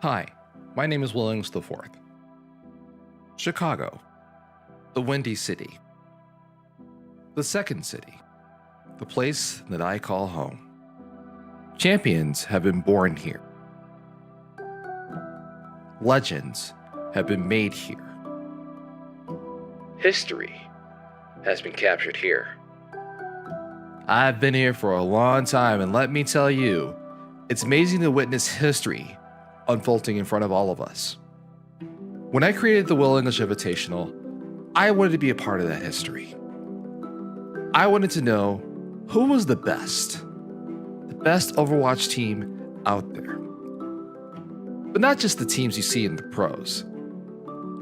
Hi, my name is Williams IV. Chicago, the Windy City. The second city, the place that I call home. Champions have been born here. Legends have been made here. History has been captured here. I've been here for a long time, and let me tell you, it's amazing to witness history unfolding in front of all of us. When I created the Will English Invitational, I wanted to be a part of that history. I wanted to know who was the best Overwatch team out there. But not just the teams you see in the pros.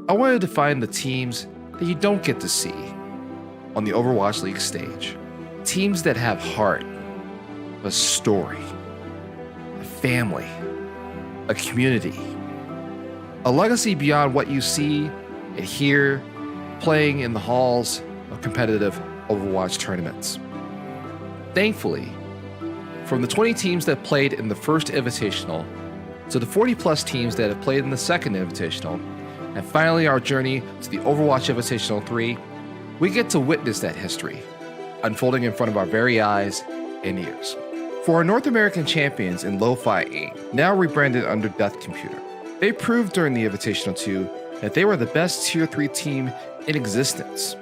I wanted to find the teams that you don't get to see on the Overwatch League stage. Teams that have heart, a story, a family, a community, a legacy beyond what you see and hear playing in the halls of competitive Overwatch tournaments. Thankfully, from the 20 teams that played in the first Invitational to the 40 plus teams that have played in the second Invitational, and finally our journey to the Overwatch Invitational 3, we get to witness that history unfolding in front of our very eyes and ears. For our North American champions in Lo-Fi AIM, now rebranded under Death Computer, they proved during the Invitational 2 that they were the best Tier 3 team in existence.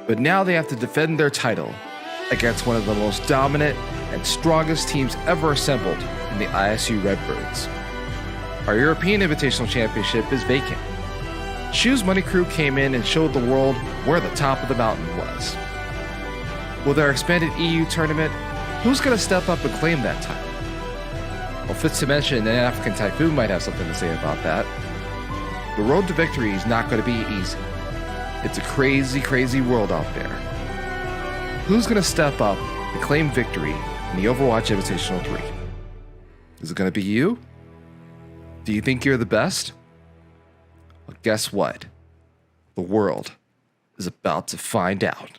But now they have to defend their title against one of the most dominant and strongest teams ever assembled in the ISU Redbirds. Our European Invitational Championship is vacant. Shoes Money Crew came in and showed the world where the top of the mountain was. With our expanded EU tournament, who's going to step up and claim that title? Well, fits to mention, an African Typhoon might have something to say about that. The road to victory is not going to be easy. It's a crazy, crazy world out there. Who's going to step up and claim victory in the Overwatch Invitational 3? Is it going to be you? Do you think you're the best? Well, guess what? The world is about to find out.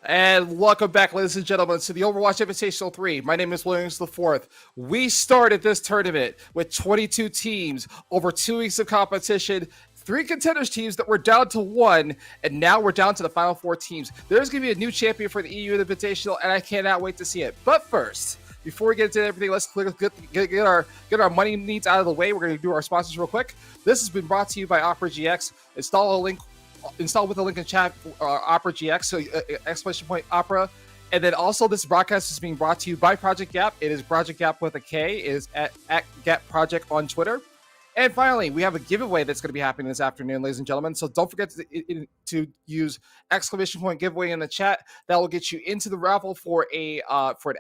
And welcome back, ladies and gentlemen, to the Overwatch Invitational 3. My name is Williams IV. We started this tournament with 22 teams, over 2 weeks of competition, 3 contenders teams that were down to 1, and now we're down to the final 4 teams. There's going to be a new champion for the EU Invitational, and I cannot wait to see it. But first, before we get into everything, let's get our money needs out of the way. We're going to do our sponsors real quick. This has been brought to you by Opera GX. Install with a link in chat, Opera GX, so exclamation point Opera. And then also this broadcast is being brought to you by Project Gap. It is Project Gap with a K. It is at Gap Project on Twitter. And finally, we have a giveaway that's going to be happening this afternoon, ladies and gentlemen. So don't forget to use exclamation point giveaway in the chat. That will get you into the raffle for an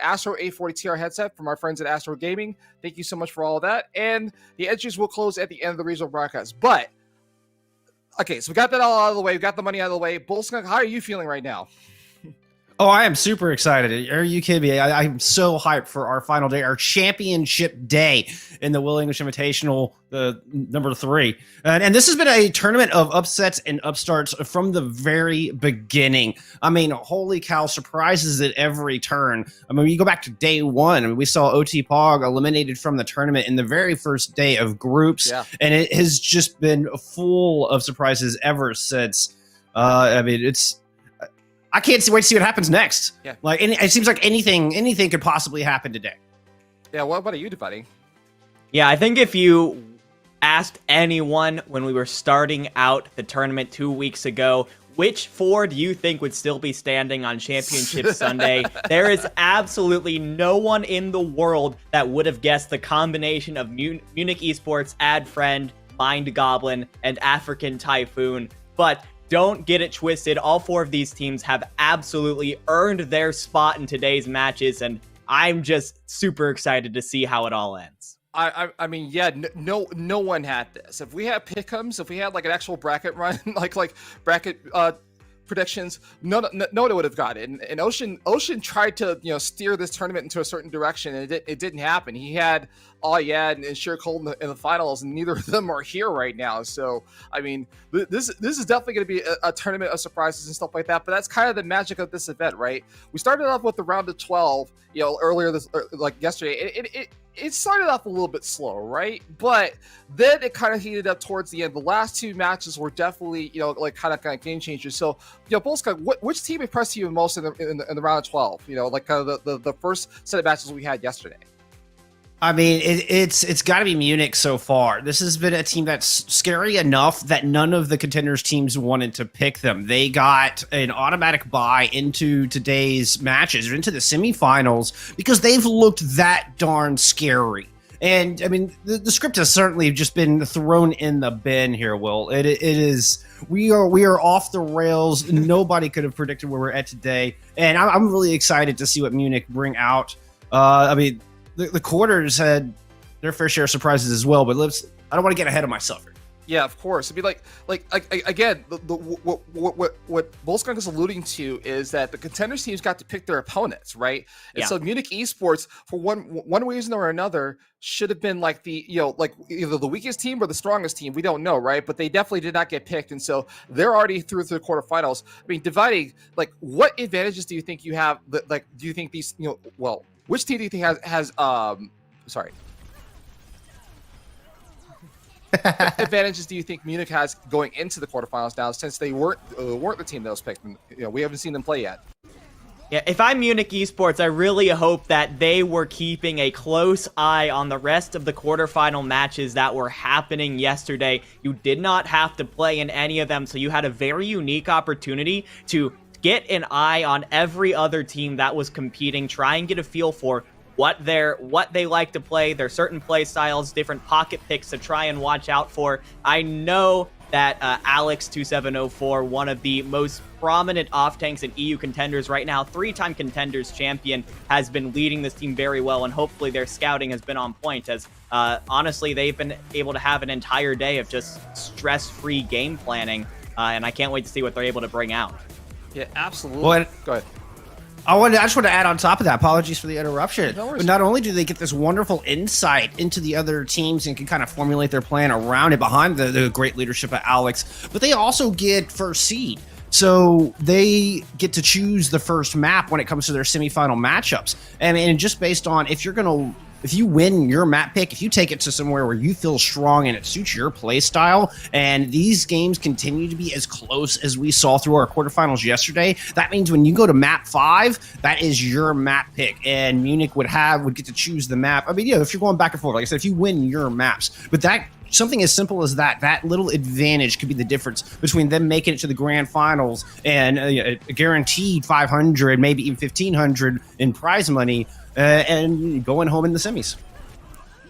Astro A40TR headset from our friends at Astro Gaming. Thank you so much for all of that. And the entries will close at the end of the regional broadcast. But okay, so we got that all out of the way. We got the money out of the way. Bullskunk, how are you feeling right now? Oh, I am super excited. Are you kidding me? I'm so hyped for our final day, our championship day in the Will English Invitational, the number 3. And this has been a tournament of upsets and upstarts from the very beginning. I mean, holy cow, surprises at every turn. I mean, you go back to day 1, we saw OT Pog eliminated from the tournament in the very first day of groups. Yeah. And it has just been full of surprises ever since. I mean, I can't wait to see what happens next. Yeah. Like, it seems like anything could possibly happen today. Yeah, what about you, Dividing? Yeah, I think if you asked anyone when we were starting out the tournament 2 weeks ago, which 4 do you think would still be standing on Championship Sunday? There is absolutely no one in the world that would have guessed the combination of Munich Esports, Ad Friend, Mind Goblin, and African Typhoon. But don't get it twisted. All 4 of these teams have absolutely earned their spot in today's matches, and I'm just super excited to see how it all ends. I mean, yeah, no one had this. If we had pick'ems, if we had like an actual bracket run, like bracket predictions, no one would have got it. And Ocean tried to steer this tournament into a certain direction, and it didn't happen. He had Ayad and Sheer Cold in the finals, and neither of them are here right now. So I mean, this is definitely going to be a tournament of surprises and stuff like that. But that's kind of the magic of this event, right? We started off with the round of 12, earlier like yesterday. It started off a little bit slow, right? But then it kind of heated up towards the end. The last 2 matches were definitely, kind of game changers. So, Bolska, which team impressed you most in the round of 12? Like kind of the first set of matches we had yesterday. I mean, it's got to be Munich so far. This has been a team that's scary enough that none of the contenders teams wanted to pick them. They got an automatic bye into today's matches, or into the semifinals, because they've looked that darn scary. And I mean, the script has certainly just been thrown in the bin here, Will. It is. We are off the rails. Nobody could have predicted where we're at today, and I'm really excited to see what Munich bring out. I mean, the quarters had their fair share of surprises as well, but I don't want to get ahead of myself here. Yeah, of course. It'd be like again, what Volskunk is alluding to is that the contenders teams got to pick their opponents, right? And so Munich Esports, for one reason or another, should have been like the like either the weakest team or the strongest team. We don't know, right? But they definitely did not get picked, and so they're already through to the quarterfinals. I mean, Dividing, like, what advantages do you think you have? Like, do you think these which team do you think has sorry? What advantages do you think Munich has going into the quarterfinals now, since they weren't the team that was picked? We haven't seen them play yet. Yeah, if I'm Munich Esports, I really hope that they were keeping a close eye on the rest of the quarterfinal matches that were happening yesterday. You did not have to play in any of them, so you had a very unique opportunity to get an eye on every other team that was competing, try and get a feel for what they like to play, their certain play styles, different pocket picks to try and watch out for. I know that Alex2704, one of the most prominent off-tanks and EU contenders right now, 3-time contenders champion, has been leading this team very well, and hopefully their scouting has been on point, as honestly, they've been able to have an entire day of just stress-free game planning, and I can't wait to see what they're able to bring out. Yeah, absolutely. Well, go ahead. I just want to add on top of that, apologies for the interruption, but not only do they get this wonderful insight into the other teams and can kind of formulate their plan around it behind the great leadership of Alex, but they also get first seed. So they get to choose the first map when it comes to their semifinal matchups. And just based on if you win your map pick, if you take it to somewhere where you feel strong and it suits your play style, and these games continue to be as close as we saw through our quarterfinals yesterday, that means when you go to map 5, that is your map pick, and Munich would get to choose the map. I mean, if you're going back and forth, like I said, if you win your maps, but that something as simple as that little advantage could be the difference between them making it to the grand finals and a guaranteed 500, maybe even 1,500 in prize money, and going home in the semis.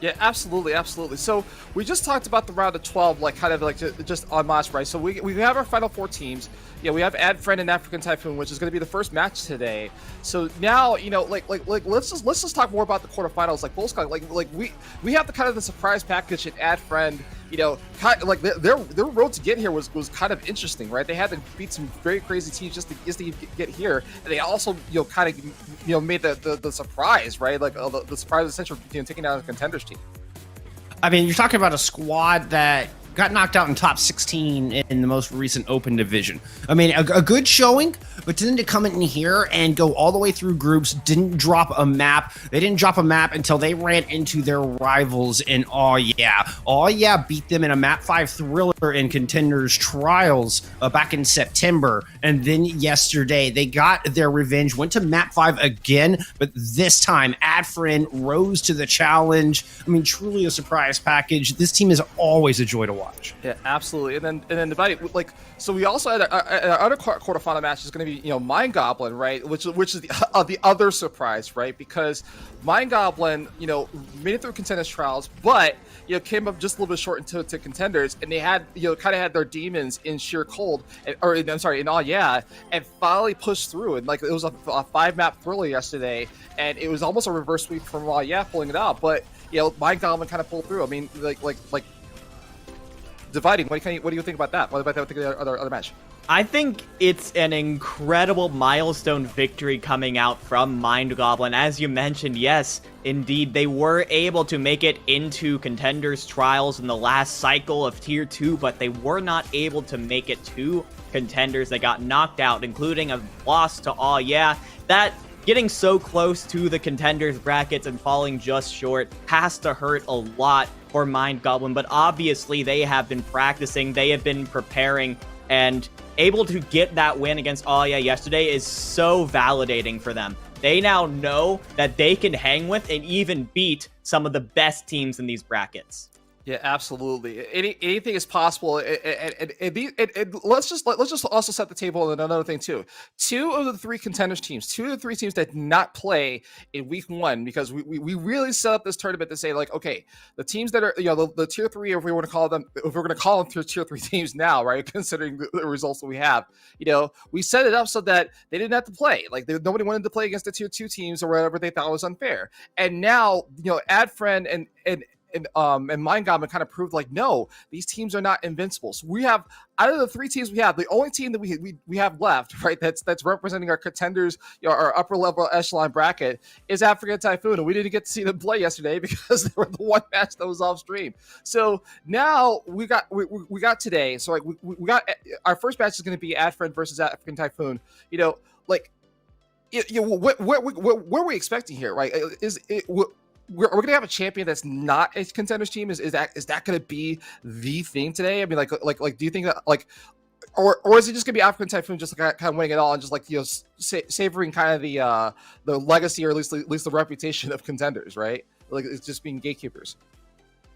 Yeah, absolutely. So we just talked about the round of 12, like kind of like just en masse, right? So we have our final 4 teams. Yeah, we have Ad Friend and African Typhoon, which is going to be the first match today. So now, let's just talk more about the quarterfinals. Like Volskog, like we have the kind of the surprise package in Ad Friend like their road to get here was kind of interesting, right? They had to beat some very crazy teams just to get here, and they also kind of made the surprise, right? Like the surprise essential taking down a contenders team. I mean, you're talking about a squad that got knocked out in top 16 in the most recent open division. I mean, a good showing, but then to come in here and go all the way through groups, didn't drop a map. They didn't drop a map until they ran into their rivals in Aw Yeah. Aw Yeah beat them in a map 5 thriller in Contenders Trials back in September. And then yesterday, they got their revenge, went to map 5 again, but this time, Adfriend rose to the challenge. I mean, truly a surprise package. This team is always a joy to watch. Yeah, absolutely. And then divided, like, so we also had our other quarterfinal match is going to be Mind Goblin, right? Which is the other surprise, right? Because Mind Goblin made it through Contenders Trials, but came up just a little bit short into Contenders, and they had kind of had their demons in Sheer Cold, in Aw Yeah, and finally pushed through. And like it was a 5-map thriller yesterday, and it was almost a reverse sweep from Aw Yeah pulling it out, but Mind Goblin kind of pulled through. I mean, like. Dividing. What do you think about that? What about the other match? I think it's an incredible milestone victory coming out from Mind Goblin. As you mentioned, yes, indeed, they were able to make it into Contenders Trials in the last cycle of Tier 2, but they were not able to make it to Contenders. They got knocked out, including a loss to Aw Yeah. That getting so close to the Contenders brackets and falling just short has to hurt a lot for Mind Goblin, but obviously they have been practicing, they have been preparing, and able to get that win against Aw Yeah yesterday is so validating for them. They now know that they can hang with and even beat some of the best teams in these brackets. Yeah, absolutely. Anything is possible. And let's just also set the table on another thing too. 2 of the 3 contenders teams, 2 of the 3 teams that did not play in week 1, because we really set up this tournament to say, like, okay, the teams that are the tier 3, if we want to call them, if we're going to call them tier 3 teams now, right? Considering the results that we have, we set it up so that they didn't have to play. Like nobody wanted to play against the tier 2 teams or whatever they thought was unfair. And now Adfriend and Mind Goblin kind of proved like, no, these teams are not invincible. So we have, out of the 3 teams we have, the only team that we have left, right, that's representing our contenders, our upper level echelon bracket, is African Typhoon, and we didn't get to see them play yesterday because they were the one match that was off stream. So now we got today. So like we got our first match is going to be Adfriend versus African Typhoon. Like, what are we expecting here, right? We're going to have a champion that's not a contenders team. Is that going to be the theme today? I mean, like, do you think that or is it just going to be African Typhoon just kind of winning it all and just savoring kind of the legacy, or at least the reputation of contenders, right? Like it's just being gatekeepers.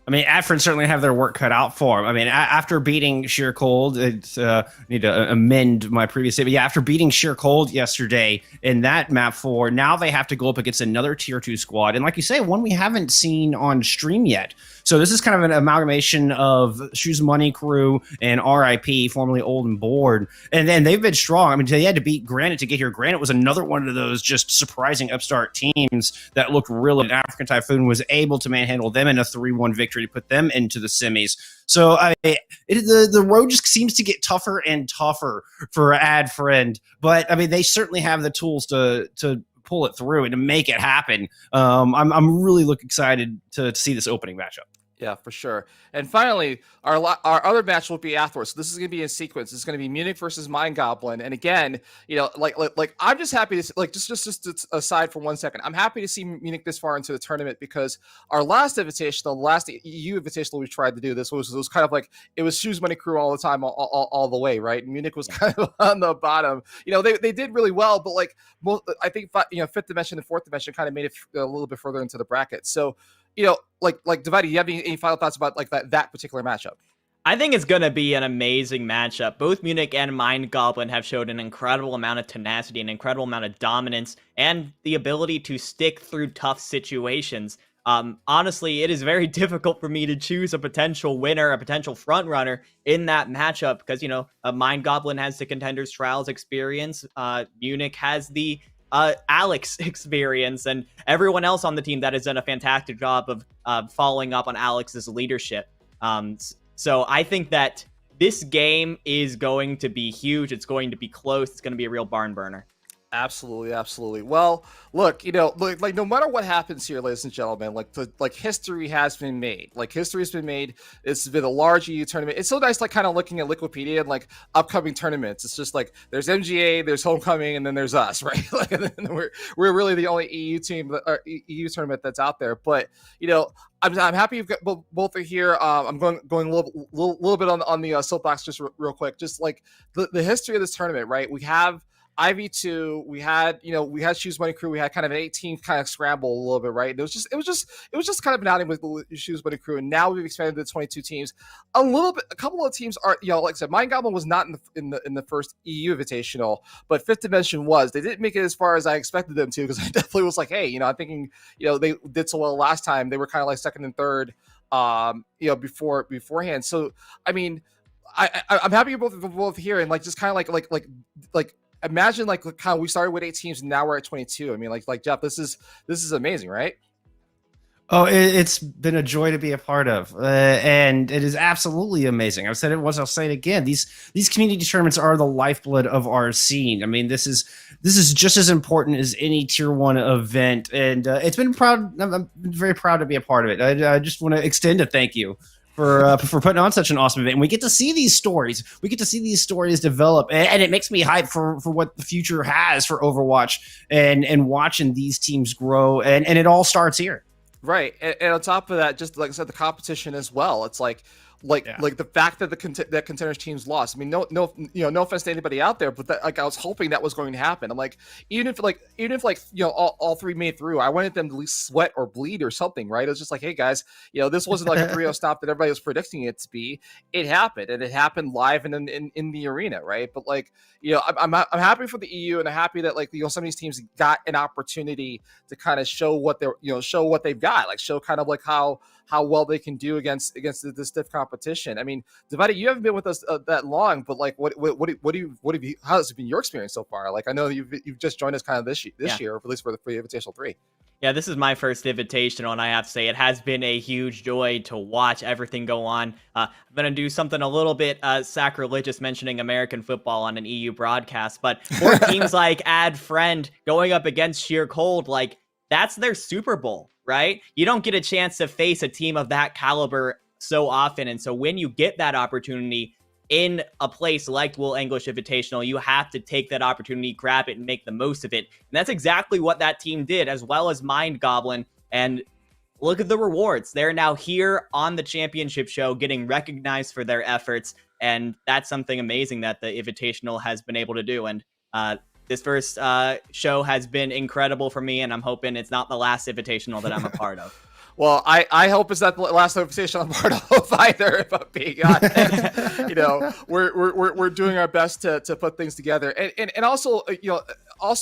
I mean, Adfriend certainly have their work cut out for them. I mean, after beating Sheer Cold, need to amend my previous statement. Yeah, after beating Sheer Cold yesterday in that map 4, now they have to go up against another Tier 2 squad. And like you say, one we haven't seen on stream yet. So this is kind of an amalgamation of Shoes Money Crew and RIP, formerly Old and Bored. And then they've been strong. I mean, they had to beat Granite to get here. Granite was another one of those just surprising upstart teams that looked really. African Typhoon was able to manhandle them in a 3-1 victory to put them into the semis. So the road just seems to get tougher and tougher for Adfriend. But I mean, they certainly have the tools to pull it through and to make it happen. I'm really excited to see this opening matchup. Yeah, for sure. And finally, our other match will be afterwards. So this is going to be in sequence. It's going to be Munich versus Mind Goblin. And again, like I'm just happy to just aside for 1 second. I'm happy to see Munich this far into the tournament, because our last invitational, the last EU invitational we tried to do this was kind of like, it was Shoes Money Crew all the time, all the way, right? And Munich was kind of on the bottom. They did really well, but like I think fifth dimension and fourth dimension kind of made it a little bit further into the bracket. So like Divided, you have any final thoughts about like that particular matchup? I think it's going to be an amazing matchup. Both Munich and Mind Goblin have showed an incredible amount of tenacity, an incredible amount of dominance, and the ability to stick through tough situations. Honestly, it is very difficult for me to choose a potential winner, a potential front runner in that matchup, because, Mind Goblin has the Contenders Trials experience. Munich has the Alex experience, and everyone else on the team that has done a fantastic job of following up on Alex's leadership. So I think that this game is going to be huge. It's going to be close. It's going to be a real barn burner. Absolutely, absolutely. Well, look, like no matter what happens here, ladies and gentlemen, like history has been made. Like history has been made. It's been a large EU tournament. It's so nice, like kind of looking at Liquipedia and like upcoming tournaments. It's just like there's MGA, there's Homecoming, and then there's us, right? Like, and then we're really the only EU team, or EU tournament that's out there. But I'm happy you've got both are here. I'm going a little bit on the soapbox just real quick. Just like the history of this tournament, right? We have IV2, we had Shoes Money Crew, we had kind of an 18 kind of scramble a little bit, right? And it was just kind of an outing with the Shoes Money Crew, and now we've expanded to 22 teams. A couple of teams are, like I said, Mind Goblin was not in the first EU Invitational, but Fifth Dimension was. They didn't make it as far as I expected them to, because I definitely was like, hey, I'm thinking, they did so well last time. They were kind of like second and third, beforehand. So I mean, I'm happy you're both here, and like just kind of like imagine like how we started with 8 teams and now we're at 22. I mean, like Jeff, this is amazing, right? Oh, it's been a joy to be a part of, and it is absolutely amazing. I've said it once, I'll say it again. These community tournaments are the lifeblood of our scene. I mean, this is just as important as any tier 1 event, and it's been proud. I'm very proud to be a part of it. I just want to extend a thank you for putting on such an awesome event. And we get to see these stories. We get to see these stories develop, and it makes me hyped for what the future has for Overwatch and watching these teams grow. And it all starts here. Right. And on top of that, just like I said, the competition as well. It's like the fact that that Contenders teams lost. I mean, no offense to anybody out there, but I was hoping that was going to happen. I'm like, even if all 3 made through, I wanted them to at least sweat or bleed or something, right? It was just like, hey guys, this wasn't like a 3-0 stop that everybody was predicting it to be. It happened, and it happened live and in the arena, right? But like, I'm happy for the EU, and I'm happy that some of these teams got an opportunity to kind of show what they've got, like show kind of like how well they can do against the stiff competition. I mean, Divided, you haven't been with us that long, but like, what have you? How has it been your experience so far? Like, I know you've just joined us kind of this year, or at least for the Invitational 3. Yeah, this is my first Invitational, and I have to say it has been a huge joy to watch everything go on. I'm going to do something a little bit sacrilegious, mentioning American football on an EU broadcast, but for teams like Ad Friend going up against Sheer Cold, like, that's their Super Bowl, right? You don't get a chance to face a team of that caliber so often, and so when you get that opportunity in a place like Will English Invitational, you have to take that opportunity, grab it, and make the most of it. And that's exactly what that team did, as well as Mind Goblin. And look at the rewards. They're now here on the championship show, getting recognized for their efforts. And that's something amazing that the Invitational has been able to do. And this first show has been incredible for me, and I'm hoping it's not the last Invitational that I'm a part of. Well, I hope it's not the last conversation I'm part of either, if I'm being honest. We're doing our best to put things together, and also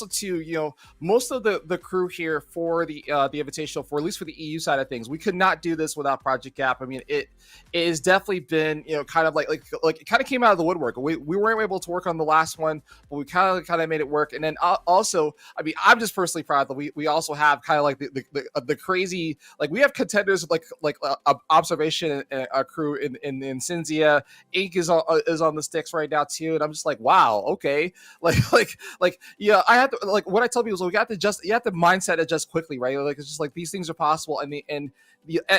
too, most of the crew here for the Invitational, for at least for the EU side of things, we could not do this without Project Gap. I mean, it has definitely been kind of like it kind of came out of the woodwork. We weren't able to work on the last one, but we kind of made it work. And then also, I mean, I'm just personally proud that we also have kind of like the crazy, like, we have contenders like Observation crew in Cinzia. Ink is on the sticks right now too, and I'm just like, wow, okay, yeah. I have to, like, what I tell people is, you have to mindset adjust quickly, right? Like, it's just like, these things are possible, and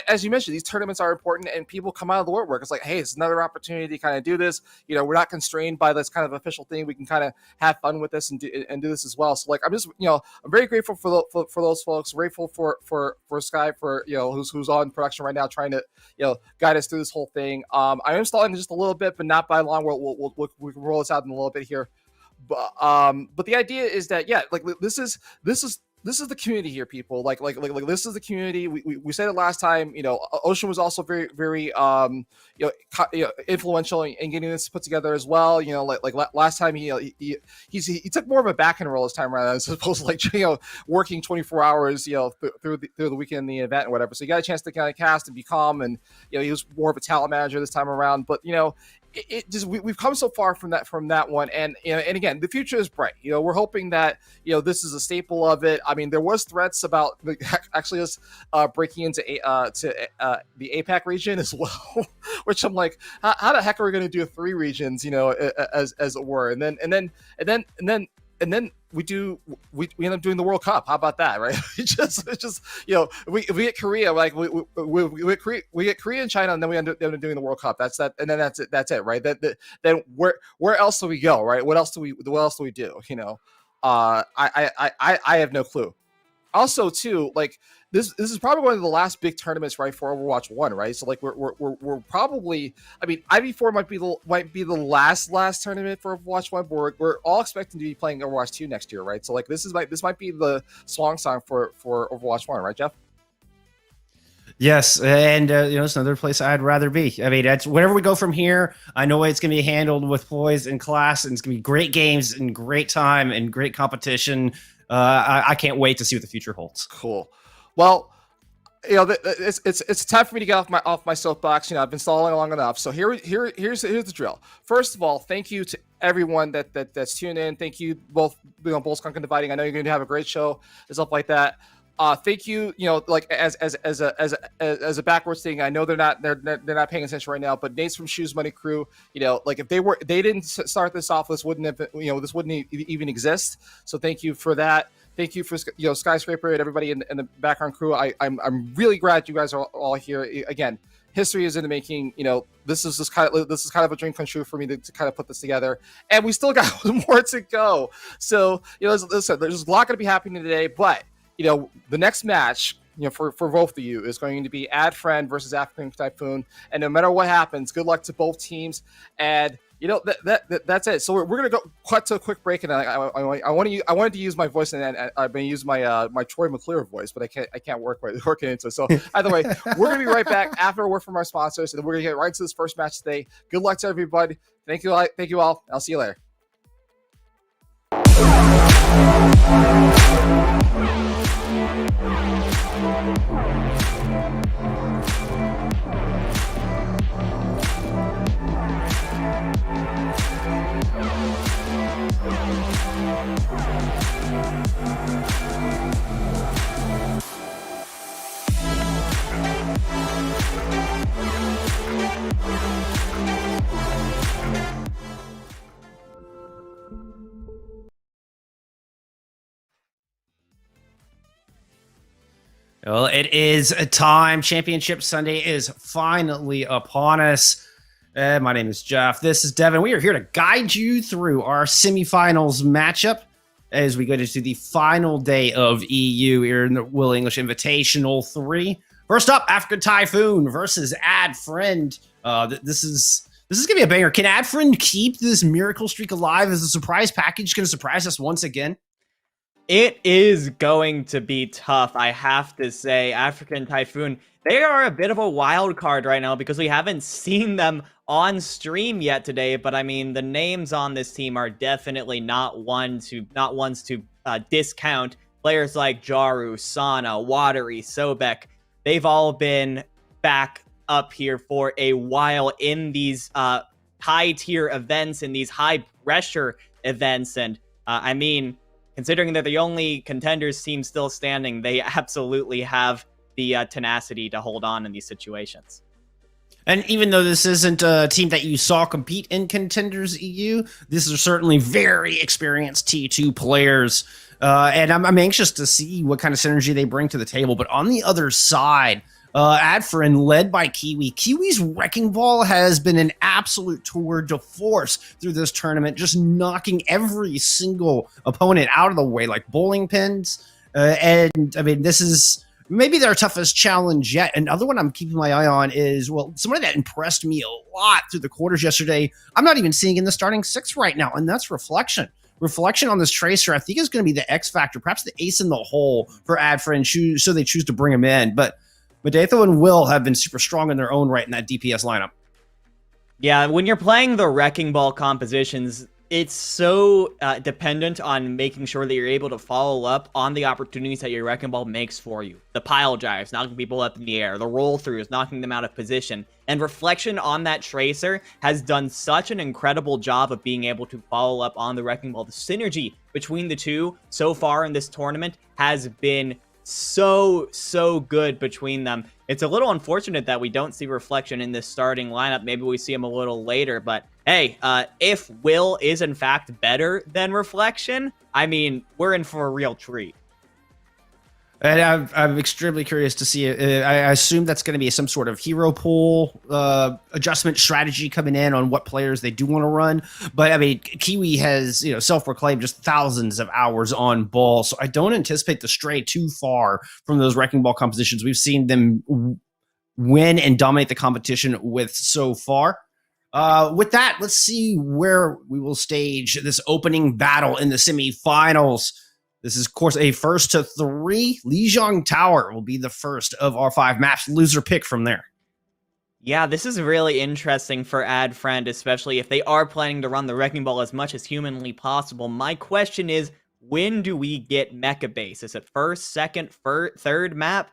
as you mentioned, these tournaments are important, and people come out of the woodwork. It's like, hey, it's another opportunity to kind of do this. We're not constrained by this kind of official thing. We can kind of have fun with this and do this as well. So, like, I'm just, I'm very grateful for those folks. Grateful for Sky, for who's on production right now, trying to guide us through this whole thing. I am stalling just a little bit, but not by long. We can roll this out in a little bit here. But the idea is that, yeah, like, this is the community here, people. Like this is the community. We said it last time. Ocean was also very, very influential in getting this put together as well. Like last time he took more of a back end role this time around, as opposed to, like, working 24 hours through the weekend in the event or whatever. So he got a chance to kind of cast and be calm, and he was more of a talent manager this time around. But it just we've come so far from that one, and and again, the future is bright. We're hoping that this is a staple of it. I mean, there was threats about actually us breaking into the APAC region as well, which I'm like, how the heck are we going to do 3 regions, as it were, and then we end up doing the World Cup. How about that, right? It's just we get Korea, like we get Korea and China, and then we end up doing the World Cup. That's it, right? Then where else do we go, right? What else do we do? I have no clue. Also, too, like this is probably one of the last big tournaments, right, for Overwatch 1, right? So like we're probably, I mean, IV4 might be the last tournament for Overwatch 1, but we're all expecting to be playing Overwatch 2 next year, right? So like this might be the swan song for Overwatch 1, right, Jeff? Yes, and it's another place I'd rather be. I mean, that's wherever we go from here. I know it's going to be handled with poise and class, and it's going to be great games and great time and great competition. I can't wait to see what the future holds. Cool. Well, it's time for me to get off my soapbox. I've been stalling long enough. So here's the drill. First of all, thank you to everyone that's tuned in. Thank you both, Bull Skunk and Dividing. I know you're going to have a great show and stuff like that. Thank you. Like as a backwards thing, I know they're not paying attention right now. But Nate's from Shoes Money Crew, like if they didn't start this off, this wouldn't have, this wouldn't even exist. So thank you for that. Thank you for Skyscraper and everybody in the background crew. I'm really glad you guys are all here. Again, history is in the making. This is kind of a dream come true for me to kind of put this together, and we still got more to go. So there's a lot going to be happening today, but the next match, for both of you is going to be Ad Friend versus African Typhoon. And no matter what happens, good luck to both teams. And that's it. So we're gonna go cut to a quick break, and I wanted to use my voice, and I've been using my Troy McClure voice, but I can't work into it. So either way, we're gonna be right back after a word from our sponsors, and then we're gonna get right to this first match today. Good luck to everybody. Thank you all. I'll see you later. Well, it is time. Championship Sunday is finally upon us. My name is Jeff. This is Devin. We are here to guide you through our semifinals matchup as we go to the final day of EU here in the Will English Invitational 3. First up, African Typhoon versus Ad Friend. This is going to be a banger. Can Ad Friend keep this miracle streak alive? Is the surprise package going to surprise us once again? It is going to be tough, I have to say. African Typhoon, they are a bit of a wild card right now because we haven't seen them on stream yet today. But I mean, the names on this team are definitely not ones to discount. Players like Jaru, Sana, Watery, Sobek, they've all been back up here for a while in these high tier events, in these high pressure events. And I mean, considering they're the only contenders team still standing, they absolutely have the tenacity to hold on in these situations. And even though this isn't a team that you saw compete in Contenders EU, this is certainly very experienced T2 players. And I'm anxious to see what kind of synergy they bring to the table. But on the other side, Adfrin, led by Kiwi. Kiwi's Wrecking Ball has been an absolute tour de force through this tournament, just knocking every single opponent out of the way like bowling pins. And I mean, this is maybe their toughest challenge yet. Another one I'm keeping my eye on is, well, somebody that impressed me a lot through the quarters yesterday, I'm not even seeing in the starting six right now, and that's Reflection. Reflection on this Tracer, I think, is going to be the X factor, perhaps the ace in the hole for Adfrin, so they choose to bring him in. But Medatho and Will have been super strong in their own right in that DPS lineup. Yeah, when you're playing the Wrecking Ball compositions, it's so dependent on making sure that you're able to follow up on the opportunities that your Wrecking Ball makes for you. The pile drives, knocking people up in the air. The roll throughs, knocking them out of position. And Reflection on that Tracer has done such an incredible job of being able to follow up on the Wrecking Ball. The synergy between the two so far in this tournament has been so good between them. It's a little unfortunate that we don't see Reflection in this starting lineup. Maybe we see him a little later, but hey, if Will is in fact better than Reflection, I mean, we're in for a real treat. And I'm extremely curious to see it. I assume that's going to be some sort of hero pool adjustment strategy coming in on what players they do want to run. But I mean, Kiwi has self-proclaimed just thousands of hours on ball, so I don't anticipate to stray too far from those Wrecking Ball compositions we've seen them win and dominate the competition with so far. With that, let's see where we will stage this opening battle in the semifinals. This is, of course, a 1-3. Lijiang Tower will be the first of our 5 maps. Loser pick from there. Yeah, this is really interesting for Ad Friend, especially if they are planning to run the Wrecking Ball as much as humanly possible. My question is, when do we get Mecha Base? Is it first, second, third map?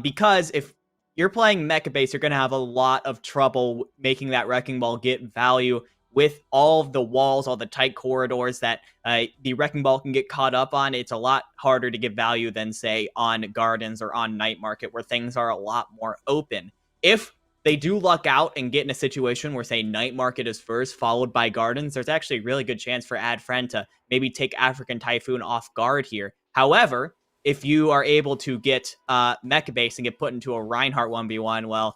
Because if you're playing Mecha Base, you're going to have a lot of trouble making that Wrecking Ball get value with all of the walls, all the tight corridors that the Wrecking Ball can get caught up on. It's a lot harder to give value than, say, on Gardens or on Night Market, where things are a lot more open. If they do luck out and get in a situation where, say, Night Market is first, followed by Gardens, there's actually a really good chance for Ad Friend to maybe take African Typhoon off guard here. However, if you are able to get Mecha Base and get put into a Reinhardt 1v1, well,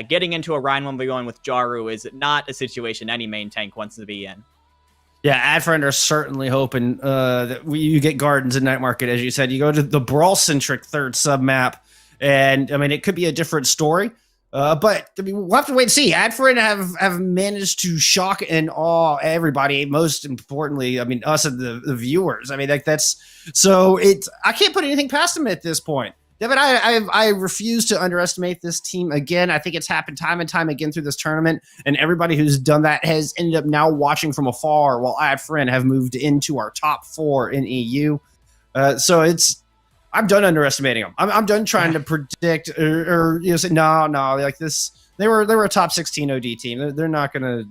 getting into a Rhine 1v1 with Jaru is not a situation any main tank wants to be in. Yeah, Ad Friend are certainly hoping that you get Gardens in Night Market. As you said, you go to the Brawl-centric third sub-map, and, I mean, it could be a different story. But I mean, we'll have to wait and see. Ad Friend have managed to shock and awe everybody. Most importantly, I mean, us and the viewers. I mean, like that's so. I can't put anything past them at this point. Devin, I refuse to underestimate this team again. I think it's happened time and time again through this tournament, and everybody who's done that has ended up now watching from afar, while Ad Friend have moved into our top 4 in EU. So I'm done underestimating them. I'm done trying to predict or say no, like this. They were a top 16 OD team. They're not gonna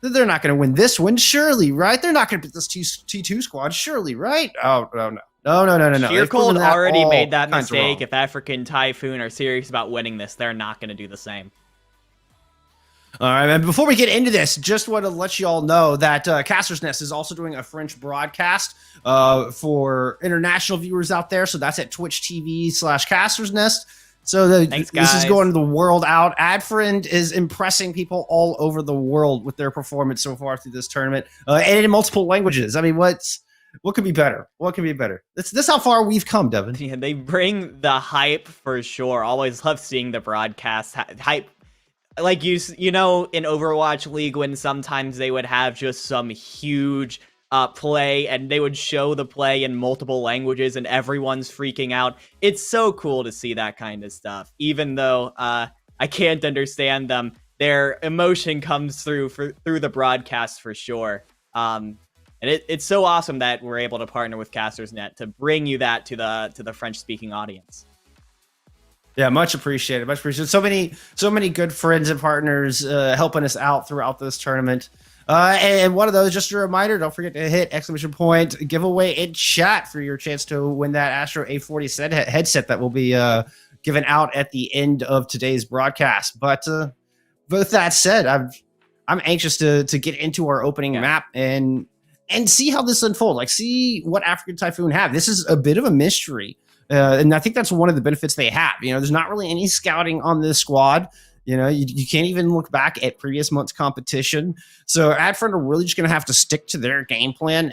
win this one, surely, right? They're not gonna beat this T2 squad, surely, right? Oh no. Sheercold already made that mistake. If African Typhoon are serious about winning this, they're not going to do the same. All right, and before we get into this, just want to let you all know that Caster's Nest is also doing a French broadcast for international viewers out there. So that's at Twitch TV/Caster's Nest. So this is going the world out. Ad Friend is impressing people all over the world with their performance so far through this tournament, and in multiple languages. I mean, what could be better? What could be better? This how far we've come, Devin. Yeah, they bring the hype for sure. Always love seeing the broadcast hype. Like you know, in Overwatch League, when sometimes they would have just some huge play and they would show the play in multiple languages and everyone's freaking out. It's so cool to see that kind of stuff. Even though I can't understand them, their emotion comes through the broadcast for sure. And it's so awesome that we're able to partner with Caster's Net to bring you that to the French-speaking audience. Yeah, much appreciated. Much appreciated. So many good friends and partners helping us out throughout this tournament. And one of those, just a reminder, don't forget to hit ! giveaway in chat for your chance to win that Astro A40 headset that will be given out at the end of today's broadcast. But with that said, I'm anxious to get into our opening map and see how this unfolds. Like, see what African Typhoon have. This is a bit of a mystery. And I think that's one of the benefits they have. There's not really any scouting on this squad. You can't even look back at previous months' competition. So Ad Friend are really just going to have to stick to their game plan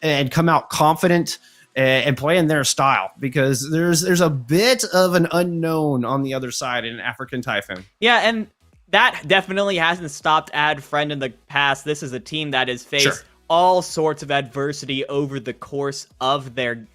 and come out confident and play in their style, because there's a bit of an unknown on the other side in African Typhoon. Yeah, and that definitely hasn't stopped Ad Friend in the past. This is a team that has faced all sorts of adversity over the course of their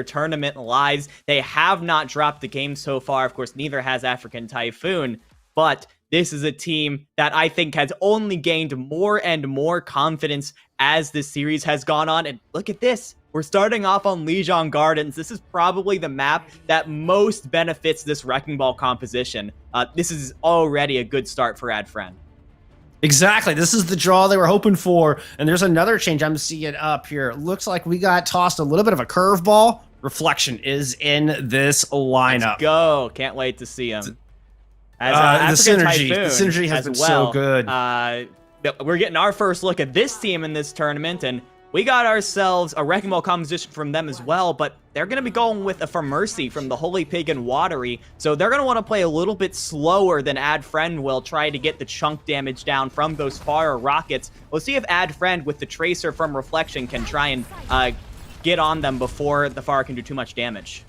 tournament lives. They have not dropped the game so far. Of course, neither has African Typhoon, but this is a team that I think has only gained more and more confidence as this series has gone on. And look at this. We're starting off on Lijiang Gardens. This is probably the map that most benefits this Wrecking Ball composition. This is already a good start for AdFriend. Exactly. This is the draw they were hoping for. And there's another change I'm seeing up here. It looks like we got tossed a little bit of a curveball. Reflection is in this lineup. Let's go. Can't wait to see him. The synergy has been so good. We're getting our first look at this team in this tournament, and we got ourselves a Wrecking Ball composition from them as well, but they're going to be going with a For Mercy from the Holy Pig and Watery, so they're going to want to play a little bit slower than AdFriend will, try to get the chunk damage down from those fire rockets. We'll see if AdFriend with the Tracer from Reflection can try and get on them before the fire can do too much damage.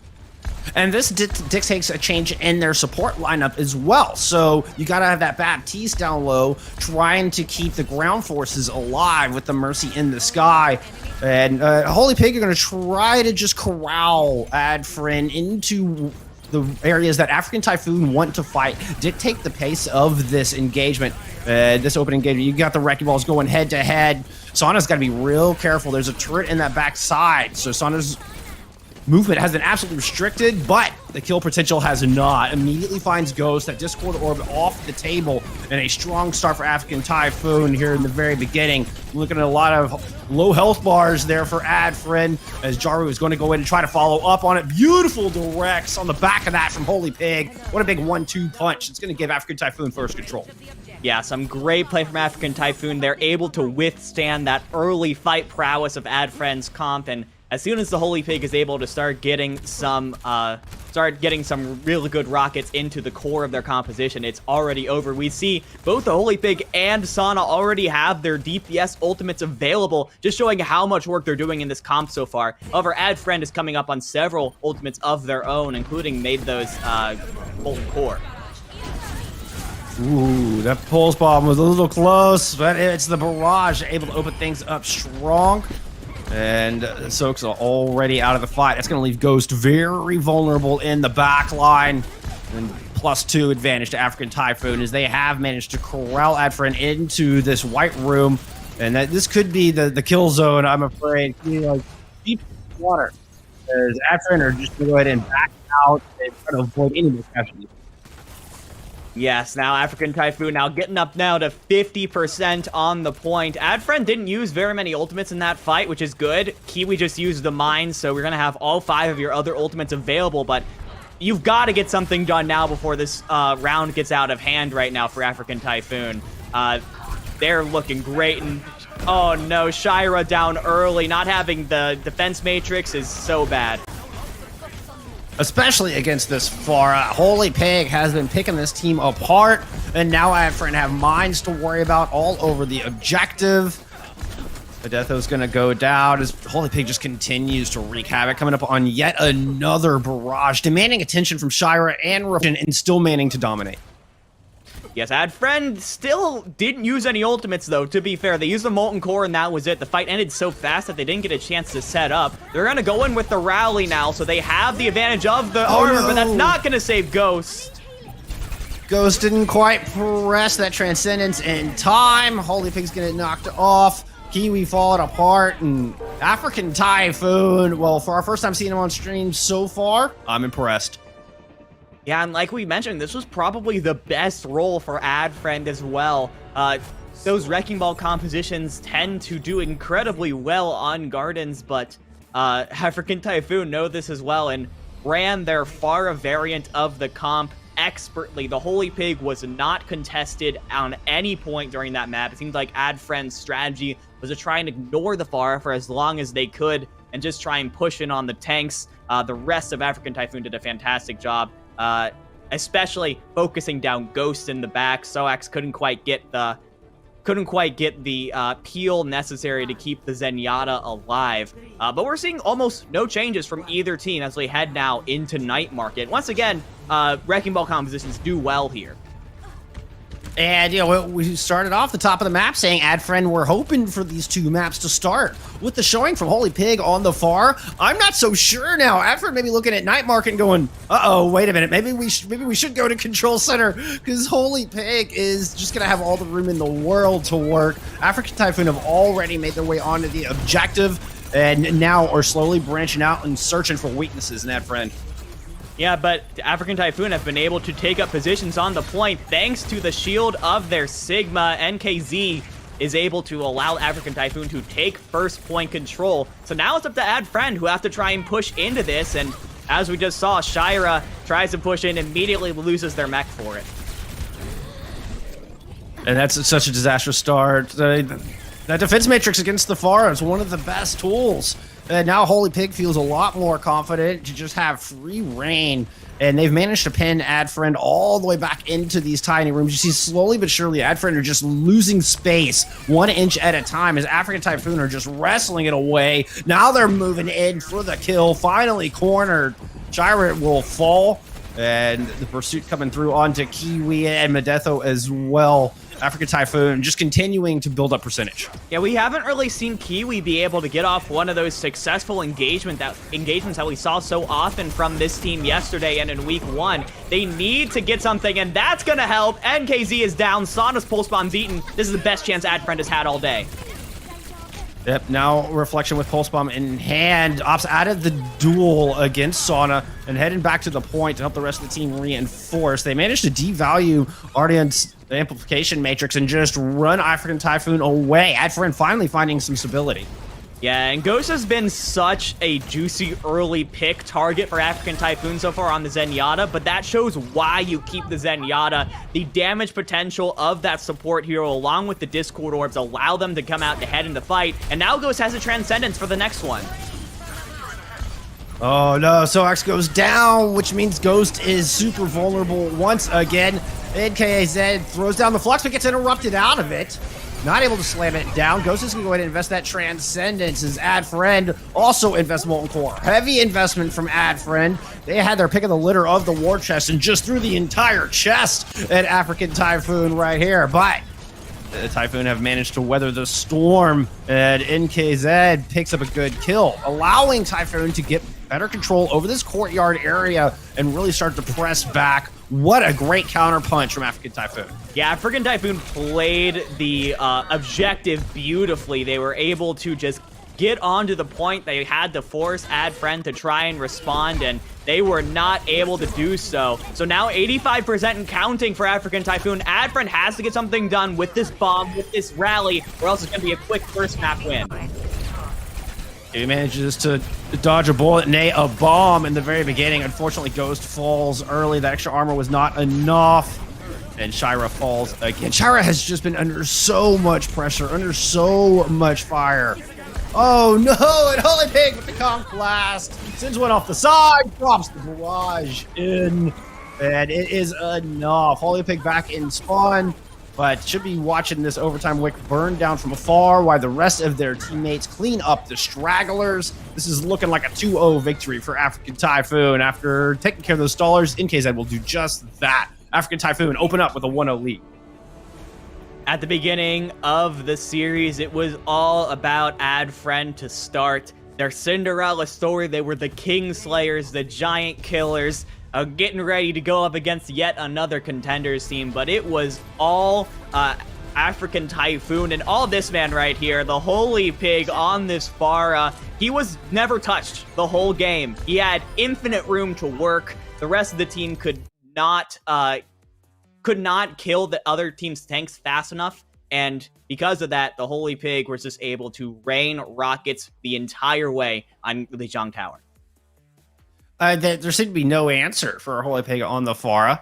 And this dictates a change in their support lineup as well. So you got to have that Baptiste down low, trying to keep the ground forces alive with the Mercy in the sky. And Holy Pig are going to try to just corral AdFriend into the areas that African Typhoon want to fight, dictate the pace of this engagement. This opening engagement, you got the Wrecking Balls going head to head. Sauna's got to be real careful. There's a turret in that back side, so Sauna's movement has been absolutely restricted, but the kill potential has not. Immediately finds Ghost, that Discord Orb off the table, and a strong start for African Typhoon here in the very beginning. Looking at a lot of low health bars there for AdFriend, as Jaru is going to go in and try to follow up on it. Beautiful directs on the back of that from Holy Pig. What a big 1-2 punch. It's going to give African Typhoon first control. Yeah, some great play from African Typhoon. They're able to withstand that early fight prowess of AdFriend's comp, and as soon as the Holy Pig is able to start getting some really good rockets into the core of their composition, it's already over. We see both the Holy Pig and Sana already have their DPS ultimates available, just showing how much work they're doing in this comp so far. However, AdFriend is coming up on several ultimates of their own, including made those Molten Core. Ooh, that pulse bomb was a little close, but it's the barrage able to open things up strong. And Soaks are already out of the fight. That's going to leave Ghost very vulnerable in the back line. And +2 advantage to African Typhoon, as they have managed to corral AdFriend into this white room. And that this could be the kill zone, I'm afraid. Like, deep water. As AdFriend are just going to go ahead and back out and try to avoid any more casualties. Yes, now African Typhoon now getting up now to 50% on the point. AdFriend didn't use very many ultimates in that fight, which is good. Kiwi just used the mine, so we're going to have all 5 of your other ultimates available, but you've got to get something done now before this round gets out of hand right now for African Typhoon. They're looking great, and oh no, Shira down early. Not having the defense matrix is so bad. Especially against this Pharah. Holy Pig has been picking this team apart, and now AdFriend have mines to worry about all over the objective. Adetho's gonna go down as Holy Pig just continues to wreak havoc, coming up on yet another barrage, demanding attention from Shira and Rufin, and still manning to dominate. Yes, AdFriend still didn't use any ultimates, though, to be fair. They used the Molten Core, and that was it. The fight ended so fast that they didn't get a chance to set up. They're going to go in with the rally now, so they have the advantage of the armor, but that's not going to save Ghost. Ghost didn't quite press that Transcendence in time. Holy Pig's going to get knocked off. Kiwi falling apart, and African Typhoon, well, for our first time seeing him on stream so far, I'm impressed. Yeah, and like we mentioned, this was probably the best role for AdFriend as well. Those Wrecking Ball compositions tend to do incredibly well on Gardens, but African Typhoon know this as well and ran their Pharah variant of the comp expertly. The Holy Pig was not contested on any point during that map. It seemed like AdFriend's strategy was to try and ignore the Pharah for as long as they could and just try and push in on the tanks. The rest of African Typhoon did a fantastic job. Especially focusing down Ghost in the back. Soax couldn't quite get the peel necessary to keep the Zenyatta alive. But we're seeing almost no changes from either team as we head now into Night Market. Once again, Wrecking Ball compositions do well here. And, we started off the top of the map saying, Adfriend, we're hoping for these two maps to start. With the showing from Holy Pig on the far, I'm not so sure now. Adfriend may be looking at Night Market and going, uh-oh, wait a minute. Maybe we should go to Control Center, because Holy Pig is just going to have all the room in the world to work. African Typhoon have already made their way onto the objective, and now are slowly branching out and searching for weaknesses in Adfriend. Yeah, but African Typhoon have been able to take up positions on the point thanks to the shield of their Sigma. NKZ is able to allow African Typhoon to take first point control. So now it's up to Adfriend, who have to try and push into this. And as we just saw, Shira tries to push in, immediately loses their mech for it. And that's such a disastrous start. That defense matrix against the Pharah is one of the best tools. And now Holy Pig feels a lot more confident to just have free reign. And they've managed to pin Adfriend all the way back into these tiny rooms. You see, slowly but surely, Adfriend are just losing space 1 inch at a time as African Typhoon are just wrestling it away. Now they're moving in for the kill. Finally cornered. Shira will fall. And the pursuit coming through onto Kiwi and Medetho as well. African Typhoon just continuing to build up percentage. Yeah, we haven't really seen Kiwi be able to get off one of those successful engagements that we saw so often from this team yesterday and in week 1. They need to get something, and that's going to help. NKZ is down. Sauna's pulse bomb's eaten. This is the best chance Adfriend has had all day. Yep, now Reflection with Pulse Bomb in hand. Ops out of the duel against Sauna and heading back to the point to help the rest of the team reinforce. They managed to devalue Ardian's amplification matrix and just run African Typhoon away. Adfriend finally finding some stability. Yeah, and Ghost has been such a juicy early pick target for African Typhoon so far on the Zenyatta, but that shows why you keep the Zenyatta. The damage potential of that support hero along with the Discord Orbs allow them to come out ahead in the fight, and now Ghost has a Transcendence for the next one. Oh no, Soax goes down, which means Ghost is super vulnerable once again. NKZ throws down the Flux, but gets interrupted out of it. Not able to slam it down. Ghost is going to go ahead and invest that Transcendence as Adfriend also invests Molten Core. Heavy investment from Adfriend. They had their pick of the litter of the war chest and just threw the entire chest at African Typhoon right here. But the Typhoon have managed to weather the storm, and NKZ picks up a good kill, allowing Typhoon to get better control over this courtyard area and really start to press back. What a great counterpunch from African Typhoon. Yeah, African Typhoon played the objective beautifully. They were able to just get onto the point. They had to force Adfriend to try and respond, and they were not able to do so. So now 85% and counting for African Typhoon. Adfriend has to get something done with this bomb, with this rally, or else it's going to be a quick first map win. He manages to dodge a bullet, nay, a bomb in the very beginning. Unfortunately, Ghost falls early. The extra armor was not enough. And Shira falls again. Shira has just been under so much pressure, under so much fire. Oh no, and Holy Pig with the conch blast. Sends one off the side, drops the barrage in. And it is enough. Holy Pig back in spawn. But should be watching this overtime wick burn down from afar while the rest of their teammates clean up the stragglers. This is looking like a 2-0 victory for African Typhoon. After taking care of those stallers, NKZ will do just that. African Typhoon open up with a 1-0 lead. At the beginning of the series, it was all about Adfriend to start. Their Cinderella story, they were the King Slayers, the Giant Killers, getting ready to go up against yet another contenders team, but it was all African Typhoon, and all this man right here, the Holy Pig on this Pharah, he was never touched the whole game. He had infinite room to work. The rest of the team could not kill the other team's tanks fast enough, and because of that, the Holy Pig was just able to rain rockets the entire way on the Lijiang Tower. There seemed to be no answer for Holy Pig on the Pharah.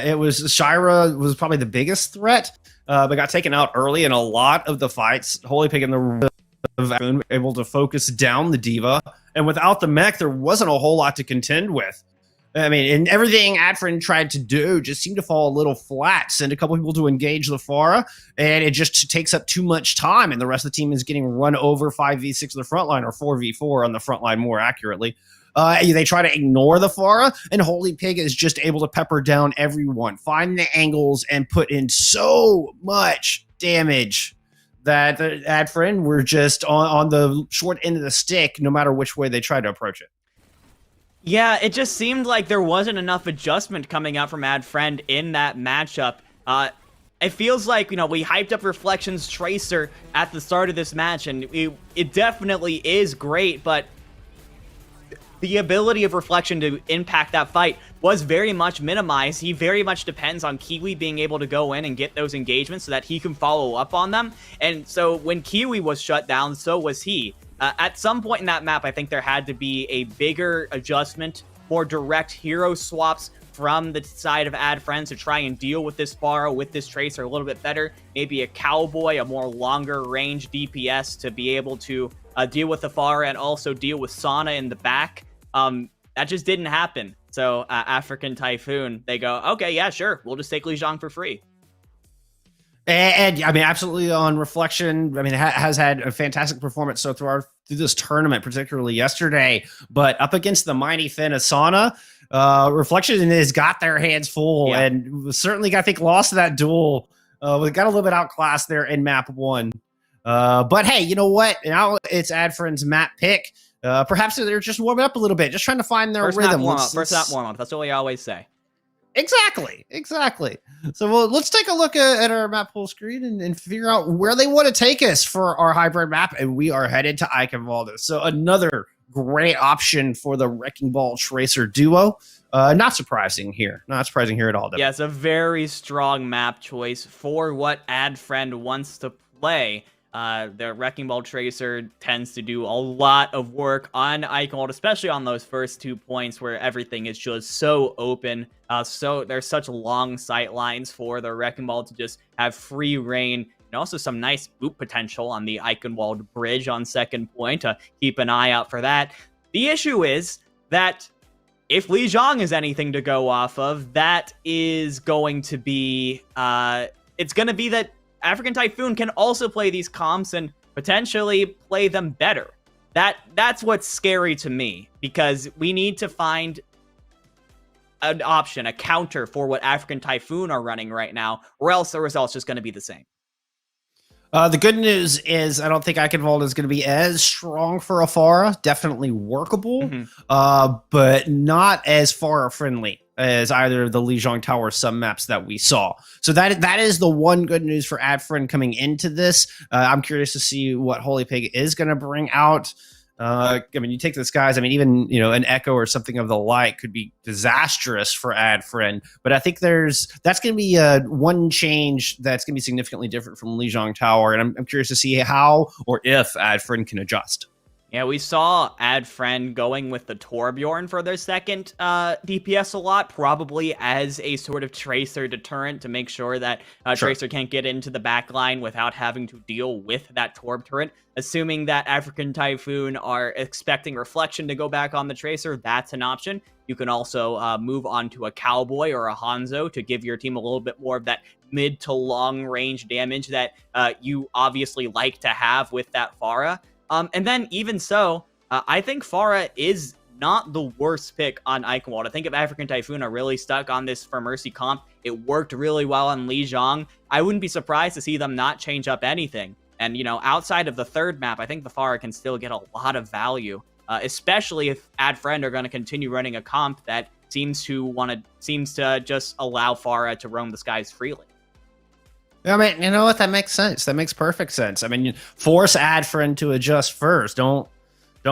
It was Shira was probably the biggest threat, but got taken out early in a lot of the fights. Holy Pig and the able to focus down the Diva, and without the mech, there wasn't a whole lot to contend with. I mean, and everything Adfriend tried to do just seemed to fall a little flat. Send a couple people to engage the Pharah, and it just takes up too much time, and the rest of the team is getting run over 5v6 on the front line, or 4v4 on the front line more accurately. They try to ignore the Pharah, and Holy Pig is just able to pepper down everyone, find the angles, and put in so much damage that the Ad Friend were just on the short end of the stick, no matter which way they tried to approach it. Yeah, it just seemed like there wasn't enough adjustment coming out from Ad Friend in that matchup. It feels like, we hyped up Reflection's Tracer at the start of this match, and it definitely is great, but the ability of Reflection to impact that fight was very much minimized. He very much depends on Kiwi being able to go in and get those engagements so that he can follow up on them. And so when Kiwi was shut down, so was he. At some point in that map, I think there had to be a bigger adjustment, more direct hero swaps from the side of Ad Friends to try and deal with this Pharah, with this Tracer a little bit better. Maybe a Cowboy, a more longer range DPS to be able to deal with the Pharah and also deal with Sana in the back. That just didn't happen. So African Typhoon, they go, okay, yeah, sure, we'll just take Li Zhang for free. And I mean, absolutely on Reflection. I mean, has had a fantastic performance so through this tournament, particularly yesterday. But up against the mighty Finn Asana, Reflection has got their hands full, and certainly, I think, lost that duel. We got a little bit outclassed there in map 1. But hey, you know what? Now it's Ad Friend's map pick. Perhaps they're just warming up a little bit, just trying to find their rhythm. First map warm up. That's what we always say. Exactly. So let's take a look at our map full screen and figure out where they want to take us for our hybrid map. And we are headed to Eichenwalde. So another great option for the Wrecking Ball Tracer duo. Not surprising here at all. Yeah, it's a very strong map choice for what Ad Friend wants to play. The Wrecking Ball Tracer tends to do a lot of work on Eichenwalde, especially on those first 2 points where everything is just so open. So there's such long sight lines for the Wrecking Ball to just have free reign, and also some nice boot potential on the Eichenwalde bridge on second point. Keep an eye out for that. The issue is that if Li Zhang is anything to go off of, that is going to be, it's going to be that African Typhoon can also play these comps and potentially play them better. That's what's scary to me, because we need to find an option, a counter for what African Typhoon are running right now, or else the result's just going to be the same. The good news is I don't think Eichenwalde is going to be as strong for a Pharah. Definitely workable, but not as Pharah friendly as either of the Li Zhang Tower sub-maps that we saw. So that is the one good news for Ad Friend coming into this. I'm curious to see what Holy Pig is going to bring out. I mean, you take this guys, I mean, even, an Echo or something of the like could be disastrous for Ad Friend. But I think that's going to be one change that's going to be significantly different from Li Zhang Tower. And I'm curious to see how or if Ad Friend can adjust. Yeah, we saw Ad Friend going with the Torbjorn for their second DPS a lot, probably as a sort of Tracer deterrent to make sure that Tracer can't get into the backline without having to deal with that Torb turret. Assuming that African Typhoon are expecting Reflection to go back on the Tracer, that's an option. You can also move on to a Cowboy or a Hanzo to give your team a little bit more of that mid to long range damage that you obviously like to have with that Pharah. And then even so, I think Pharah is not the worst pick on Eichenwalde. I think if African Typhoon are really stuck on this for Mercy comp, it worked really well on Li Zhang. I wouldn't be surprised to see them not change up anything. And, outside of the third map, I think the Pharah can still get a lot of value, especially if Ad Friend are going to continue running a comp that seems to just allow Pharah to roam the skies freely. I mean, you know what? That makes sense. That makes perfect sense. I mean, force Ad Friend to adjust first. Don't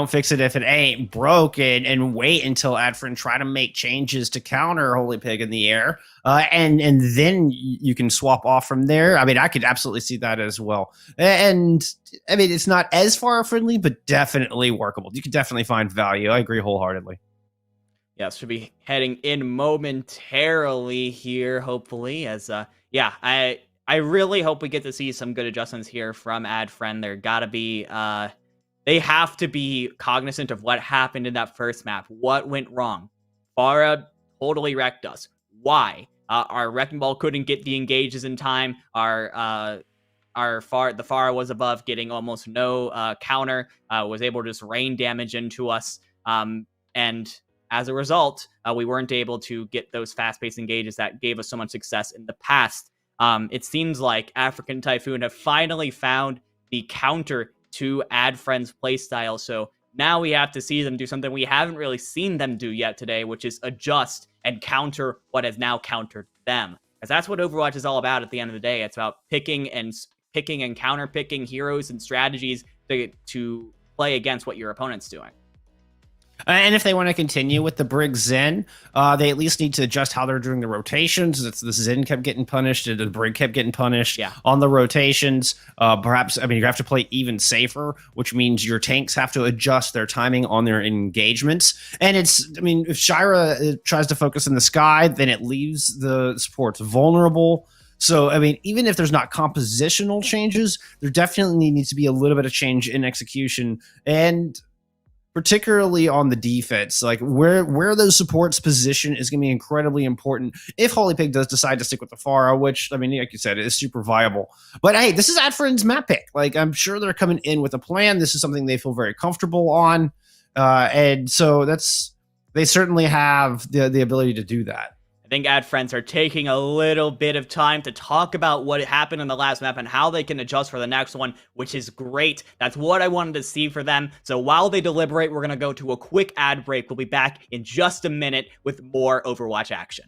fix it if it ain't broke, and wait until Ad Friend try to make changes to counter Holy Pig in the air, and then you can swap off from there. I mean, I could absolutely see that as well. And I mean, it's not as Pharah friendly, but definitely workable. You could definitely find value. I agree wholeheartedly. Yeah, should be heading in momentarily here, hopefully, as I really hope we get to see some good adjustments here from Ad Friend. There gotta be, they have to be cognizant of what happened in that first map. What went wrong? Pharah totally wrecked us. Why? Our Wrecking Ball couldn't get the engages in time. The Pharah was above, getting almost no counter. Was able to just rain damage into us. And as a result, we weren't able to get those fast-paced engages that gave us so much success in the past. It seems like African Typhoon have finally found the counter to Add Friend's playstyle. So now we have to see them do something we haven't really seen them do yet today, which is adjust and counter what has now countered them. Because that's what Overwatch is all about at the end of the day. It's about picking and counter picking heroes and strategies to play against what your opponent's doing. And if they want to continue with the Brig Zen, they at least need to adjust how they're doing the rotations. It's the Zen kept getting punished, and the Brig kept getting punished on the rotations. Perhaps, I mean, you have to play even safer, which means your tanks have to adjust their timing on their engagements. And it's, I mean, if Shira tries to focus in the sky, then it leaves the supports vulnerable. So, I mean, even if there's not compositional changes, there definitely needs to be a little bit of change in execution, and particularly on the defense, like where those supports position is going to be incredibly important if Holy Pig does decide to stick with the Pharah, which, I mean, like you said, is super viable. But hey, this is AdFriend's map pick. Like, I'm sure they're coming in with a plan. This is something they feel very comfortable on. And so they certainly have the ability to do that. I think Ad Friends are taking a little bit of time to talk about what happened in the last map and how they can adjust for the next one, which is great. That's what I wanted to see for them. So while they deliberate, we're going to go to a quick ad break. We'll be back in just a minute with more Overwatch action.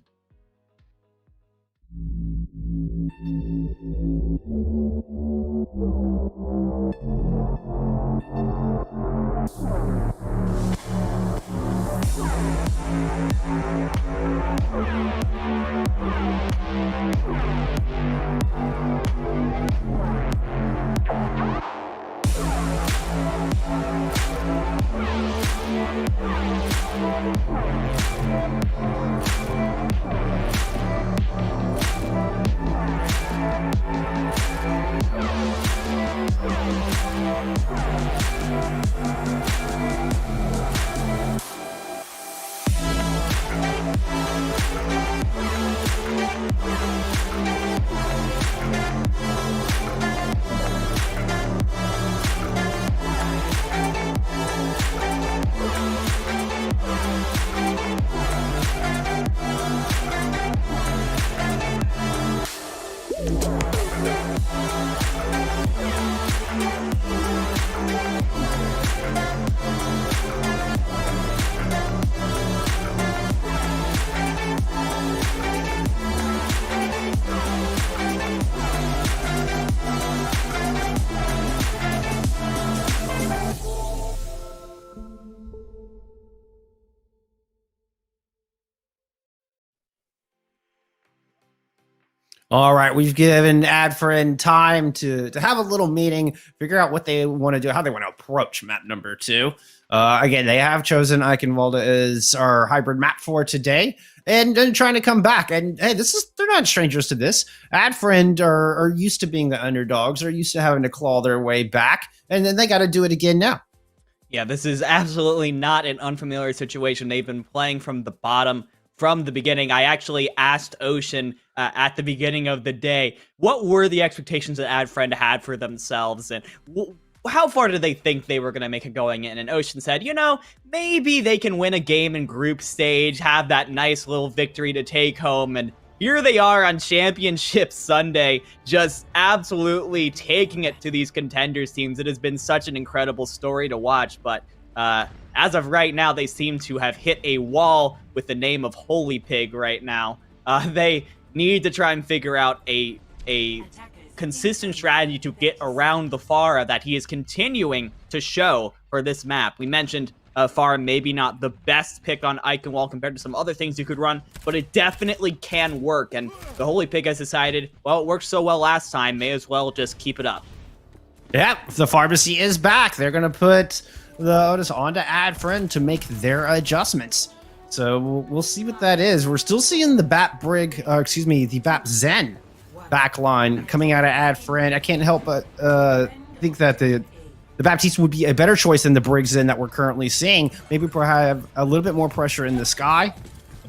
All right, we've given AdFriend time to have a little meeting, figure out what they want to do, how they want to approach map number 2. Again, they have chosen Eichenwalde as our hybrid map for today, and then trying to come back. And hey, they're not strangers to this. AdFriend are used to being the underdogs. They're used to having to claw their way back, and then they got to do it again now. Yeah, this is absolutely not an unfamiliar situation. They've been playing from the bottom from the beginning. I actually asked Ocean at the beginning of the day, what were the expectations that AdFriend had for themselves, and how far did they think they were going to make it going in? And Ocean said, you know, maybe they can win a game in group stage, have that nice little victory to take home, and here they are on Championship Sunday, just absolutely taking it to these contenders teams. It has been such an incredible story to watch, but as of right now, they seem to have hit a wall with the name of Holy Pig right now. They need to try and figure out a consistent strategy to get around the Pharah that he is continuing to show for this map. We mentioned Pharah maybe not the best pick on Eichenwalde compared to some other things you could run, but it definitely can work, and the Holy Pig has decided, well, it worked so well last time, may as well just keep it up. Yeah, the pharmacy is back. They're going to put the Otis onto AdFriend to make their adjustments. So we'll see what that is. We're still seeing the the BAP Zen backline coming out of AdFriend. I can't help but think that the Baptiste would be a better choice than the Brig Zen that we're currently seeing. Maybe have a little bit more pressure in the sky.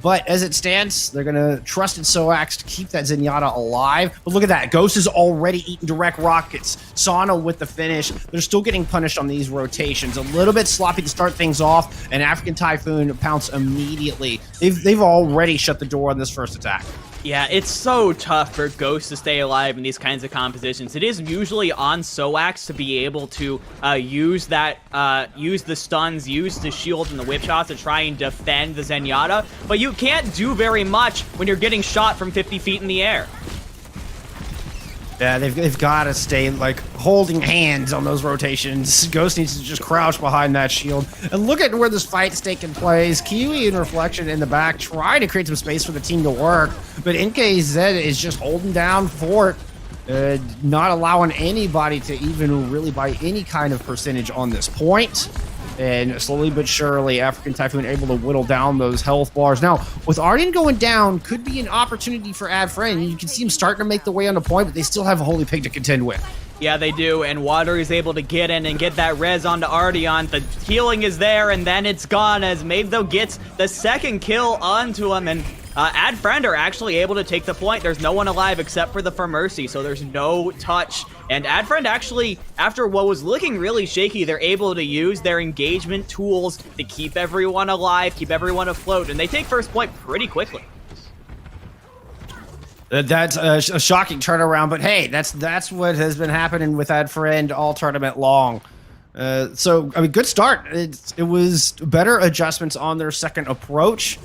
But as it stands, they're going to trust in Soax to keep that Zenyatta alive. But look at that. Ghost is already eating direct rockets. Sauna with the finish. They're still getting punished on these rotations. A little bit sloppy to start things off, and African Typhoon pounce immediately. They've already shut the door on this first attack. Yeah, it's so tough for Ghost to stay alive in these kinds of compositions. It is usually on Soax to be able to use the stuns, use the shield and the whip shots to try and defend the Zenyatta, but you can't do very much when you're getting shot from 50 feet in the air. Yeah, they've got to stay, like, holding hands on those rotations. Ghost needs to just crouch behind that shield. And look at where this fight's taking place. Kiwi and Reflection in the back trying to create some space for the team to work. But NKZ is just holding down fort, not allowing anybody to even really buy any kind of percentage on this point. And slowly but surely, African Typhoon able to whittle down those health bars. Now, with Arden going down, could be an opportunity for Adfriend. You can see him starting to make the way on the point, but they still have a Holy Pig to contend with. Yeah, they do, and Water is able to get in and get that res onto Ardeon. The healing is there, and then it's gone as Mabetho gets the second kill onto him, and Adfriend are actually able to take the point. There's no one alive except for the For Mercy, so there's no touch. And Adfriend actually, after what was looking really shaky, they're able to use their engagement tools to keep everyone alive, keep everyone afloat, and they take first point pretty quickly. That's a shocking turnaround, but hey, that's what has been happening with Adfriend all tournament long. So, I mean, good start. It was better adjustments on their second approach.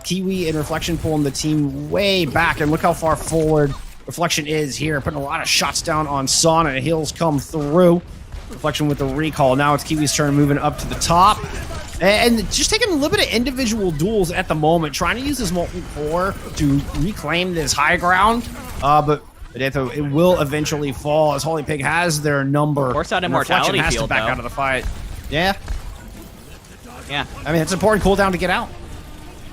Kiwi and Reflection pulling the team way back, and look how far forward Reflection is here, putting a lot of shots down on Sauna. Heals come through. Reflection with the recall. Now it's Kiwi's turn, moving up to the top. And just taking a little bit of individual duels at the moment, trying to use this molten core to reclaim this high ground. But it will eventually fall as Holy Pig has their number. Force out immortality has field, to back though. out of the fight. Yeah. Yeah. I mean, it's an important cooldown to get out.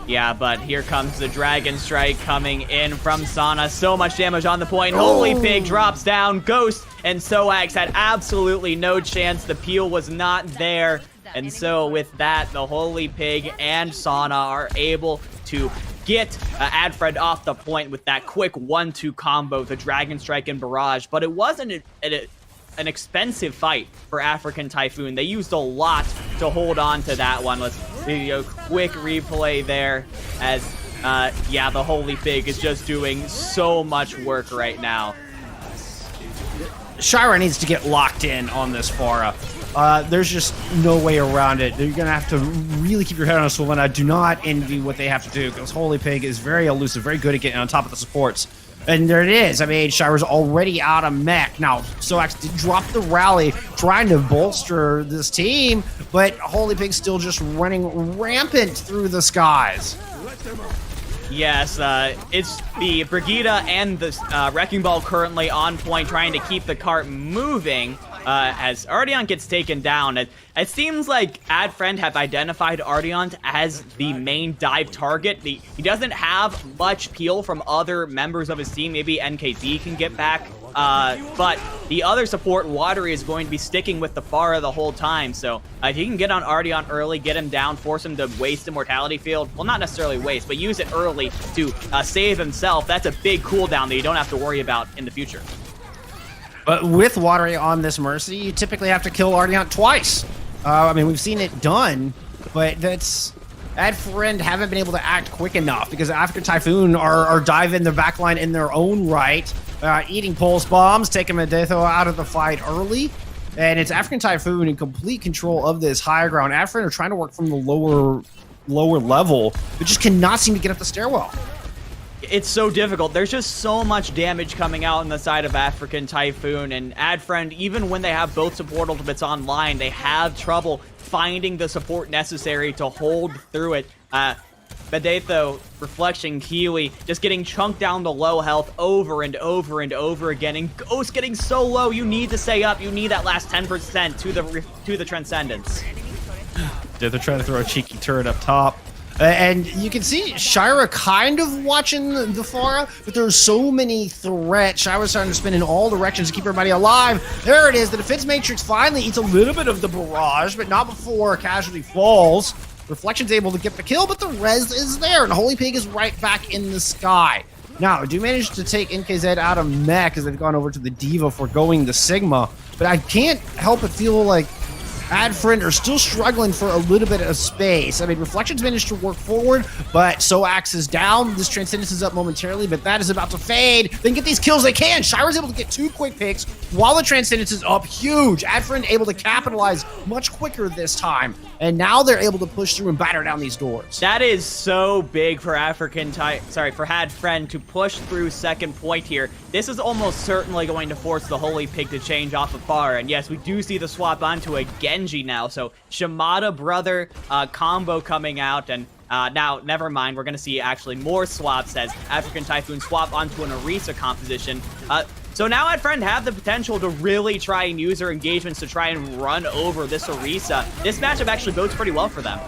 Yeah, but here comes the Dragon Strike coming in from Sauna. So much damage on the point. Holy Pig drops down. Ghost and Soax had absolutely no chance. The peel was not there. And so with that, the Holy Pig and Sauna are able to get Adfriend off the point with that quick 1-2 combo, the Dragon Strike and Barrage. But it wasn't an expensive fight for African Typhoon. They used a lot to hold on to that one. Let's do a quick replay there as, yeah, the Holy Pig is just doing so much work right now. Shira needs to get locked in on this Pharah. There's just no way around it. You're going to have to really keep your head on a swivel, and I do not envy what they have to do, because Holy Pig is very elusive, very good at getting on top of the supports. And there it is. I mean, Shira's already out of mech. Now, Soax did drop the rally, trying to bolster this team, but Holy Pig's still just running rampant through the skies. Yes, it's the Brigida and the Wrecking Ball currently on point, trying to keep the cart moving. As Ardeon gets taken down, it seems like Adfriend have identified Ardeon as the main dive target. He doesn't have much peel from other members of his team. Maybe NKZ can get back, but the other support, Watery, is going to be sticking with the Pharah the whole time. So if he can get on Ardeon early, get him down, force him to waste Immortality Field, well, not necessarily waste, but use it early to save himself, that's a big cooldown that you don't have to worry about in the future. But with Watery on this Mercy, you typically have to kill Ardeon twice. I mean, we've seen it done, but that's... Adfriend haven't been able to act quick enough because African Typhoon are diving the backline in their own right, eating pulse bombs, taking Mabetho out of the fight early, and it's African Typhoon in complete control of this higher ground. Adfriend are trying to work from the lower level, but just cannot seem to get up the stairwell. It's so difficult. There's just so much damage coming out on the side of African Typhoon, and Adfriend, even when they have both support ultimates online, they have trouble finding the support necessary to hold through it. Mabetho, Reflection, Kiwi, just getting chunked down to low health over and over and over again, and Ghost getting so low, you need to stay up, you need that last 10% to the Transcendence. They're trying to throw a cheeky turret up top. And you can see Shira kind of watching the Pharah, but there's so many threats. Shira's trying to spin in all directions to keep everybody alive. There it is. The defense matrix finally eats a little bit of the barrage, but not before Casualty falls. Reflection's able to get the kill, but the res is there, and Holy Pig is right back in the sky. Now, do manage to take NKZ out of mech as they've gone over to the Diva for going the Sigma, but I can't help but feel like Adfriend are still struggling for a little bit of space. I mean, Reflection's managed to work forward, but Soax is down. This Transcendence is up momentarily, but that is about to fade. They can get these kills they can. Shira's able to get 2 quick picks while the Transcendence is up huge. Adfriend able to capitalize much quicker this time, and now they're able to push through and batter down these doors. That is so big for Adfriend to push through second point here. This is almost certainly going to force the Holy Pig to change off of far, and yes, we do see the swap onto a Genji now, so Shimada brother combo coming out, and now, never mind, we're going to see actually more swaps as African Typhoon swap onto an Orisa composition. So now Adfriend have the potential to really try and use their engagements to try and run over this Orisa. This matchup actually bodes pretty well for them.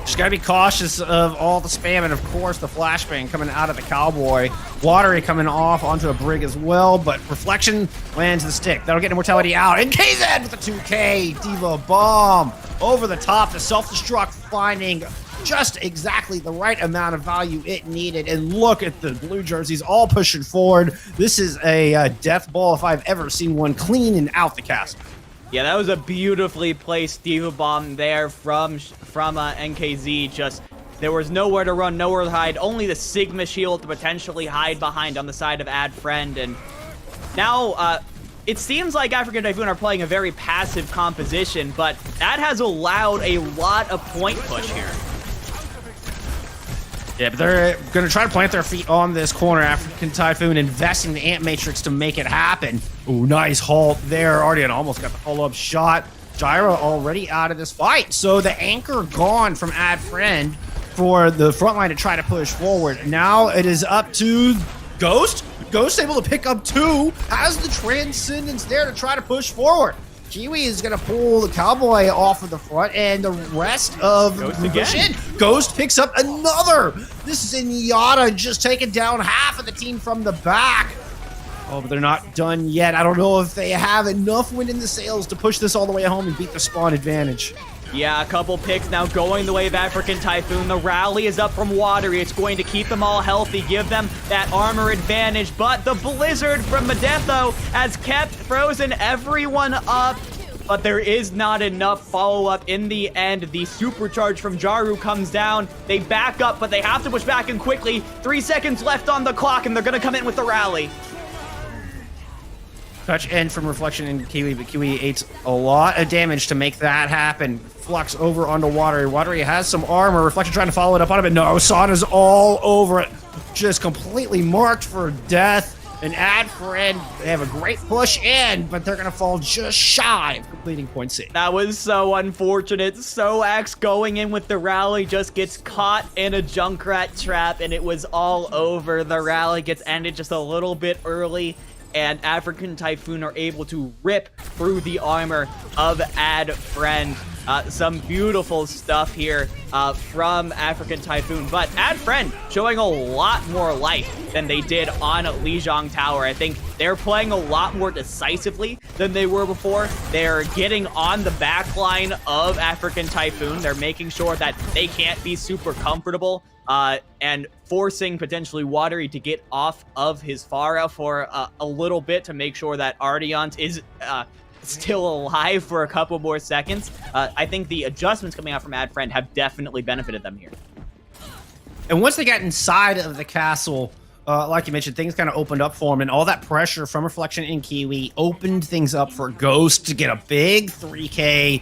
Just gotta be cautious of all the spam, and of course the flashbang coming out of the Cowboy. Watery coming off onto a Brig as well, but Reflection lands the stick. That'll get Immortality out. And KZ with the 2K Diva bomb over the top. The self-destruct finding just exactly the right amount of value it needed. And look at the blue jerseys all pushing forward. This is a death ball if I've ever seen one, clean and out the castle. Yeah, that was a beautifully placed Diva Bomb there from NKZ. Just, there was nowhere to run, nowhere to hide. Only the Sigma shield to potentially hide behind on the side of Adfriend. And now, it seems like African Typhoon are playing a very passive composition, but that has allowed a lot of point push here. Yeah, but they're going to try to plant their feet on this corner. African Typhoon investing the Ant Matrix to make it happen. Ooh, nice halt there. Ardian almost got the follow-up shot. Gyra already out of this fight. So the anchor gone from Adfriend for the front line to try to push forward. Now it is up to Ghost. Ghost able to pick up 2. Has the Transcendence there to try to push forward. Kiwi is going to pull the Cowboy off of the front, and the rest of the push in. Ghost picks up another. This is Inyata just taking down half of the team from the back. Oh, but they're not done yet. I don't know if they have enough wind in the sails to push this all the way home and beat the spawn advantage. Yeah, a couple picks now going the way of African Typhoon. The rally is up from Watery. It's going to keep them all healthy, give them that armor advantage. But the Blizzard from Medetho has kept frozen everyone up. But there is not enough follow-up in the end. The supercharge from Jaru comes down. They back up, but they have to push back in quickly. 3 seconds left on the clock, and they're going to come in with the rally. Touch end from Reflection and Kiwi, but Kiwi ate a lot of damage to make that happen. Flux over onto Watery. Watery has some armor. Reflection trying to follow it up on it, but no, Sauna's all over it. Just completely marked for death. And Adfriend, they have a great push in, but they're going to fall just shy of completing point C. That was so unfortunate. Soax going in with the rally just gets caught in a Junkrat trap, and it was all over. The rally gets ended just a little bit early, and African Typhoon are able to rip through the armor of Adfriend. Some beautiful stuff here from African Typhoon, but Adfriend showing a lot more life than they did on Lijiang Tower. I think they're playing a lot more decisively than they were before. They're getting on the back line of African Typhoon. They're making sure that they can't be super comfortable and forcing potentially Watery to get off of his Pharah for a little bit to make sure that Ardiant is still alive for a couple more seconds. I think the adjustments coming out from Adfriend have definitely benefited them here. And once they got inside of the castle, like you mentioned, things kind of opened up for him, and all that pressure from Reflection and Kiwi opened things up for Ghost to get a big 3K.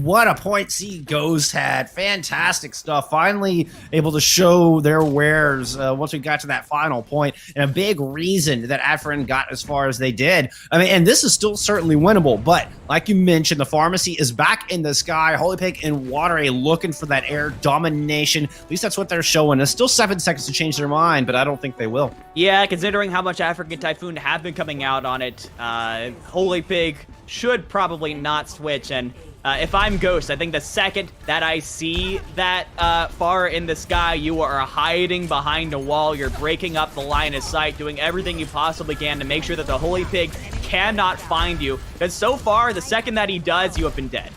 What a point C Ghost had. Fantastic stuff. Finally able to show their wares once we got to that final point, and a big reason that Adfriend got as far as they did. I mean, and this is still certainly winnable, but like you mentioned, the pharmacy is back in the sky. Holy Pig and Watery looking for that air domination. At least that's what they're showing us. Still 7 seconds to change their mind, but I don't think they will. Yeah, considering how much African Typhoon have been coming out on it, Holy Pig should probably not switch. And if I'm Ghost, I think the second that I see that far in the sky, you are hiding behind a wall. You're breaking up the line of sight, doing everything you possibly can to make sure that the Holy Pig cannot find you. Because so far, the second that he does, you have been dead.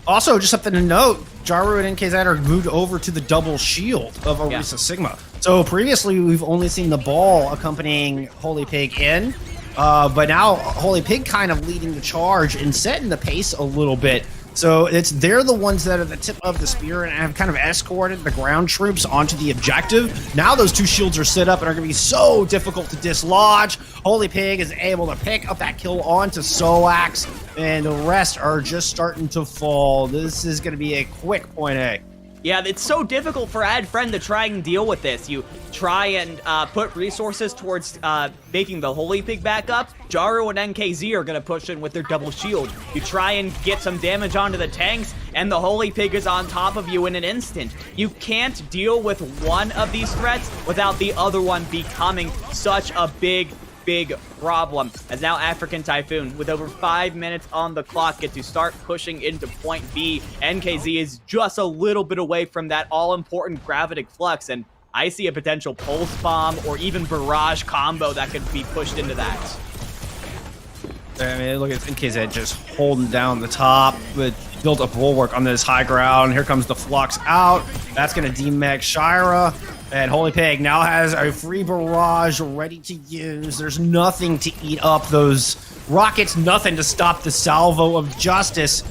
Also, just something to note, Jaru and NKZ are moved over to the double shield of Orisa Sigma. So previously, we've only seen the ball accompanying Holy Pig in, but now Holy Pig kind of leading the charge and setting the pace a little bit. So they're the ones that are the tip of the spear and have kind of escorted the ground troops onto the objective. Now those two shields are set up and are going to be so difficult to dislodge. Holy Pig is able to pick up that kill onto Soax, and the rest are just starting to fall. This is going to be a quick point A. Yeah, it's so difficult for Ad Friend to try and deal with this. You try and put resources towards making the Holy Pig back up. Jaru and NKZ are going to push in with their double shield. You try and get some damage onto the tanks, and the Holy Pig is on top of you in an instant. You can't deal with one of these threats without the other one becoming such a big problem. As now African Typhoon, with over 5 minutes on the clock, get to start pushing into point B. NKZ is just a little bit away from that all-important gravitic flux, and I see a potential pulse bomb or even barrage combo that could be pushed into that. I mean, look at NKZ just holding down the top, but built a bulwark on this high ground. Here comes the flux out. That's going to demech Shira. And Holy Pig now has a free barrage ready to use. There's nothing to eat up those rockets, nothing to stop the salvo of justice.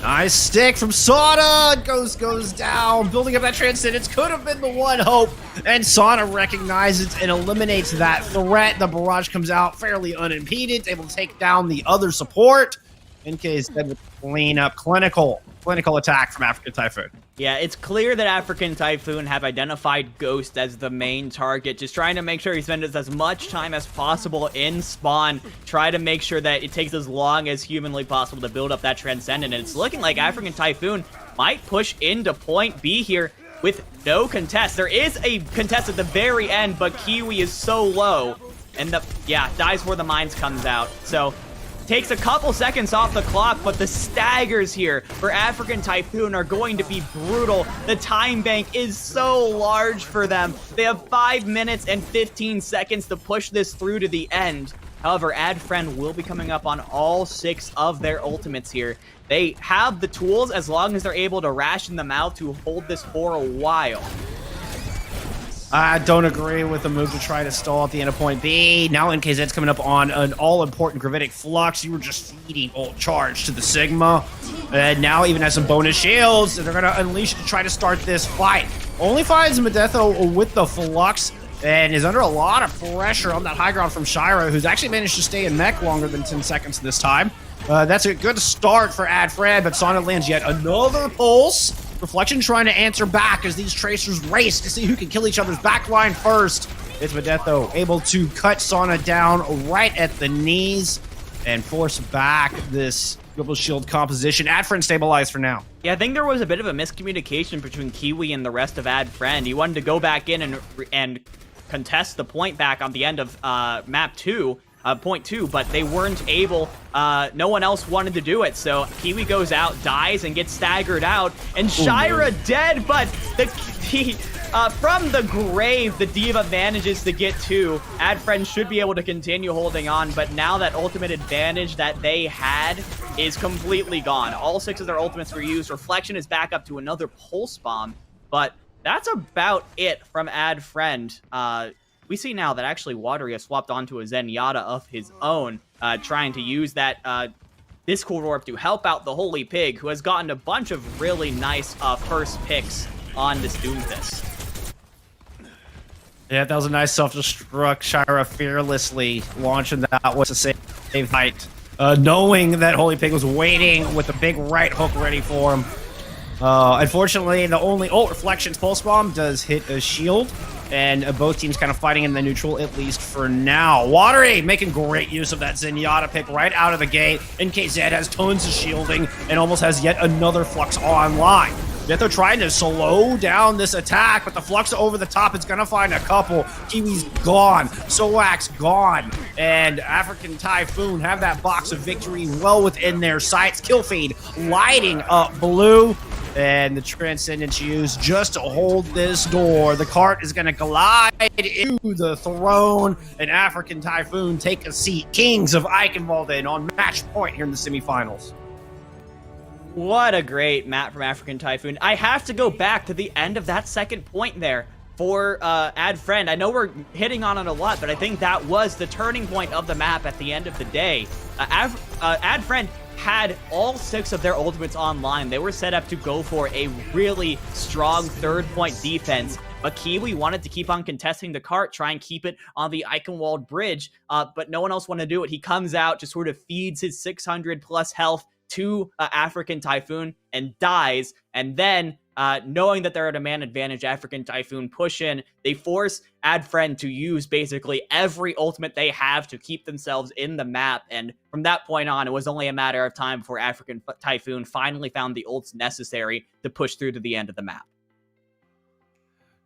Nice stick from Sauna. Goes down, building up that transcendence. Could have been the one hope. And Sauna recognizes and eliminates that threat. The barrage comes out fairly unimpeded, able to take down the other support. NKZ with clean up, clinical attack from African Typhoon. Yeah, it's clear that African Typhoon have identified Ghost as the main target, just trying to make sure he spends as much time as possible in spawn, try to make sure that it takes as long as humanly possible to build up that Transcendent, and it's looking like African Typhoon might push into point B here with no contest. There is a contest at the very end, but Kiwi is so low, and dies where the mines comes out, so takes a couple seconds off the clock, but the staggers here for African Typhoon are going to be brutal. The time bank is so large for them. They have 5 minutes and 15 seconds to push this through to the end. However, Ad Friend will be coming up on all 6 of their ultimates here. They have the tools as long as they're able to ration them out to hold this for a while. I don't agree with the move to try to stall at the end of point B. Now NKZ's coming up on an all-important gravitic flux. You were just feeding ult charge to the Sigma. And now even has some bonus shields. And they're going to unleash to try to start this fight. Only finds Medetho with the flux and is under a lot of pressure on that high ground from Shira, who's actually managed to stay in mech longer than 10 seconds this time. That's a good start for Ad Friend, but Sauna lands yet another pulse. Reflection trying to answer back as these tracers race to see who can kill each other's backline first. It's Medetho able to cut Sauna down right at the knees and force back this double shield composition. Ad Friend stabilized for now. Yeah, I think there was a bit of a miscommunication between Kiwi and the rest of Ad Friend. He wanted to go back in and contest the point back on the end of map 2. Point 2, but they weren't able, no one else wanted to do it, so Kiwi goes out, dies, and gets staggered out, and Shira dead, but from the grave, the Diva manages to get 2. Ad Friend should be able to continue holding on, but now that ultimate advantage that they had is completely gone. All 6 of their ultimates were used. Reflection is back up to another pulse bomb, but that's about it from Ad Friend. We see now that actually Watery has swapped onto a Zenyatta of his own, trying to use that Discord Orb to help out the Holy Pig, who has gotten a bunch of really nice first picks on this Doomfist. Yeah, that was a nice self-destruct. Shira fearlessly launching that was a save fight, knowing that Holy Pig was waiting with a big right hook ready for him. Unfortunately, the only ult Reflections Pulse Bomb does hit a shield, and both teams kind of fighting in the neutral, at least for now. Watery making great use of that Zenyatta pick right out of the gate. NKZ has tons of shielding and almost has yet another Flux online. Netho trying to slow down this attack, but the Flux over the top is going to find a couple. Kiwi's gone. Soax gone. And African Typhoon have that box of victory well within their sights. Kill feed lighting up blue. And the Transcendence used just to hold this door. The cart is going to glide into the throne. And African Typhoon take a seat. Kings of Eichenwalden on match point here in the semifinals. What a great map from African Typhoon. I have to go back to the end of that second point there for Ad Friend. I know we're hitting on it a lot, but I think that was the turning point of the map at the end of the day. Ad Friend had all 6 of their ultimates online. They were set up to go for a really strong third point defense, but Kiwi wanted to keep on contesting the cart, try and keep it on the Eichenwald bridge, but no one else wanted to do it. He comes out, just sort of feeds his 600 plus health to African Typhoon and dies, and then knowing that they're at a man advantage, African Typhoon push in. They force Ad Friend to use basically every ultimate they have to keep themselves in the map, and from that point on, it was only a matter of time before African Typhoon finally found the ults necessary to push through to the end of the map.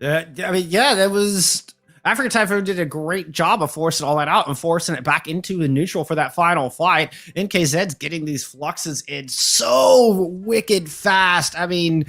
I mean, yeah, that was... African Typhoon did a great job of forcing all that out and forcing it back into the neutral for that final fight. NKZ's getting these fluxes in so wicked fast. I mean,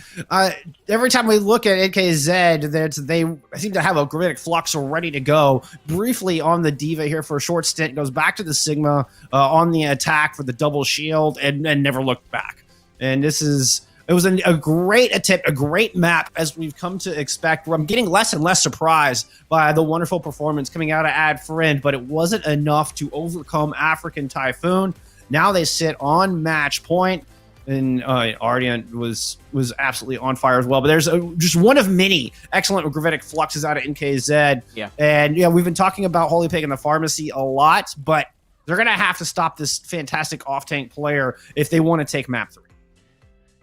every time we look at NKZ, they seem to have a gravitic flux ready to go. Briefly on the D.Va here for a short stint, goes back to the Sigma on the attack for the double shield and never looked back. And this is... It was a great attempt, a great map, as we've come to expect. I'm getting less and less surprised by the wonderful performance coming out of Ad Friend, but it wasn't enough to overcome African Typhoon. Now they sit on match point, and Ardian was absolutely on fire as well. But there's just one of many excellent gravitic fluxes out of NKZ. Yeah. And we've been talking about Holy Pig and the Pharmacy a lot, but they're going to have to stop this fantastic off-tank player if they want to take map 3.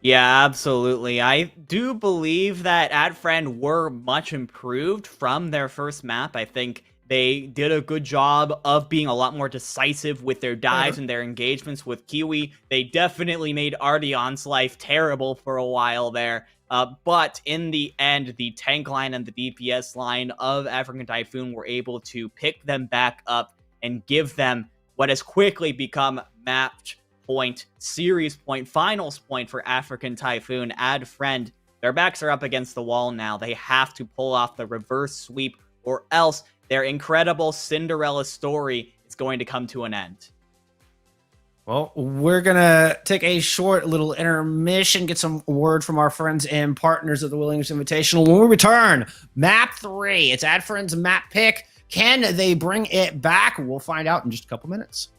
Yeah, absolutely. I do believe that Ad Friend were much improved from their first map. I think they did a good job of being a lot more decisive with their dives and their engagements with Kiwi. They definitely made Ardion's life terrible for a while there. But in the end, the tank line and the DPS line of African Typhoon were able to pick them back up and give them what has quickly become match point, series point, finals point for African Typhoon. Ad Friend, their backs are up against the wall now. They have to pull off the reverse sweep, or else their incredible Cinderella story is going to come to an end. Well, we're going to take a short little intermission, get some word from our friends and partners of the Williams Invitational. When we return, map 3. It's Ad Friend's map pick. Can they bring it back? We'll find out in just a couple minutes.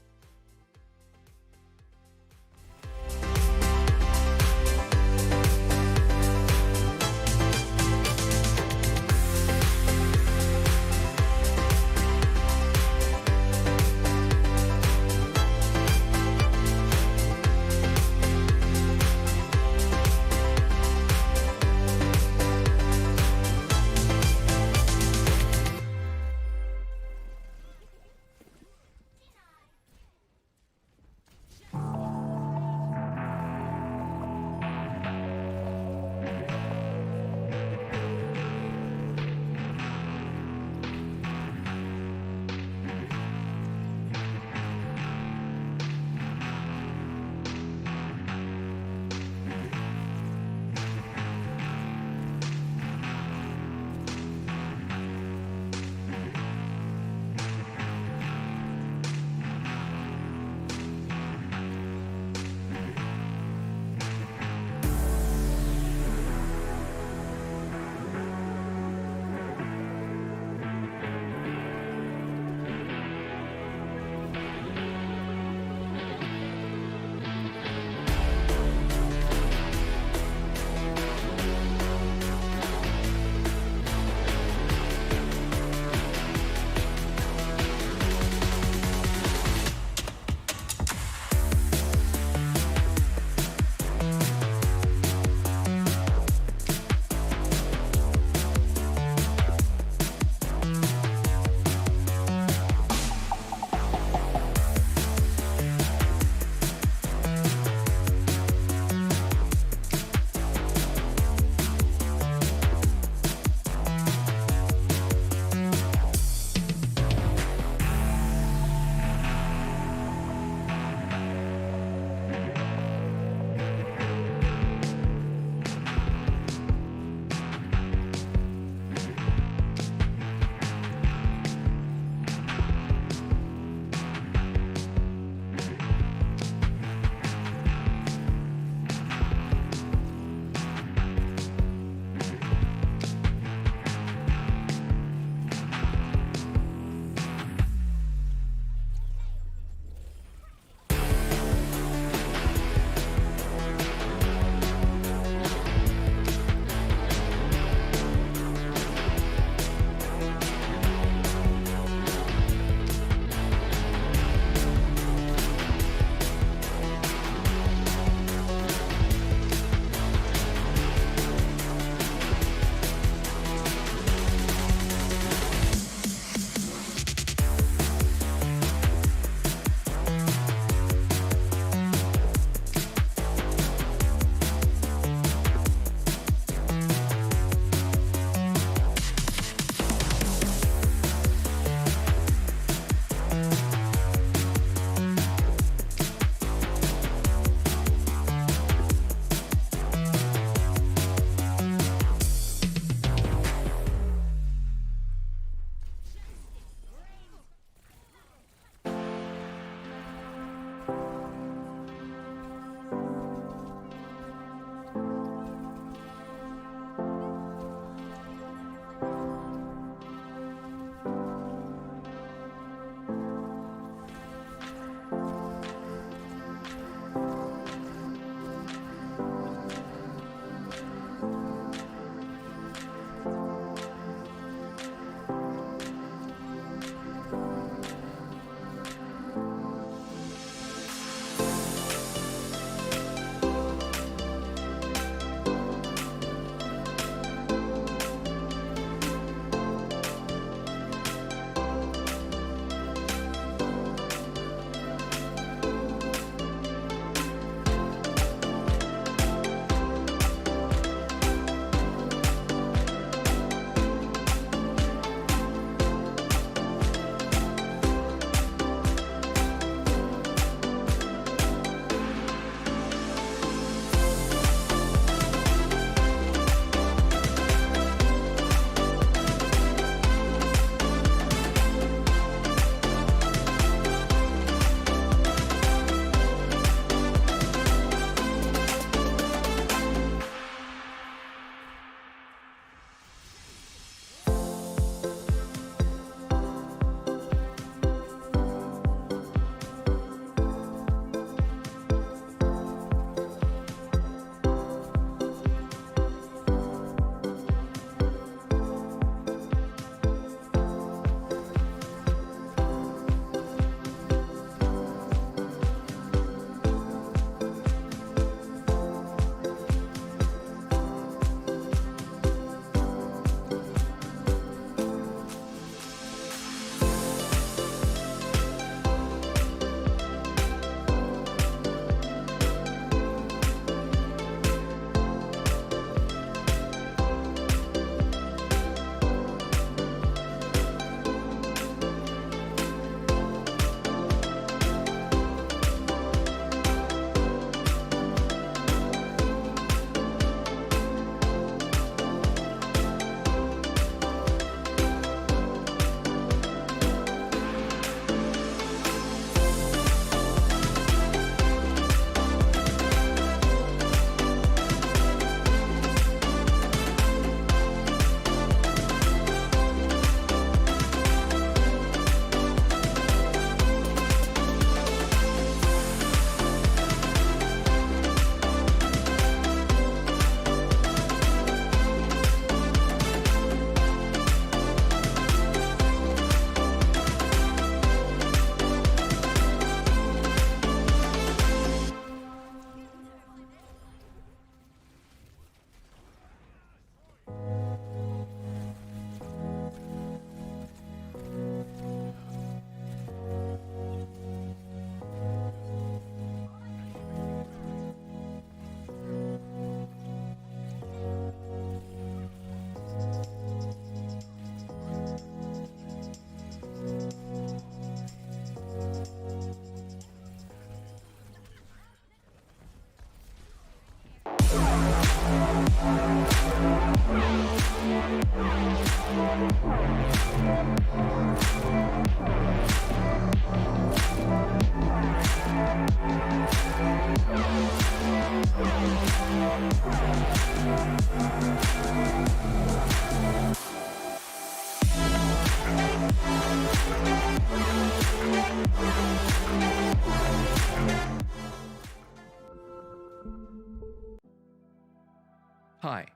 Hi,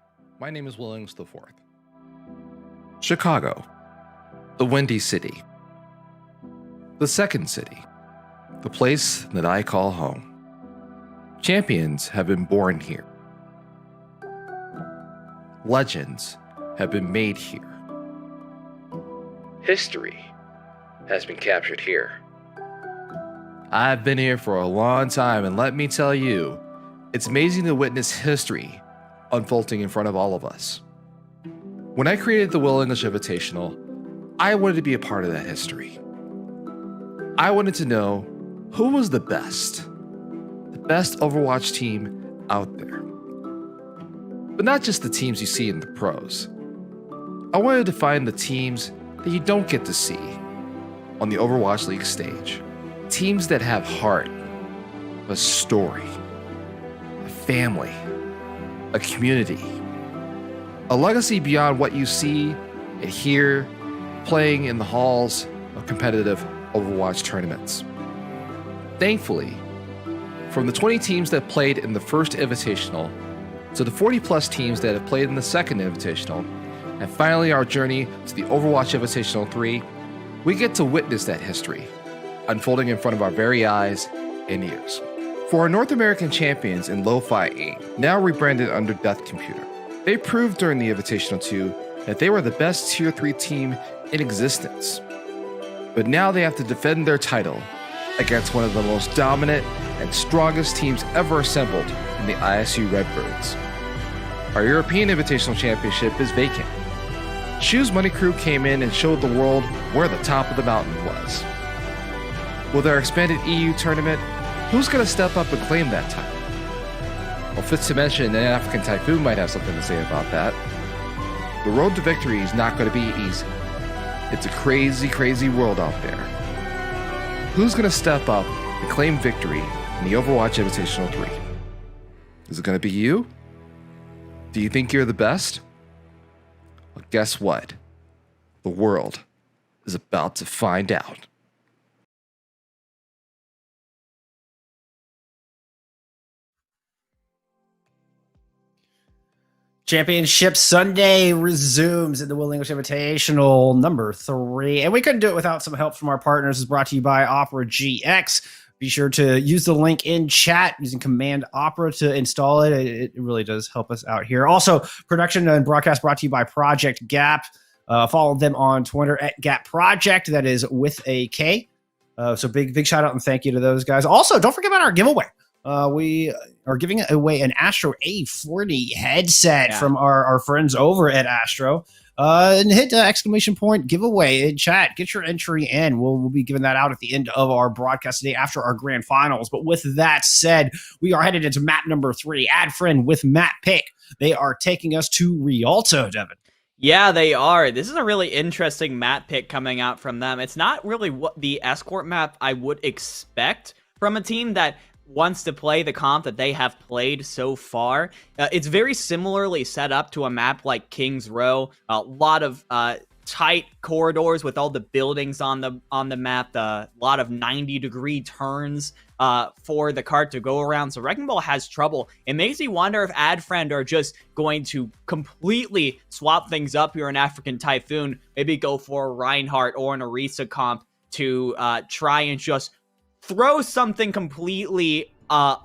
my name is Williams IV. Chicago, the Windy City. The second city, the place that I call home. Champions have been born here. Legends have been made here. History has been captured here. I've been here for a long time, and let me tell you, it's amazing to witness history unfolding in front of all of us. When I created the Will English Invitational, I wanted to be a part of that history. I wanted to know who was the best Overwatch team out there. But not just the teams you see in the pros. I wanted to find the teams that you don't get to see on the Overwatch League stage. Teams that have heart, a story, a family, a community, a legacy beyond what you see and hear playing in the halls of competitive Overwatch tournaments. Thankfully, from the 20 teams that played in the first Invitational to the 40 plus teams that have played in the second Invitational, and finally our journey to the Overwatch Invitational 3, we get to witness that history unfolding in front of our very eyes and ears. For our North American champions in Lo-Fi Aim, now rebranded under Death Computer, they proved during the Invitational 2 that they were the best Tier 3 team in existence. But now they have to defend their title against one of the most dominant and strongest teams ever assembled in the ISU Redbirds. Our European Invitational Championship is vacant. Shoes Money Crew came in and showed the world where the top of the mountain was. With our expanded EU tournament, who's going to step up and claim that title? Well, fits to mention, an African Typhoon might have something to say about that. The road to victory is not going to be easy. It's a crazy, crazy world out there. Who's going to step up and claim victory in the Overwatch Invitational 3? Is it going to be you? Do you think you're the best? Well, guess what? The world is about to find out. Championship Sunday resumes in the Will English Invitational number 3. And we couldn't do it without some help from our partners. It's brought to you by Opera GX. Be sure to use the link in chat using Command Opera to install it. It really does help us out here. Also, production and broadcast brought to you by Project Gap. Follow them on Twitter at Gap Project. That is with a K. So big shout out and thank you to those guys. Also, don't forget about our giveaway. We are giving away an Astro A40 headset from our friends over at Astro. And hit the exclamation point giveaway in chat. Get your entry in. We'll be giving that out at the end of our broadcast today after our grand finals. But with that said, we are headed into map number 3. Add friend with Matt Pick. They are taking us to Rialto, Devin. Yeah, they are. This is a really interesting map pick coming out from them. It's not really what the escort map I would expect from a team that wants to play the comp that they have played so far. It's very similarly set up to a map like King's Row. A lot of tight corridors with all the buildings on the map. A lot of 90-degree turns for the cart to go around. So Wrecking Ball has trouble. It makes me wonder if AdFriend are just going to completely swap things up here in African Typhoon. Maybe go for a Reinhardt or an Orisa comp to try and just throw something completely out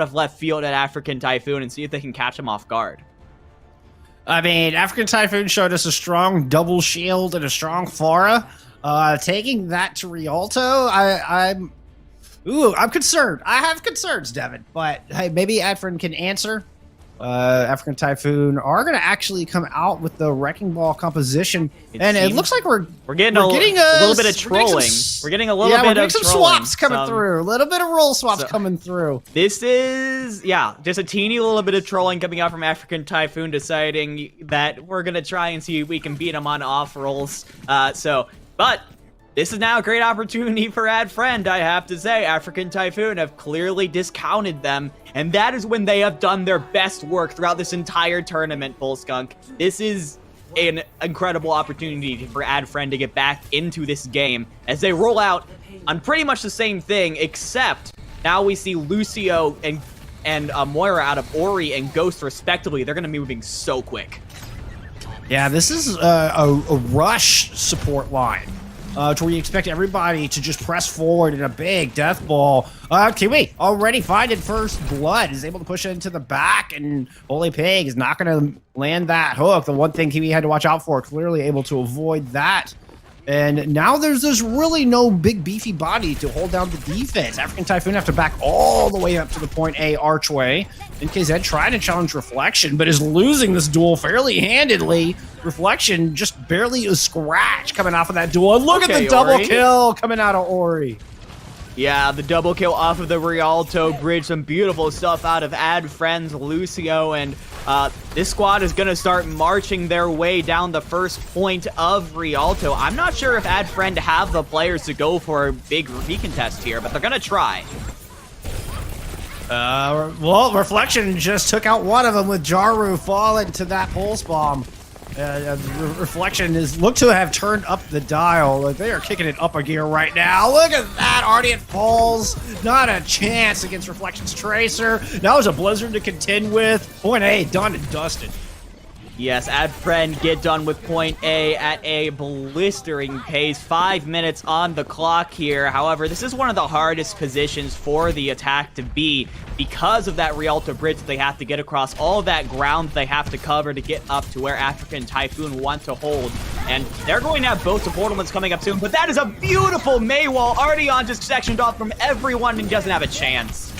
of left field at African Typhoon and see if they can catch him off guard. I mean, African Typhoon showed us a strong double shield and a strong Pharah. Taking that to Rialto, I'm concerned. I have concerns, Devin. But hey, maybe Adfriend can answer. African Typhoon are going to actually come out with the Wrecking Ball composition, it looks like we're getting a little bit of trolling. We're getting a little bit of some trolling. swaps coming through. A little bit of roll swaps coming through. This is, just a teeny little bit of trolling coming out from African Typhoon, deciding that we're going to try and see if we can beat him on off rolls. But this is now a great opportunity for Ad Friend, I have to say. African Typhoon have clearly discounted them, and that is when they have done their best work throughout this entire tournament, Bullskunk. This is an incredible opportunity for Ad Friend to get back into this game as they roll out on pretty much the same thing, except now we see Lucio and Moira out of Ori and Ghost respectively. They're going to be moving so quick. Yeah, this is a rush support line. To where you expect everybody to just press forward in a big death ball. Kiwi already finding first blood, is able to push it into the back, and Holy Pig is not going to land that hook. The one thing Kiwi had to watch out for, clearly able to avoid that. And now there's really no big beefy body to hold down the defense. African Typhoon have to back all the way up to the point A archway. NKZ tried to challenge Reflection, but is losing this duel fairly handedly. Reflection just barely a scratch coming off of that duel. And look at the double kill coming out of Ori. Yeah, the double kill off of the Rialto bridge. Some beautiful stuff out of Ad Friends, Lucio, and this squad is going to start marching their way down the first point of Rialto. I'm not sure if Ad Friend have the players to go for a big recontest here, but they're going to try. Well, Reflection just took out one of them with Jaru falling to that pulse bomb. Reflection is looked to have turned up the dial. Like, they are kicking it up a gear right now. Look at that. Ardian falls. Not a chance against Reflection's Tracer. Now there's a Blizzard to contend with. Point A, done and dusted. Yes, Ad Friend get done with point A at a blistering pace. 5 minutes on the clock here. However, this is one of the hardest positions for the attack to be because of that Rialto bridge that they have to get across, all that ground they have to cover to get up to where African Typhoon want to hold. And they're going to have both support elements coming up soon, but that is a beautiful Maywall. Ardian just sectioned off from everyone and doesn't have a chance.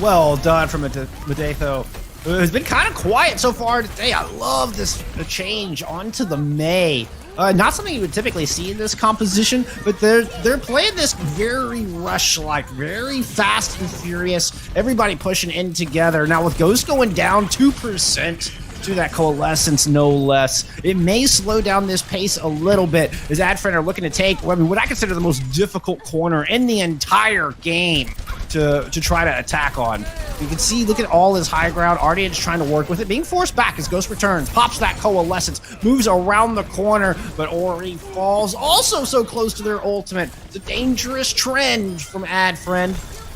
Well done from Medatho. It's been kind of quiet so far today. I love this change onto the Mei. Not something you would typically see in this composition, but they're playing this very rush-like, very fast and furious. Everybody pushing in together. Now with Ghost going down 2% to that Coalescence, no less, it may slow down this pace a little bit as Ad Friend are looking to take what I consider the most difficult corner in the entire game to try to attack on. You can see, look at all his high ground. Ardian's trying to work with it, being forced back as Ghost returns, pops that Coalescence, moves around the corner, but Ori falls also so close to their ultimate. It's a dangerous trend from Ad Friend.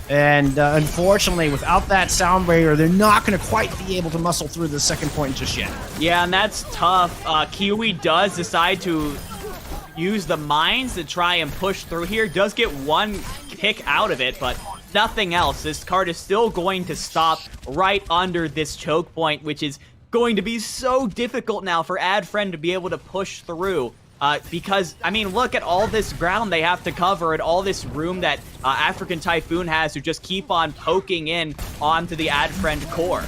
And unfortunately, without that sound barrier, they're not going to quite be able to muscle through the second point just yet. Yeah, and that's tough. Kiwi does decide to use the mines to try and push through here. Does get one pick out of it, but nothing else. This card is still going to stop right under this choke point, which is going to be so difficult now for Ad Friend to be able to push through. Because, I mean, look at all this ground they have to cover and all this room that African Typhoon has to just keep on poking in onto the Ad Friend core.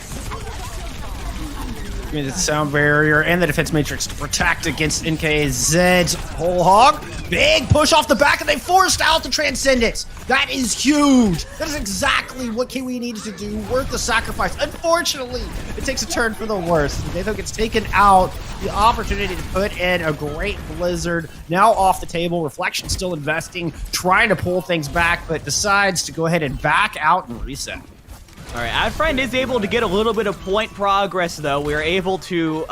The sound barrier and the defense matrix to protect against NKZ's whole hog. Big push off the back, and they forced out the Transcendence. That is huge. That is exactly what Kiwi needed to do, worth the sacrifice. Unfortunately, it takes a turn for the worse. Nathan gets taken out. The opportunity to put in a great Blizzard now off the table. Reflection still investing, trying to pull things back, but decides to go ahead and back out and reset. All right, Ad Friend is able to get a little bit of point progress, though. We're able to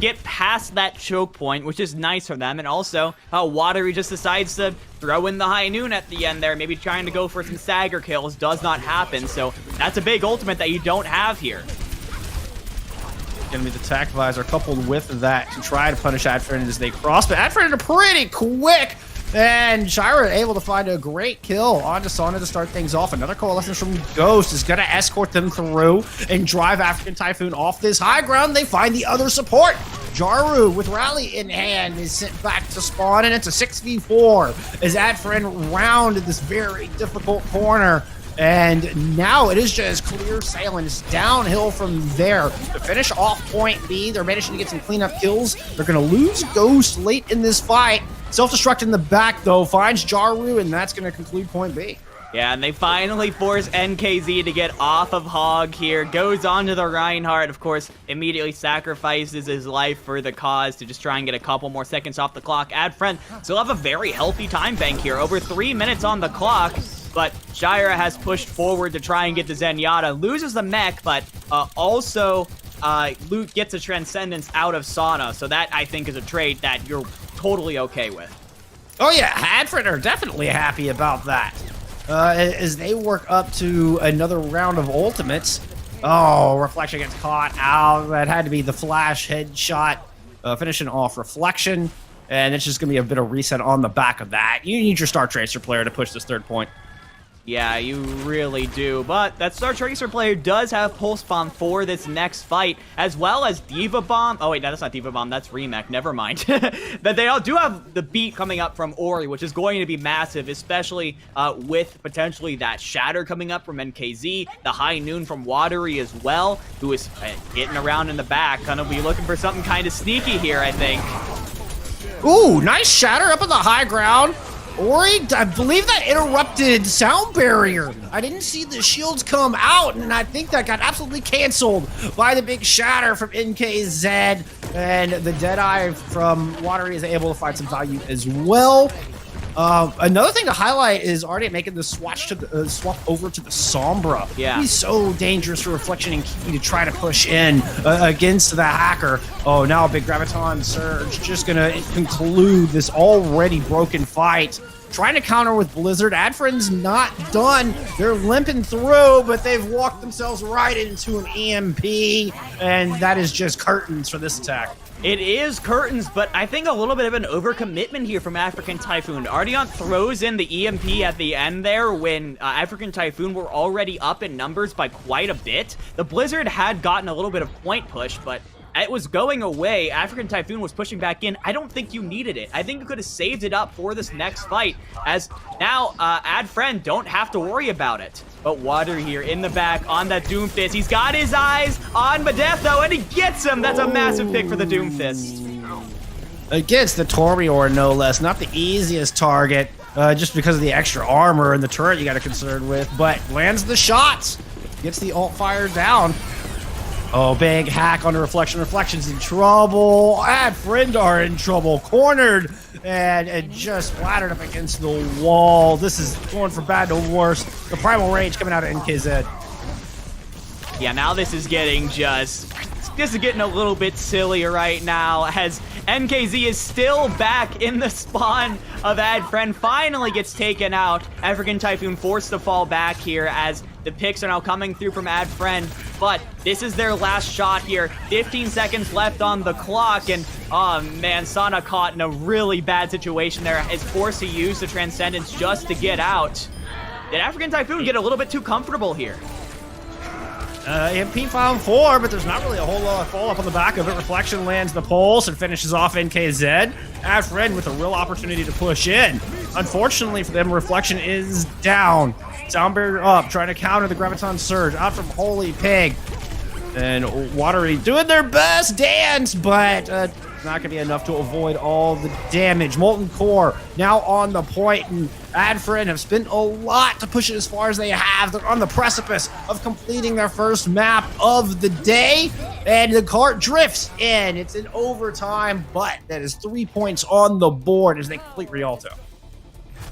get past that choke point, which is nice for them. And also, Watery just decides to throw in the high noon at the end there, maybe trying to go for some stagger kills. Does not happen, so that's a big ultimate that you don't have here. Gonna be the attack visor coupled with that to try to punish Ad Friend as they cross, but Ad Friend are pretty quick. And Shira able to find a great kill onto Sana to start things off. Another Coalescence from Ghost is going to escort them through and drive African Typhoon off this high ground. They find the other support. Jaru, with Rally in hand, is sent back to spawn, and it's a 6v4 as Ad Friend rounded this very difficult corner. And now it is just clear sailing. It's downhill from there. To finish off point B, they're managing to get some cleanup kills. They're going to lose Ghost late in this fight. Self-destruct in the back, though, finds Jaru, and that's going to conclude point B. Yeah, and they finally force NKZ to get off of Hog here. Goes on to the Reinhardt, of course, immediately sacrifices his life for the cause to just try and get a couple more seconds off the clock. Adfriend still have a very healthy time bank here. Over 3 minutes on the clock, but Shira has pushed forward to try and get the Zenyatta. Loses the mech, but also Luke gets a Transcendence out of Sauna. So that, I think, is a trade that you're totally okay with. Oh, yeah, Adfriend are definitely happy about that. As they work up to another round of ultimates. Oh, Reflection gets caught out. That had to be the flash headshot, finishing off Reflection. And it's just going to be a bit of reset on the back of that. You need your Star Tracer player to push this third point. Yeah, you really do. But that Star Tracer player does have Pulse Bomb for this next fight, as well as Diva Bomb. Oh, wait, no, that's not Diva Bomb. That's Remake. Never mind. But they all do have the beat coming up from Ori, which is going to be massive, especially with potentially that Shatter coming up from NKZ, the High Noon from Watery as well, who is hitting around in the back. Gonna be looking for something kind of sneaky here, I think. Ooh, nice Shatter up on the high ground. Ori, I believe that interrupted sound barrier. I didn't see the shields come out, and I think that got absolutely canceled by the big Shatter from NKZ, and the Deadeye from Watery is able to find some value as well. Another thing to highlight is already making the swap over to the Sombra. Yeah. He's so dangerous for Reflection and Key to try to push in against the hacker. Oh, now a big Graviton Surge just going to conclude this already broken fight. Trying to counter with Blizzard. Adfriend's not done. They're limping through, but they've walked themselves right into an EMP, and that is just curtains for this attack. It is curtains, but I think a little bit of an overcommitment here from African Typhoon. Ardeon throws in the EMP at the end there when African Typhoon were already up in numbers by quite a bit. The Blizzard had gotten a little bit of point push, but it was going away. African Typhoon was pushing back in. I don't think you needed it. I think you could have saved it up for this next fight, as now Adfriend don't have to worry about it. But Water here in the back on that Doomfist. He's got his eyes on Medeth, though, and he gets him. That's a massive pick for the Doomfist. Against the Tormior, no less. Not the easiest target, just because of the extra armor and the turret you got to concern with, but lands the shots. Gets the alt fire down. Oh, big hack on the Reflection. Reflection's in trouble. Adfriend are in trouble. Cornered and just splattered up against the wall. This is going from bad to worse. The Primal Rage coming out of NKZ. Yeah, now this is getting getting a little bit sillier right now, as NKZ is still back in the spawn of Adfriend. Finally gets taken out. African Typhoon forced to fall back here as the picks are now coming through from Adfriend, but this is their last shot here. 15 seconds left on the clock, and oh man, Sana caught in a really bad situation there, is forced to use the Transcendence just to get out. Did African Typhoon get a little bit too comfortable here? EMP found 4, but there's not really a whole lot of fall up on the back of it. Reflection lands the pulse and finishes off NKZ. Adfriend with a real opportunity to push in. Unfortunately for them, Reflection is down. Sound barrier up, trying to counter the Graviton Surge. Out from Holy Pig. And Watery doing their best dance, but not going to be enough to avoid all the damage. Molten Core now on the point, and Adfriend have spent a lot to push it as far as they have. They're on the precipice of completing their first map of the day, and the cart drifts in. It's in overtime, but that is 3 points on the board as they complete Rialto.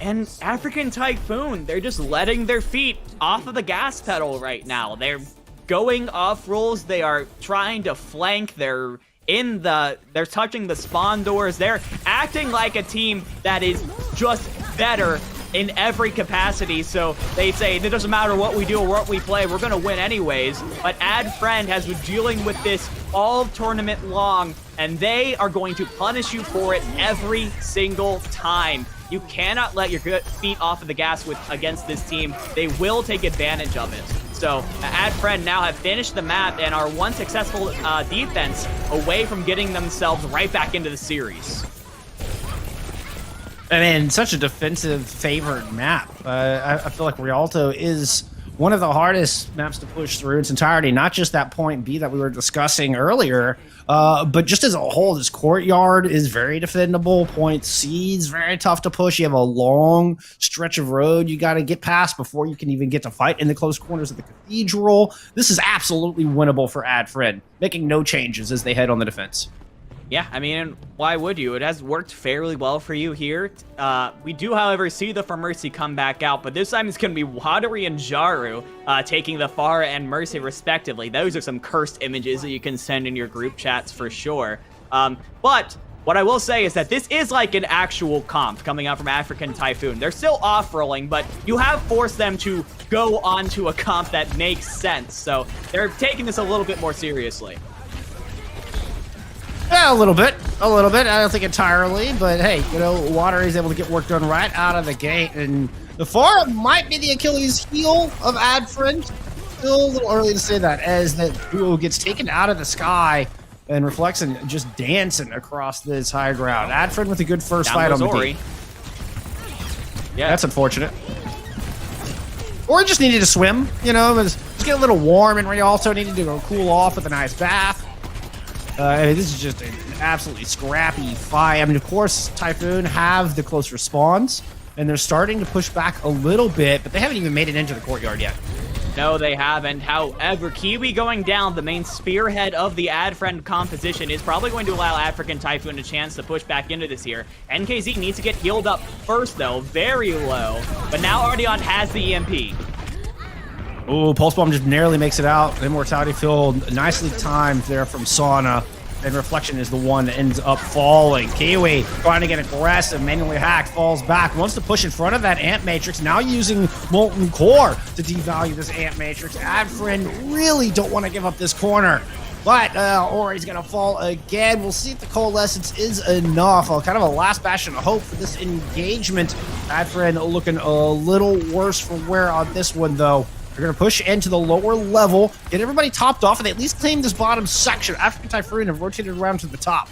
And African Typhoon, they're just letting their feet off of the gas pedal right now. They're going off rolls. They are trying to flank. They're touching the spawn doors. They're acting like a team that is just better in every capacity. So they say, it doesn't matter what we do or what we play, we're going to win anyways. But Adfriend has been dealing with this all tournament long, and they are going to punish you for it every single time. You cannot let your feet off of the gas against this team. They will take advantage of it. So Adfriend now have finished the map and are one successful defense away from getting themselves right back into the series. I mean, such a defensive favored map. I feel like Rialto is one of the hardest maps to push through its entirety, not just that point B that we were discussing earlier, but just as a whole, this courtyard is very defendable. Point C is very tough to push. You have a long stretch of road you got to get past before you can even get to fight in the close corners of the cathedral. This is absolutely winnable for Adfred, making no changes as they head on the defense. Yeah, I mean, why would you? It has worked fairly well for you here. We do, however, see the For Mercy come back out, but this time it's going to be Watery and Jaru taking the Pharah and Mercy respectively. Those are some cursed images that you can send in your group chats for sure. But what I will say is that this is like an actual comp coming out from African Typhoon. They're still off-rolling, but you have forced them to go onto a comp that makes sense. So they're taking this a little bit more seriously. Yeah, a little bit. I don't think entirely, but hey, you know, Water is able to get work done right out of the gate, and the Pharah might be the Achilles heel of Adfriend. Still a little early to say that, as that duo gets taken out of the sky and Reflection just dancing across this high ground. Adfriend with a good first fight on the D. Yeah, that's unfortunate. Or just needed to swim, you know, it was just get a little warm, and Rialto needed to go cool off with a nice bath. This is just an absolutely scrappy fight. I mean, of course, Typhoon have the close response, and they're starting to push back a little bit, but they haven't even made it into the courtyard yet. No, they haven't. However, Kiwi going down, the main spearhead of the Adfriend composition, is probably going to allow African Typhoon a chance to push back into this here. NKZ needs to get healed up first, though, very low, but now Ardeon has the EMP. Oh, Pulse Bomb just narrowly makes it out. Immortality Field nicely timed there from Sauna. And Reflection is the one that ends up falling. Kiwi trying to get aggressive, manually hacked, falls back, wants to push in front of that Ant Matrix, now using Molten Core to devalue this Ant Matrix. Adfriend really don't want to give up this corner. But Ori's going to fall again. We'll see if the Coalescence is enough. Kind of a last bastion of hope for this engagement. Adfriend looking a little worse for wear on this one, though. They're going to push into the lower level, get everybody topped off, and they at least claim this bottom section. African Typhoon have rotated around to the top.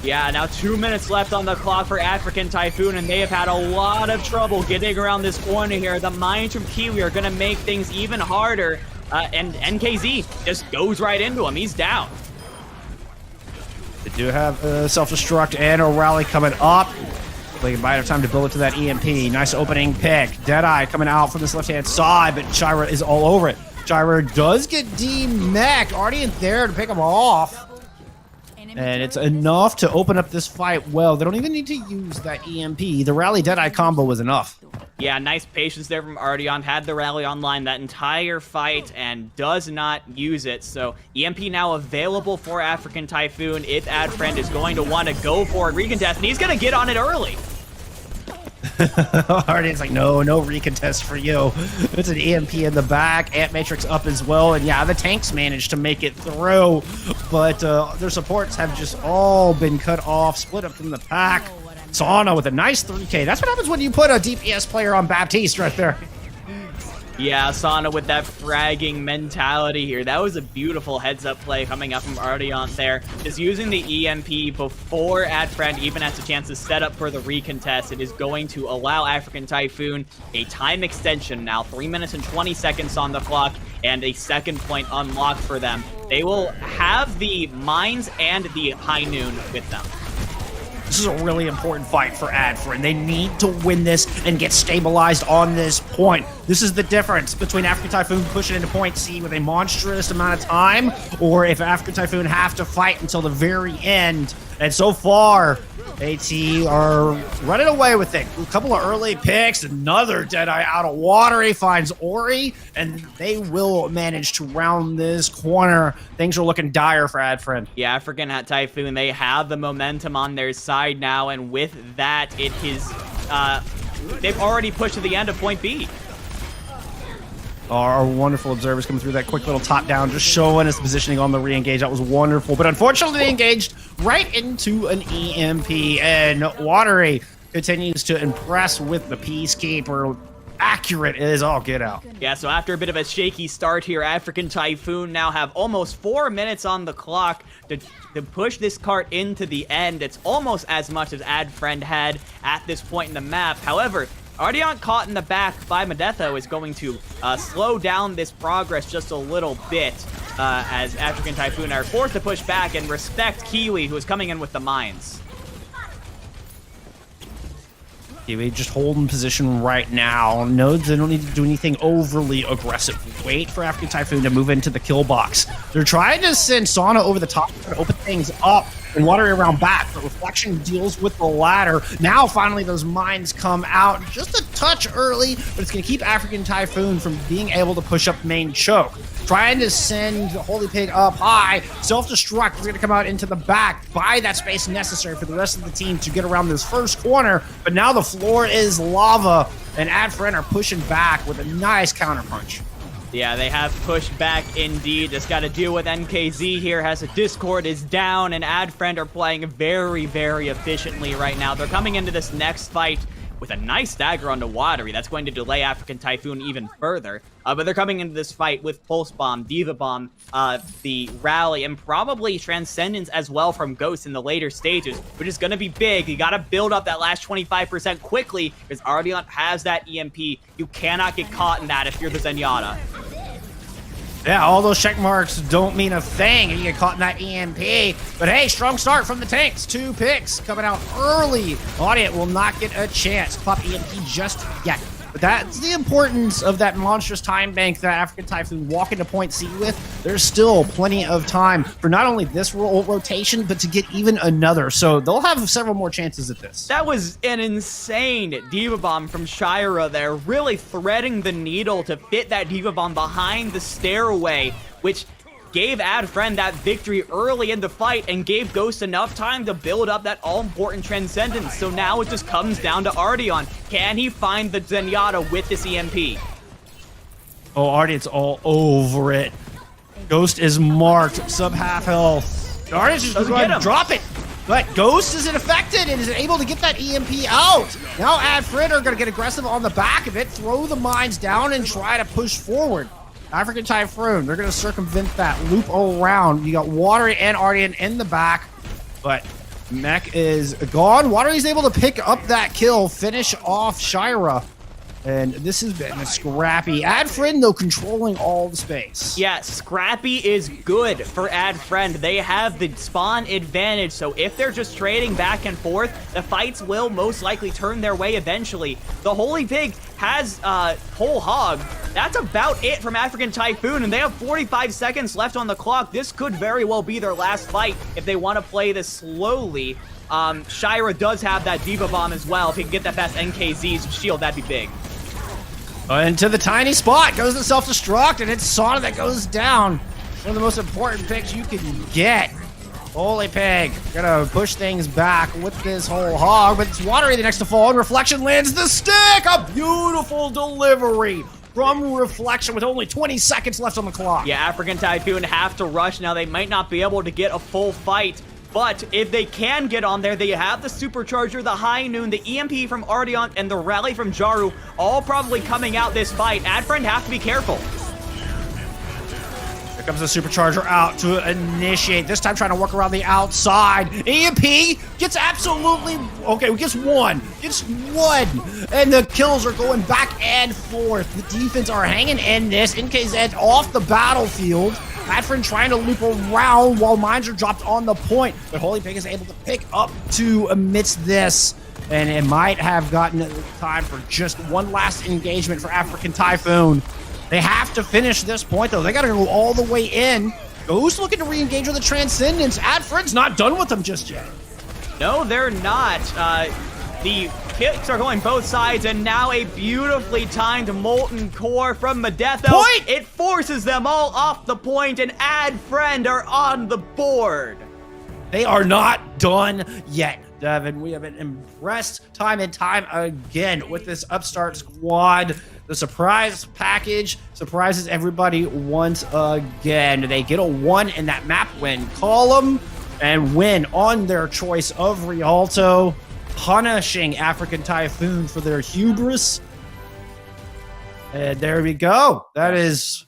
Yeah, now 2 minutes left on the clock for African Typhoon, and they have had a lot of trouble getting around this corner here. The mines from Kiwi are going to make things even harder, and NKZ just goes right into him. He's down. They do have self-destruct and a rally coming up. They might have time to build it to that EMP. Nice opening pick. Deadeye coming out from this left-hand side, but Shira is all over it. Shira does get D-Mech. Already in there to pick him off. And it's enough to open up this fight well. They don't even need to use that EMP. The Rally Deadeye combo was enough. Yeah, nice patience there from Ardeon. Had the Rally online that entire fight and does not use it. So EMP now available for African Typhoon if Adfriend is going to want to go for a recontest, and he's going to get on it early. Ardeon's like, no recontest for you. It's an EMP in the back. Ant Matrix up as well. And yeah, the tanks managed to make it through, but their supports have just all been cut off, split up from the pack. Sauna with a nice 3K. That's what happens when you put a DPS player on Baptiste right there. Yeah, Sauna with that fragging mentality here. That was a beautiful heads-up play coming up from Ardeon there. Just using the EMP before Adfriend even has a chance to set up for the recontest. It is going to allow African Typhoon a time extension now. 3 minutes and 20 seconds on the clock, and a second point unlocked for them. They will have the mines and the high noon with them. This is a really important fight for Adfriend. They need to win this and get stabilized on this point. This is the difference between African Typhoon pushing into point C with a monstrous amount of time, or if African Typhoon have to fight until the very end. And so far, AT are running away with it. A couple of early picks, another Deadeye out of water. He finds Ori, and they will manage to round this corner. Things are looking dire for Adfriend. Yeah, African Typhoon, they have the momentum on their side now, and with that, it is, they've already pushed to the end of point B. Our wonderful observers coming through that quick little top down, just showing us the positioning on the re-engage. That was wonderful, but unfortunately they engaged right into an EMP, and Watery continues to impress with the Peacekeeper. Accurate is all get out. Yeah, so after a bit of a shaky start here, African Typhoon now have almost 4 minutes on the clock to push this cart into the end. It's almost as much as Adfriend had at this point in the map. However, Ardiant caught in the back by Medetho is going to slow down this progress just a little bit as African Typhoon are forced to push back and respect Kiwi, who is coming in with the mines. Kiwi just holding position right now. No, they don't need to do anything overly aggressive. Wait for African Typhoon to move into the kill box. They're trying to send Sauna over the top to open things up and water around back, but Reflection deals with the ladder. Now, finally, those mines come out just a touch early, but it's going to keep African Typhoon from being able to push up main choke. Trying to send the Holy Pig up high. Self-destruct is going to come out into the back, buy that space necessary for the rest of the team to get around this first corner. But now the floor is lava, and Adfriend are pushing back with a nice counterpunch. Yeah, they have pushed back indeed. Just got to deal with NKZ here as the Discord is down, and Adfriend are playing very, very efficiently right now. They're coming into this next fight with a nice dagger onto Watery. That's going to delay African Typhoon even further. But they're coming into this fight with Pulse Bomb, Diva Bomb, the Rally, and probably Transcendence as well from Ghost in the later stages, which is going to be big. You got to build up that last 25% quickly because Ardiant has that EMP. You cannot get caught in that if you're the Zenyatta. Yeah, all those check marks don't mean a thing. You get caught in that EMP. But hey, strong start from the tanks. 2 picks coming out early. Audiant will not get a chance to pop EMP just yet. But that's the importance of that monstrous time bank that African Typhoon walk into point C with. There's still plenty of time for not only this rotation, but to get even another. So they'll have several more chances at this. That was an insane Diva Bomb from Shira there, really threading the needle to fit that Diva Bomb behind the stairway, which gave Adfriend that victory early in the fight and gave Ghost enough time to build up that all-important Transcendence. So now it just comes down to Ardion. Can he find the Zenyatta with this EMP? Oh, Ardient's all over it. Ghost is marked, sub half health. Ardient's just going to drop it. But Ghost isn't affected and is able to get that EMP out. Now Adfriend are going to get aggressive on the back of it, throw the mines down, and try to push forward. African Typhoon, they're going to circumvent that, loop around. You got Watery and Ardian in the back, but Mech is gone. Watery's able to pick up that kill, finish off Shira. And this has been a scrappy. Adfriend, though, controlling all the space. Yeah, scrappy is good for Adfriend. They have the spawn advantage, so if they're just trading back and forth, the fights will most likely turn their way eventually. The Holy Pig has Whole Hog. That's about it from African Typhoon, and they have 45 seconds left on the clock. This could very well be their last fight if they want to play this slowly. Shira does have that Diva Bomb as well. If he can get that fast NKZ's shield, that'd be big. Into the tiny spot goes the self-destruct, and it's Sauna that goes down. One of the most important picks you can get. Holy Pig, gonna push things back with this Whole Hog, but it's Watery the next to fall, and Reflection lands the stick! A beautiful delivery from Reflection with only 20 seconds left on the clock. Yeah, African Typhoon have to rush now. They might not be able to get a full fight, but if they can get on there, they have the Supercharger, the High Noon, the EMP from Ardiant, and the Rally from Jaru, all probably coming out this fight. Adfriend have to be careful. Here comes the Supercharger out to initiate, this time trying to work around the outside. EMP gets absolutely, okay, gets one, and the kills are going back and forth. The defense are hanging in this. NKZ off the battlefield. Adfriend trying to loop around while mines are dropped on the point, but Holy Pig is able to pick up 2 amidst this, and it might have gotten time for just one last engagement for African Typhoon. They have to finish this point, though. They got to go all the way in. Ghost looking to re-engage with the Transcendence. Adfriend's not done with them just yet. No, they're not. The kicks are going both sides, and now a beautifully timed Molten Core from Medetho. Point! It forces them all off the point, and Adfriend are on the board. They are not done yet, Devin. We have been impressed time and time again with this upstart squad. The surprise package surprises everybody once again. They get a 1 in that map win column and win on their choice of Rialto, punishing African Typhoon for their hubris. And there we go. That is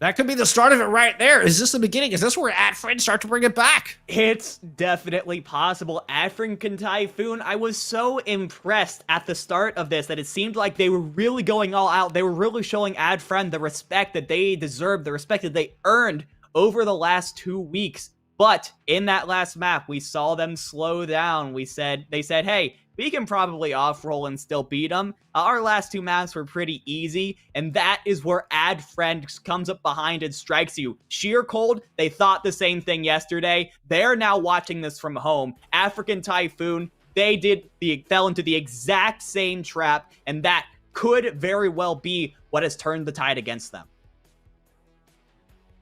That could be the start of it right there. Is this the beginning? Is this where AdFriend start to bring it back? It's definitely possible. African Typhoon, I was so impressed at the start of this that it seemed like they were really going all out. They were really showing AdFriend the respect that they deserved, the respect that they earned over the last 2 weeks. But in that last map, we saw them slow down. They said, hey, we can probably off-roll and still beat them. Our last 2 maps were pretty easy, and that is where AdFriend comes up behind and strikes you. Sheer cold, they thought the same thing yesterday. They're now watching this from home. African Typhoon, they fell into the exact same trap, and that could very well be what has turned the tide against them.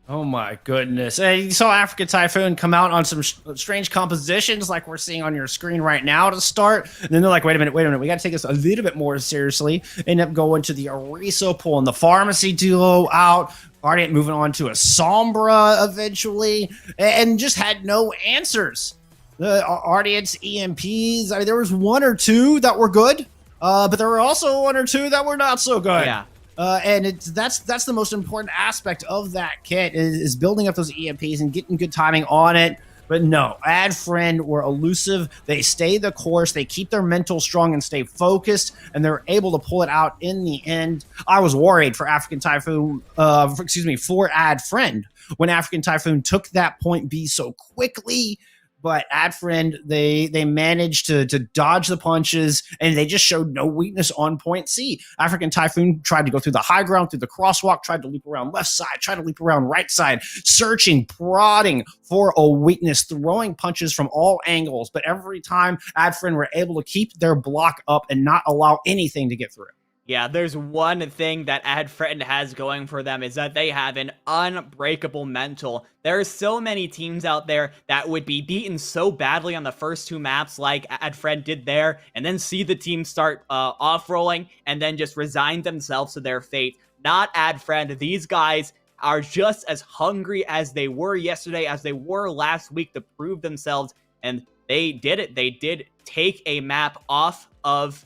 Oh my goodness. You saw African Typhoon come out on some strange compositions like we're seeing on your screen right now to start. And then they're like, wait a minute. We got to take this a little bit more seriously. End up going to the Ariso, pulling the Pharmacy duo out. Ardiant moving on to a Sombra eventually. And just had no answers. The Ardiant's EMPs, I mean, there was 1 or 2 that were good. But there were also 1 or 2 that were not so good. Yeah. And that's the most important aspect of that kit is building up those EMPs and getting good timing on it. But no, AdFriend were elusive. They stay the course. They keep their mental strong and stay focused, and they're able to pull it out in the end. I was worried for African Typhoon, for AdFriend when African Typhoon took that point B so quickly. But AdFriend, they managed to dodge the punches, and they just showed no weakness on point C. African Typhoon tried to go through the high ground, through the crosswalk, tried to loop around left side, tried to loop around right side, searching, prodding for a weakness, throwing punches from all angles. But every time AdFriend were able to keep their block up and not allow anything to get through. Yeah, there's one thing that AdFriend has going for them is that they have an unbreakable mental. There are so many teams out there that would be beaten so badly on the first 2 maps like AdFriend did there, and then see the team start off-rolling and then just resign themselves to their fate. Not AdFriend. These guys are just as hungry as they were yesterday, as they were last week to prove themselves, and they did it. They did take a map off of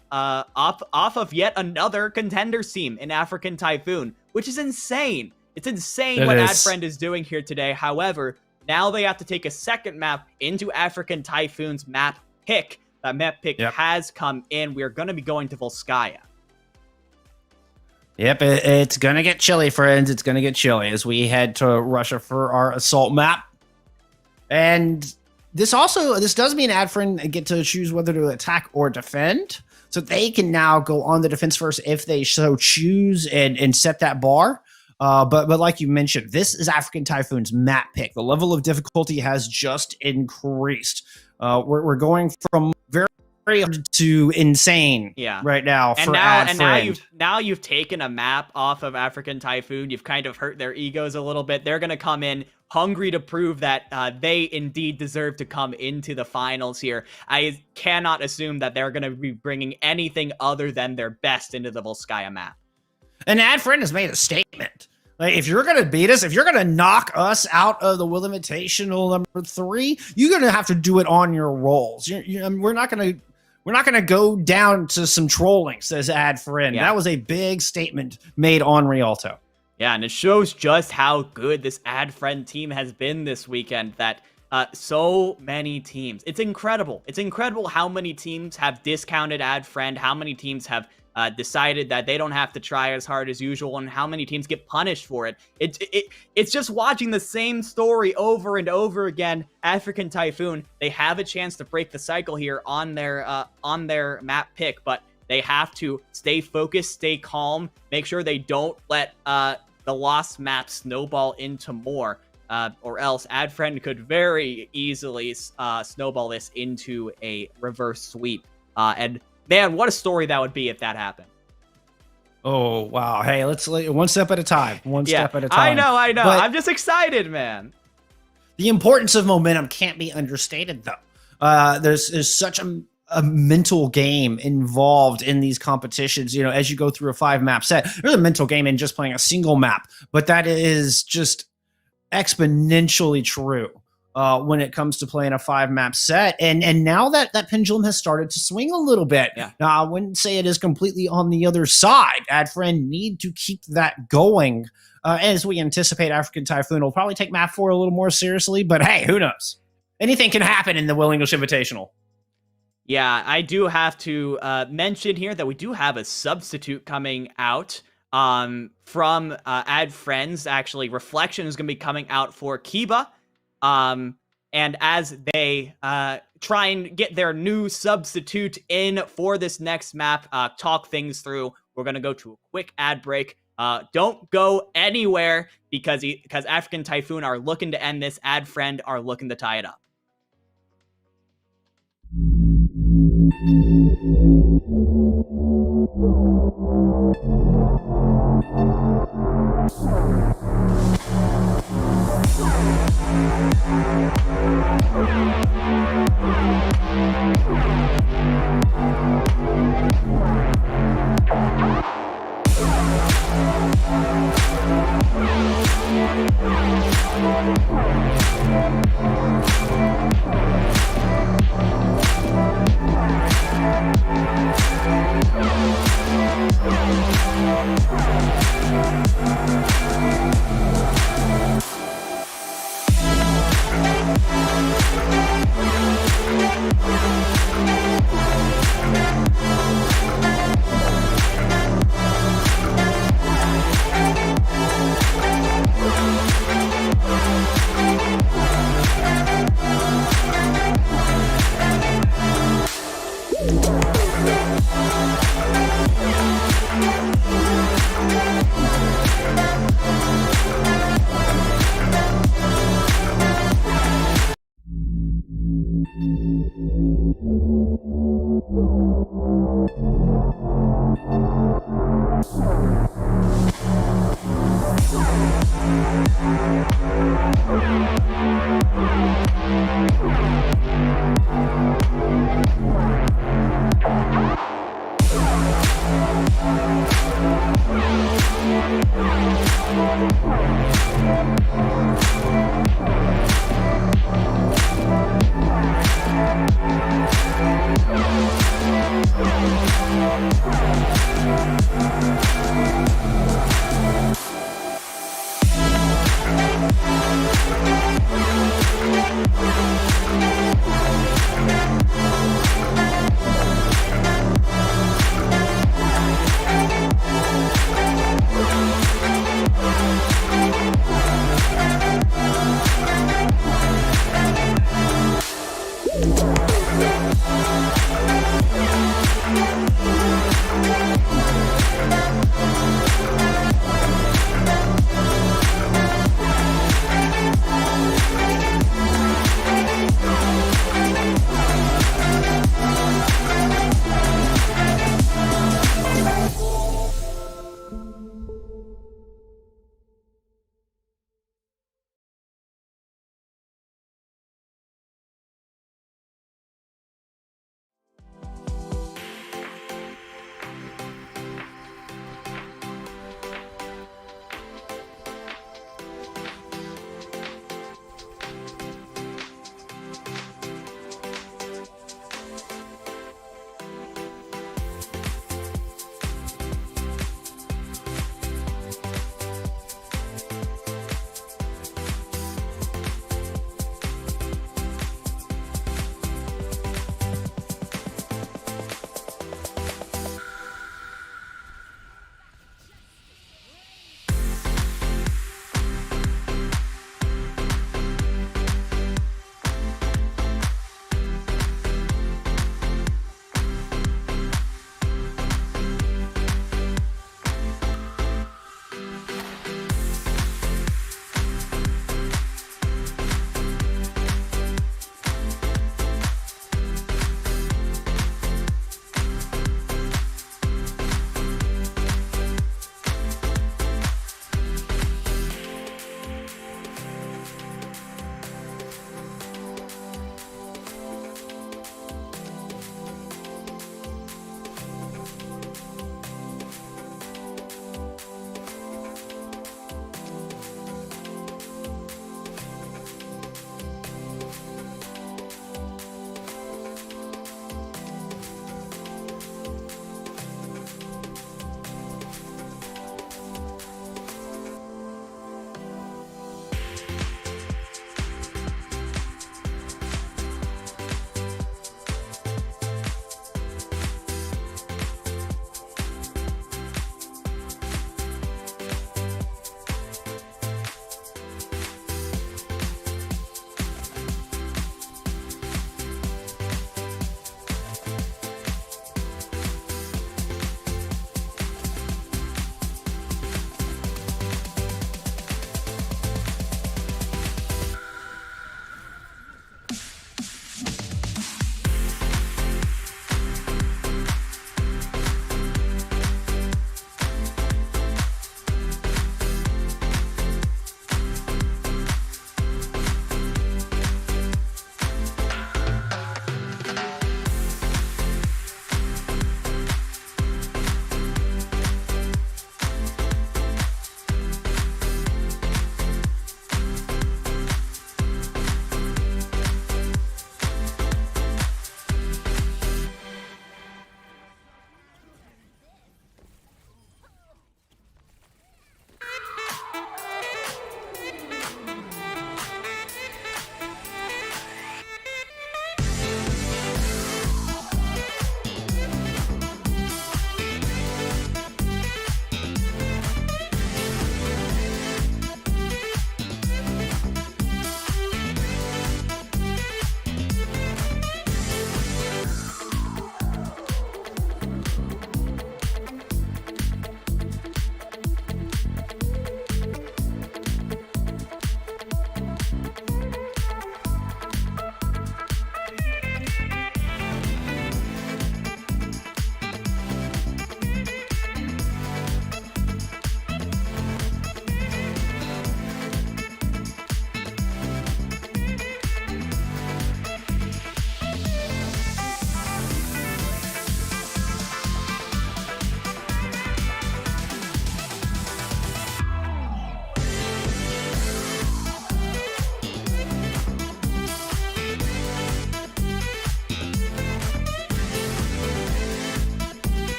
yet another contender team in African Typhoon, which is insane. It's insane what AdFriend is doing here today. However, now they have to take a second map into African Typhoon's map pick. That map pick has come in. We're going to be going to Volskaya. Yep, it's going to get chilly, friends. It's going to get chilly as we head to Russia for our assault map. And this does mean AdFriend get to choose whether to attack or defend. So they can now go on the defense first if they so choose and set that bar. But like you mentioned, this is African Typhoon's map pick. The level of difficulty has just increased. We're going from very hard to insane right now for AdFriend. And now you've taken a map off of African Typhoon. You've kind of hurt their egos a little bit. They're going to come in hungry to prove that they indeed deserve to come into the finals here. I cannot assume that they're going to be bringing anything other than their best into the Volskaya map. And AdFriend has made a statement. Like, if you're going to beat us, if you're going to knock us out of the Will Invitational number 3, you're going to have to do it on your rolls. We're not going to go down to some trolling, says AdFriend. That was a big statement made on Rialto. Yeah, and it shows just how good this AdFriend team has been this weekend, that so many teams. It's incredible. It's incredible how many teams have discounted AdFriend, how many teams have decided that they don't have to try as hard as usual, and how many teams get punished for it. It's just watching the same story over and over again. African Typhoon, they have a chance to break the cycle here on their map pick, but they have to stay focused, stay calm, make sure they don't let the lost map snowball into more, or else AdFriend could very easily snowball this into a reverse sweep. And man, what a story that would be if that happened. Oh, wow. Hey, let's one step at a time. One step at a time. I know. But I'm just excited, man. The importance of momentum can't be understated, though. There's such a mental game involved in these competitions. You know, as you go through a 5-map set, there's a mental game in just playing a single map, but that is just exponentially true when it comes to playing a 5-map set. And now that pendulum has started to swing a little bit. Yeah. Now, I wouldn't say it is completely on the other side. AdFriend need to keep that going. As we anticipate, African Typhoon will probably take map 4 a little more seriously, but hey, who knows? Anything can happen in the Will English Invitational. Yeah, I do have to mention here that we do have a substitute coming out from Ad Friends. Actually, Reflection is going to be coming out for Kiba. And as they try and get their new substitute in for this next map, talk things through, we're going to go to a quick ad break. Don't go anywhere because African Typhoon are looking to end this. Ad Friend are looking to tie it up.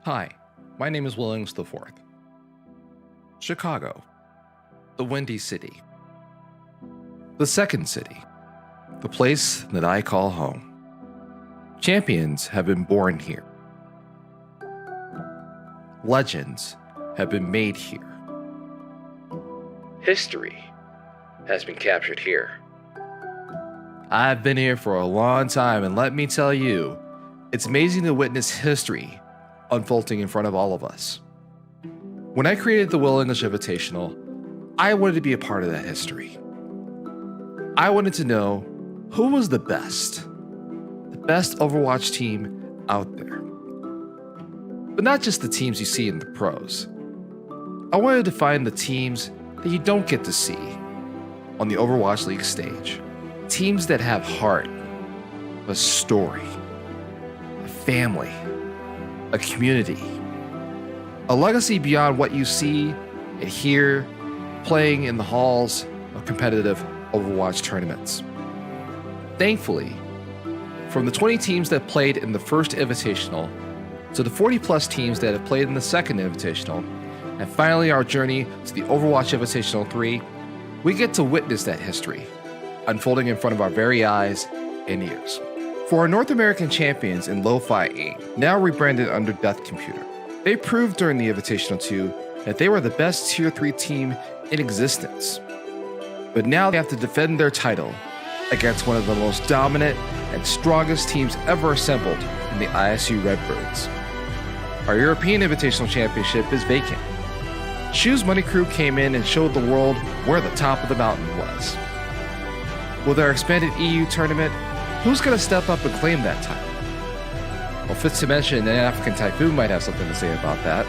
Hi, my name is Williams IV. Chicago, the Windy City. The second city, the place that I call home. Champions have been born here. Legends have been made here. History has been captured here. I've been here for a long time, and let me tell you, it's amazing to witness history unfolding in front of all of us. When I created the Will English Invitational, I wanted to be a part of that history. I wanted to know who was the best Overwatch team out there. But not just the teams you see in the pros. I wanted to find the teams that you don't get to see on the Overwatch League stage. Teams that have heart, a story, a family, a community, a legacy beyond what you see and hear playing in the halls of competitive Overwatch tournaments. Thankfully, from the 20 teams that played in the first Invitational to the 40 plus teams that have played in the second Invitational, and finally our journey to the Overwatch Invitational 3, we get to witness that history unfolding in front of our very eyes and ears. For our North American champions in Lo-Fi Aim, now rebranded under Death Computer, they proved during the Invitational 2 that they were the best Tier 3 team in existence. But now they have to defend their title against one of the most dominant and strongest teams ever assembled in the ISU Redbirds. Our European Invitational Championship is vacant. Shoes Money Crew came in and showed the world where the top of the mountain was. With our expanded EU tournament, who's going to step up and claim that title? Well, fits to mention an African Typhoon might have something to say about that.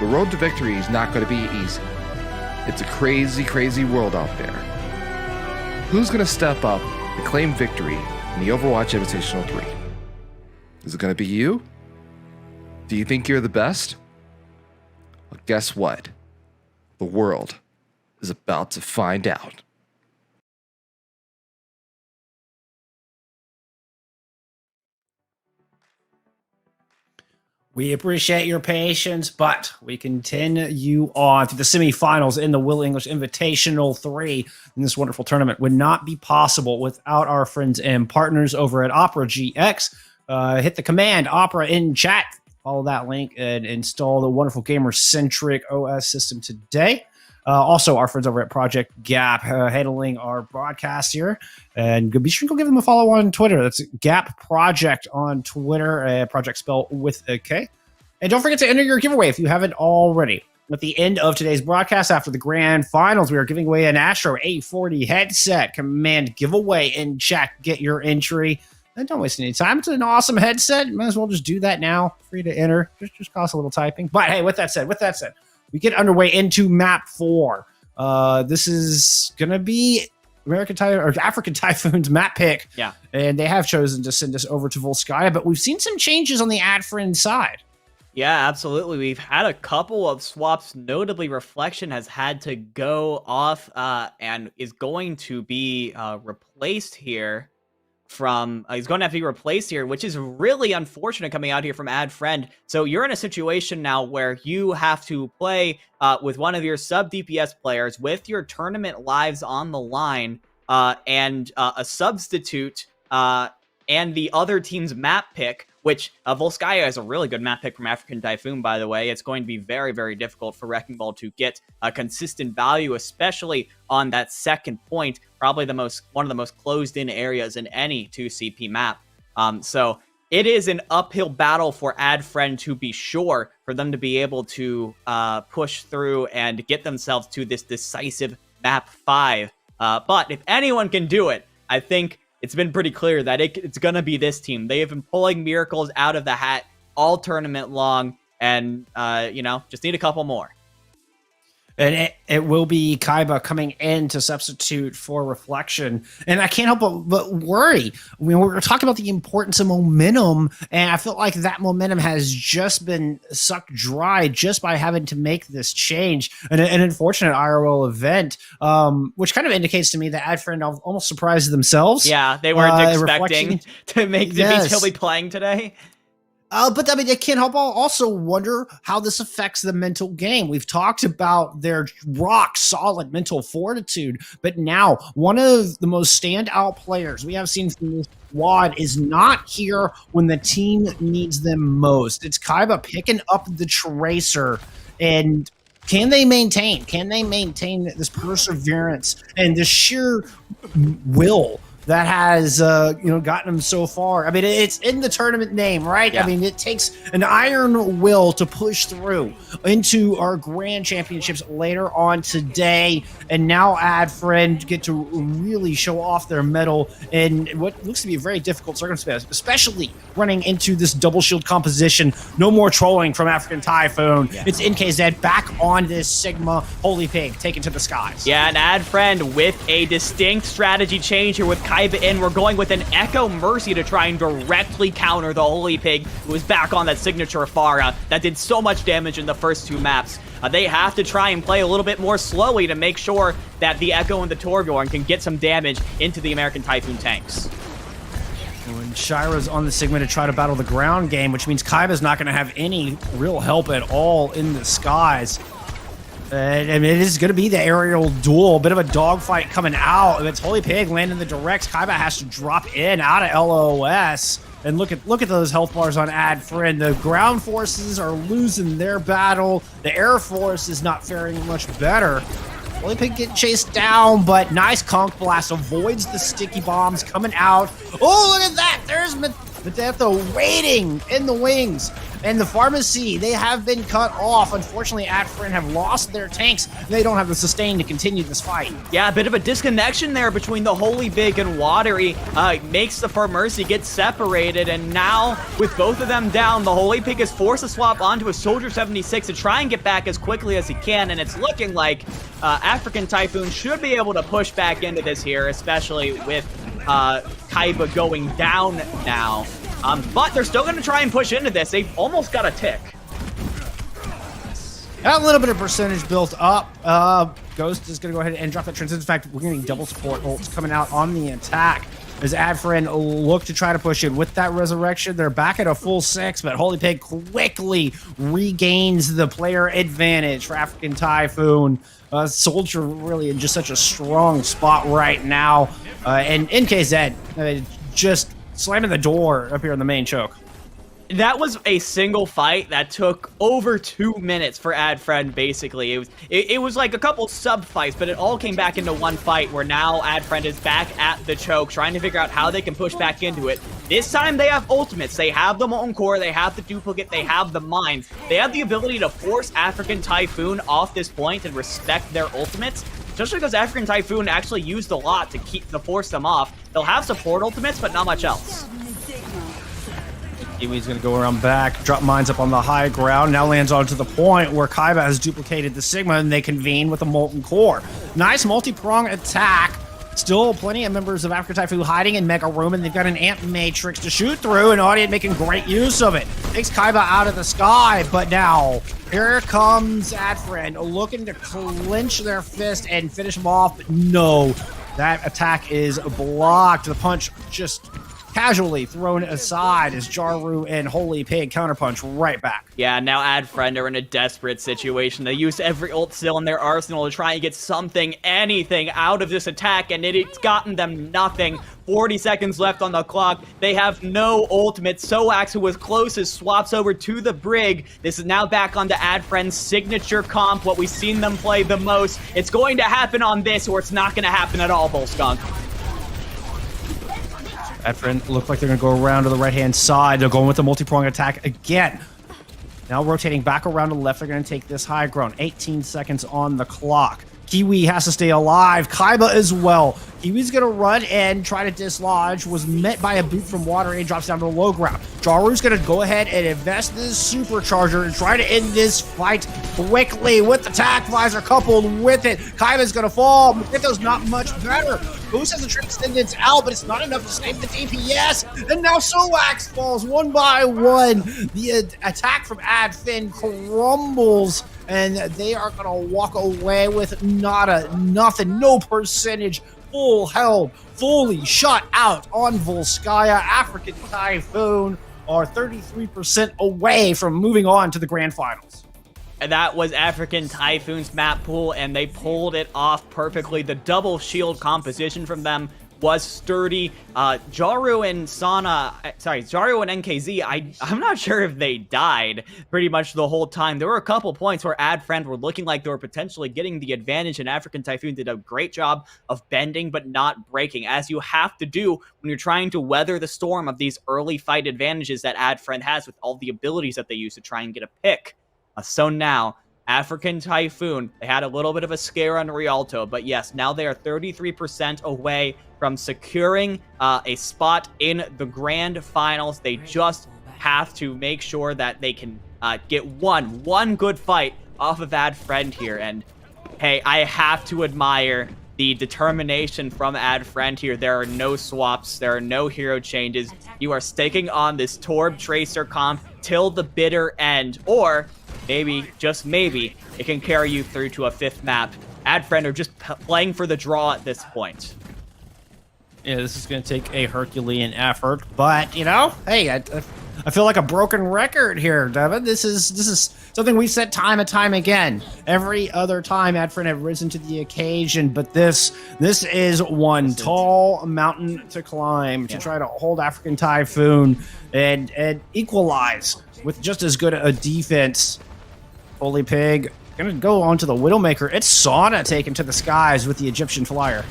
The road to victory is not going to be easy. It's a crazy, crazy world out there. Who's going to step up and claim victory in the Overwatch Invitational 3? Is it going to be you? Do you think you're the best? Well, guess what? The world is about to find out. We appreciate your patience, but we continue on to the semifinals in the Will English Invitational 3. And this wonderful tournament would not be possible without our friends and partners over at Opera GX. Hit the command Opera in chat. Follow that link and install the wonderful gamer-centric OS system today. Also, our friends over at Project Gap handling our broadcast here. And be sure to go give them a follow on Twitter. That's Gap Project on Twitter. Project spelled with a K. And don't forget to enter your giveaway if you haven't already. At the end of today's broadcast, after the grand finals, we are giving away an Astro A40 headset. Command giveaway in chat. Get your entry. And don't waste any time. It's an awesome headset. Might as well just do that now. Free to enter. Just costs a little typing. But hey, with that said, we get underway into map 4. This is gonna be African Typhoon's map pick. Yeah. And they have chosen to send us over to Volskaya, but we've seen some changes on the Adfriend side. Yeah, absolutely. We've had a couple of swaps. Notably, Reflection has had to go off and is going to be replaced here he's going to have to be replaced here, which is really unfortunate coming out here from Adfriend. So you're in a situation now where you have to play with one of your sub DPS players with your tournament lives on the line and a substitute and the other team's map pick, which Volskaya is a really good map pick from African Typhoon, by the way. It's going to be very, very difficult for Wrecking Ball to get a consistent value, especially on that second point, probably one of the most closed-in areas in any 2CP map. So it is an uphill battle for Adfriend, to be sure, for them to be able to push through and get themselves to this decisive map 5. But if anyone can do it, I think it's been pretty clear that it's going to be this team. They have been pulling miracles out of the hat all tournament long, and, just need a couple more. And it will be Kaiba coming in to substitute for Reflection. And I can't help but worry. We're talking about the importance of momentum, and I feel like that momentum has just been sucked dry just by having to make this change. An unfortunate IRL event, which kind of indicates to me that Adfriend almost surprised themselves. Yeah, they weren't expecting to make the yes. beach he'll be playing today. But I mean, it can't help also wonder how this affects the mental game. We've talked about their rock solid mental fortitude, but now one of the most standout players we have seen from this squad is not here when the team needs them most. It's Kaiba picking up the Tracer, and can they maintain? Can they maintain this perseverance and the sheer will that has gotten them so far? I mean, it's in the tournament name, right? Yeah. I mean, it takes an iron will to push through into our grand championships later on today, and now AdFriend get to really show off their mettle in what looks to be a very difficult circumstance, especially running into this double shield composition. No more trolling from African Typhoon. Yeah. It's NKZ back on this Sigma Holy Pig taken to the skies. Yeah, and AdFriend with a distinct strategy change here with Kaiba in. We're going with an Echo Mercy to try and directly counter the Holy Pig, who was back on that signature Pharah that did so much damage in the first 2 maps. They have to try and play a little bit more slowly to make sure that the Echo and the Torbjorn can get some damage into the American Typhoon tanks. And Shira's on the Sigma to try to battle the ground game, which means Kaiba's not going to have any real help at all in the skies. And it is going to be the aerial duel, a bit of a dogfight coming out. It's Holy Pig landing the directs. Kaiba has to drop in out of LOS. And look at those health bars on AdFriend. The ground forces are losing their battle. The air force is not faring much better. Holy Pig get chased down, but nice conch blast avoids the sticky bombs coming out. Oh, look at that! There's Medetho waiting in the wings. And the pharmacy, they have been cut off. Unfortunately, AdFriend have lost their tanks. They don't have the sustain to continue this fight. Yeah, a bit of a disconnection there between the Holy Pig and Watery. Makes the Mercy get separated, and now with both of them down, the Holy Pig is forced to swap onto a Soldier 76 to try and get back as quickly as he can, and it's looking like African Typhoon should be able to push back into this here, especially with Kaiba going down now. But they're still going to try and push into this. They've almost got a tick. A little bit of percentage built up. Ghost is going to go ahead and drop that transition. In fact, we're getting double support ults coming out on the attack as AdFriend look to try to push in with that resurrection. They're back at a full 6, but Holy Pig quickly regains the player advantage for African Typhoon. Soldier really in just such a strong spot right now. And NKZ just slamming the door up here in the main choke. That was a single fight that took over 2 minutes for AdFriend, basically. It was like a couple sub fights, but it all came back into one fight where now AdFriend is back at the choke, trying to figure out how they can push back into it. This time they have ultimates. They have the Molten Core, they have the Duplicate, they have the Mines. They have the ability to force African Typhoon off this point and respect their ultimates. Just because African Typhoon actually used a lot to force them off. They'll have support ultimates, but not much else. Kiwi's going to go around back, drop mines up on the high ground, now lands onto the point where Kaiba has duplicated the Sigma, and they convene with a Molten Core. Nice multi-prong attack. Still plenty of members of African Typhoon hiding in Mega Room, and they've got an Amp Matrix to shoot through, and Audience making great use of it. Takes Kaiba out of the sky, but now here comes AdFriend looking to clinch their fist and finish him off, but no. That attack is blocked. The punch just casually thrown aside as Jaru and Holy Pig counterpunch right back. Yeah, now AdFriend are in a desperate situation. They use every ult still in their arsenal to try and get something, anything out of this attack, and it's gotten them nothing. 40 seconds left on the clock. They have no ultimate. Soax, who was closest, swaps over to the Brig. This is now back onto AdFriend's signature comp, what we've seen them play the most. It's going to happen on this, or it's not going to happen at all, Bullskunk. AdFriend look like they're going to go around to the right-hand side. They're going with the multi-prong attack again. Now rotating back around to the left. They're going to take this high ground. 18 seconds on the clock. Kiwi has to stay alive. Kaiba as well. Kiwi's going to run and try to dislodge. Was met by a boot from Water and drops down to the low ground. Jaru's going to go ahead and invest this supercharger and try to end this fight quickly with the tac visor coupled with it. Kaiba's going to fall. Mugito's not much better. Boost has a transcendence out, but it's not enough to save the DPS. And now Soax falls one by one. The attack from AdFriend crumbles, and they are going to walk away with nothing, no percentage, full held, fully shut out on Volskaya. African Typhoon are 33% away from moving on to the grand finals. And that was African Typhoon's map pool, and they pulled it off perfectly. The double shield composition from them was sturdy. Jaru and NKZ, I'm not sure if they died pretty much the whole time. There were a couple points where AdFriend were looking like they were potentially getting the advantage, and African Typhoon did a great job of bending but not breaking, as you have to do when you're trying to weather the storm of these early fight advantages that AdFriend has with all the abilities that they use to try and get a pick. So now, African Typhoon, they had a little bit of a scare on Rialto, but yes, now they are 33% away from securing a spot in the grand finals. They just have to make sure that they can get one good fight off of AdFriend here. And hey, I have to admire the determination from AdFriend here. There are no swaps, there are no hero changes. You are staking on this Torb Tracer comp till the bitter end, or maybe, just maybe, it can carry you through to a 5th map. AdFriend are just playing for the draw at this point. Yeah, this is going to take a Herculean effort, but, you know, hey, I feel like a broken record here, Devin. This is something we've said time and time again. Every other time AdFriend have risen to the occasion, but this is one tall mountain to climb to try to hold African Typhoon and equalize with just as good a defense. Holy Pig gonna go on to the Widowmaker. It's Sauna taken to the skies with the Egyptian Flyer.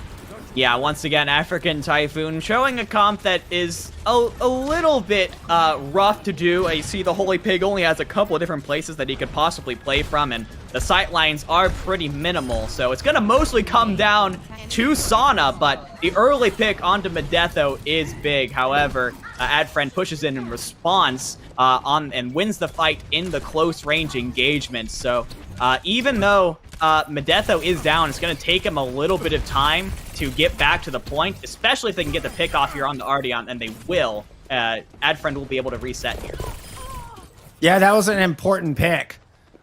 Yeah, once again, African Typhoon showing a comp that is a little bit rough to do. You see the Holy Pig only has a couple of different places that he could possibly play from, and the sight lines are pretty minimal, so it's going to mostly come down to Sauna, but the early pick onto Medetho is big. However, AdFriend pushes in response and wins the fight in the close range engagement. So even though Medetho is down, it's going to take him a little bit of time to get back to the point, especially if they can get the pick off here on the Ardeon, and they will. AdFriend will be able to reset here. Yeah, that was an important pick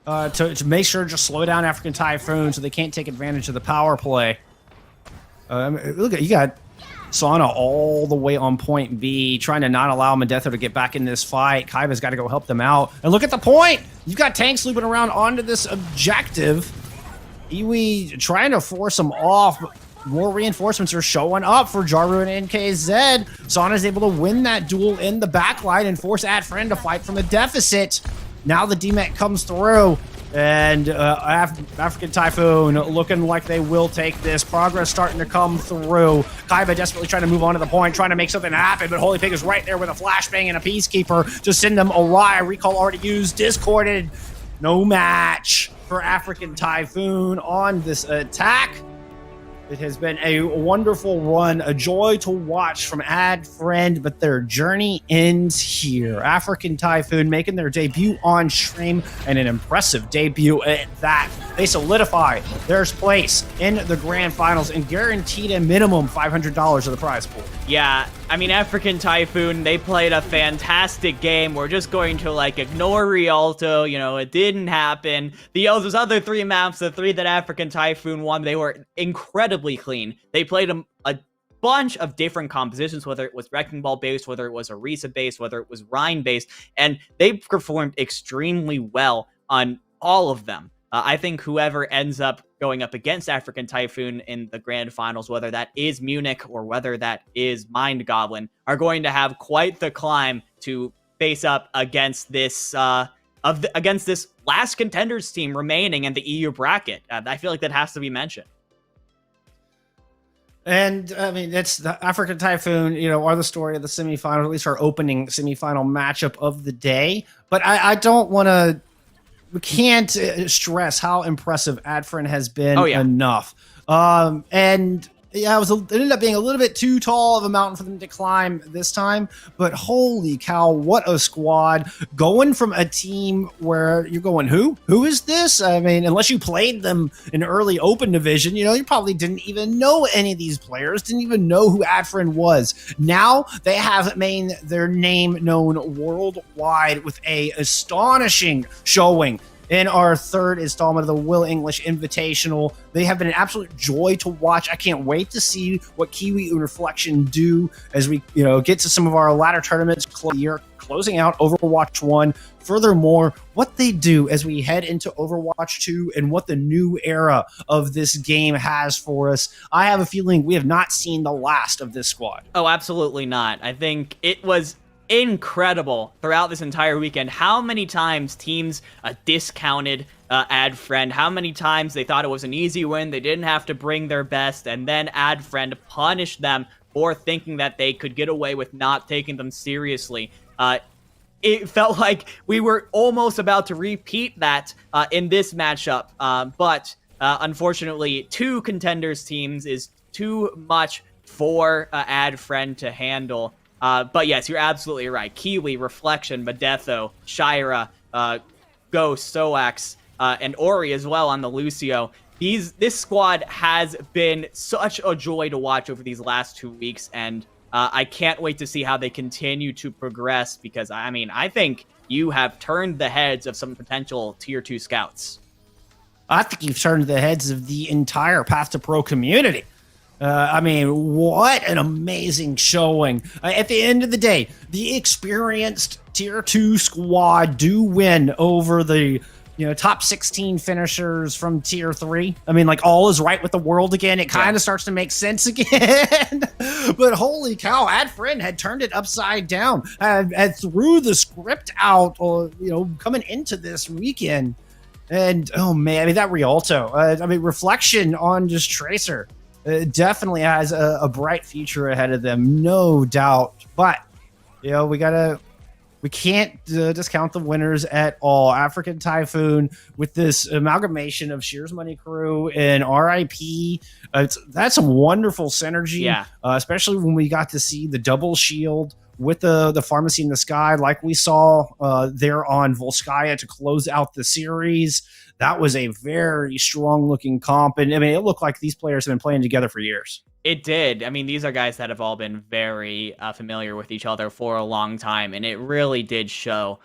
to make sure to just slow down African Typhoon so they can't take advantage of the power play. Look at you got Sauna all the way on point B, trying to not allow Medetho to get back in this fight. Kaiba's got to go help them out. And look at the point! You've got tanks looping around onto this objective. Iwi trying to force them off, but more reinforcements are showing up for Jaru and NKZ. Sauna's able to win that duel in the backline and force AdFriend to fight from a deficit. Now the DMEC comes through, and African Typhoon looking like they will take this. Progress starting to come through. Kaiba desperately trying to move on to the point, trying to make something happen, but Holy Pig is right there with a flashbang and a Peacekeeper to send them awry. Recall already used, discorded. No match for African Typhoon on this attack. It has been a wonderful run, a joy to watch from AdFriend, but their journey ends here. African Typhoon making their debut on stream, and an impressive debut at that. They solidify their place in the grand finals and guaranteed a minimum $500 of the prize pool. Yeah, I mean, African Typhoon, they played a fantastic game. We're just going to, like, ignore Rialto. You know, it didn't happen. Those other 3 maps, the 3 that African Typhoon won, they were incredibly clean. They played a bunch of different compositions, whether it was Wrecking Ball based, whether it was Orisa based, whether it was Rhine based, and they performed extremely well on all of them. I think whoever ends up going up against African Typhoon in the grand finals, whether that is Munich or whether that is Mind Goblin, are going to have quite the climb to face up against this against this last contenders team remaining in the EU bracket. I feel like that has to be mentioned. And I mean, it's the African Typhoon, you know, are the story of the semifinal, at least our opening semifinal matchup of the day. But I don't want to. We can't stress how impressive AdFriend has been enough. And yeah, it ended up being a little bit too tall of a mountain for them to climb this time. But holy cow, what a squad. Going from a team where you're going, who? Who is this? I mean, unless you played them in early open division, you know, you probably didn't even know any of these players, didn't even know who AdFriend was. Now they have made their name known worldwide with a astonishing showing in our 3rd installment of the Will English Invitational. They have been an absolute joy to watch. I can't wait to see what Kiwi and Reflection do as we, you know, get to some of our latter tournaments, year closing out Overwatch 1. Furthermore, what they do as we head into Overwatch 2 and what the new era of this game has for us. I have a feeling we have not seen the last of this squad. Oh, absolutely not. I think it was incredible throughout this entire weekend how many times teams discounted Ad Friend, how many times they thought it was an easy win, they didn't have to bring their best, and then Ad Friend punished them for thinking that they could get away with not taking them seriously. It felt like we were almost about to repeat that in this matchup, but unfortunately, 2 contenders teams is too much for Ad Friend to handle. But yes, you're absolutely right. Kiwi, Reflection, Medetho, Shira, Ghost, Soax, and Ori as well on the Lucio. This squad has been such a joy to watch over these last 2 weeks, and I can't wait to see how they continue to progress, because, I mean, I think you have turned the heads of some potential Tier 2 scouts. I think you've turned the heads of the entire Path to Pro community. I mean, what an amazing showing. At the end of the day, the experienced Tier 2 squad do win over the top 16 finishers from Tier 3. I mean, like, all is right with the world again. It kind of starts to make sense again. But holy cow, Ad Friend had turned it upside down and threw the script out, coming into this weekend. And, oh man, I mean, that Rialto, Reflection on just Tracer. Definitely has a bright future ahead of them, no doubt. But we can't discount the winners at all. African Typhoon with this amalgamation of Shears Money Crew and RIP. That's some wonderful synergy, especially when we got to see the double shield with the Pharmacy in the Sky, like we saw there on Volskaya to close out the series. That was a very strong-looking comp, and I mean, it looked like these players have been playing together for years. It did. I mean, these are guys that have all been very familiar with each other for a long time, and it really did show.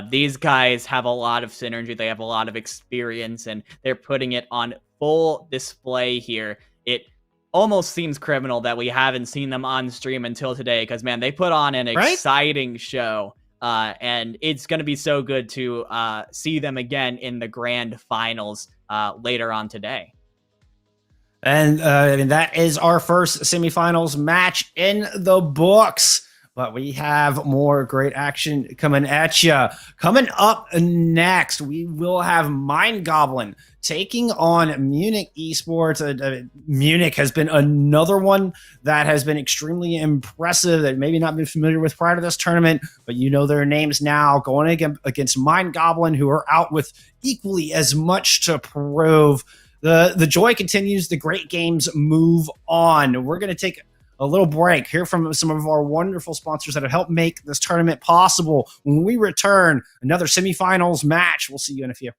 These guys have a lot of synergy. They have a lot of experience, and they're putting it on full display here. It almost seems criminal that we haven't seen them on stream until today, because, man, they put on an exciting show. And it's going to be so good to see them again in the grand finals later on today. And that is our first semifinals match in the books. But we have more great action coming at you. Coming up next, we will have Mind Goblin taking on Munich Esports. Munich has been another one that has been extremely impressive, that maybe not been familiar with prior to this tournament, but you know their names now, going against Mind Goblin, who are out with equally as much to prove. The joy continues. The great games move on. We're going to take a little break, hear from some of our wonderful sponsors that have helped make this tournament possible. When we return, another semifinals match. We'll see you in a few.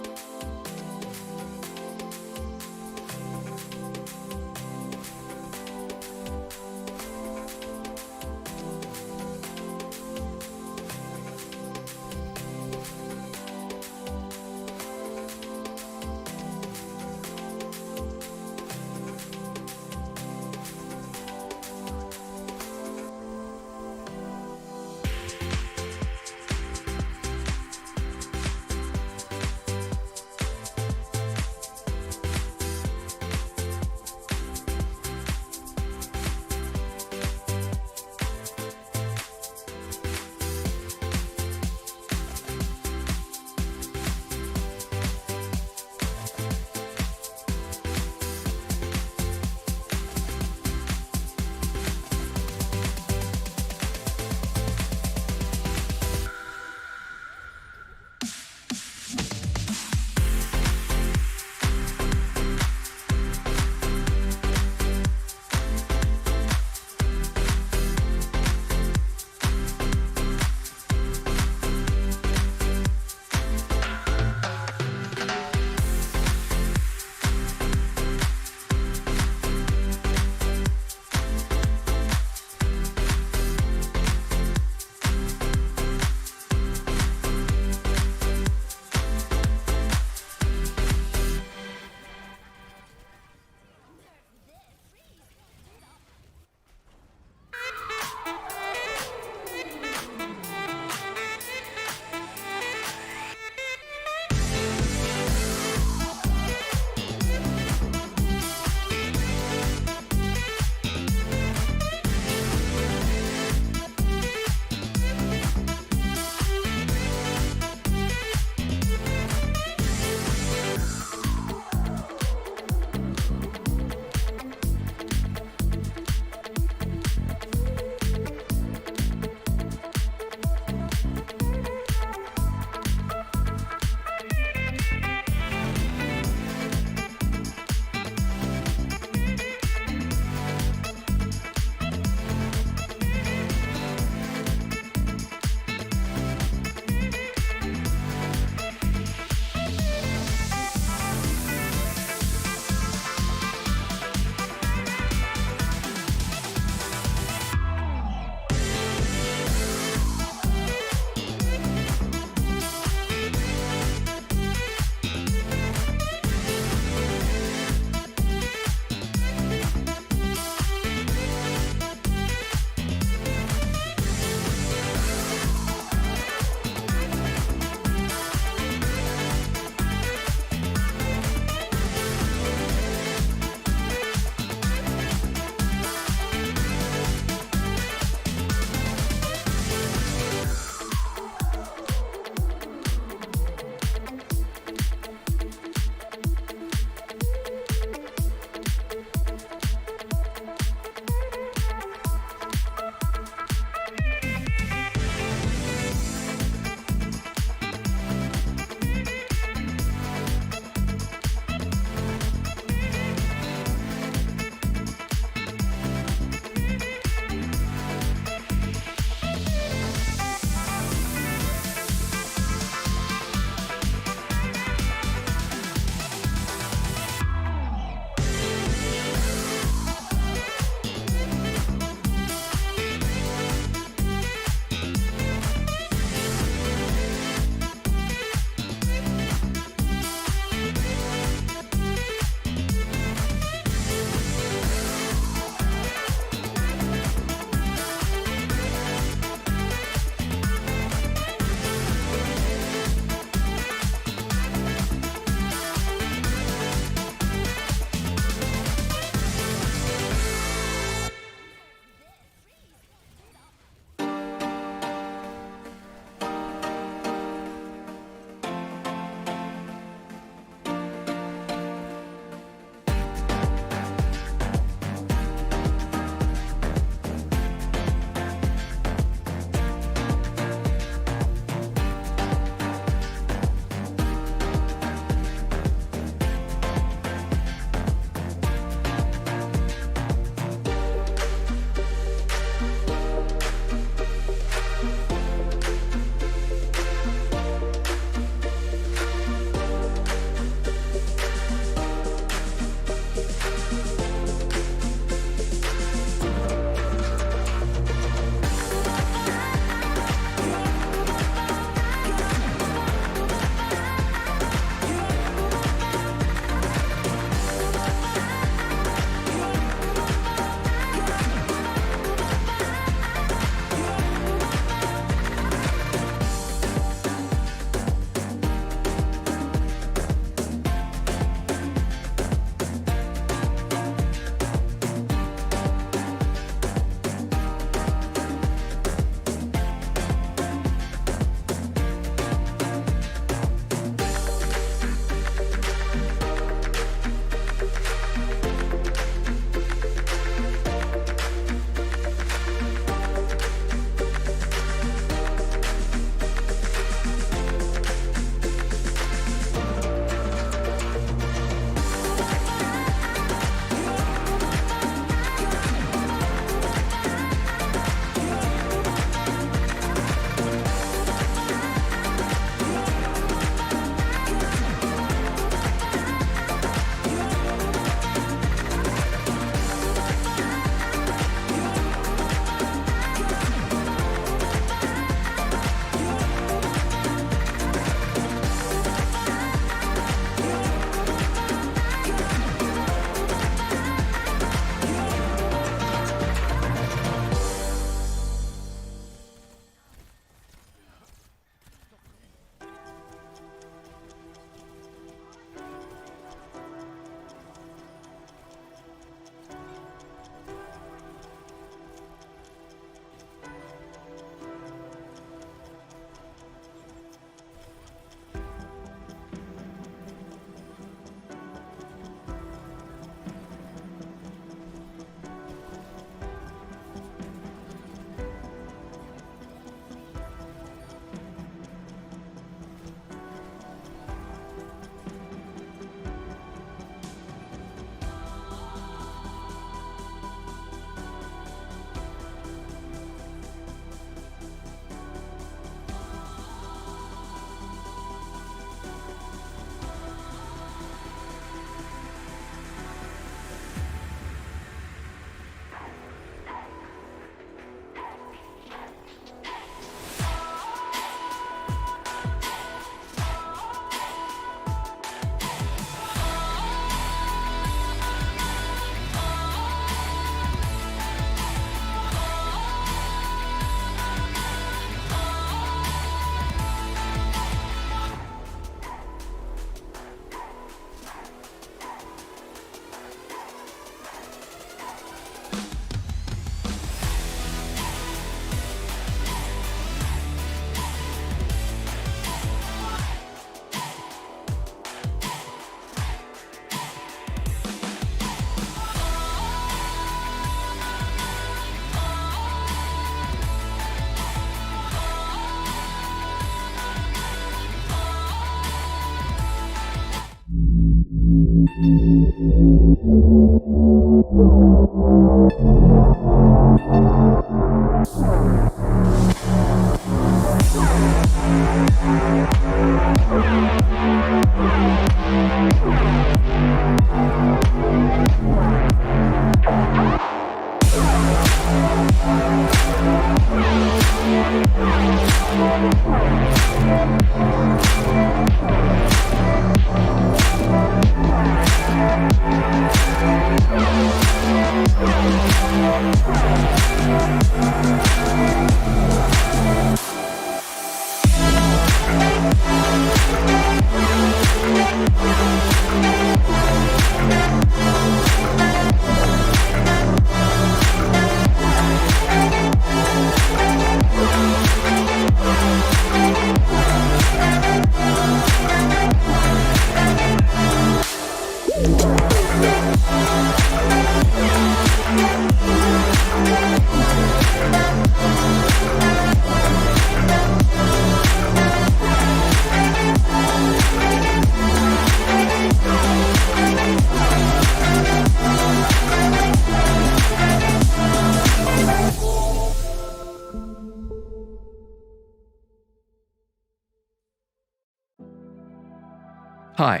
Hi,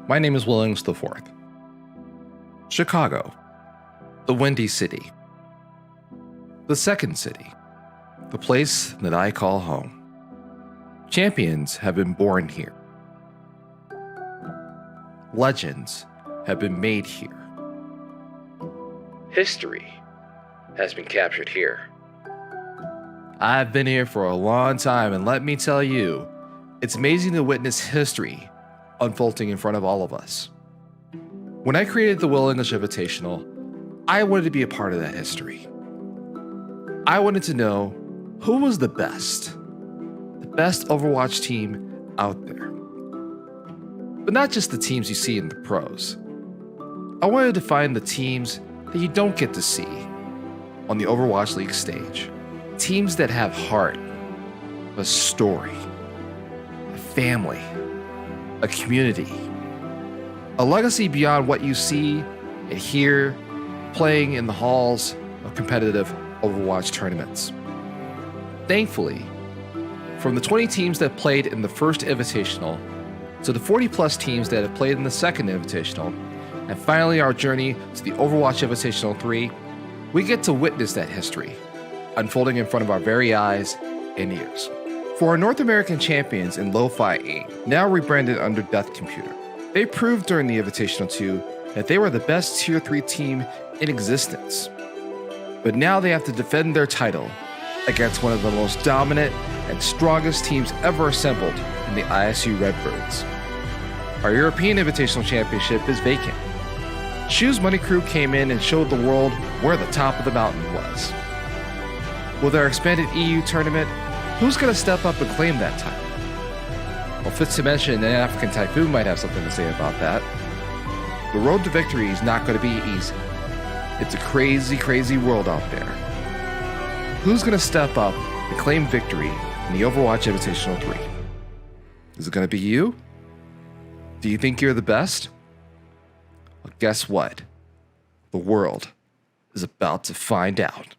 my name is Willings IV. Chicago, the Windy City. The second city, the place that I call home. Champions have been born here. Legends have been made here. History has been captured here. I've been here for a long time, and let me tell you, it's amazing to witness history unfolding in front of all of us. When I created the Will English Invitational, I wanted to be a part of that history. I wanted to know who was the best Overwatch team out there. But not just the teams you see in the pros. I wanted to find the teams that you don't get to see on the Overwatch League stage. Teams that have heart, a story, a family, a community, a legacy beyond what you see and hear playing in the halls of competitive Overwatch tournaments. Thankfully, from the 20 teams that played in the first Invitational to the 40 plus teams that have played in the second Invitational, and finally our journey to the Overwatch Invitational 3, we get to witness that history unfolding in front of our very eyes and ears. For our North American champions in Lo-Fi 8, now rebranded under Death Computer, they proved during the Invitational 2 that they were the best Tier 3 team in existence. But now they have to defend their title against one of the most dominant and strongest teams ever assembled in the ISU Redbirds. Our European Invitational Championship is vacant. Shoes Money Crew came in and showed the world where the top of the mountain was. With our expanded EU tournament, who's going to step up and claim that title? Well, fits to mention that African Typhoon might have something to say about that. The road to victory is not going to be easy. It's a crazy, crazy world out there. Who's going to step up and claim victory in the Overwatch Invitational 3? Is it going to be you? Do you think you're the best? Well, guess what? The world is about to find out.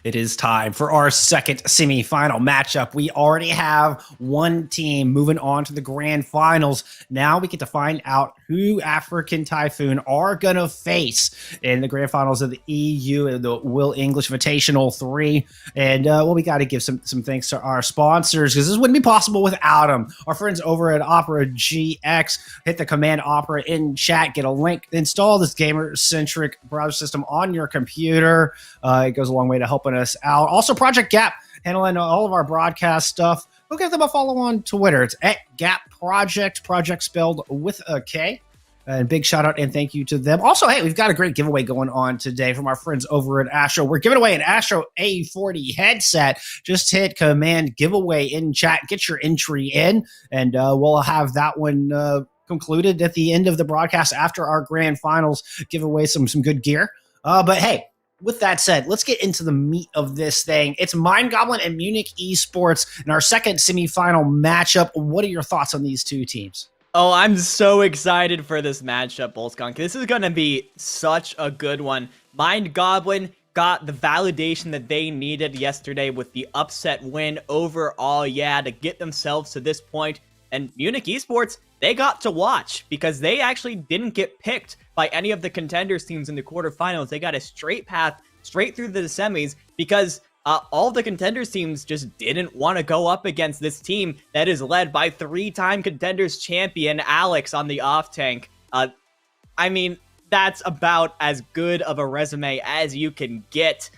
It is time for our second semifinal matchup. We already have one team moving on to the grand finals. Now we get to find out who African Typhoon are going to face in the grand finals of the EU and the Will English Invitational 3. And we got to give some thanks to our sponsors, because this wouldn't be possible without them. Our friends over at Opera GX. Hit the command Opera in chat, get a link, install this gamer-centric browser system on your computer. It goes a long way to helping us out. Also, Project Gap, handling all of our broadcast stuff. Go give them a follow on Twitter. It's at Gap Project spelled with a K. And big shout out and thank you to them. Also, hey, we've got a great giveaway going on today from our friends over at Astro. We're giving away an Astro A40 headset. Just hit command giveaway in chat, get your entry in, and we'll have that one concluded at the end of the broadcast after our grand finals. Give away some good gear. But hey, with that said, let's get into the meat of this thing. It's Mind Goblin and Munich Esports in our second semifinal matchup. What are your thoughts on these two teams? Oh, I'm so excited for this matchup, Bolskunk. This is going to be such a good one. Mind Goblin got the validation that they needed yesterday with the upset win overall, to get themselves to this point. And Munich Esports, they got to watch because they actually didn't get picked by any of the contenders teams in the quarterfinals. They got a straight path straight through the semis because all the contenders teams just didn't want to go up against this team that is led by 3-time contenders champion Alex on the off tank. I mean, that's about as good of a resume as you can get,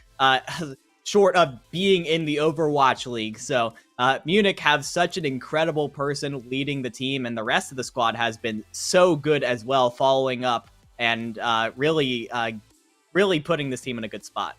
short of being in the Overwatch League. So Munich have such an incredible person leading the team, and the rest of the squad has been so good as well, following up and really putting this team in a good spot.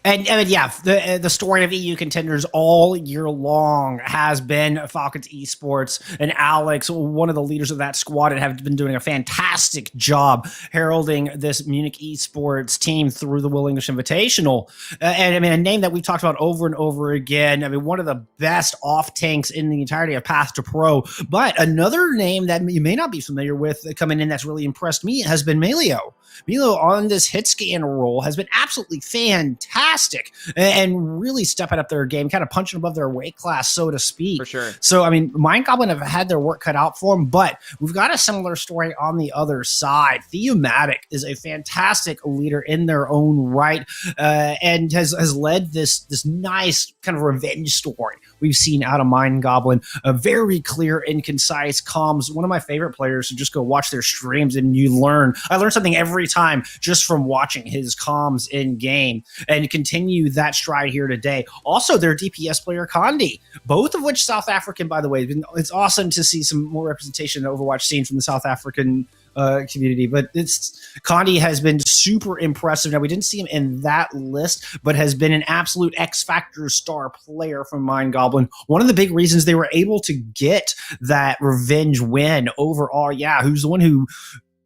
And the story of EU contenders all year long has been Falcons Esports and Alex, one of the leaders of that squad, and have been doing a fantastic job heralding this Munich Esports team through the Will English Invitational. And I mean, a name that we've talked about over and over again. I mean, one of the best off tanks in the entirety of Path to Pro. But another name that you may not be familiar with coming in that's really impressed me has been Melio. Milo on this hit scan role has been absolutely fantastic and really stepping up their game, kind of punching above their weight class, so to speak. For sure. So, I mean, Mind Goblin have had their work cut out for them, but we've got a similar story on the other side. Theomatic is a fantastic leader in their own right, and has led this nice kind of revenge story we've seen out of Mind Goblin. A very clear and concise comms. One of my favorite players to just go watch their streams and I learn something every time just from watching his comms in game, and continue that stride here today. Also, their DPS player Condi, both of which South African, by the way. It's awesome to see some more representation in the Overwatch scene from the South African community, but Condi has been super impressive. Now, we didn't see him in that list, but has been an absolute X Factor star player from Mind Goblin. One of the big reasons they were able to get that revenge win overall, who's the one who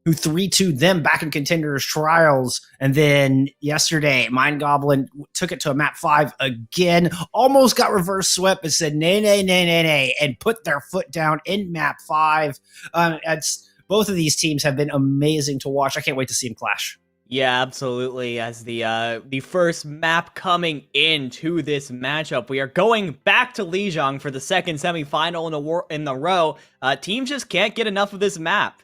3-2'd them back in Contenders Trials. And then yesterday, Mind Goblin took it to a map 5 again, almost got reverse swept, but said, nay, and put their foot down in map 5. Both of these teams have been amazing to watch. I can't wait to see them clash. Yeah, absolutely. As the first map coming into this matchup, we are going back to Lijiang for the second semifinal in the row. Teams just can't get enough of this map.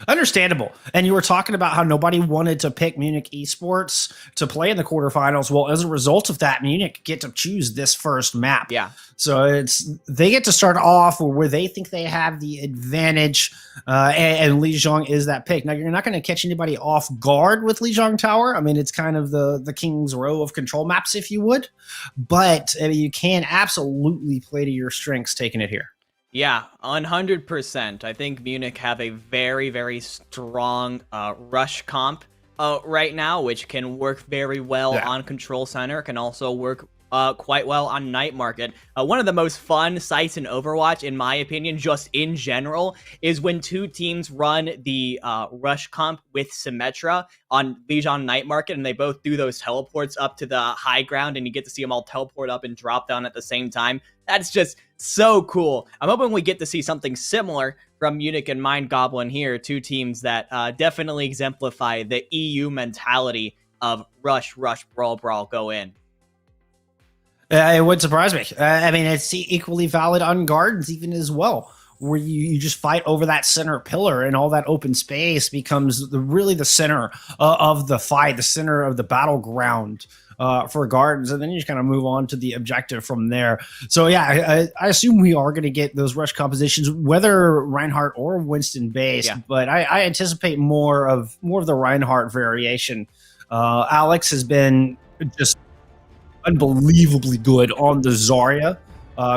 Understandable. And you were talking about how nobody wanted to pick Munich Esports to play in the quarterfinals. Well, as a result of that, Munich get to choose this first map. Yeah. So they get to start off where they think they have the advantage, and Lijiang is that pick. Now, you're not going to catch anybody off guard with Lijiang Tower. I mean, it's kind of the King's Row of control maps, if you would. But you can absolutely play to your strengths taking it here. Yeah, 100%. I think Munich have a very, very strong rush comp right now, which can work very well on Control Center. Can also work quite well on Night Market. One of the most fun sites in Overwatch, in my opinion, just in general, is when two teams run the rush comp with Symmetra on Lijiang Night Market, and they both do those teleports up to the high ground, and you get to see them all teleport up and drop down at the same time. That's just so cool. I'm hoping we get to see something similar from Munich and Mind Goblin here, two teams that definitely exemplify the EU mentality of rush, brawl, go in. It would surprise me. I mean, it's equally valid on Gardens even as well, where you just fight over that center pillar, and all that open space becomes really the center of the fight, the center of the battleground for Gardens, and then you just kind of move on to the objective from there. So I assume we are going to get those rush compositions, whether Reinhardt or Winston based, but I anticipate more of the Reinhardt variation. Alex has been just unbelievably good on the Zarya.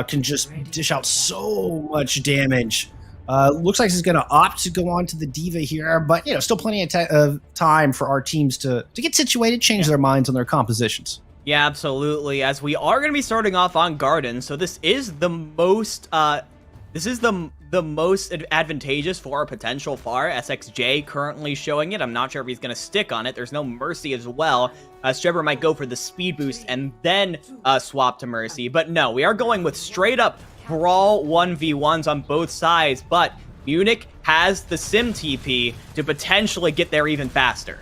Can just dish out so much damage. Looks like he's going to opt to go on to the Diva here, but still plenty of time for our teams to get situated, change their minds on their compositions. Yeah, absolutely. As we are going to be starting off on Garden, so this is the most the most advantageous for a potential FAR. SXJ currently showing it. I'm not sure if he's going to stick on it. There's no Mercy as well. Strebber might go for the speed boost and then swap to Mercy. But no, we are going with straight up Brawl 1v1s on both sides. But Munich has the Sim TP to potentially get there even faster.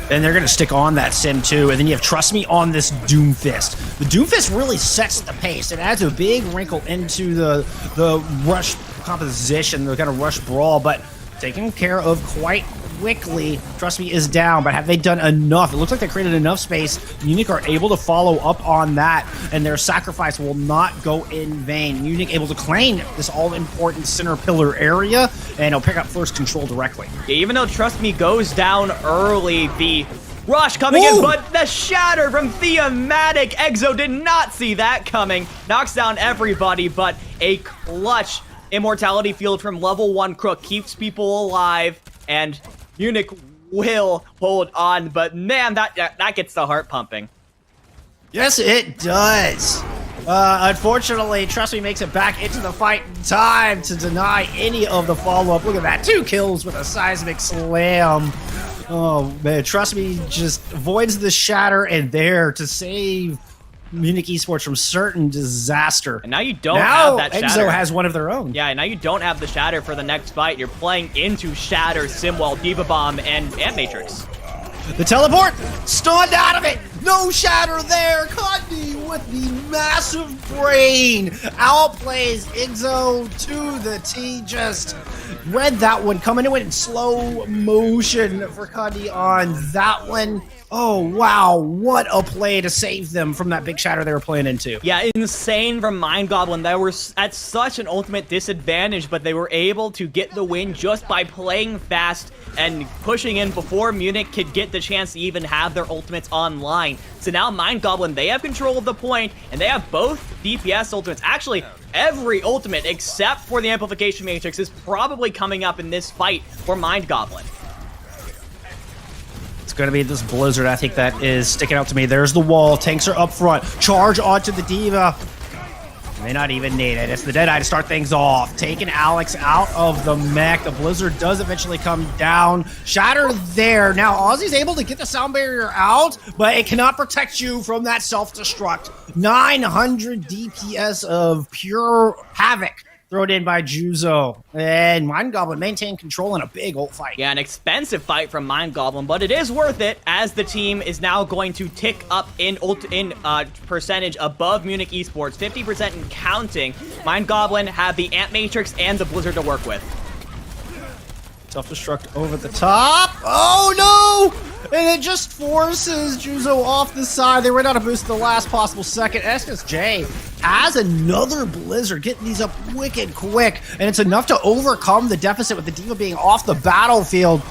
And they're going to stick on that Sim too. And then you have Trust Me on this Doomfist. The Doomfist really sets the pace. It adds a big wrinkle into the rush composition, the kind of rush brawl, but taken care of quite quickly. Trust Me is down, but have they done enough? It looks like they created enough space. Munich are able to follow up on that, and their sacrifice will not go in vain. Munich able to claim this all-important center pillar area, and he'll pick up first control directly. Yeah, even though Trust Me goes down early, the rush coming in, but the shatter from Theomatic. Exo did not see that coming. Knocks down everybody, but a clutch immortality field from level 1 Crook keeps people alive, and Munich will hold on, but man, that gets the heart pumping. Yes, it does. Unfortunately, Trust Me makes it back into the fight in time to deny any of the follow-up. Look at that, 2 kills with a seismic slam. Oh man, Trust Me just avoids the shatter and there to save Munich Esports from certain disaster. And now you don't have that Exo shatter. has one of their own. Yeah, now you don't have the shatter for the next fight. You're playing into Shatter, Simwall, Diva Bomb, and Ant Matrix. The teleport, stunned out of it. No shatter there. Condi with the massive brain outplays Exo to the T. Just read that one coming. It went in slow motion for Condi on that one. Oh, wow. What a play to save them from that big shatter they were playing into. Yeah, insane from Mind Goblin. They were at such an ultimate disadvantage, but they were able to get the win just by playing fast and pushing in before Munich could get the chance to even have their ultimates online. So now Mind Goblin, they have control of the point, and they have both DPS ultimates. Actually, every ultimate except for the Amplification Matrix is probably coming up in this fight for Mind Goblin. Going to be this Blizzard, I think, that is sticking out to me. There's the wall. Tanks are up front. Charge onto the Diva. May not even need it. It's the Deadeye to start things off. Taking Alex out of the mech. The Blizzard does eventually come down. Shatter there. Now, Ozzy's able to get the sound barrier out, but it cannot protect you from that self-destruct. 900 DPS of pure havoc thrown in by Juzo. And Mind Goblin maintained control in a big ult fight. Yeah, an expensive fight from Mind Goblin, but it is worth it as the team is now going to tick up in percentage above Munich Esports, 50% and counting. Mind Goblin have the Ant Matrix and the Blizzard to work with. Self-destruct over the top. Oh no! And it just forces Juzo off the side. They ran out of boost at the last possible second. SSJ has another Blizzard, getting these up wicked quick. And it's enough to overcome the deficit with the Diva being off the battlefield.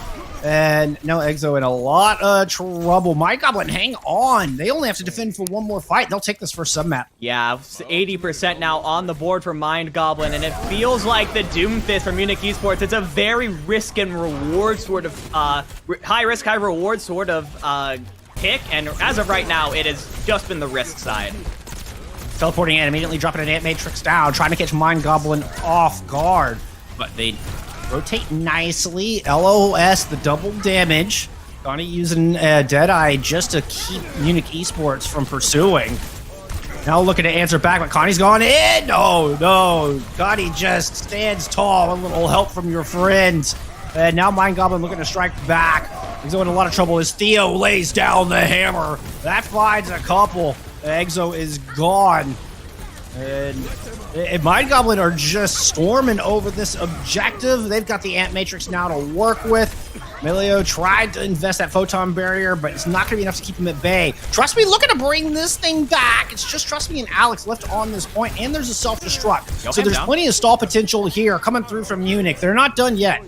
And now Exo in a lot of trouble. Mind Goblin, hang on. They only have to defend for one more fight. They'll take this first sub-map. Yeah, 80% now on the board for Mind Goblin, and it feels like the Doomfist from Munich Esports. It's a very risk and reward sort of, high risk, high reward sort of pick, and as of right now, it has just been the risk side. Teleporting in, immediately dropping an Ant Matrix down, trying to catch Mind Goblin off guard. But they rotate nicely. LOS, the double damage. Connie using Deadeye just to keep Munich Esports from pursuing. Now looking to answer back, but Connie's gone in. No. Connie just stands tall. A little help from your friends. And now Mind Goblin looking to strike back. He's in a lot of trouble as Theo lays down the hammer. That finds a couple. Exo is gone. And Mind Goblin are just storming over this objective. They've got the Ant Matrix now to work with. Melio tried to invest that photon barrier, but it's not going to be enough to keep him at bay. Trust Me looking to bring this thing back. It's just Trust Me and Alex left on this point, and there's a self-destruct. So there's plenty of stall potential here coming through from Munich. They're not done yet.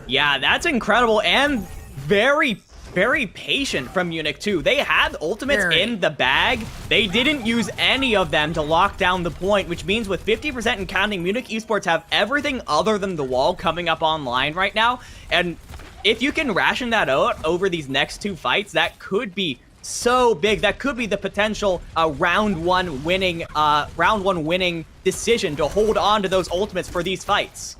Yeah, that's incredible and very patient from Munich too. They had ultimates in the bag. They didn't use any of them to lock down the point, which means with 50% and counting, Munich Esports have everything other than the wall coming up online right now. And if you can ration that out over these next two fights, that could be so big. That could be the potential round one winning decision to hold on to those ultimates for these fights.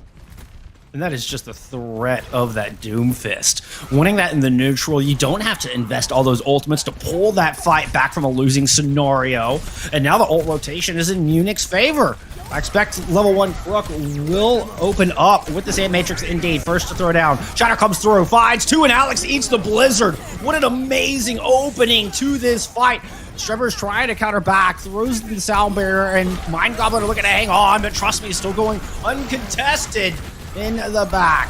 And that is just the threat of that Doomfist. Winning that in the neutral, you don't have to invest all those ultimates to pull that fight back from a losing scenario. And now the ult rotation is in Munich's favor. I expect level 1 Crook will open up with this Ant Matrix indeed. First to throw down. Shatter comes through, finds 2, and Alex eats the Blizzard. What an amazing opening to this fight. Trevor's trying to counter back, throws the sound barrier, and Mind Goblin are looking to hang on, but trust me, still going uncontested in the back.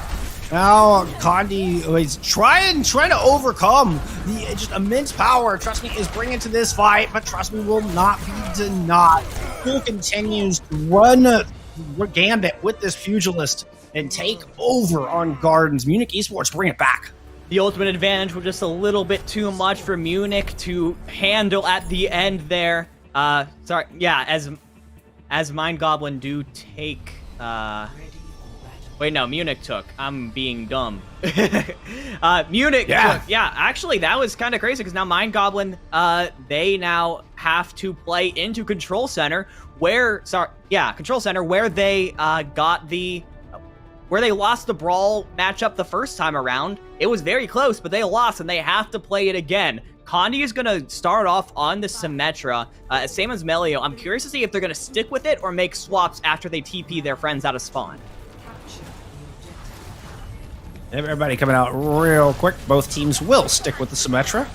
Now Condi is trying to overcome the just immense power Trust Me is bringing to this fight, but Trust Me will not be denied. Pool continues to run gambit with this pugilist and take over on Gardens. Munich Esports bring it back. The ultimate advantage was just a little bit too much for Munich to handle at the end there. As Mind Goblin do take wait, no, Munich took. I'm being dumb. Munich took. Yeah, actually, that was kind of crazy because now Mind Goblin, they now have to play into Control Center where they where they lost the Brawl matchup the first time around. It was very close, but they lost, and they have to play it again. Condi is going to start off on the Symmetra, same as Melio. I'm curious to see if they're going to stick with it or make swaps after they TP their friends out of spawn. Everybody coming out real quick. Both teams will stick with the Symmetra.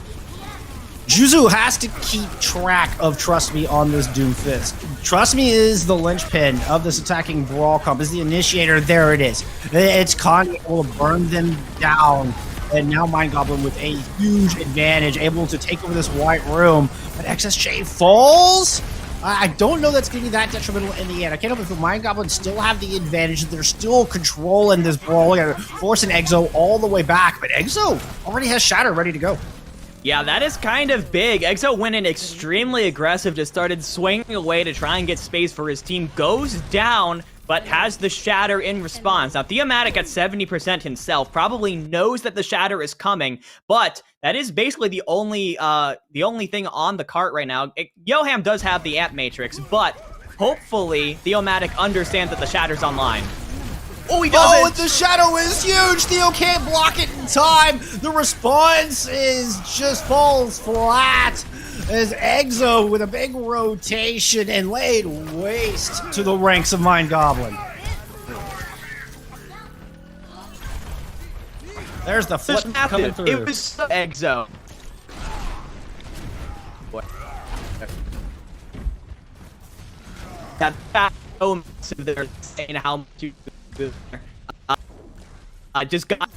Juzu has to keep track of Trust Me on this Doomfist. Trust Me is the linchpin of this attacking Brawl comp, is the initiator. There it is. It's Condi able to burn them down. And now Mind Goblin with a huge advantage, able to take over this white room. But XSJ falls. I don't know that's going to be that detrimental in the end. I can't help if the Mind Goblins still have the advantage. They're still controlling this brawl, forcing Exo all the way back. But Exo already has Shatter ready to go. Yeah, that is kind of big. Exo went in extremely aggressive, just started swinging away to try and get space for his team. Goes down, but has the Shatter in response. Now, Theomatic at 70% himself probably knows that the Shatter is coming, but that is basically the only thing on the cart right now. Yoham does have the Ant Matrix, but hopefully Theomatic understands that the Shatter's online. Oh, he doesn't! Oh, the Shadow is huge! Theo can't block it in time! The response is just falls flat as Exo with a big rotation and laid waste to the ranks of Mind Goblin. There's the flip coming through. It was so Exo. What? That's so massive. They're saying how much you do. I just got.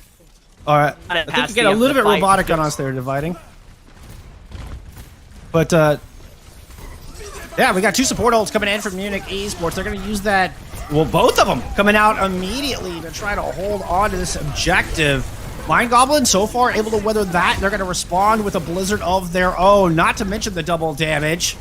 All right, I think you get a little bit robotic on us there, dividing. But yeah, we got 2 support ults coming in from Munich Esports. They're going to use that. Well, both of them coming out immediately to try to hold on to this objective. Mind Goblin so far able to weather that. They're going to respond with a Blizzard of their own, not to mention the double damage.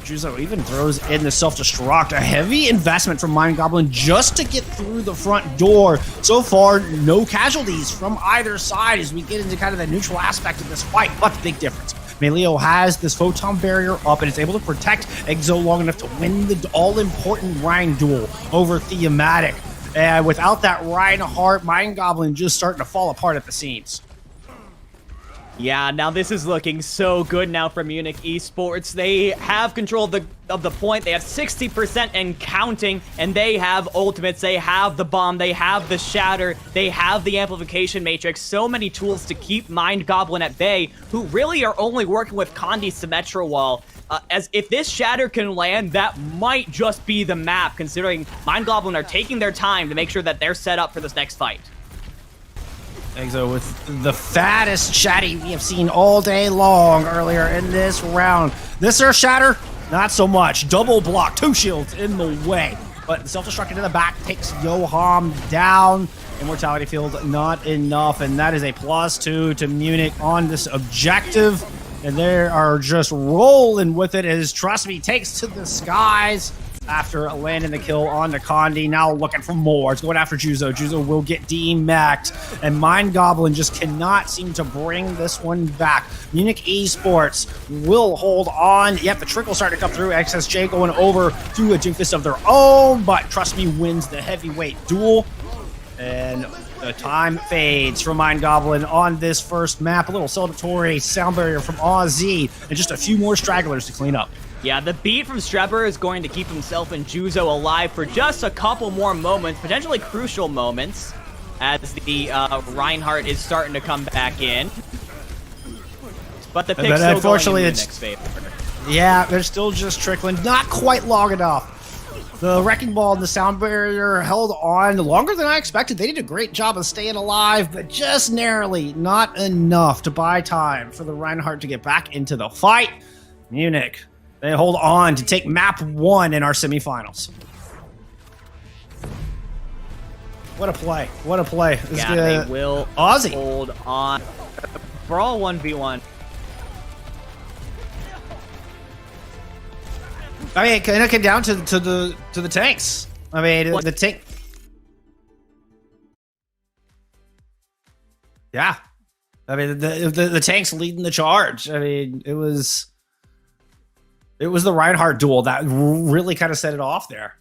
Juzo even throws in the self-destruct. A heavy investment from Mind Goblin just to get through the front door. So far, no casualties from either side as we get into kind of the neutral aspect of this fight. But the big difference, Melio has this photon barrier up and is able to protect Exo long enough to win the all-important Rhine duel over Theomatic. And without that Reinhardt, Mind Goblin just starting to fall apart at the seams. Yeah, now this is looking so good now for Munich Esports. They have control of the point. They have 60% and counting, and they have ultimates. They have the bomb. They have the shatter. They have the amplification matrix. So many tools to keep Mind Goblin at bay, who really are only working with Condi's Symmetra wall. As if this shatter can land, that might just be the map, considering Mind Goblin are taking their time to make sure that they're set up for this next fight. Exo with the fattest Shatty we have seen all day long earlier in this round. This Earth Shatter, not so much. Double block, 2 shields in the way. But the self-destruct in the back takes Yoham down. Immortality Field, not enough. And that is a +2 to Munich on this objective. And they are just rolling with it as Trust Me takes to the skies. after landing the kill on the Condi. Now looking for more. It's going after Juzo. Juzo will get demacked, and Mind Goblin just cannot seem to bring this one back. Munich Esports will hold on. Yep, the trickle starting to come through. XSJ going over to a Doomfist of their own, but Trust Me wins the heavyweight duel. And the time fades for Mind Goblin on this first map. A little celebratory sound barrier from Aussie, and just a few more stragglers to clean up. Yeah, the beat from Streber is going to keep himself and Juzo alive for just a couple more moments, potentially crucial moments, as the Reinhardt is starting to come back in. But the pick's still unfortunately, going in Munich favor. Yeah, they're still just trickling. Not quite long enough. The Wrecking Ball and the Sound Barrier held on longer than I expected. They did a great job of staying alive, but just narrowly not enough to buy time for the Reinhardt to get back into the fight. Munich, they hold on to take map 1 in our semifinals. What a play. What a play. This Yeah, they will Aussie hold on. Brawl 1v1. I mean, can it get down to the tanks? I mean, the tank. Yeah, I mean the tanks leading the charge. I mean, it was the Reinhardt duel that really kind of set it off there.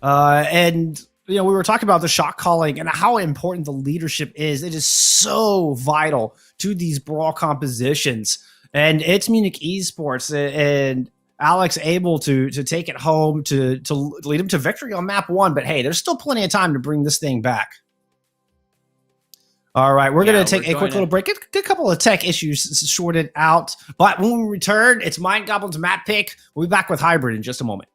And we were talking about the shot calling and how important the leadership is. It is so vital to these brawl compositions, and it's Munich Esports and Alex able to take it home to lead him to victory on map 1. But hey, there's still plenty of time to bring this thing back. All right, we're going to take a quick little break. Get a couple of tech issues sorted out. But when we return, it's Mind Goblin's map pick. We'll be back with Hybrid in just a moment.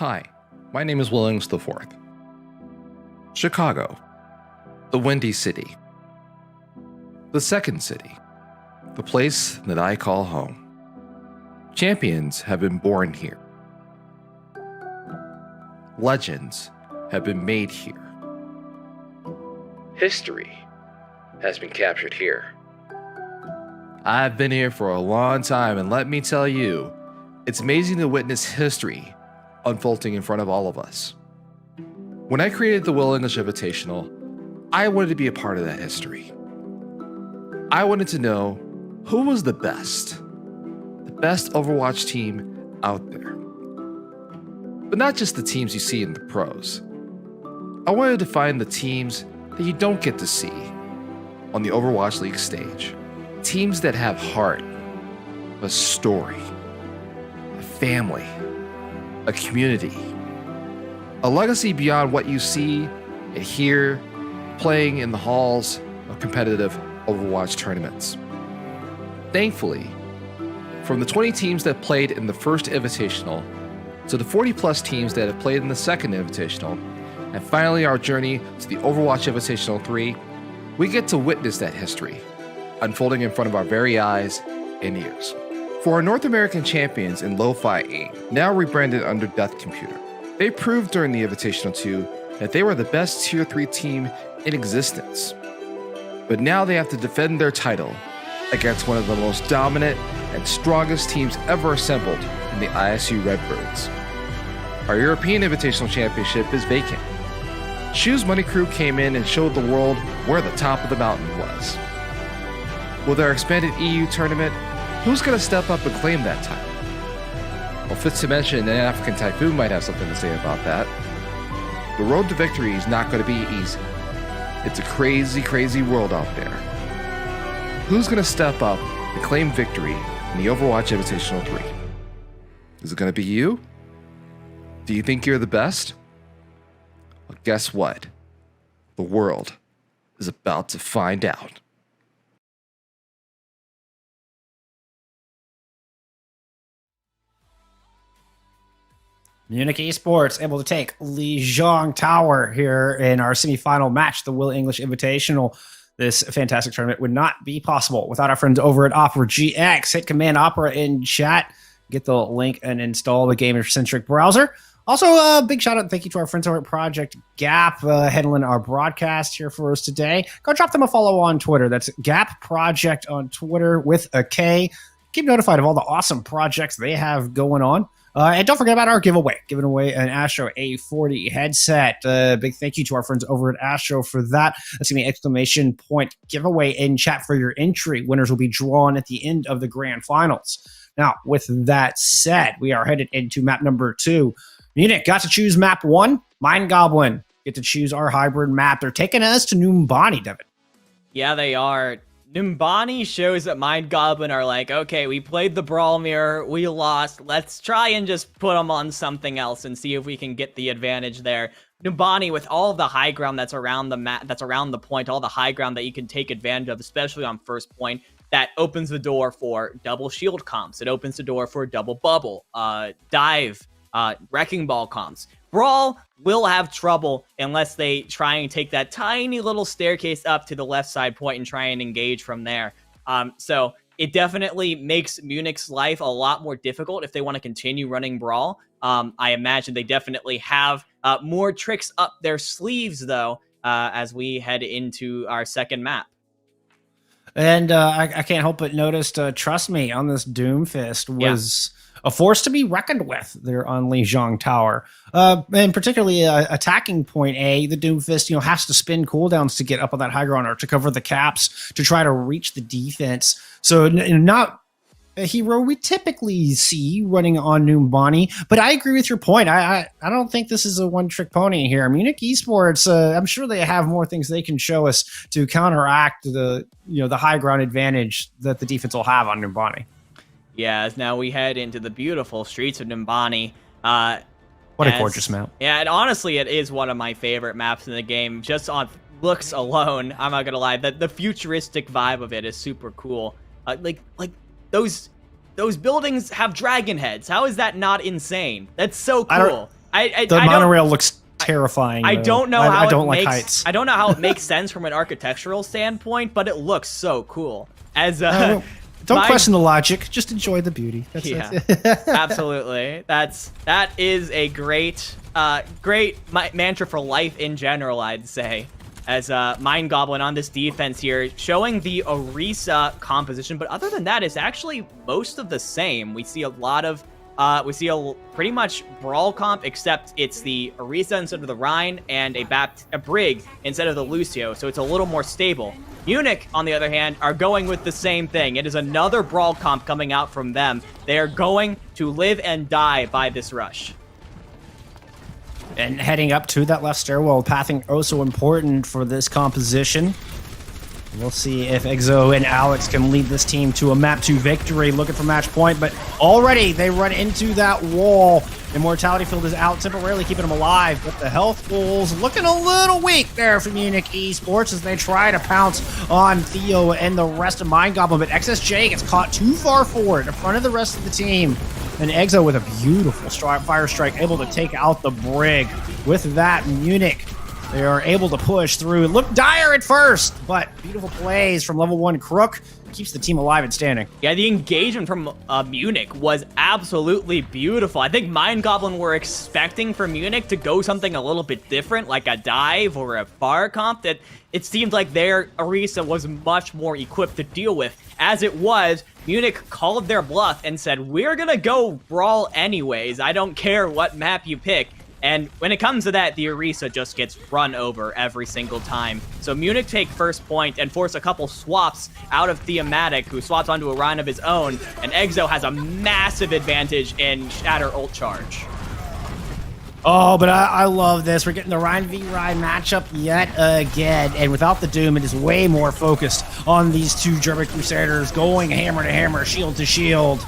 Hi, my name is Williams IV. Chicago, the Windy City. The second city, the place that I call home. Champions have been born here. Legends have been made here. History has been captured here. I've been here for a long time, and let me tell you, it's amazing to witness history unfolding in front of all of us. When I created the Will English Invitational, I wanted to be a part of that history. I wanted to know who was the best Overwatch team out there. But not just the teams you see in the pros. I wanted to find the teams that you don't get to see on the Overwatch League stage. Teams that have heart, a story, a family, a community, a legacy beyond what you see and hear playing in the halls of competitive Overwatch tournaments. Thankfully, from the 20 teams that played in the first Invitational to the 40 plus teams that have played in the second Invitational, and finally our journey to the Overwatch Invitational 3, we get to witness that history unfolding in front of our very eyes and ears. For our North American champions in Lo-Fi AIM, now rebranded under Death Computer, they proved during the Invitational 2 that they were the best Tier 3 team in existence. But now they have to defend their title against one of the most dominant and strongest teams ever assembled in the ISU Redbirds. Our European Invitational Championship is vacant. Shoes Money Crew came in and showed the world where the top of the mountain was. With our expanded EU tournament, who's going to step up and claim that title? Well, fits to mention an African Typhoon might have something to say about that. The road to victory is not going to be easy. It's a crazy, crazy world out there. Who's going to step up and claim victory in the Overwatch Invitational 3? Is it going to be you? Do you think you're the best? Well, guess what? The world is about to find out. Munich Esports able to take Lijiang Tower here in our semifinal match, the Will English Invitational. This fantastic tournament would not be possible without our friends over at Opera GX. Hit Command Opera in chat, get the link, and install the gamer-centric browser. Also, a big shout out and thank you to our friends over at Project Gap, handling our broadcast here for us today. Go drop them a follow on Twitter. That's Gap Project on Twitter with a K. Keep notified of all the awesome projects they have going on. And don't forget about our giveaway, giving away an Astro A40 headset. Big thank you to our friends over at Astro for that. That's going to be an exclamation point giveaway in chat for your entry. Winners will be drawn at the end of the grand finals. Now, with that said, we are headed into map number 2. Munich got to choose map 1. Mind Goblin get to choose our hybrid map. They're taking us to Numbani, Devin. Yeah, they are. Numbani shows that Mind Goblin are like, okay, we played the Brawl Mirror, we lost, let's try and just put them on something else and see if we can get the advantage there. Numbani, with all of the high ground that's around the map, that's around the point, all the high ground that you can take advantage of, especially on first point, that opens the door for double shield comps. It opens the door for double bubble, dive, wrecking ball comps. Brawl will have trouble unless they try and take that tiny little staircase up to the left side point and try and engage from there. So it definitely makes Munich's life a lot more difficult if they want to continue running Brawl. I imagine they definitely have more tricks up their sleeves, though, as we head into our second map. And I can't help but notice, trust me, on this Doomfist was a force to be reckoned with there on Lijiang Tower. And particularly attacking point A, the Doomfist, has to spin cooldowns to get up on that high ground or to cover the caps to try to reach the defense. So not a hero we typically see running on Numbani, but I agree with your point. I don't think this is a one-trick pony here. Munich Esports, I'm sure they have more things they can show us to counteract the high ground advantage that the defense will have on Numbani. Yeah, as now we head into the beautiful streets of Numbani. What a gorgeous map. Yeah, and honestly, it is one of my favorite maps in the game. Just on looks alone, I'm not gonna lie, the futuristic vibe of it is super cool. Like those buildings have dragon heads. How is that not insane? That's so cool. The monorail looks terrifying. I don't know how I don't it like makes, heights. I don't know how it makes sense from an architectural standpoint, but it looks so cool. As don't question the logic, just enjoy the beauty. That's absolutely. That is a great mantra for life in general, I'd say. As Mind Goblin on this defense here, showing the Orisa composition, but other than that, it's actually most of the same. We see a lot of pretty much Brawl comp, except it's the Orisa instead of the Rhine and a Brig instead of the Lucio, so it's a little more stable. Munich, on the other hand, are going with the same thing. It is another Brawl comp coming out from them. They are going to live and die by this rush. And heading up to that left stairwell, pathing also important for this composition. We'll see if Exo and Alex can lead this team to a map 2 victory, looking for match point, but already they run into that wall. Immortality Field is out, temporarily keeping them alive, but the health pools looking a little weak there for Munich Esports as they try to pounce on Theo and the rest of Mind Goblin, but XSJ gets caught too far forward in front of the rest of the team. And Exo with a beautiful fire strike, able to take out the Brig. With that, Munich, they are able to push through. It looked dire at first, but beautiful plays from level 1 Crook keeps the team alive and standing. Yeah, the engagement from Munich was absolutely beautiful. I think Mind Goblin were expecting for Munich to go something a little bit different, like a dive or a bar comp, that it seemed like their Orisa was much more equipped to deal with. As it was, Munich called their bluff and said, we're gonna go Brawl anyways. I don't care what map you pick. And when it comes to that, the Orisa just gets run over every single time. So Munich take first point and force a couple swaps out of Thematic, who swaps onto a Rhine of his own, and Exo has a massive advantage in Shatter ult charge. Oh, but I love this. We're getting the Rhine v Rhine matchup yet again. And without the Doom, it is way more focused on these two German Crusaders going hammer to hammer, shield to shield.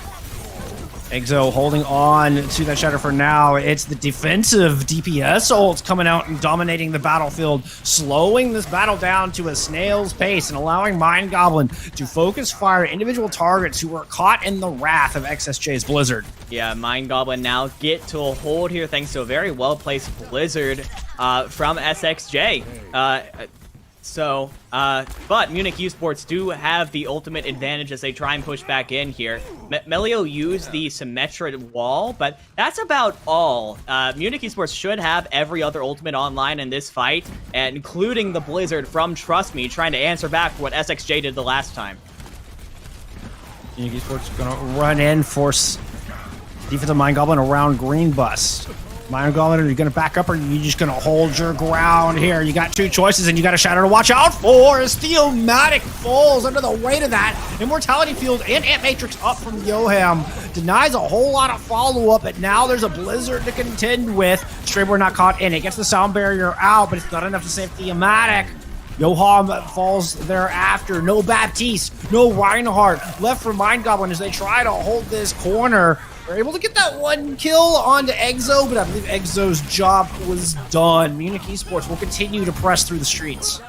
Exo holding on to that shatter for now. It's the defensive DPS ults coming out and dominating the battlefield, slowing this battle down to a snail's pace and allowing Mind Goblin to focus fire individual targets who were caught in the wrath of XSJ's Blizzard. Yeah, Mind Goblin now get to a hold here thanks to a very well-placed Blizzard from SXJ. But Munich Esports do have the ultimate advantage as they try and push back in here. Melio used the Symmetra wall, but that's about all. Munich Esports should have every other ultimate online in this fight, including the Blizzard from Trust Me, trying to answer back for what SXJ did the last time. Munich Esports gonna run in, force defensive Mind Goblin around Green Bus. Mind Goblin, are you going to back up or are you just going to hold your ground here? You got two choices and you got a shadow to watch out for as Theomatic falls under the weight of that. Immortality Field and Ant Matrix up from Yoham. Denies a whole lot of follow-up, but now there's a Blizzard to contend with. Strayboard not caught in it. Gets the sound barrier out, but it's not enough to save Theomatic. Yoham falls thereafter. No Baptiste, no Reinhardt. Left for Mind Goblin as they try to hold this corner. They're able to get that one kill onto Exo, but I believe Exo's job was done. Munich Esports will continue to press through the streets.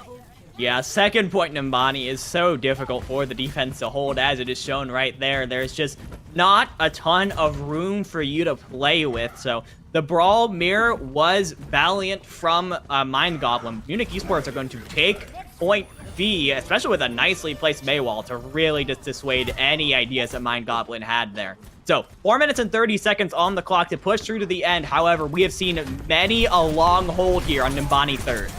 Yeah, second point in Mbani is so difficult for the defense to hold, as it is shown right there. There's just not a ton of room for you to play with, so the Brawl mirror was valiant from Mind Goblin. Munich Esports are going to take point B, especially with a nicely placed Maywall, to really just dissuade any ideas that Mind Goblin had there. So, 4 minutes and 30 seconds on the clock to push through to the end. However, we have seen many a long hold here on Nimbani third.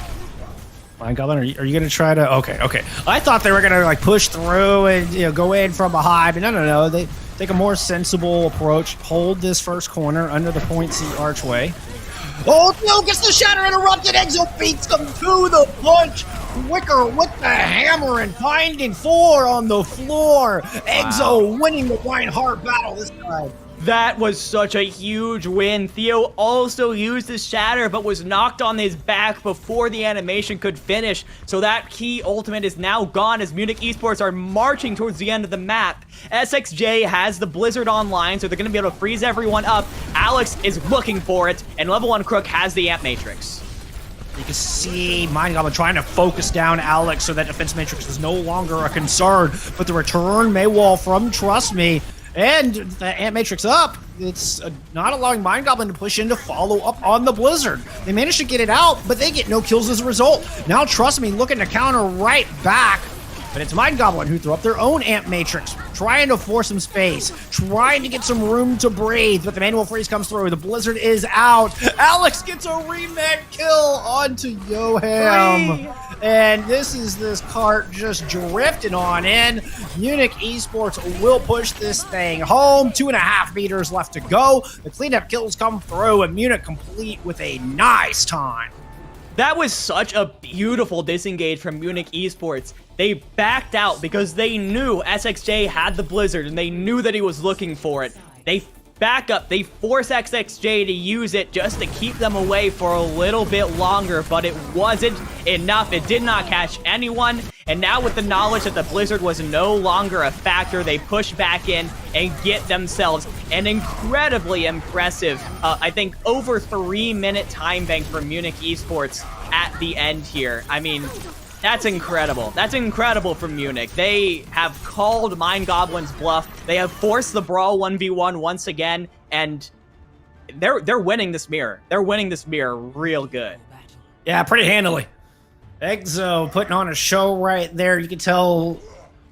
Mind Goblin, are you going to try to... Okay. I thought they were going to like push through and go in from behind, but no. They take a more sensible approach. Hold this first corner under the point C archway. Oh, no, gets the shatter interrupted. Exo beats them to the punch. Wicker with the hammer and finding 4 on the floor. Exo winning the Reinhardt battle this time. That was such a huge win. Theo also used his shatter, but was knocked on his back before the animation could finish. So that key ultimate is now gone as Munich Esports are marching towards the end of the map. SXJ has the Blizzard online, so they're going to be able to freeze everyone up. Alex is looking for it, and level 1 Crook has the Amp Matrix. You can see Mind Goblin trying to focus down Alex so that defense matrix is no longer a concern. But the return Maywall from Trust Me and the Ant Matrix up. it's not allowing Mind Goblin to push in to follow up on the Blizzard. They managed to get it out, but they get no kills as a result. Now, Trust Me looking to counter right back. But it's Mind Goblin who threw up their own Amp Matrix, trying to force some space, trying to get some room to breathe, but the Manual Freeze comes through. The Blizzard is out. Alex gets a remed kill onto Yoham. And this cart just drifting on in. Munich Esports will push this thing home. 2.5 meters left to go. The cleanup kills come through, and Munich complete with a nice time. That was such a beautiful disengage from Munich Esports. They backed out because they knew SXJ had the Blizzard and they knew that he was looking for it. They back up, they force XXJ to use it just to keep them away for a little bit longer, but it wasn't enough. It did not catch anyone, and now with the knowledge that the Blizzard was no longer a factor, they push back in and get themselves an incredibly impressive, I think, over 3-minute time bank for Munich Esports at the end here. I mean, that's incredible. That's incredible from Munich. They have called Mind Goblin's bluff. They have forced the Brawl 1v1 once again, and they're winning this mirror. They're winning this mirror real good. Yeah, pretty handily. Exo putting on a show right there. You can tell,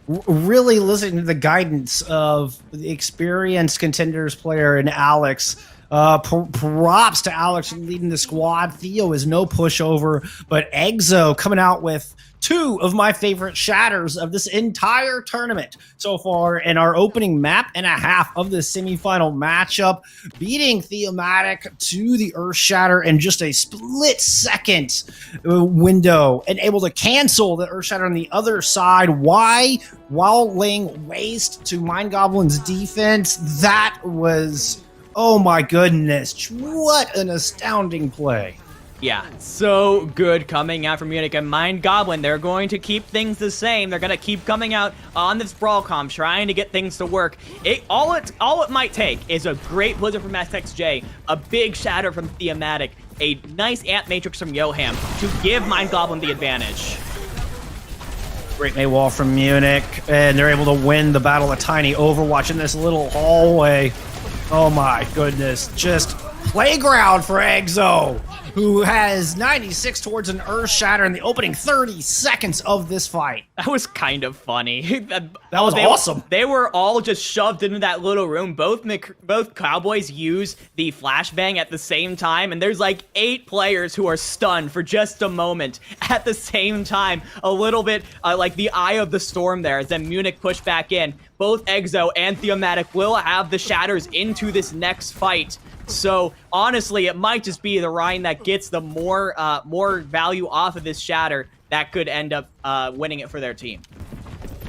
really listening to the guidance of the experienced Contenders player in Alex. Props to Alex leading the squad. Theo is no pushover, but Exo coming out with 2 of my favorite shatters of this entire tournament so far in our opening map and a half of the semifinal matchup, beating Theomatic to the Earth Shatter in just a split second window and able to cancel the Earth Shatter on the other side. Why? While laying waste to Mind Goblin's defense. That was... oh my goodness, what an astounding play. Yeah, so good coming out from Munich. And Mind Goblin, they're going to keep things the same. They're going to keep coming out on this Brawl comp, trying to get things to work. All it might take is a great Blizzard from SXJ, a big shatter from Theomatic, a nice Amp Matrix from Yoham to give Mind Goblin the advantage. Great Maywall from Munich, and they're able to win the Battle of Tiny Overwatch in this little hallway. Oh my goodness, just playground for Exo, who has 96 towards an Earth Shatter in the opening 30 seconds of this fight. That was kind of funny. That was awesome. They were all just shoved into that little room. Both Cowboys use the flashbang at the same time, and there's like 8 players who are stunned for just a moment at the same time. A little bit like the eye of the storm there as then Munich pushed back in. Both Exo and Theomatic will have the shatters into this next fight. So honestly, it might just be the Rhine that gets the more value off of this shatter that could end up winning it for their team.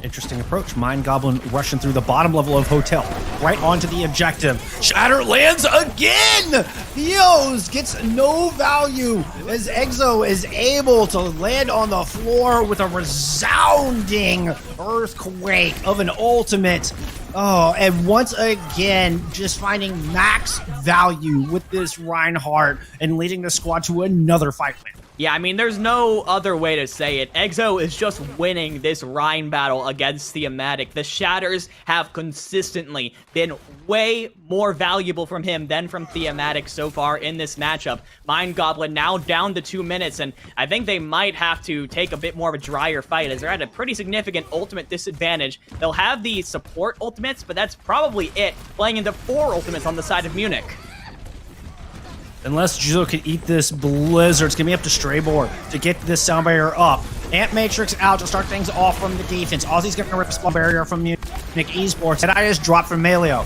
Interesting approach. Mind Goblin rushing through the bottom level of Hotel, right onto the objective. Shatter lands again! Theos gets no value as Exo is able to land on the floor with a resounding earthquake of an ultimate. Oh, and once again, just finding max value with this Reinhardt and leading the squad to another fight win. Yeah, I mean, there's no other way to say it. Exo is just winning this Rhine battle against Theomatic. The shatters have consistently been way more valuable from him than from Theomatic so far in this matchup. Mind Goblin now down to 2 minutes, and I think they might have to take a bit more of a drier fight as they're at a pretty significant ultimate disadvantage. They'll have the support ultimates, but that's probably it, playing into 4 ultimates on the side of Munich. Unless Juzo can eat this Blizzard, it's going to be up to Straybor to get this sound barrier up. Amp Matrix out to start things off from the defense. Aussie's going to rip spawn barrier from Munich Esports. And I just dropped from Maleo.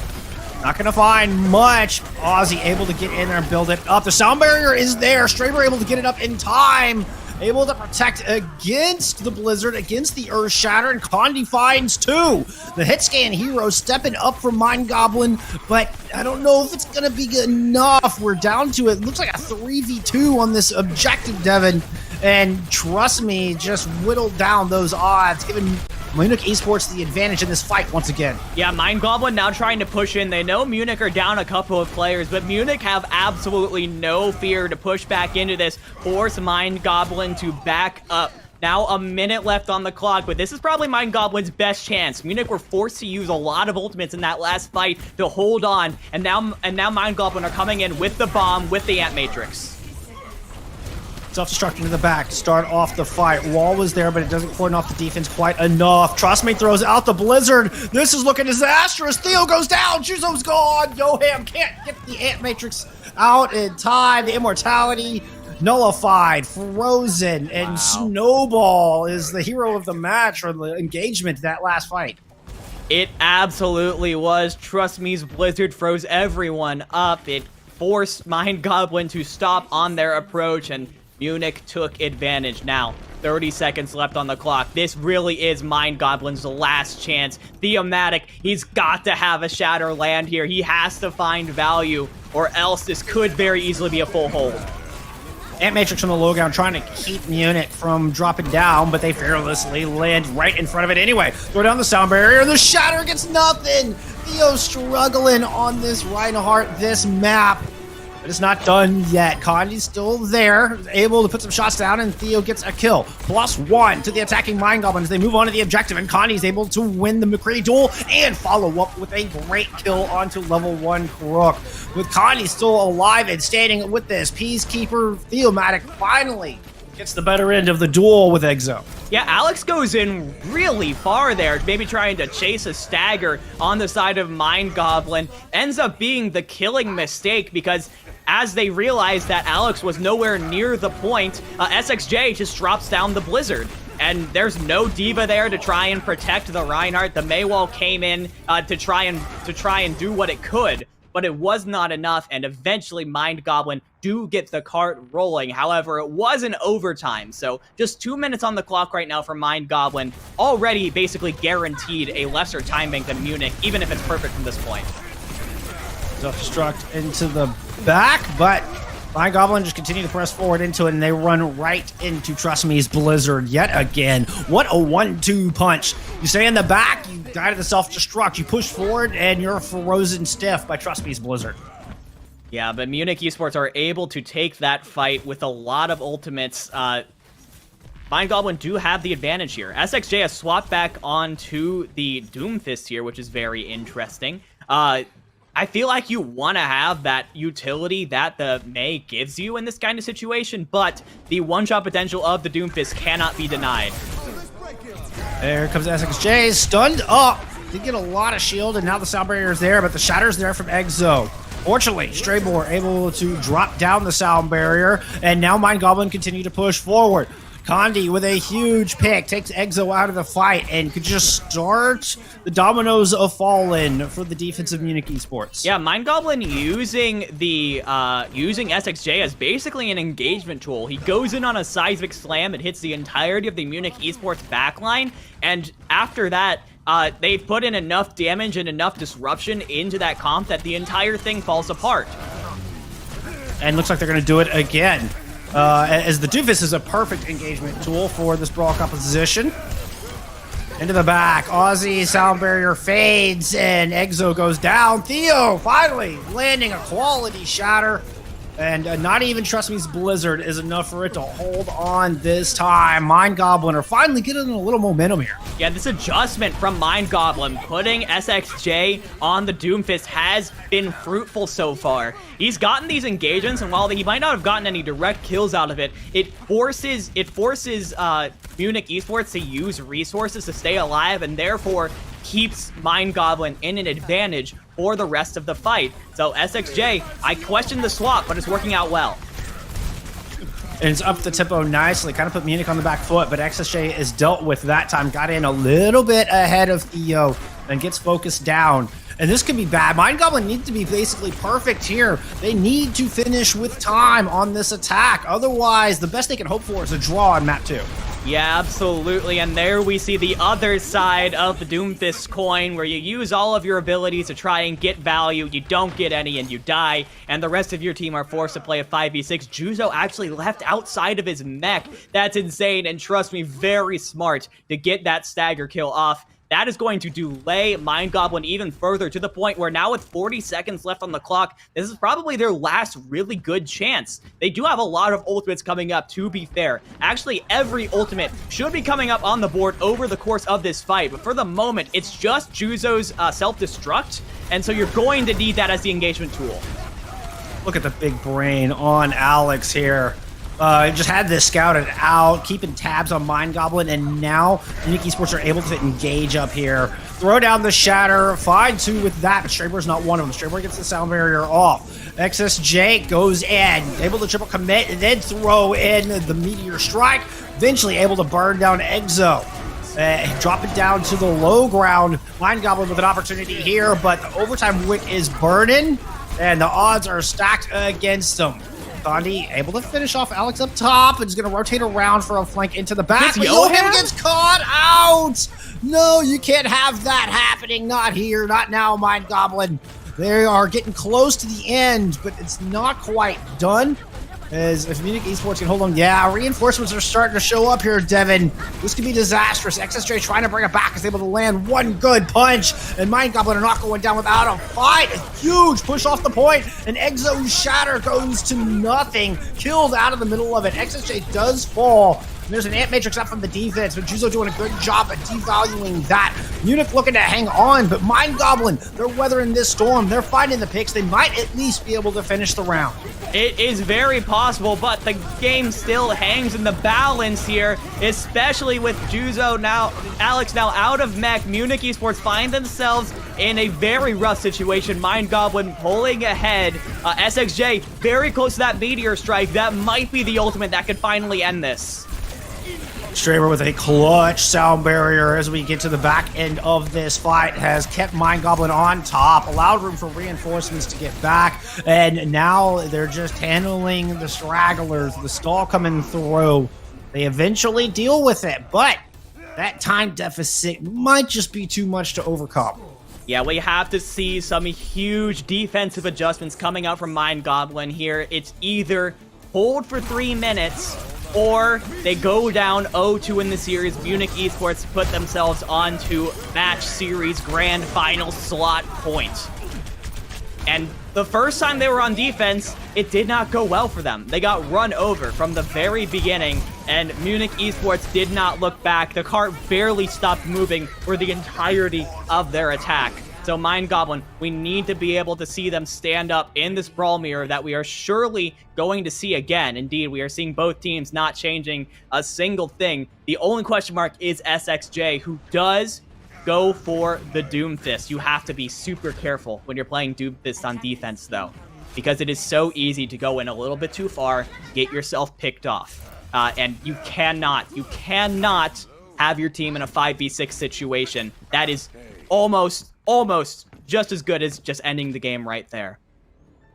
Not going to find much. Aussie able to get in there and build it up. The sound barrier is there. Straybor able to get it up in time. Able to protect against the Blizzard, against the Earth Shatter, and Condi finds 2. The hit scan hero stepping up for Mind Goblin, but I don't know if it's going to be good enough. We're down to it. Looks like a 3v2 on this objective, Devin. And trust me, just whittled down those odds, giving Munich Esports the advantage in this fight once again. Yeah, Mind Goblin now trying to push in. They know Munich are down a couple of players, but Munich have absolutely no fear to push back into this, force Mind Goblin to back up. Now a minute left on the clock, but this is probably Mind Goblin's best chance. Munich were forced to use a lot of ultimates in that last fight to hold on, and now Mind Goblin are coming in with the bomb, with the Ant Matrix. Self-destruct into the back to start off the fight. Wall was there, but it doesn't cordon off the defense quite enough. Trust me, throws out the Blizzard. This is looking disastrous. Theo goes down. Juzo's gone. Yoham can't get the Ant Matrix out in time. The immortality nullified, frozen, and Snowball is the hero of the match or the engagement that last fight. It absolutely was. Trust me's Blizzard froze everyone up. It forced Mind Goblin to stop on their approach, and Munich took advantage. Now, 30 seconds left on the clock. This really is Mind Goblin's last chance. Theomatic, he's got to have a Shatter land here. He has to find value, or else this could very easily be a full hold. Ant Matrix on the low ground trying to keep Munich from dropping down, but they fearlessly land right in front of it anyway. Throw down the sound barrier, the Shatter gets nothing! Theo struggling on this Reinhardt, this map. But it's not done yet. Condi's still there, able to put some shots down, and Theo gets a kill. +1 to the attacking Mind Goblins. They move on to the objective, and Condi's able to win the McCree duel and follow up with a great kill onto level 1 Crook. With Condi still alive and standing with this, Peacekeeper Theomatic finally gets the better end of the duel with Exo. Yeah, Alex goes in really far there, maybe trying to chase a stagger on the side of Mind Goblin. Ends up being the killing mistake because as they realize that Alex was nowhere near the point, SXJ just drops down the Blizzard. And there's no Diva there to try and protect the Reinhardt. The Maywall came in to try and do what it could, but it was not enough, and eventually Mind Goblin do get the cart rolling. However, it was an overtime, so just 2 minutes on the clock right now for Mind Goblin, already basically guaranteed a lesser time bank than Munich, even if it's perfect from this point. Self-destruct into the back, but Mind Goblin just continue to press forward into it, and they run right into Trust Me's Blizzard yet again. What a 1-2 punch. You stay in the back, you die to the self-destruct, you push forward, and you're frozen stiff by Trust Me's Blizzard. Yeah, but Munich Esports are able to take that fight with a lot of ultimates. Mind Goblin do have the advantage here. SXJ has swapped back onto the Doomfist here, which is very interesting. I feel like you want to have that utility that the Mei gives you in this kind of situation, but the one-shot potential of the Doomfist cannot be denied. There comes SXJ, stunned up. Did get a lot of shield, and now the sound barrier is there, but the Shatter's there from Exo. Fortunately, Straybor able to drop down the sound barrier, and now Mind Goblin continue to push forward. Condi with a huge pick takes Exo out of the fight and could just start the dominoes of fallen for the defense of Munich Esports. Yeah, Mind Goblin using the using SXJ as basically an engagement tool. He goes in on a seismic slam, it hits the entirety of the Munich Esports backline, and after that, they've put in enough damage and enough disruption into that comp that the entire thing falls apart. And looks like they're going to do it again. As the Doofus is a perfect engagement tool for this brawl composition. Into the back, Aussie sound barrier fades, and Exo goes down. Theo finally landing a quality shatter, and not even Trust Me's Blizzard is enough for it to hold on this time. Mind Goblin are finally getting a little momentum here. Yeah, this adjustment from Mind Goblin, putting SXJ on the Doomfist, has been fruitful so far. He's gotten these engagements, and while he might not have gotten any direct kills out of it, it forces Munich Esports to use resources to stay alive, and therefore keeps Mind Goblin in an advantage for the rest of the fight. So SXJ, I question the swap, but it's working out well. And it's up the tempo nicely, kind of put Munich on the back foot, but XSJ is dealt with that time. Got in a little bit ahead of Theo and gets focused down. And this could be bad. Mind Goblin needs to be basically perfect here. They need to finish with time on this attack. Otherwise, the best they can hope for is a draw on map 2. Yeah, absolutely, and there we see the other side of the Doomfist coin, where you use all of your abilities to try and get value, you don't get any, and you die, and the rest of your team are forced to play a 5v6. Juzo actually left outside of his mech. That's insane, and trust me, very smart to get that stagger kill off. that is going to delay Mind Goblin even further, to the point where now with 40 seconds left on the clock, this is probably their last really good chance. They do have a lot of ultimates coming up, to be fair. Actually, every ultimate should be coming up on the board over the course of this fight, but for the moment, it's just Juzo's self-destruct, and so you're going to need that as the engagement tool. Look at the big brain on Alex here. Just had this scouted out, keeping tabs on Mind Goblin, and now Unique Esports are able to engage up here. Throw down the Shatter, find 2 with that, but Strayber's not one of them. Strayber gets the sound barrier off. XSJ goes in, able to triple commit, and then throw in the Meteor Strike. Eventually able to burn down Exo. Drop it down to the low ground. Mind Goblin with an opportunity here, but the overtime wick is burning, and the odds are stacked against him. Gandhi able to finish off Alex up top, and is going to rotate around for a flank into the back. But Johan gets caught out! No, you can't have that happening. Not here, not now, Mind Goblin. They are getting close to the end, but it's not quite done. As if Munich Esports can hold on. Yeah, reinforcements are starting to show up here, Devin. This could be disastrous. XSJ trying to bring it back is able to land one good punch, and Mind Goblin are not going down without a fight. A huge push off the point, and Exo's Shatter goes to nothing. Killed out of the middle of it. XSJ does fall. There's an Ant Matrix up from the defense, but Juzo doing a good job at devaluing that. Munich looking to hang on, but Mind Goblin, they're weathering this storm. They're finding the picks. They might at least be able to finish the round. It is very possible, but the game still hangs in the balance here, especially with Juzo now, Alex now out of mech. Munich Esports find themselves in a very rough situation. Mind Goblin pulling ahead. SXJ very close to that Meteor Strike. That might be the ultimate that could finally end this. Strayber with a clutch sound barrier as we get to the back end of this fight has kept Mind Goblin on top, allowed room for reinforcements to get back, and now they're just handling the stragglers, the stall coming through. They eventually deal with it, but that time deficit might just be too much to overcome. Yeah, we have to see some huge defensive adjustments coming out from Mind Goblin here. It's either hold for 3 minutes, or they go down 0-2 in the series. Munich Esports put themselves onto match series grand final slot point. And the first time they were on defense, it did not go well for them. They got run over from the very beginning, and Munich Esports did not look back. The cart barely stopped moving for the entirety of their attack. So Mind Goblin, we need to be able to see them stand up in this brawl mirror that we are surely going to see again. Indeed, we are seeing both teams not changing a single thing. The only question mark is SXJ, who does go for the Doom Fist. You have to be super careful when you're playing Doom Fist on defense, though, because it is so easy to go in a little bit too far, get yourself picked off. And you cannot have your team in a 5v6 situation. That is almost just as good as just ending the game right there.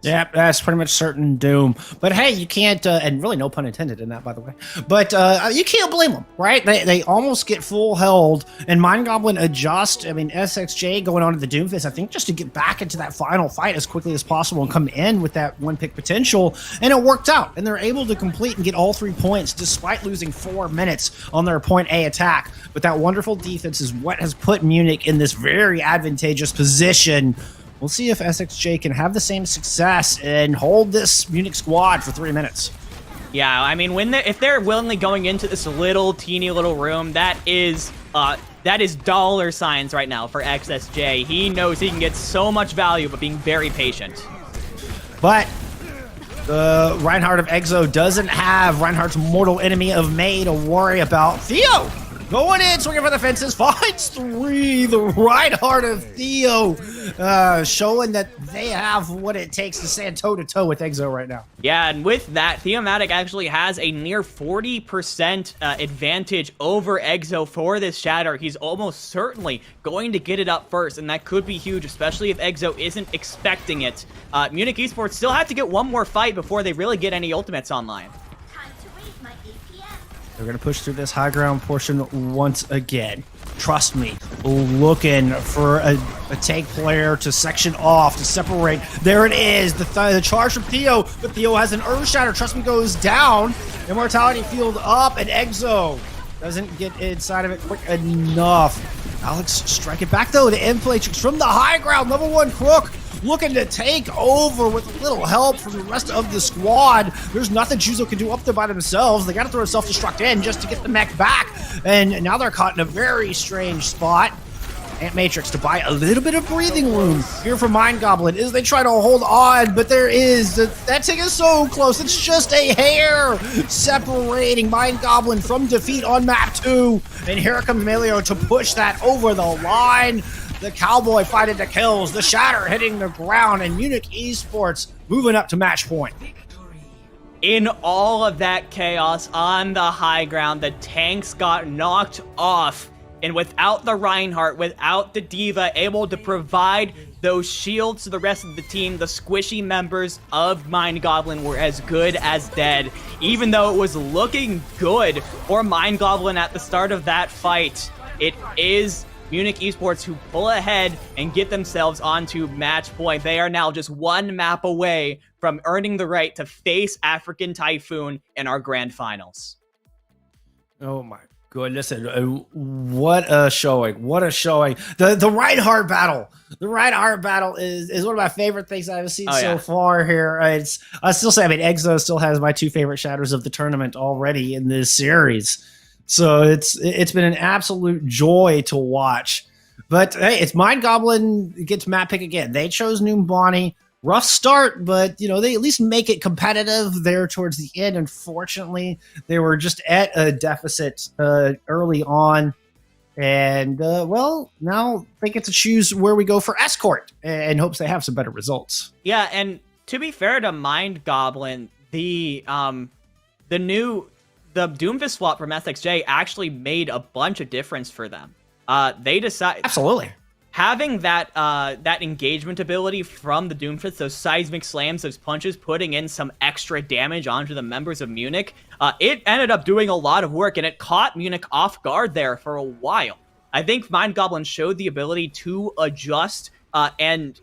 Yeah, that's pretty much certain doom. But hey, you can't, and really no pun intended in that, by the way, but you can't blame them, right? They almost get full held, and Mind Goblin adjust. I mean, SXJ going on to the Doomfist, I think, just to get back into that final fight as quickly as possible and come in with that one pick potential, and it worked out. And they're able to complete and get all 3 points despite losing 4 minutes on their point A attack. But that wonderful defense is what has put Munich in this very advantageous position. We'll see if SXJ can have the same success and hold this Munich squad for 3 minutes. Yeah, I mean, if they're willingly going into this teeny little room, that is dollar signs right now for XSJ. He knows he can get so much value, but being very patient. But the Reinhardt of Exo doesn't have Reinhardt's mortal enemy of May to worry about. Theo going in, swinging for the fences, finds 3. The Reinhardt of Theo showing that they have what it takes to stand toe-to-toe with Exo right now. Yeah, and with that, Theomatic actually has a near 40% advantage over Exo for this Shatter. He's almost certainly going to get it up first, and that could be huge, especially if Exo isn't expecting it. Munich Esports still have to get one more fight before they really get any ultimates online. They're going to push through this high ground portion once again. Trust me, looking for a tank player to section off, to separate. There it is, the charge from Theo, but Theo has an Earth Shatter. Trust me goes down. Immortality field up, and Exo doesn't get inside of it quick enough. Alex strike it back though. The Inflatrix from the high ground. Level 1 Crook looking to take over with a little help from the rest of the squad. There's nothing Juzo can do up there by themselves. They got to throw a self-destruct in just to get the mech back. And now they're caught in a very strange spot. Ant Matrix to buy a little bit of breathing room here from Mind Goblin as they try to hold on, but that thing is so close. It's just a hair separating Mind Goblin from defeat on map 2. And here comes Melio to push that over the line. The Cowboy fighting the kills, the Shatter hitting the ground, and Munich Esports moving up to match point. In all of that chaos on the high ground, the tanks got knocked off. And without the Reinhardt, without the D.Va able to provide those shields to the rest of the team, the squishy members of Mind Goblin were as good as dead. Even though it was looking good for Mind Goblin at the start of that fight, it is Munich Esports who pull ahead and get themselves onto match point. They are now just one map away from earning the right to face African Typhoon in our grand finals. Oh my goodness, what a showing. What a showing. The Reinhardt battle. The Reinhardt battle is one of my favorite things I've seen so far here. I still say, Exo still has my 2 favorite shatters of the tournament already in this series. So it's been an absolute joy to watch. But hey, it's Mind Goblin gets map pick again. They chose Numbani. Rough start, but they at least make it competitive there towards the end. Unfortunately, they were just at a deficit early on. And, now they get to choose where we go for Escort and hopes they have some better results. Yeah, and to be fair to Mind Goblin, the Doomfist swap from SXJ actually made a bunch of difference for them. They decided... Absolutely. Having that engagement ability from the Doomfist, those seismic slams, those punches, putting in some extra damage onto the members of Munich, it ended up doing a lot of work, and it caught Munich off guard there for a while. I think Mind Goblin showed the ability to adjust and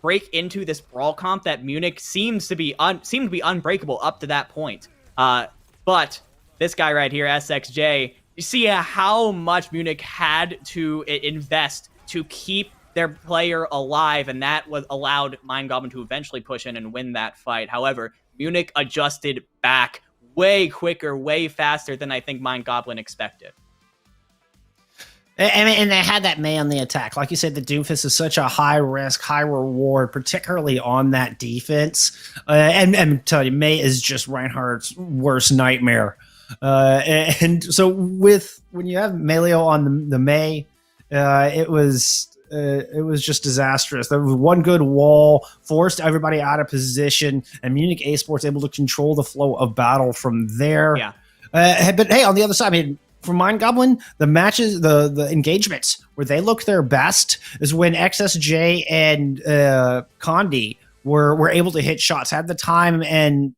break into this brawl comp that Munich seemed to be unbreakable up to that point. But this guy right here, SXJ. You see how much Munich had to invest to keep their player alive, and that allowed Mind Goblin to eventually push in and win that fight. However, Munich adjusted back way quicker, way faster than I think Mind Goblin expected. And they had that Mei on the attack. Like you said, the Doomfist is such a high risk, high reward, particularly on that defense. And tell you, Mei is just Reinhardt's worst nightmare. And so when you have Melio on the Mei, it was just disastrous. There was one good wall, forced everybody out of position, and Munich Esports able to control the flow of battle from there. Yeah. But hey, on the other side, for Mind Goblin, the matches, the engagements where they look their best is when XSJ and Condi were able to hit shots, had the time and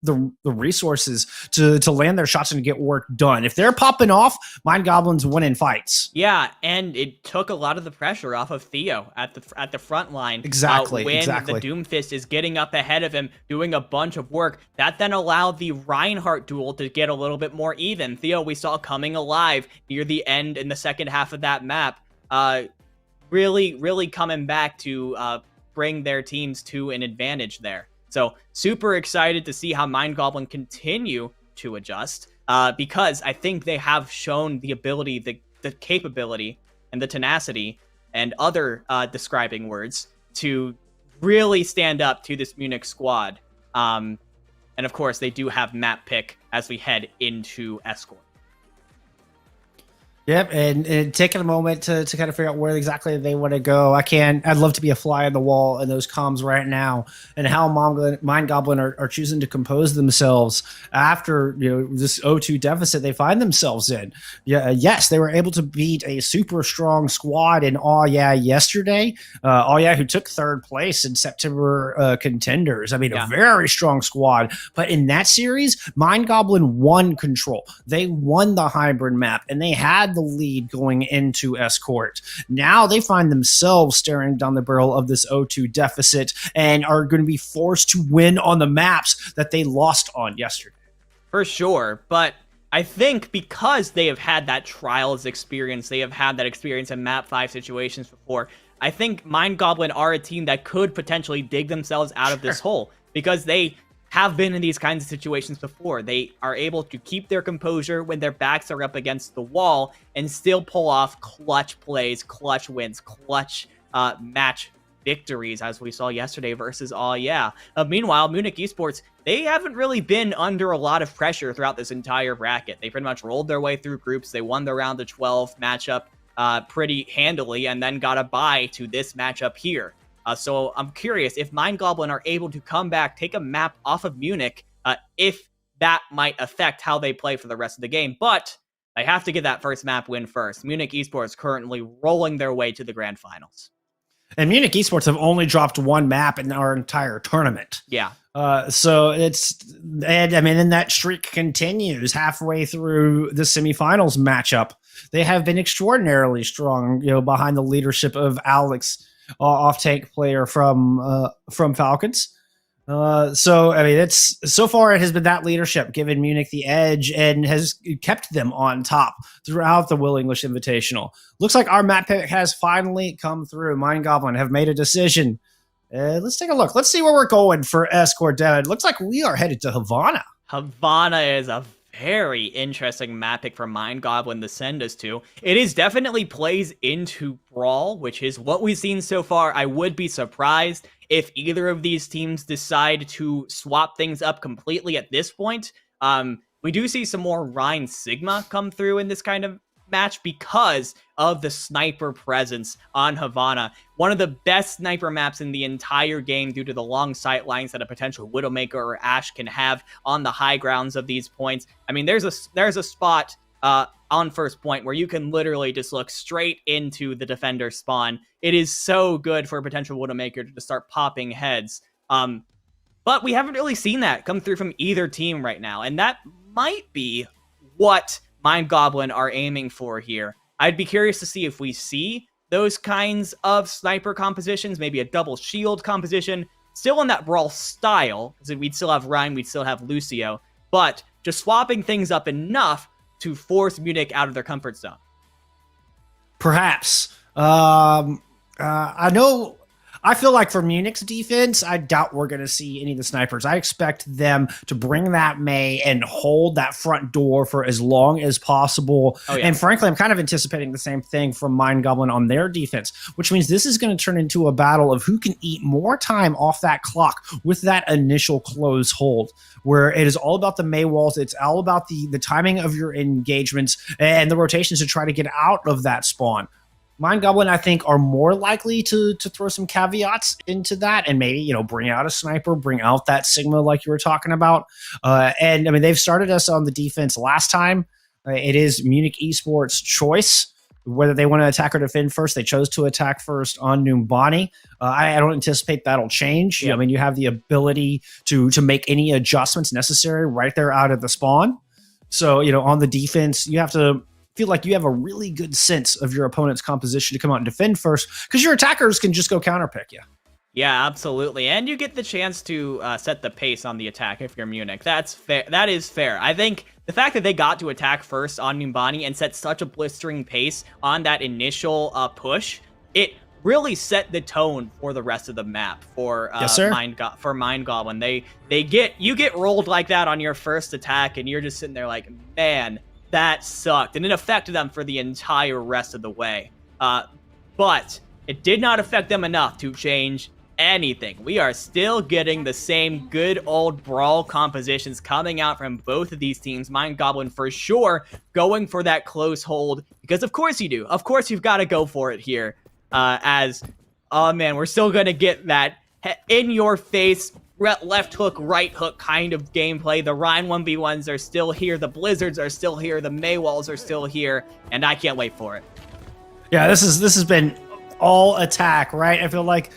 the resources to land their shots and to get work done. If they're popping off, Mind Goblin's winning fights. Yeah, and it took a lot of the pressure off of Theo at the front line. Exactly. When the Doomfist is getting up ahead of him, doing a bunch of work, that then allowed the Reinhardt duel to get a little bit more even. Theo, we saw coming alive near the end in the second half of that map, really coming back to bring their teams to an advantage there. So super excited to see how Mind Goblin continue to adjust because I think they have shown the ability, the capability, and the tenacity, and other describing words to really stand up to this Munich squad. And of course, they do have map pick as we head into Escort. Yep, and taking a moment to kind of figure out where exactly they want to go. I'd love to be a fly on the wall in those comms right now, and how Mind Goblin are choosing to compose themselves after this 0-2 deficit they find themselves in. Yeah, yes, they were able to beat a super strong squad in yesterday. Who took third place in September contenders. A very strong squad. But in that series, Mind Goblin won control. They won the hybrid map, and they had the lead going into Escort. Now they find themselves staring down the barrel of this 0-2 deficit and are going to be forced to win on the maps that they lost on yesterday. For sure, but I think because they have had that trials experience, they have had that experience in map 5 situations before, I think Mind Goblin are a team that could potentially dig themselves out of this hole, because they have been in these kinds of situations before. They are able to keep their composure when their backs are up against the wall and still pull off clutch plays, clutch wins, clutch match victories, as we saw yesterday versus All Yeah. Meanwhile, Munich Esports, they haven't really been under a lot of pressure throughout this entire bracket. They pretty much rolled their way through groups. They won the round of 12 matchup pretty handily, and then got a bye to this matchup here. So I'm curious if Mind Goblin are able to come back, take a map off of Munich, if that might affect how they play for the rest of the game. But they have to get that first map win first. Munich Esports currently rolling their way to the grand finals. And Munich Esports have only dropped one map in our entire tournament. Yeah. So and I mean, and that streak continues halfway through the semifinals matchup. They have been extraordinarily strong, behind the leadership of Alex, off-tank player from Falcons. So I mean, so far it has been that leadership given Munich the edge and has kept them on top throughout the Will English Invitational. Looks like our map pick has finally come through. Mind Goblin have made a decision. Let's take a look. Let's see where we're going for Escort Dead. Looks like we are headed to Havana. Havana is a very interesting map pick for Mind Goblin to send us to. It is definitely plays into Brawl, which is what we've seen so far. I would be surprised if either of these teams decide to swap things up completely at this point. We do see some more Rhine Sigma come through in this kind of match because of the sniper presence on Havana. One of the best sniper maps in the entire game due to the long sight lines that a potential Widowmaker or Ashe can have on the high grounds of these points. I mean, there's a spot on first point where you can literally just look straight into the defender spawn. It is so good for a potential Widowmaker to start popping heads. But we haven't really seen that come through from either team right now, and that might be what Mind Goblin are aiming for here. I'd be curious to see if we see those kinds of sniper compositions, maybe a double shield composition, still in that Brawl style, because we'd still have Ryan, we'd still have Lucio, but just swapping things up enough to force Munich out of their comfort zone. Perhaps. I feel like for Munich's defense, I doubt we're going to see any of the snipers. I expect them to bring that May and hold that front door for as long as possible. Oh, yeah. And frankly, I'm kind of anticipating the same thing from Mind Goblin on their defense, which means this is going to turn into a battle of who can eat more time off that clock with that initial close hold, where it is all about the May walls. It's all about the timing of your engagements and the rotations to try to get out of that spawn. Mind Goblin, I think, are more likely to throw some caveats into that and maybe, bring out a sniper, bring out that Sigma like you were talking about. And, I mean, they've started us on the defense last time. It is Munich Esports' choice, whether they want to attack or defend first. They chose to attack first on Numbani. I don't anticipate that'll change. Yeah. I mean, you have the ability to make any adjustments necessary right there out of the spawn. So, on the defense, you have to feel like you have a really good sense of your opponent's composition to come out and defend first, because your attackers can just go counterpick you. Yeah, absolutely. And you get the chance to set the pace on the attack if you're Munich. That's fair. That is fair. I think the fact that they got to attack first on Numbani and set such a blistering pace on that initial push, it really set the tone for the rest of the map for Mind Goblin. You get rolled like that on your first attack, and you're just sitting there like, man, that sucked, and it affected them for the entire rest of the way. But it did not affect them enough to change anything. We are still getting the same good old Brawl compositions coming out from both of these teams. Mind Goblin for sure going for that close hold, because of course you do. Of course you've got to go for it here. Oh man, we're still going to get that in-your-face left hook, right hook kind of gameplay. The Rhine 1v1s are still here. The Blizzards are still here. The Maywalls are still here. And I can't wait for it. Yeah, this has been all attack, right? I feel like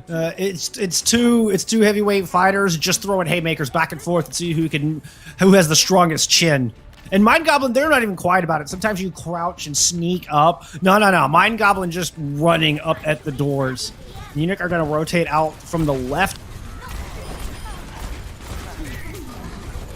it's two heavyweight fighters just throwing haymakers back and forth to see who has the strongest chin. And Mind Goblin, they're not even quiet about it. Sometimes you crouch and sneak up. No. Mind Goblin just running up at the doors. Munich are going to rotate out from the left.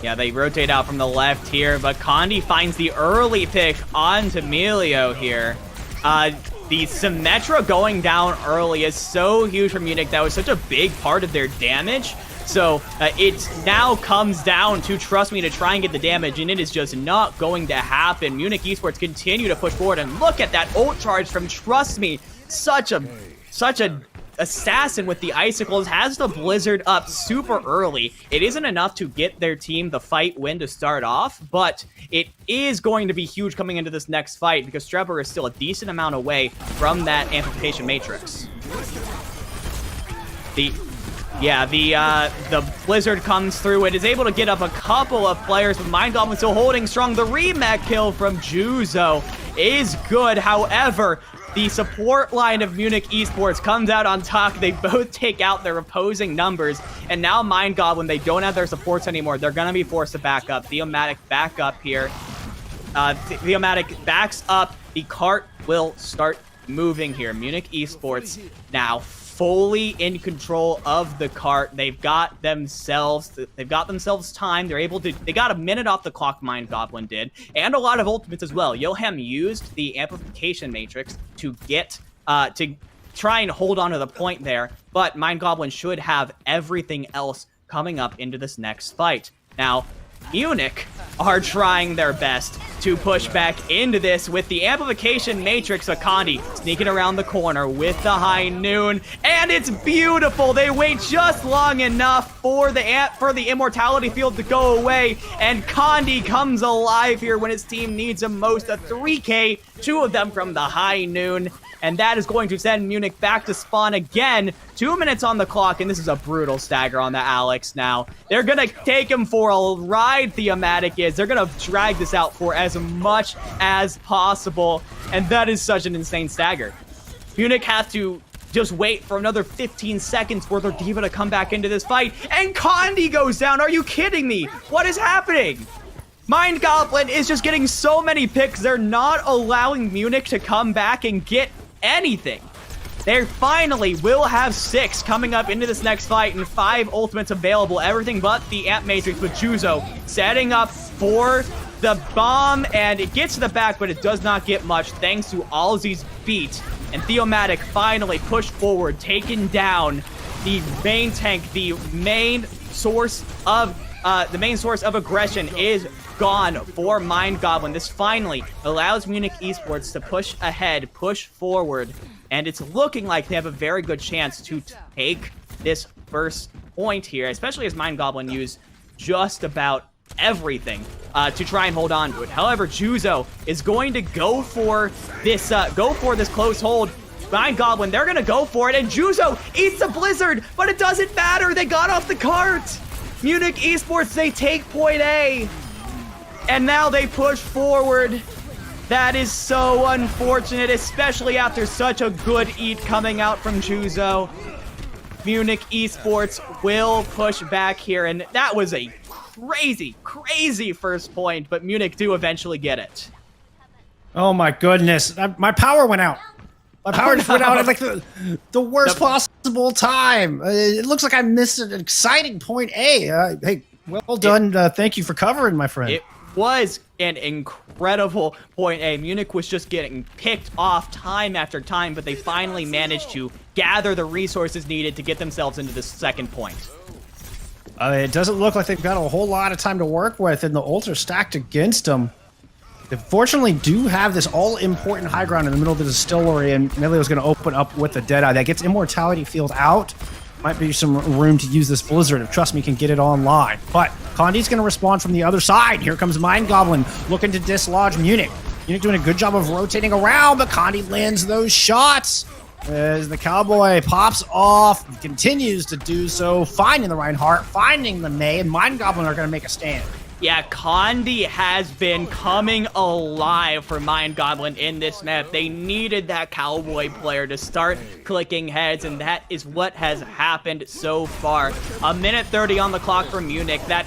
Yeah, they rotate out from the left here, but Condi finds the early pick onto Emilio here. The Symmetra going down early is so huge for Munich. That was such a big part of their damage. So it now comes down to Trust Me to try and get the damage, and it is just not going to happen. Munich Esports continue to push forward, and look at that ult charge from Trust Me. Such a assassin with the icicles, has the blizzard up super early. It isn't enough to get their team the fight win to start off, but it is going to be huge coming into this next fight because Trevor is still a decent amount away from that amplification matrix. The blizzard comes through. It is able to get up a couple of players, but Mind Goblin still holding strong. The remake kill from Juzo is good. However, the support line of Munich Esports comes out on top. They both take out their opposing numbers, and now Mind Goblin, they don't have their supports anymore. They're going to be forced to back up. Theomatic back up here. Theomatic backs up. The cart will start moving here. Munich Esports now fully in control of the cart. They've got themselves time. They got a minute off the clock, Mind Goblin did, and a lot of ultimates as well. Yohem used the amplification matrix to get to try and hold on to the point there, but Mind Goblin should have everything else coming up into this next fight. Now, Munich are trying their best to push back into this with the amplification matrix. Akandi sneaking around the corner with the high noon, and it's beautiful. They wait just long enough for the immortality field to go away, and Condi comes alive here when his team needs him most. A 3K, two of them from the high noon, and that is going to send Munich back to spawn again. 2 minutes on the clock, and this is a brutal stagger on the Alex now. They're going to take him for a ride, Theomatic is. They're going to drag this out for as much as possible, and that is such an insane stagger. Munich have to just wait for another 15 seconds for their diva to come back into this fight, and Condi goes down. Are you kidding me? What is happening? Mind Goblin is just getting so many picks. They're not allowing Munich to come back and get anything. They finally will have 6 coming up into this next fight and 5 ultimates available. Everything but the Amp Matrix with Juzo setting up for the bomb, and it gets to the back, but it does not get much thanks to Alzi's beat. And Theomatic finally pushed forward, taking down the main tank. The main source of aggression is gone for Mind Goblin. This finally allows Munich Esports to push ahead, push forward, and it's looking like they have a very good chance to take this first point here, especially as Mind Goblin used just about everything to try and hold on to it. However, Juzo is going to go for this close hold. Mind Goblin, they're going to go for it, and Juzo eats the blizzard, but it doesn't matter. They got off the cart. Munich Esports, they take point A, and now they push forward. That is so unfortunate, especially after such a good eat coming out from Juzo. Munich Esports will push back here, and that was a crazy first point, but Munich do eventually get it. Oh my goodness, my power went out. My power just went out at like the worst possible time. It looks like I missed an exciting point A. Hey, well done. Thank you for covering, my friend. It was an incredible point A. Munich was just getting picked off time after time, but they finally managed to gather the resources needed to get themselves into the second point. It doesn't look like they've got a whole lot of time to work with, and the ults are stacked against them. They fortunately do have this all-important high ground in the middle of the distillery, and Melio's going to open up with the Deadeye. That gets Immortality Field out. Might be some room to use this Blizzard if Trust Me can get it online. But Condi's going to respond from the other side. Here comes Mind Goblin looking to dislodge Munich. Munich doing a good job of rotating around, but Condi lands those shots. As the Cowboy pops off, continues to do so, finding the Reinhardt, finding the May, and Mind Goblin are going to make a stand. Yeah, Condi has been coming alive for Mind Goblin in this map. They needed that Cowboy player to start clicking heads, and that is what has happened so far. A minute 30 on the clock for Munich. That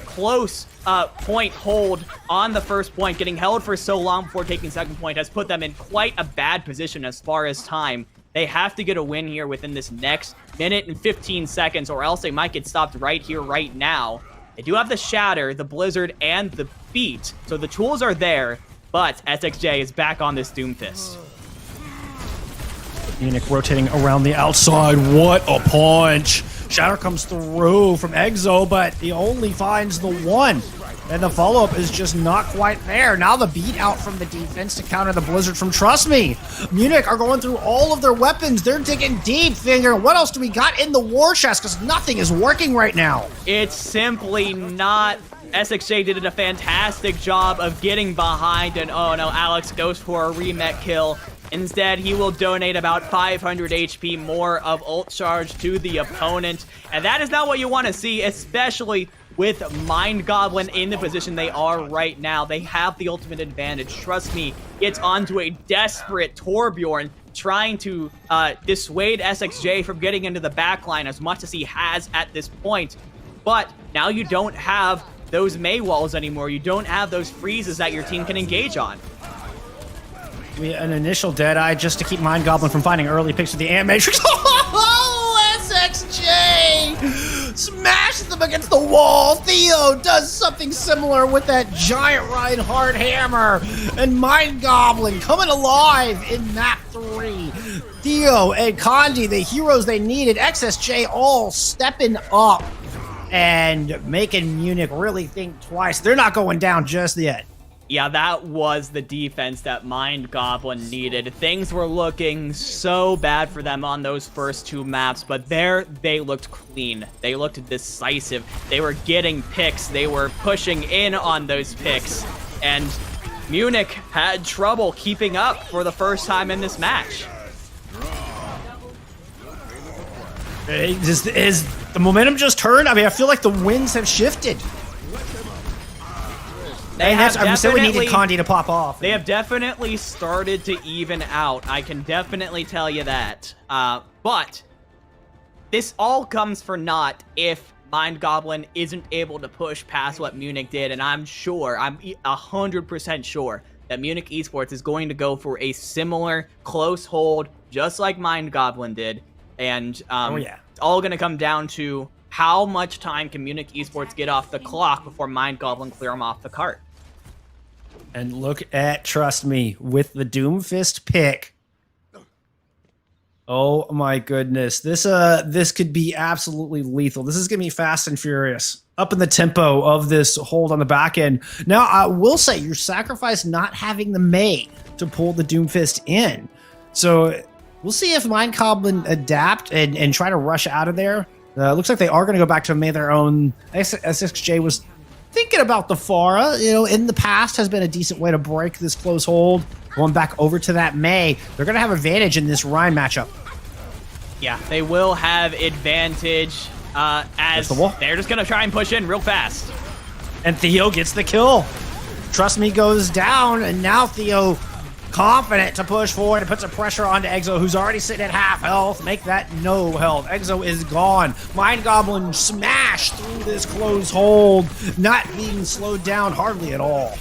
close point hold on the first point, getting held for so long before taking second point, has put them in quite a bad position as far as time. They have to get a win here within this next minute and 15 seconds, or else they might get stopped right here, right now. They do have the Shatter, the Blizzard, and the Beat, so the tools are there, but SXJ is back on this Doomfist. Munich rotating around the outside. What a punch! Shatter comes through from Exo, but he only finds the one. And the follow-up is just not quite there. Now the beat out from the defense to counter the Blizzard from Trust Me. Munich are going through all of their weapons. They're digging deep, figuring, what else do we got in the war chest? Because nothing is working right now. It's simply not. SXJ did a fantastic job of getting behind, and oh no, Alex goes for a remet kill. Instead, he will donate about 500 HP more of ult charge to the opponent, and that is not what you want to see, especially with Mind Goblin in the position they are right now. They have the ultimate advantage. Trust Me gets onto a desperate Torbjorn, trying to dissuade SXJ from getting into the backline as much as he has at this point. But now you don't have those Mei walls anymore. You don't have those freezes that your team can engage on. An initial Deadeye just to keep Mind Goblin from finding early picks with the Ant Matrix. Oh, SXJ smashes them against the wall. Theo does something similar with that giant Reinhardt hammer. And Mind Goblin coming alive in map 3. Theo and Kandi, the heroes they needed. XSJ all stepping up and making Munich really think twice. They're not going down just yet. Yeah, that was the defense that Mind Goblin needed. Things were looking so bad for them on those first 2 maps, but there they looked clean. They looked decisive. They were getting picks. They were pushing in on those picks. And Munich had trouble keeping up for the first time in this match. Is the momentum just turned? I mean, I feel like the winds have shifted. We said we needed Kandi to pop off. They have definitely started to even out. I can definitely tell you that. But this all comes for naught if Mind Goblin isn't able to push past what Munich did. And I'm 100% sure that Munich Esports is going to go for a similar close hold, just like Mind Goblin did. And it's all going to come down to how much time can Munich Esports get off the clock before Mind Goblin clear them off the cart. And look at Trust Me with the Doomfist pick. Oh my goodness. This could be absolutely lethal. This is going to be fast and furious. Up in the tempo of this hold on the back end. Now, I will say you sacrifice not having the Mei to pull the Doomfist in. So we'll see if Mind Goblin adapt and try to rush out of there. Looks like they are going to go back to a Mei their own. SXJ was thinking about the Pharah, in the past has been a decent way to break this close hold. Going back over to that Mei, they're going to have advantage in this Rhine matchup. Yeah, they will have advantage as they're just going to try and push in real fast. And Theo gets the kill. Trust Me goes down, and now Theo confident to push forward and put some pressure onto Exo, who's already sitting at half health. Make that no health. Exo is gone. Mind Goblin smashed through this close hold, not being slowed down hardly at all.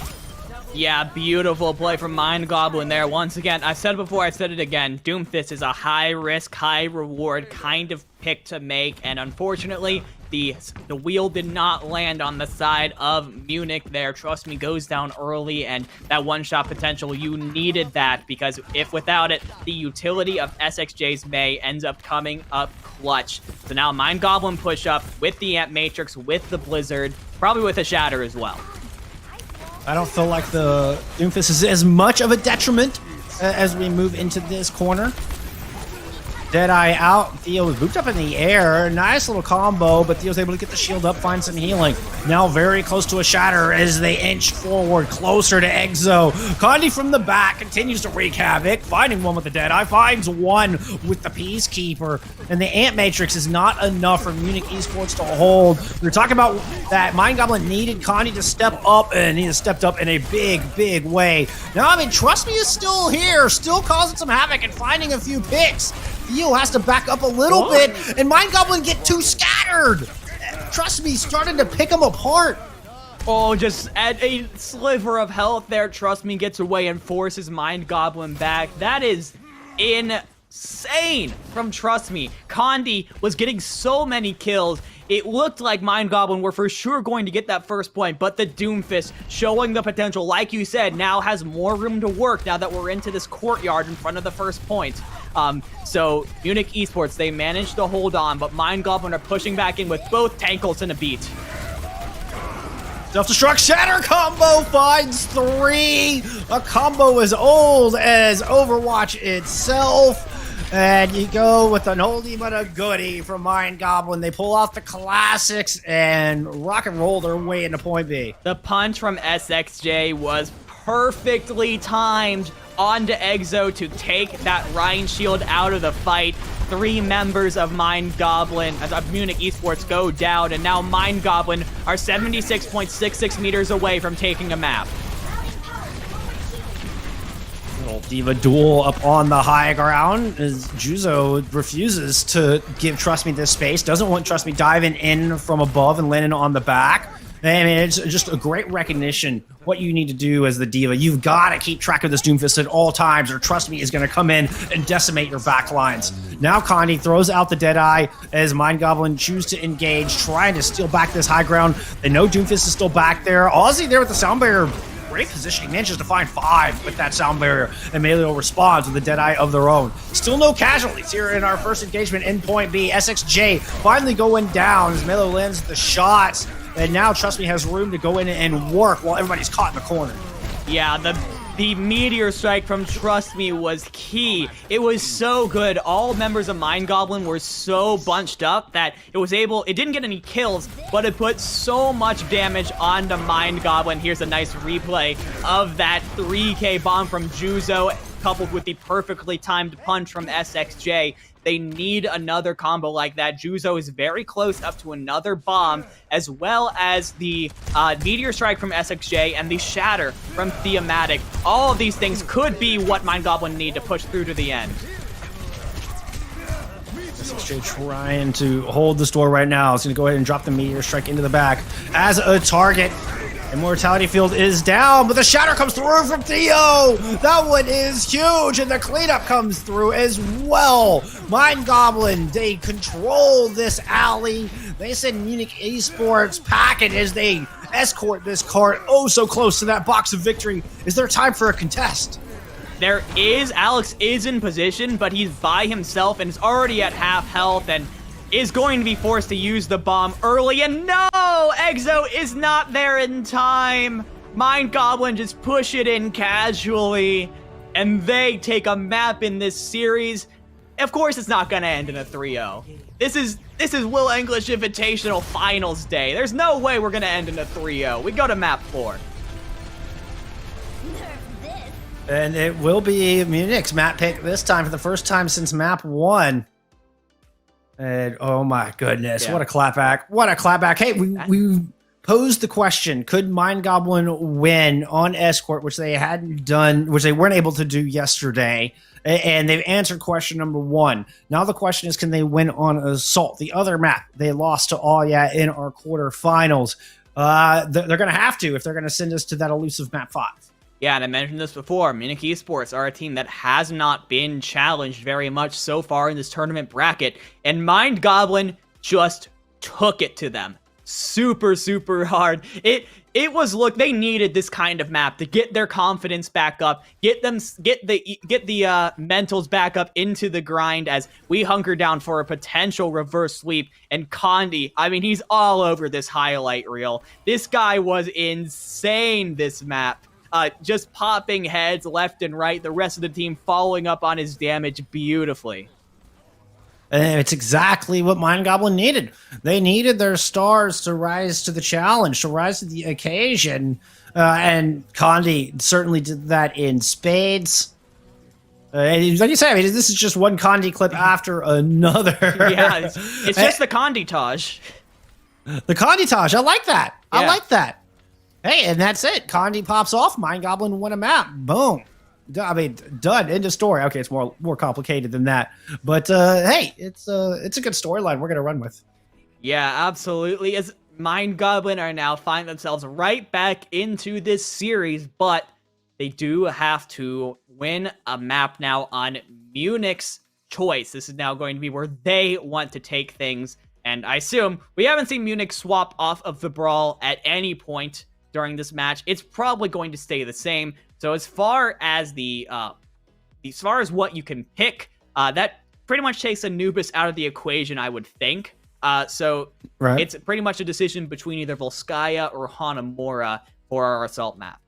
Yeah, beautiful play from Mind Goblin there. Once again, I've said it before, I said it again. Doomfist is a high-risk, high-reward kind of pick to make, and unfortunately, the wheel did not land on the side of Munich there. Trust Me goes down early, and that one-shot potential, you needed that, because if without it, the utility of SXJ's Mei ends up coming up clutch. So now Mind Goblin push up with the Ant Matrix, with the Blizzard, probably with a Shatter as well. I don't feel like the Doomfist is as much of a detriment as we move into this corner. Deadeye out. Theo was booped up in the air. Nice little combo, but Theo's able to get the shield up, find some healing. Now very close to a shatter as they inch forward, closer to Exo. Kandi from the back continues to wreak havoc, finding one with the Deadeye, finds one with the Peacekeeper, and the Ant Matrix is not enough for Munich Esports to hold. We were talking about that Mind Goblin needed Kandi to step up, and he has stepped up in a big, big way. Now, I mean, Trust Me is still here, still causing some havoc and finding a few picks. Theo has to back up a little bit, and Mind Goblin get too scattered. Trust Me, starting to pick them apart. Oh, just at a sliver of health there. Trust Me gets away and forces Mind Goblin back. That is insane. insane from Trust Me. Condi was getting so many kills. It looked like Mind Goblin were for sure going to get that first point, but the Doomfist showing the potential, like you said, now has more room to work now that we're into this courtyard in front of the first point. So Munich Esports, they managed to hold on, but Mind Goblin are pushing back in with both Tankles and a beat. Self-destruct shatter combo finds 3. A combo as old as Overwatch itself. And you go with an oldie but a goodie from Mind Goblin. They pull off the classics and rock and roll their way into point B. The punch from SXJ was perfectly timed onto Exo to take that Rhine shield out of the fight. 3 members of Mind Goblin, of Munich Esports, go down, and now Mind Goblin are 76.66 meters away from taking a map. Little D.Va duel up on the high ground as Juzo refuses to give Trust Me this space, doesn't want Trust Me diving in from above and landing on the back. I mean, it's just a great recognition what you need to do as the D.Va. You've got to keep track of this Doomfist at all times, or Trust Me is going to come in and decimate your back lines. Now Condi throws out the Deadeye as Mind Goblin choose to engage, trying to steal back this high ground. They know Doomfist is still back there. Aussie there with the sound barrier. Great positioning, manages to find 5 with that sound barrier, and Melio responds with a Deadeye of their own. Still no casualties here in our first engagement in point B. SXJ finally going down as Melio lands the shots, and now Trust Me has room to go in and work while everybody's caught in the corner. Yeah, the meteor strike from Trust Me was key. It was so good. All members of Mind Goblin were so bunched up that it didn't get any kills, but it put so much damage onto Mind Goblin. Here's a nice replay of that 3K bomb from Juzo, coupled with the perfectly timed punch from SXJ. They need another combo like that. Juzo is very close up to another bomb, as well as the Meteor Strike from SXJ and the Shatter from Thematic. All of these things could be what Mind Goblin need to push through to the end. SXJ trying to hold the store right now. It's going to go ahead and drop the Meteor Strike into the back as a target. Immortality Field is down, but the Shatter comes through from Theo! That one is huge, and the cleanup comes through as well. Mind Goblin, they control this alley. They send Munich Esports packing as they escort this cart oh so close to that box of victory. Is there time for a contest? Alex is in position, but he's by himself and is already at half health, and is going to be forced to use the bomb early, and no! Exo is not there in time! Mind Goblin just push it in casually, and they take a map in this series. Of course it's not gonna end in a 3-0. This is Will English Invitational Finals Day. There's no way we're gonna end in a 3-0. We go to map 4. And it will be Munich's map pick this time for the first time since map 1. And oh my goodness, what a clapback. What a clapback. Hey, we posed the question, could Mind Goblin win on Escort, which they hadn't done, which they weren't able to do yesterday. And they've answered question number 1. Now the question is, can they win on Assault, the other map they lost to Alya in our quarterfinals? They're going to have to if they're going to send us to that elusive map 5. Yeah, and I mentioned this before, Munich Esports are a team that has not been challenged very much so far in this tournament bracket, and Mind Goblin just took it to them super, super hard. It was, look, they needed this kind of map to get their confidence back up, get the mentals back up into the grind as we hunker down for a potential reverse sweep. And Condi, I mean, he's all over this highlight reel. This guy was insane this map. Just popping heads left and right, the rest of the team following up on his damage beautifully. And it's exactly what Mind Goblin needed. They needed their stars to rise to the challenge, to rise to the occasion. And Condi certainly did that in spades. Like you say, I mean, this is just one Condi clip after another. Yeah, it's just the Condi-tage. The Condi-tage, I like that. Yeah. I like that. Hey, and that's it. Condi pops off. Mind Goblin won a map. Boom. I mean, done. End of story. Okay, it's more complicated than that. But hey, it's a good storyline we're gonna run with. Yeah, absolutely. As Mind Goblin are now finding themselves right back into this series, but they do have to win a map now on Munich's choice. This is now going to be where they want to take things. And I assume we haven't seen Munich swap off of the Brawl at any point during this match. It's probably going to stay the same. So as far as what you can pick, that pretty much takes Anubis out of the equation, I would think. So it's pretty much a decision between either Volskaya or Hanamura for our assault map.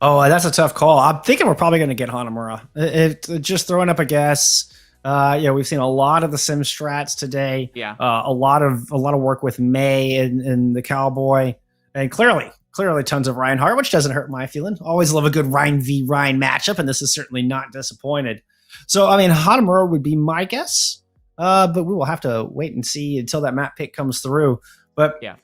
Oh, that's a tough call. I'm thinking we're probably going to get Hanamura. Just throwing up a guess. We've seen a lot of the sim strats today. Yeah. A lot of work with May and the Cowboy, and clearly tons of Reinhardt, which doesn't hurt my feeling. Always love a good Rein v Rein matchup, and this is certainly not disappointed. So, I mean, Hanamura would be my guess, but we will have to wait and see until that map pick comes through. But yeah.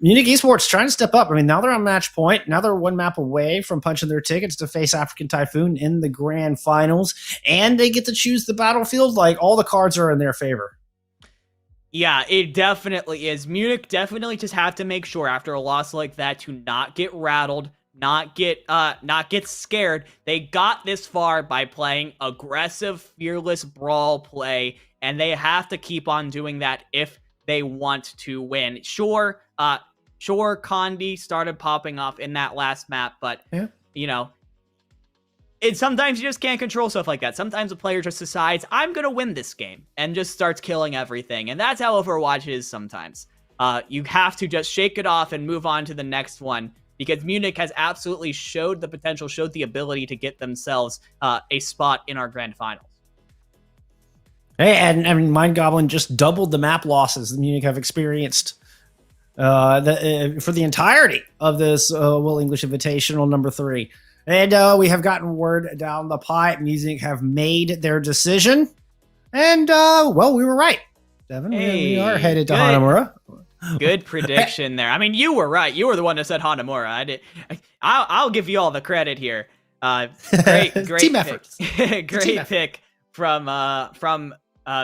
Munich Esports trying to step up. I mean, now they're on match point. Now they're one map away from punching their tickets to face African Typhoon in the grand finals, and they get to choose the battlefield. Like, all the cards are in their favor. Yeah, it definitely is. Munich definitely just have to make sure after a loss like that to not get rattled, not get scared. They got this far by playing aggressive, fearless brawl play, and they have to keep on doing that if they want to win. Sure, Condi started popping off in that last map, but sometimes you just can't control stuff like that. Sometimes a player just decides, I'm going to win this game, and just starts killing everything. And that's how Overwatch is sometimes. You have to just shake it off and move on to the next one, because Munich has absolutely showed the potential, showed the ability to get themselves a spot in our grand finals. Hey, and I mean, Mind Goblin just doubled the map losses that Munich have experienced for the entirety of this Will English Invitational number 3. And we have gotten word down the pipe. Munich have made their decision. And, we were right. Devin, we are headed to Hanamura. Good prediction there. I mean, you were right. You were the one that said Hanamura. I'll give you all the credit here. Great team effort. Great pick from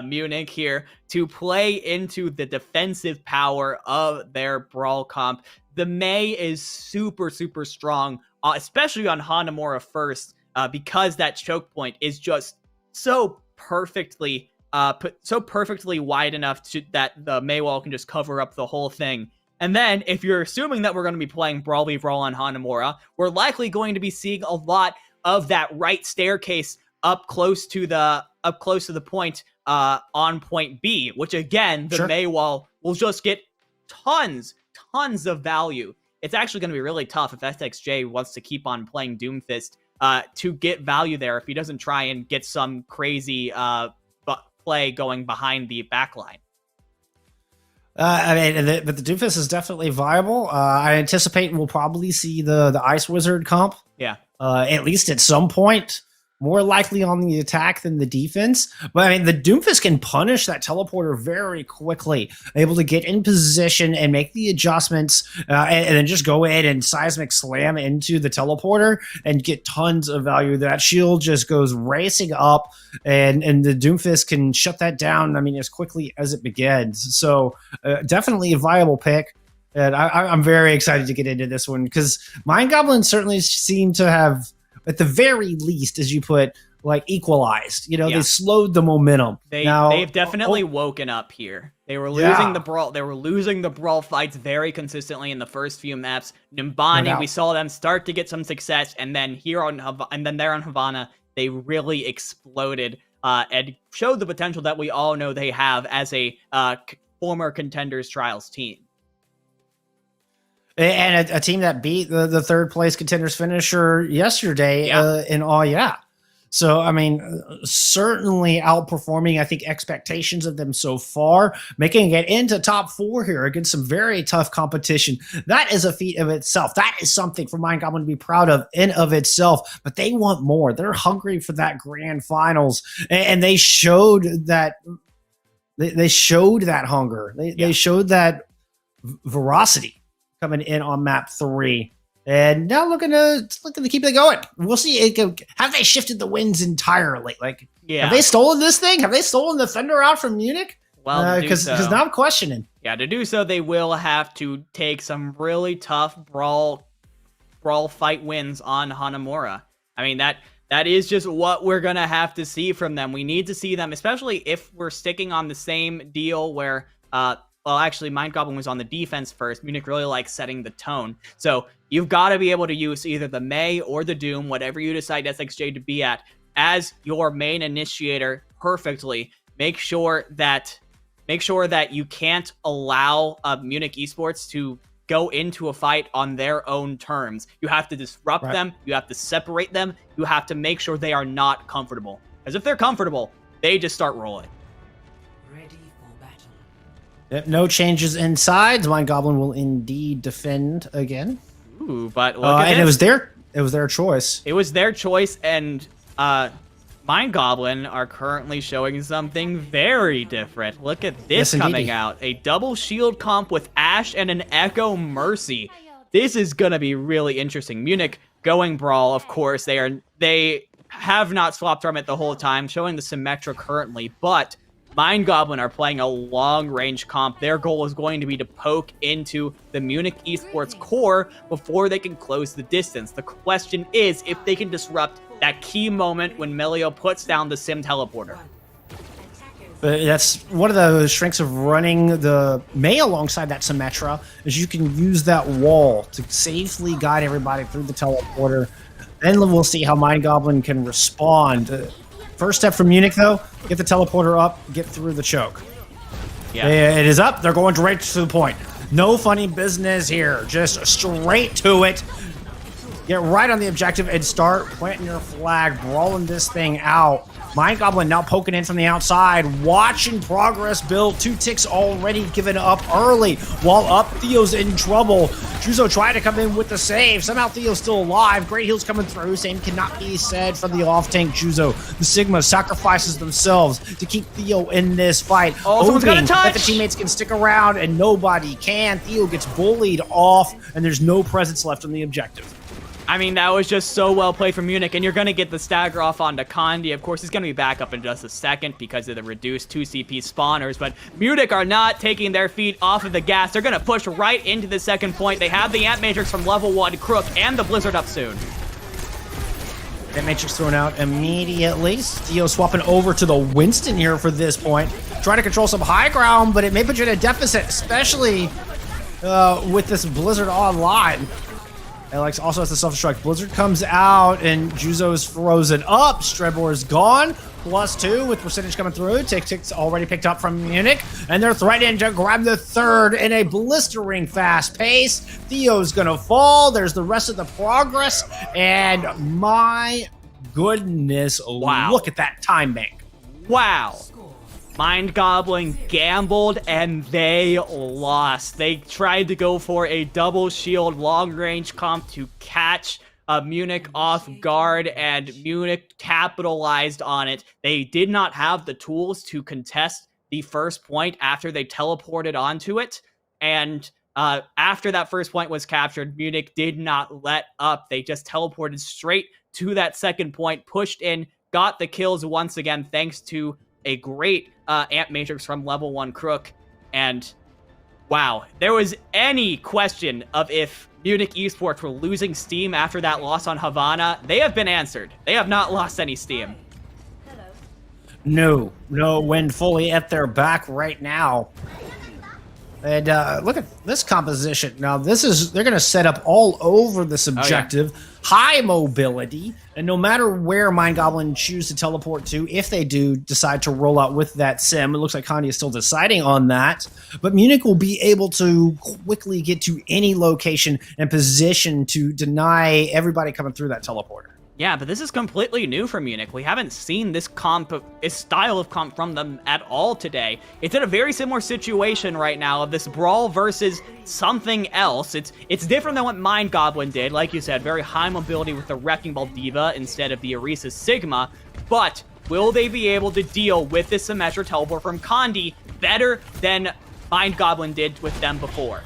Munich here to play into the defensive power of their brawl comp. The Mei is super, super strong, especially on Hanamura first, because that choke point is just so perfectly wide enough that the Mei wall can just cover up the whole thing. And then, if you're assuming that we're going to be playing Brawl v Brawl on Hanamura, we're likely going to be seeing a lot of that right staircase up close to the point on point B, which again, the Mei wall will just get tons of value. It's actually going to be really tough if SXJ wants to keep on playing Doomfist to get value there if he doesn't try and get some crazy play going behind the backline. But the Doomfist is definitely viable. I anticipate we'll probably see the Ice Wizard comp. Yeah. At least at some point. More likely on the attack than the defense. But I mean, the Doomfist can punish that teleporter very quickly, able to get in position and make the adjustments, and then just go in and seismic slam into the teleporter and get tons of value. That shield just goes racing up, and the Doomfist can shut that down, I mean, as quickly as it begins. So definitely a viable pick. And I'm very excited to get into this one, because Mind Goblins certainly seem to have, at the very least, as you put, like, equalized. They slowed the momentum. They've definitely woken up here. They were losing the brawl. They were losing the brawl fights very consistently in the first few maps. Numbani, we saw them start to get some success, and then there on Havana, they really exploded and showed the potential that we all know they have as a former Contenders Trials team. And a team that beat the third place Contenders finisher yesterday in So, I mean, certainly outperforming, I think, expectations of them so far, making it into top 4 here against some very tough competition. That is a feat of itself. That is something for Mind Goblin to be proud of in of itself, but they want more. They're hungry for that grand finals, and they showed that. They showed that hunger. They showed that veracity coming in on map 3, and now looking to keep it going. We'll see. Have they shifted the winds entirely? Have they stolen this thing? Have they stolen the thunder out from Munich? Well, because now I'm questioning. Yeah, to do so, they will have to take some really tough brawl fight wins on Hanamura. I mean, that is just what we're going to have to see from them. We need to see them, especially if we're sticking on the same deal where, well, actually, Mind Goblin was on the defense first. Munich really likes setting the tone. So you've got to be able to use either the Mei or the Doom, whatever you decide SXJ to be at, as your main initiator perfectly. Make sure that you can't allow Munich Esports to go into a fight on their own terms. You have to disrupt them. You have to separate them. You have to make sure they are not comfortable. Because if they're comfortable, they just start rolling. Ready for battle. Yep, no changes in sides. Mind Goblin will indeed defend again. Ooh, but look at and this. it was their choice. It was their choice, and Mind Goblin are currently showing something very different. Look at this coming out. A double shield comp with Ashe and an Echo Mercy. This is going to be really interesting. Munich going Brawl, of course. They have not swapped from it the whole time, showing the Symmetra currently, but Mind Goblin are playing a long-range comp. Their goal is going to be to poke into the Munich Esports core before they can close the distance. The question is if they can disrupt that key moment when Melio puts down the Sim teleporter. But that's one of the strengths of running the Mei alongside that Symmetra, is you can use that wall to safely guide everybody through the teleporter. Then we'll see how Mind Goblin can respond. First step for Munich, though, get the teleporter up, get through the choke. Yeah. It is up. They're going direct to the point. No funny business here. Just straight to it. Get right on the objective and start planting your flag, brawling this thing out. Mind Goblin now poking in from the outside, watching progress build. 2 ticks already given up early. While up, Theo's in trouble. Juzo trying to come in with the save. Somehow Theo's still alive. Great heals coming through. Same cannot be said for the off-tank Juzo. The Sigma sacrifices themselves to keep Theo in this fight. Someone's got a touch! That the teammates can stick around, and nobody can. Theo gets bullied off, and there's no presence left on the objective. I mean, that was just so well played from Munich, and you're going to get the stagger off onto Kandi. Of course, he's going to be back up in just a second because of the reduced 2 CP spawners, but Munich are not taking their feet off of the gas. They're going to push right into the second point. They have the Ant Matrix from level 1, Crook, and the Blizzard up soon. That Matrix thrown out immediately. Theo swapping over to the Winston here for this point. Trying to control some high ground, but it may put you in a deficit, especially with this Blizzard online. Alex also has the self-destruct. Blizzard comes out, and Juzo's frozen up. Strebor is gone. +2 with percentage coming through. Tick's already picked up from Munich, and they're threatening to grab the third in a blistering fast pace. Theo's gonna fall. There's the rest of the progress, and my goodness, wow. Look at that time bank. Wow. Mind Goblin gambled and they lost. They tried to go for a double shield long range comp to catch Munich off guard, and Munich capitalized on it. They did not have the tools to contest the first point after they teleported onto it, and after that first point was captured, Munich did not let up. They just teleported straight to that second point, pushed in, got the kills once again thanks to a great Ant Matrix from level 1 Crook, and wow, there was any question of if Munich Esports were losing steam after that loss on Havana. They have been answered. They have not lost any steam. No, when fully at their back right now. And look at this composition. Now, they're going to set up all over this objective. Oh, yeah. High mobility. And no matter where Mind Goblin choose to teleport to, if they do decide to roll out with that sim, it looks like Kandi is still deciding on that. But Munich will be able to quickly get to any location and position to deny everybody coming through that teleporter. Yeah, but this is completely new for Munich. We haven't seen this style of comp from them at all today. It's in a very similar situation right now of this brawl versus something else. It's different than what Mind Goblin did. Like you said, very high mobility with the Wrecking Ball Diva instead of the Orisa Sigma. But will they be able to deal with this Symmetra teleport from Kandi better than Mind Goblin did with them before?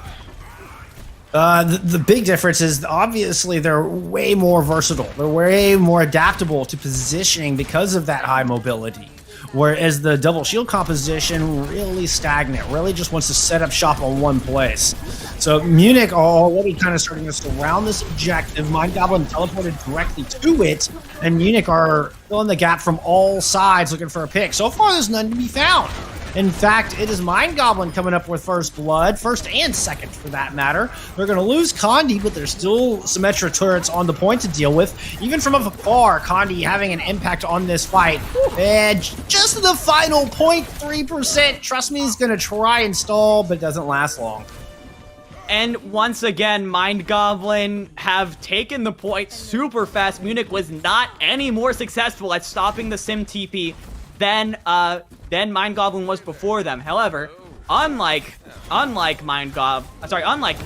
The big difference is obviously they're way more versatile. They're way more adaptable to positioning because of that high mobility. whereas the double shield composition really stagnant, really just wants to set up shop on one place. So Munich are already kind of starting to surround this objective. Mind Goblin teleported directly to it, and Munich are filling the gap from all sides looking for a pick. So far, there's none to be found. In fact, it is Mind Goblin coming up with first blood, first and second for that matter. They're going to lose Condi, but there's still Symmetra turrets on the point to deal with. Even from afar, Condi having an impact on this fight. And just the final 0.3%, trust me, he's going to try and stall, but it doesn't last long. And once again, Mind Goblin have taken the point super fast. Munich was not any more successful at stopping the Sim TP than Mind Goblin was before them. However, unlike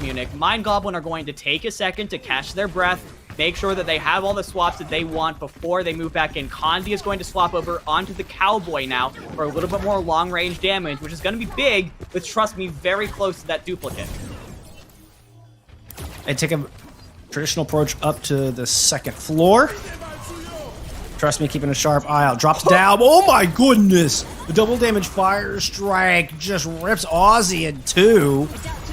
Munich, Mind Goblin are going to take a second to catch their breath, make sure that they have all the swaps that they want before they move back in. Condi is going to swap over onto the Cowboy now for a little bit more long-range damage, which is going to be big, but trust me, very close to that duplicate. They take a traditional approach up to the second floor. Trust me, keeping a sharp eye out. Drops down. Oh my goodness! The double damage fire strike just rips Aussie in two.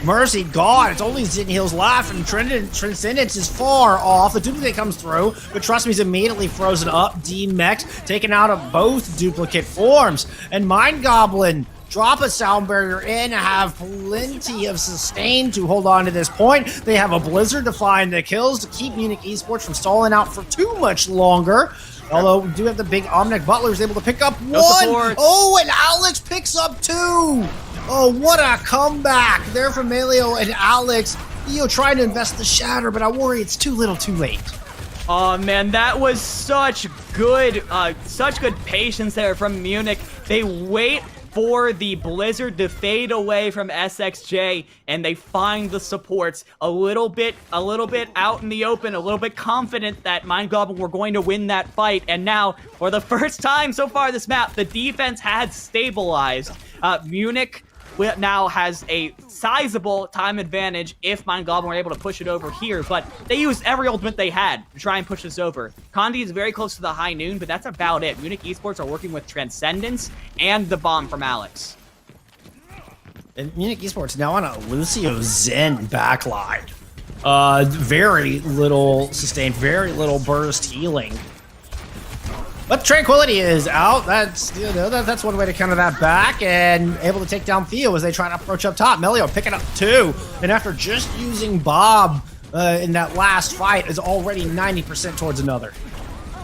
Mercy gone. It's only Zinheel's left, and Transcendence is far off. The duplicate comes through, but trust me, he's immediately frozen up. D-mech'd, taken out of both duplicate forms. And Mind Goblin drop a sound barrier in, have plenty of sustain to hold on to this point. They have a Blizzard to find the kills to keep Munich Esports from stalling out for too much longer. Although we do have the big Omnic Butler who's able to pick up one. Oh, and Alex picks up two. Oh, what a comeback there from Melio and Alex. Theo trying to invest the Shatter, but I worry it's too little too late. Oh man, that was such good patience there from Munich. They wait for the Blizzard to fade away from SXJ, and they find the supports a little bit out in the open, a little bit confident that Mind Goblin were going to win that fight. And now, for the first time so far this map, the defense had stabilized. Munich now has a sizable time advantage if Mind Goblin were able to push it over here, but they used every ultimate they had to try and push this over. Condi is very close to the high noon, but that's about it. Munich Esports are working with Transcendence and the bomb from Alex. And Munich Esports now on a Lucio Zen backline. Very little sustained, very little burst healing. But Tranquility is out. That's that's one way to counter that back, and able to take down Theo as they try to approach up top. Melio picking up two, and after just using Bob in that last fight, is already 90% towards another.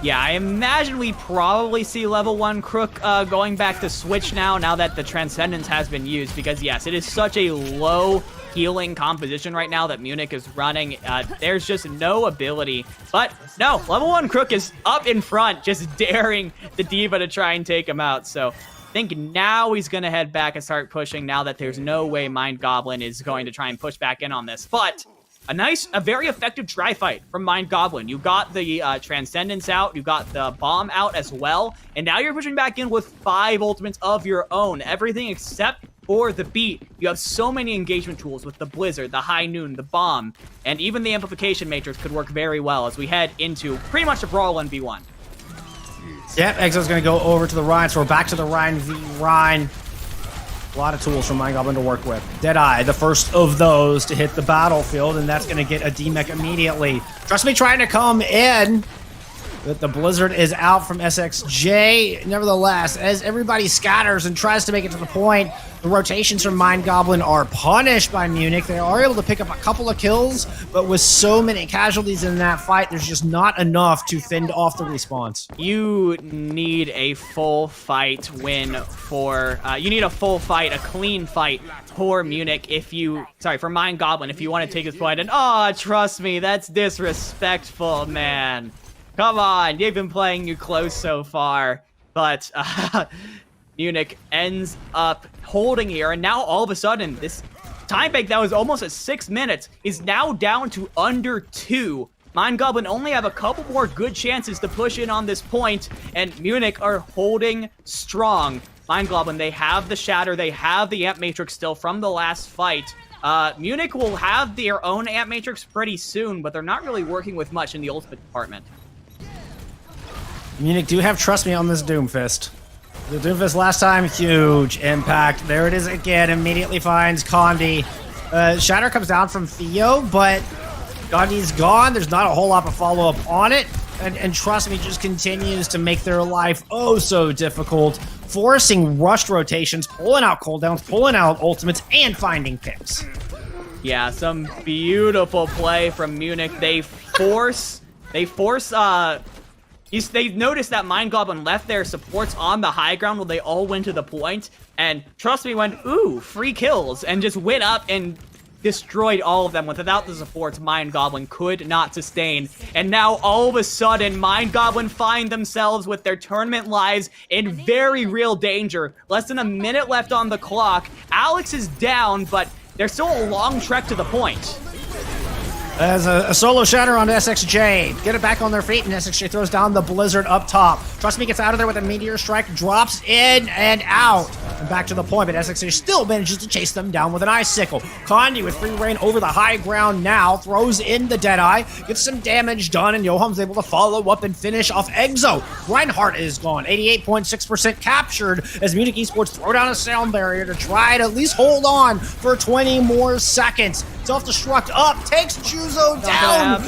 Yeah, I imagine we probably see level 1 Crook going back to Switch now that the Transcendence has been used, because yes, it is such a low healing composition right now that Munich is running. There's just no ability. But no, level 1 Crook is up in front, just daring the D.Va to try and take him out. So I think now he's going to head back and start pushing now that there's no way Mind Goblin is going to try and push back in on this. But a very effective try fight from Mind Goblin. You got the Transcendence out, you got the bomb out as well, and now you're pushing back in with 5 ultimates of your own. Everything except for the beat. You have so many engagement tools with the Blizzard, the High Noon, the bomb, and even the Amplification Matrix could work very well as we head into pretty much a Brawl 1v1. Yep, Exo's going to go over to the Rhine, so we're back to the Rhine v Rhine. A lot of tools from Mind Goblin to work with. Deadeye, the first of those to hit the battlefield, and that's going to get a D-Mech immediately. Trust me, trying to come in. But the Blizzard is out from SXJ. Nevertheless, as everybody scatters and tries to make it to the point, the rotations from Mind Goblin are punished by Munich. They are able to pick up a couple of kills, but with so many casualties in that fight, there's just not enough to fend off the respawns. You need a full fight win for, you need a full fight, a clean fight for Munich for Mind Goblin if you want to take this point. And trust me, that's disrespectful, man. Come on, they've been playing you close so far, but Munich ends up holding here, and now all of a sudden, this time bank that was almost at 6 minutes is now down to under 2. Mind Goblin only have a couple more good chances to push in on this point, and Munich are holding strong. Mind Goblin, they have the Shatter, they have the Amp Matrix still from the last fight. Munich will have their own Amp Matrix pretty soon, but they're not really working with much in the ultimate department. Munich do have Trust Me on this Doomfist. The Doomfist last time, huge impact. There it is again, immediately finds Condi. Shatter comes down from Theo, but Condi's gone. There's not a whole lot of follow-up on it. And trust me, just continues to make their life oh so difficult, forcing rushed rotations, pulling out cooldowns, pulling out ultimates, and finding picks. Yeah, some beautiful play from Munich. They noticed that Mind Goblin left their supports on the high ground when they all went to the point, and trust me, went, ooh, free kills, and just went up and destroyed all of them. Without the supports, Mind Goblin could not sustain. And now, all of a sudden, Mind Goblin find themselves with their tournament lives in very real danger. Less than a minute left on the clock. Alex is down, but there's still a long trek to the point. As a solo shatter on SXJ. Get it back on their feet, and SXJ throws down the Blizzard up top. Trust me, gets out of there with a Meteor Strike, drops in and out. And back to the point, but SXJ still manages to chase them down with an Icicle. Condi with free reign over the high ground now, throws in the Deadeye, gets some damage done, and Joham's able to follow up and finish off Exo. Reinhardt is gone, 88.6% captured as Munich Esports throw down a sound barrier to try to at least hold on for 20 more seconds. Self-destruct up, takes Juzo down.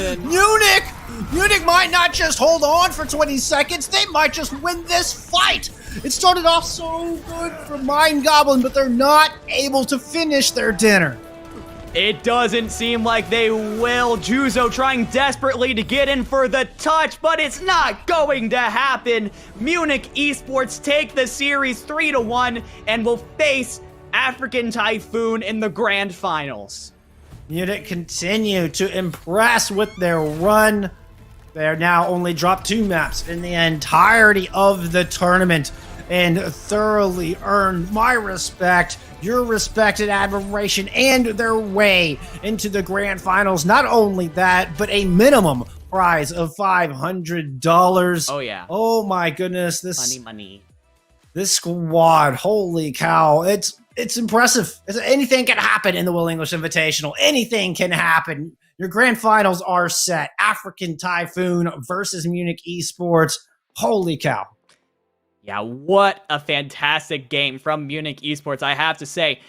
Munich might not just hold on for 20 seconds, they might just win this fight. It started off so good for Mind Goblin, but they're not able to finish their dinner. It doesn't seem like they will. Juzo trying desperately to get in for the touch, but it's not going to happen. Munich Esports take the series 3-1 and will face African Typhoon in the grand finals. Munich continue to impress with their run. They're now only dropped 2 maps in the entirety of the tournament and thoroughly earned my respect, your respect and admiration, and their way into the grand finals. Not only that, but a minimum prize of $500. Oh, yeah. Oh, my goodness. Money. This squad, holy cow. It's impressive. Anything can happen in the Will English Invitational. Anything can happen. Your grand finals are set. African Typhoon versus Munich Esports. Holy cow. Yeah, what a fantastic game from Munich Esports, I have to say.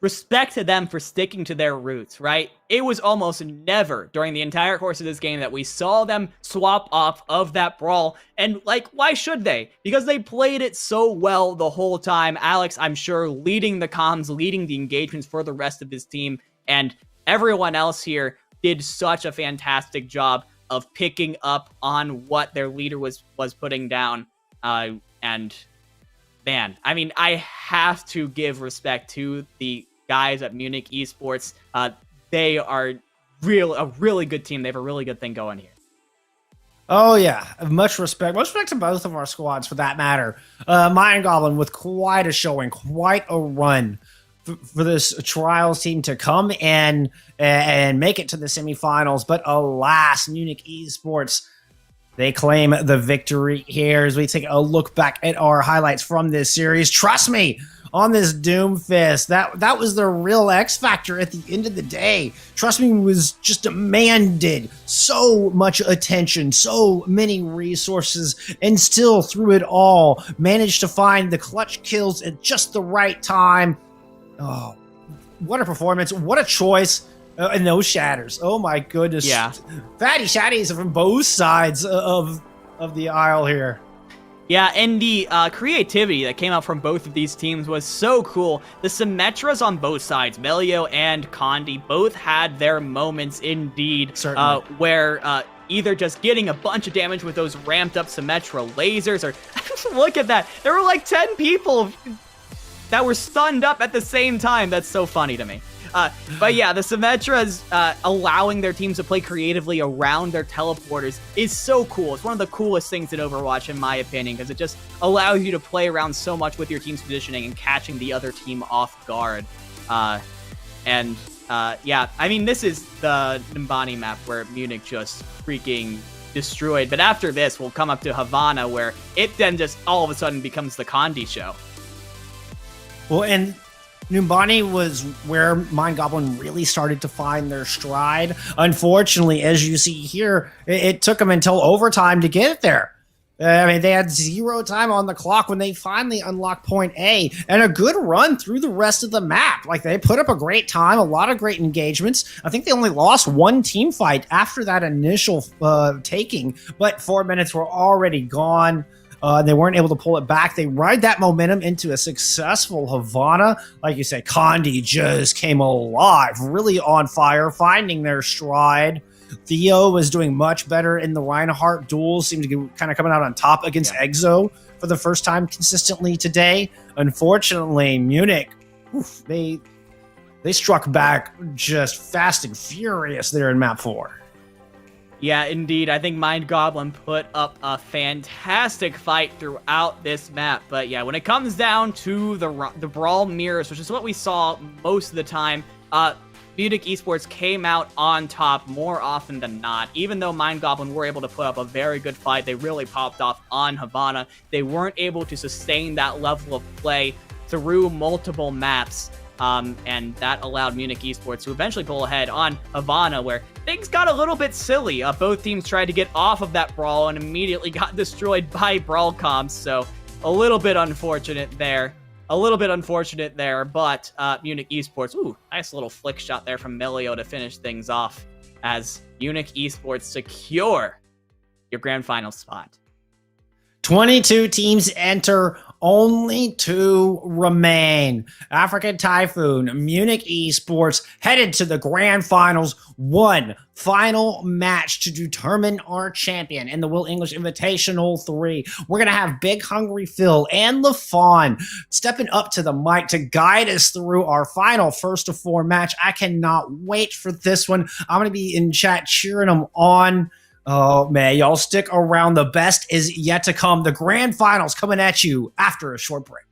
Respect to them for sticking to their roots, right? It was almost never during the entire course of this game that we saw them swap off of that brawl. And, like, why should they? Because they played it so well the whole time. Alex, I'm sure, leading the comms, leading the engagements for the rest of his team. And everyone else here did such a fantastic job of picking up on what their leader was putting down. And, man, I mean, I have to give respect to the guys at Munich Esports. They are a really good team. They have a really good thing going here. Oh, yeah. Much respect. Much respect to both of our squads, for that matter. Mind Goblin with quite a showing, quite a run for this Trials team to come and make it to the semifinals. But alas, Munich Esports, they claim the victory here as we take a look back at our highlights from this series. Trust me, on this Doomfist, that was the real X factor at the end of the day. Trust me, was just demanded so much attention, so many resources, and still through it all, managed to find the clutch kills at just the right time. Oh, what a performance, what a choice. And those shatters. Oh my goodness. Yeah. Fatty shatties from both sides of the aisle here. Yeah, and the creativity that came out from both of these teams was so cool. The Symmetras on both sides, Melio and Condi, both had their moments indeed. Certainly. Where either just getting a bunch of damage with those ramped up Symmetra lasers, or look at that. There were like 10 people that were stunned up at the same time. That's so funny to me. But yeah, the Symmetras allowing their teams to play creatively around their teleporters is so cool. It's one of the coolest things in Overwatch, in my opinion, because it just allows you to play around so much with your team's positioning and catching the other team off guard. Yeah, I mean, this is the Nimbani map where Munich just freaking destroyed. But after this, we'll come up to Havana, where it then just all of a sudden becomes the Condi show. Well, and Numbani was where Mind Goblin really started to find their stride. Unfortunately, as you see here, it took them until overtime to get there. I mean, they had 0 time on the clock when they finally unlocked point A, and a good run through the rest of the map. Like, they put up a great time, a lot of great engagements. I think they only lost 1 team fight after that initial taking, but 4 minutes were already gone. They weren't able to pull it back. They ride that momentum into a successful Havana. Like you say, Condi just came alive, really on fire, finding their stride. Theo was doing much better in the Reinhardt duel, seemed to be kind of coming out on top against Exo for the first time consistently today. Unfortunately, Munich, they struck back just fast and furious there in map 4. Yeah, indeed. I think Mind Goblin put up a fantastic fight throughout this map. But yeah, when it comes down to the Brawl Mirrors, which is what we saw most of the time, Munich Esports came out on top more often than not. Even though Mind Goblin were able to put up a very good fight, they really popped off on Havana. They weren't able to sustain that level of play through multiple maps. And that allowed Munich Esports to eventually pull ahead on Havana, where things got a little bit silly. Both teams tried to get off of that brawl and immediately got destroyed by brawl comps, so a little bit unfortunate there. But Munich Esports, ooh, nice little flick shot there from Melio to finish things off as Munich Esports secure your grand final spot. 22 teams enter, only 2 remain. African Typhoon, Munich Esports headed to the grand finals. 1 final match to determine our champion in the Will English Invitational 3. We're going to have Big Hungry Phil and LaFawn stepping up to the mic to guide us through our final first of 4 match. I cannot wait for this one. I'm going to be in chat cheering them on. Oh, man, y'all stick around. The best is yet to come. The grand finals coming at you after a short break.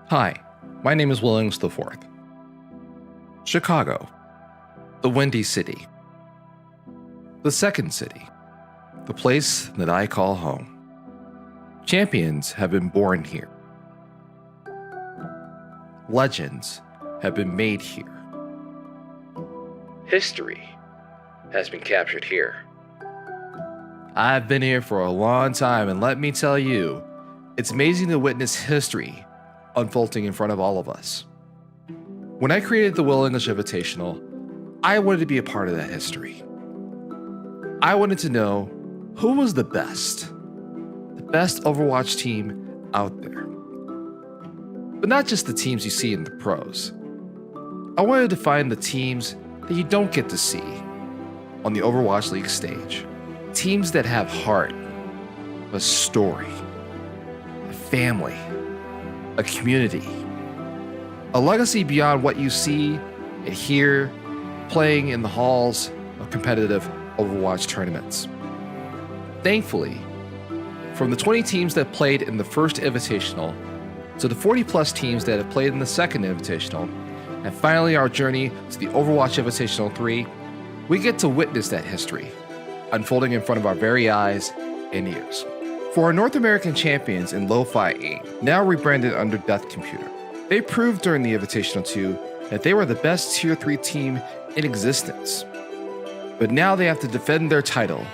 Hi, my name is Williams IV. Chicago, the Windy City. The second city, the place that I call home. Champions have been born here. Legends have been made here. History has been captured here. I've been here for a long time, and let me tell you, it's amazing to witness history unfolding in front of all of us. When I created the Will English Invitational, I wanted to be a part of that history. I wanted to know who was the best Overwatch team out there. But not just the teams you see in the pros. I wanted to find the teams that you don't get to see on the Overwatch League stage. Teams that have heart, a story, a family, a community, a legacy beyond what you see and hear playing in the halls of competitive Overwatch tournaments. Thankfully, from the 20 teams that played in the first Invitational to the 40 plus teams that have played in the second Invitational, and finally our journey to the Overwatch Invitational 3, we get to witness that history unfolding in front of our very eyes and ears. For our North American champions in Lo-Fi AIM, now rebranded under Death Computer, they proved during the Invitational 2 that they were the best Tier 3 team in existence. But now they have to defend their title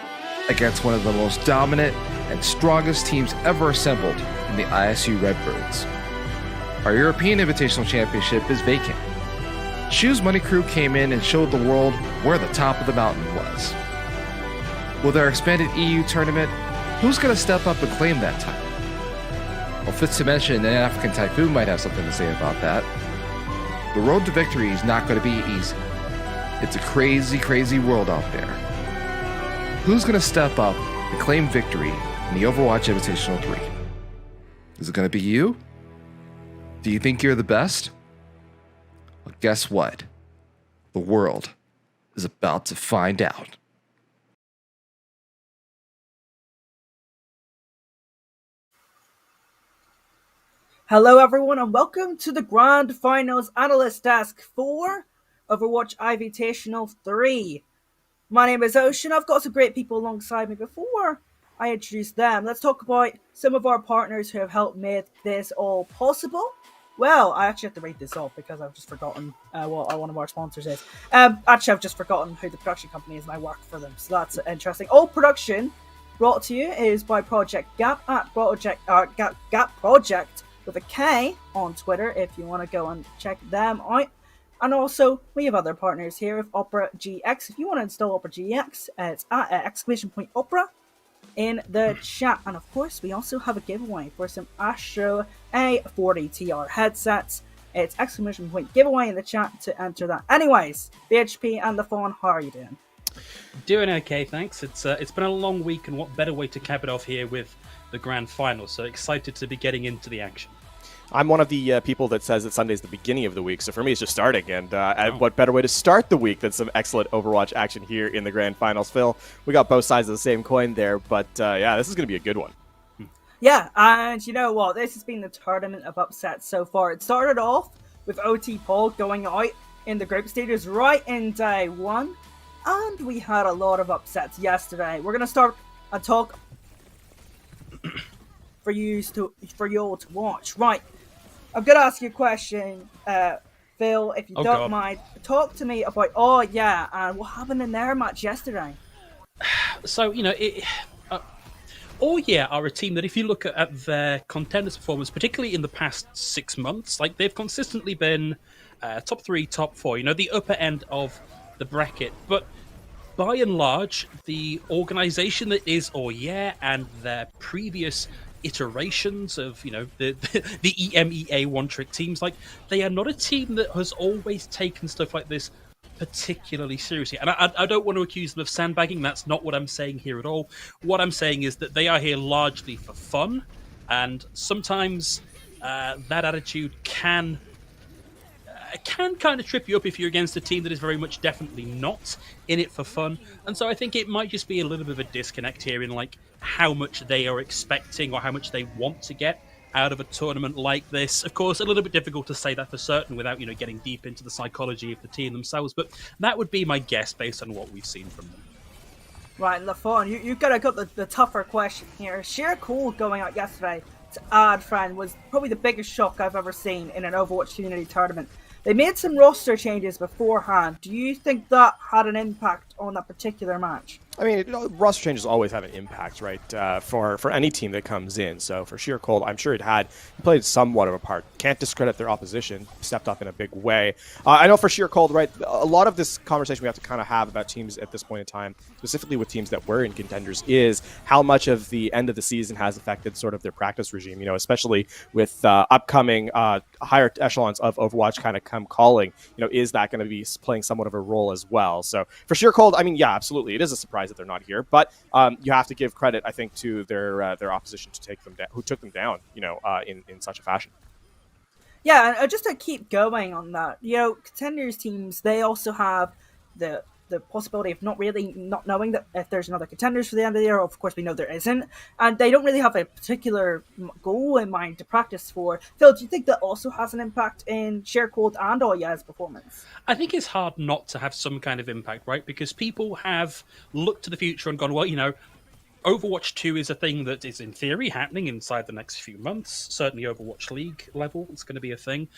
against one of the most dominant and strongest teams ever assembled in the ISU Redbirds. Our European Invitational Championship is vacant. Shoes Money Crew came in and showed the world where the top of the mountain was. With our expanded EU tournament, who's going to step up and claim that title? Well, Fitz to mention an African Typhoon might have something to say about that. The road to victory is not going to be easy. It's a crazy, crazy world out there. Who's going to step up and claim victory in the Overwatch Invitational 3? Is it going to be you? Do you think you're the best? Well, guess what? The world is about to find out. Hello everyone and welcome to the Grand Finals Analyst Desk for Overwatch Invitational 3. My name is Ocean. I've got some great people alongside me. Before I introduce them, let's talk about some of our partners who have helped make this all possible. Well, I actually have to read this off because I've just forgotten what one of our sponsors is. Actually, I've just forgotten who the production company is and I work for them, so that's interesting. All production brought to you is by Project Gap at Gap Project with a K on Twitter if you want to go and check them out. And also, we have other partners here with Opera GX. If you want to install Opera GX, it's at !Opera in the chat. And of course, we also have a giveaway for some Astro A40TR headsets. It's !Giveaway in the chat to enter that. Anyways, BHP and the Fawn, how are you doing? Doing okay, thanks. It's been a long week, and what better way to cap it off here with the grand final. So excited to be getting into the action. I'm one of the people that says that Sunday's the beginning of the week, so for me it's just starting, and what better way to start the week than some excellent Overwatch action here in the Grand Finals. Phil, we got both sides of the same coin there, but yeah, this is going to be a good one. Yeah, and you know what? This has been the tournament of upsets so far. It started off with OT Paul going out in the group stages right in day one, and we had a lot of upsets yesterday. We're going to start a talk for you all to watch. Right. I'm going to ask you a question, Phil, if you don't mind. Talk to me about, what happened in their match yesterday? So, are a team that if you look at their contenders' performance, particularly in the past 6 months, like they've consistently been top 3, top 4, the upper end of the bracket. But by and large, the organization that is and their previous iterations of the the EMEA one trick teams. Like, they are not a team that has always taken stuff like this particularly seriously, and I don't want to accuse them of sandbagging. That's not what I'm saying here at all. What I'm saying is that they are here largely for fun, and sometimes that attitude can kind of trip you up if you're against a team that is very much definitely not in it for fun. And so I think it might just be a little bit of a disconnect here in like how much they are expecting or how much they want to get out of a tournament like this. Of course, a little bit difficult to say that for certain without getting deep into the psychology of the team themselves, but that would be my guess based on what we've seen from them. Right, LaFawn, you gotta got the tougher question here. Sheer Cool going out yesterday to add friend was probably the biggest shock I've ever seen in an Overwatch community tournament. They made some roster changes beforehand. Do you think that had an impact on that particular match? I mean, roster changes always have an impact, right, for any team that comes in. So for Sheer Cold, I'm sure it played somewhat of a part. Can't discredit their opposition, stepped up in a big way. I know for Sheer Cold, right, a lot of this conversation we have to kind of have about teams at this point in time, specifically with teams that were in contenders, is how much of the end of the season has affected sort of their practice regime, especially with upcoming higher echelons of Overwatch kind of come calling. Is that going to be playing somewhat of a role as well? So for Sheer Cold, I mean, yeah, absolutely. It is a surprise that they're not here, but you have to give credit, I think, to their opposition to take them down, who took them down, in such a fashion. Yeah, and just to keep going on that, contenders teams, they also have the possibility of not knowing that if there's another contenders for the end of the year. Of course, we know there isn't, and they don't really have a particular goal in mind to practice for. Phil, do you think that also has an impact in Sheer Cold and Oya's performance? I think it's hard not to have some kind of impact, right? Because people have looked to the future and gone, well, Overwatch 2 is a thing that is in theory happening inside the next few months. Certainly Overwatch League level, it's going to be a thing.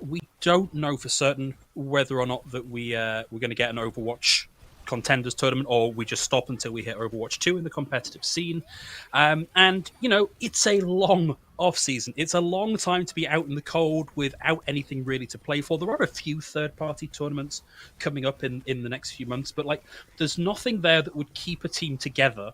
We don't know for certain whether or not that we're going to get an Overwatch contenders tournament, or we just stop until we hit Overwatch 2 in the competitive scene. And it's a long off season. It's a long time to be out in the cold without anything really to play for. There are a few third-party tournaments coming up in the next few months, but there's nothing there that would keep a team together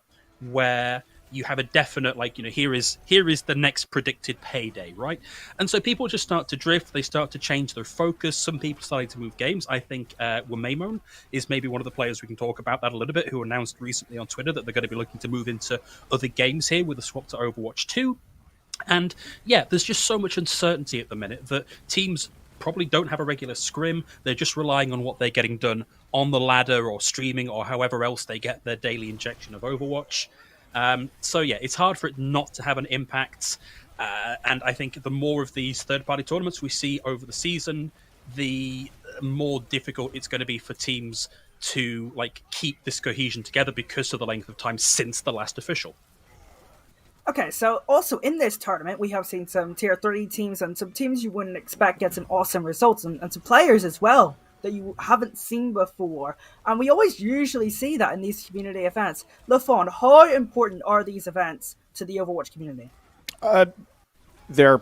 where you have a definite, here is the next predicted payday, right? And so people just start to drift. They start to change their focus. Some people starting to move games. I think Wamaimon is maybe one of the players we can talk about that a little bit, who announced recently on Twitter that they're going to be looking to move into other games here with a swap to Overwatch 2. And yeah, there's just so much uncertainty at the minute that teams probably don't have a regular scrim. They're just relying on what they're getting done on the ladder or streaming or however else they get their daily injection of Overwatch. So yeah, it's hard for it not to have an impact. And I think the more of these third-party tournaments we see over the season, the more difficult it's going to be for teams to keep this cohesion together because of the length of time since the last official. Okay, so also in this tournament, we have seen some tier 3 teams and some teams you wouldn't expect get some awesome results, and some players as well that you haven't seen before. And we always usually see that in these community events. LaFawn, how important are these events to the Overwatch community? There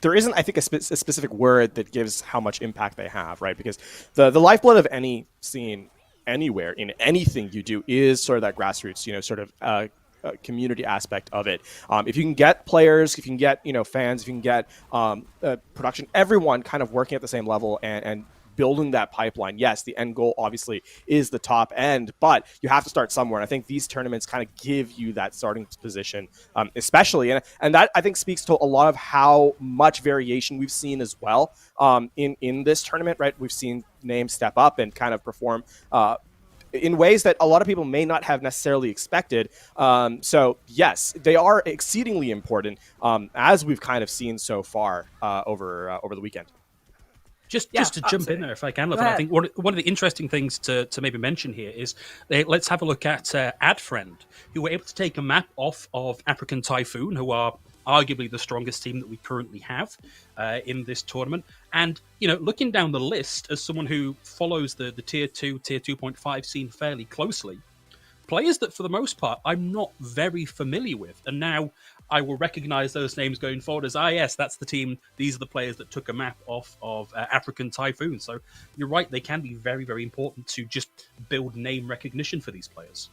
isn't, I think, a specific word that gives how much impact they have, right? Because the lifeblood of any scene anywhere in anything you do is sort of that grassroots, community aspect of it. If you can get players, if you can get fans, if you can get production, everyone kind of working at the same level and building that pipeline. Yes, the end goal obviously is the top end, but you have to start somewhere. And I think these tournaments kind of give you that starting position, especially, and that I think speaks to a lot of how much variation we've seen as well in this tournament. Right, we've seen names step up and kind of perform in ways that a lot of people may not have necessarily expected. So yes, they are exceedingly important, as we've kind of seen so far over the weekend. Just to jump in there, if I can, I think one of the interesting things to maybe mention here is let's have a look at AdFriend, who were able to take a map off of African Typhoon, who are arguably the strongest team that we currently have in this tournament. And, looking down the list as someone who follows the Tier 2, Tier 2.5 scene fairly closely, players that, for the most part, I'm not very familiar with. And now I will recognize those names going forward as, yes, that's the team. These are the players that took a map off of African Typhoon. So you're right, they can be very, very important to just build name recognition for these players.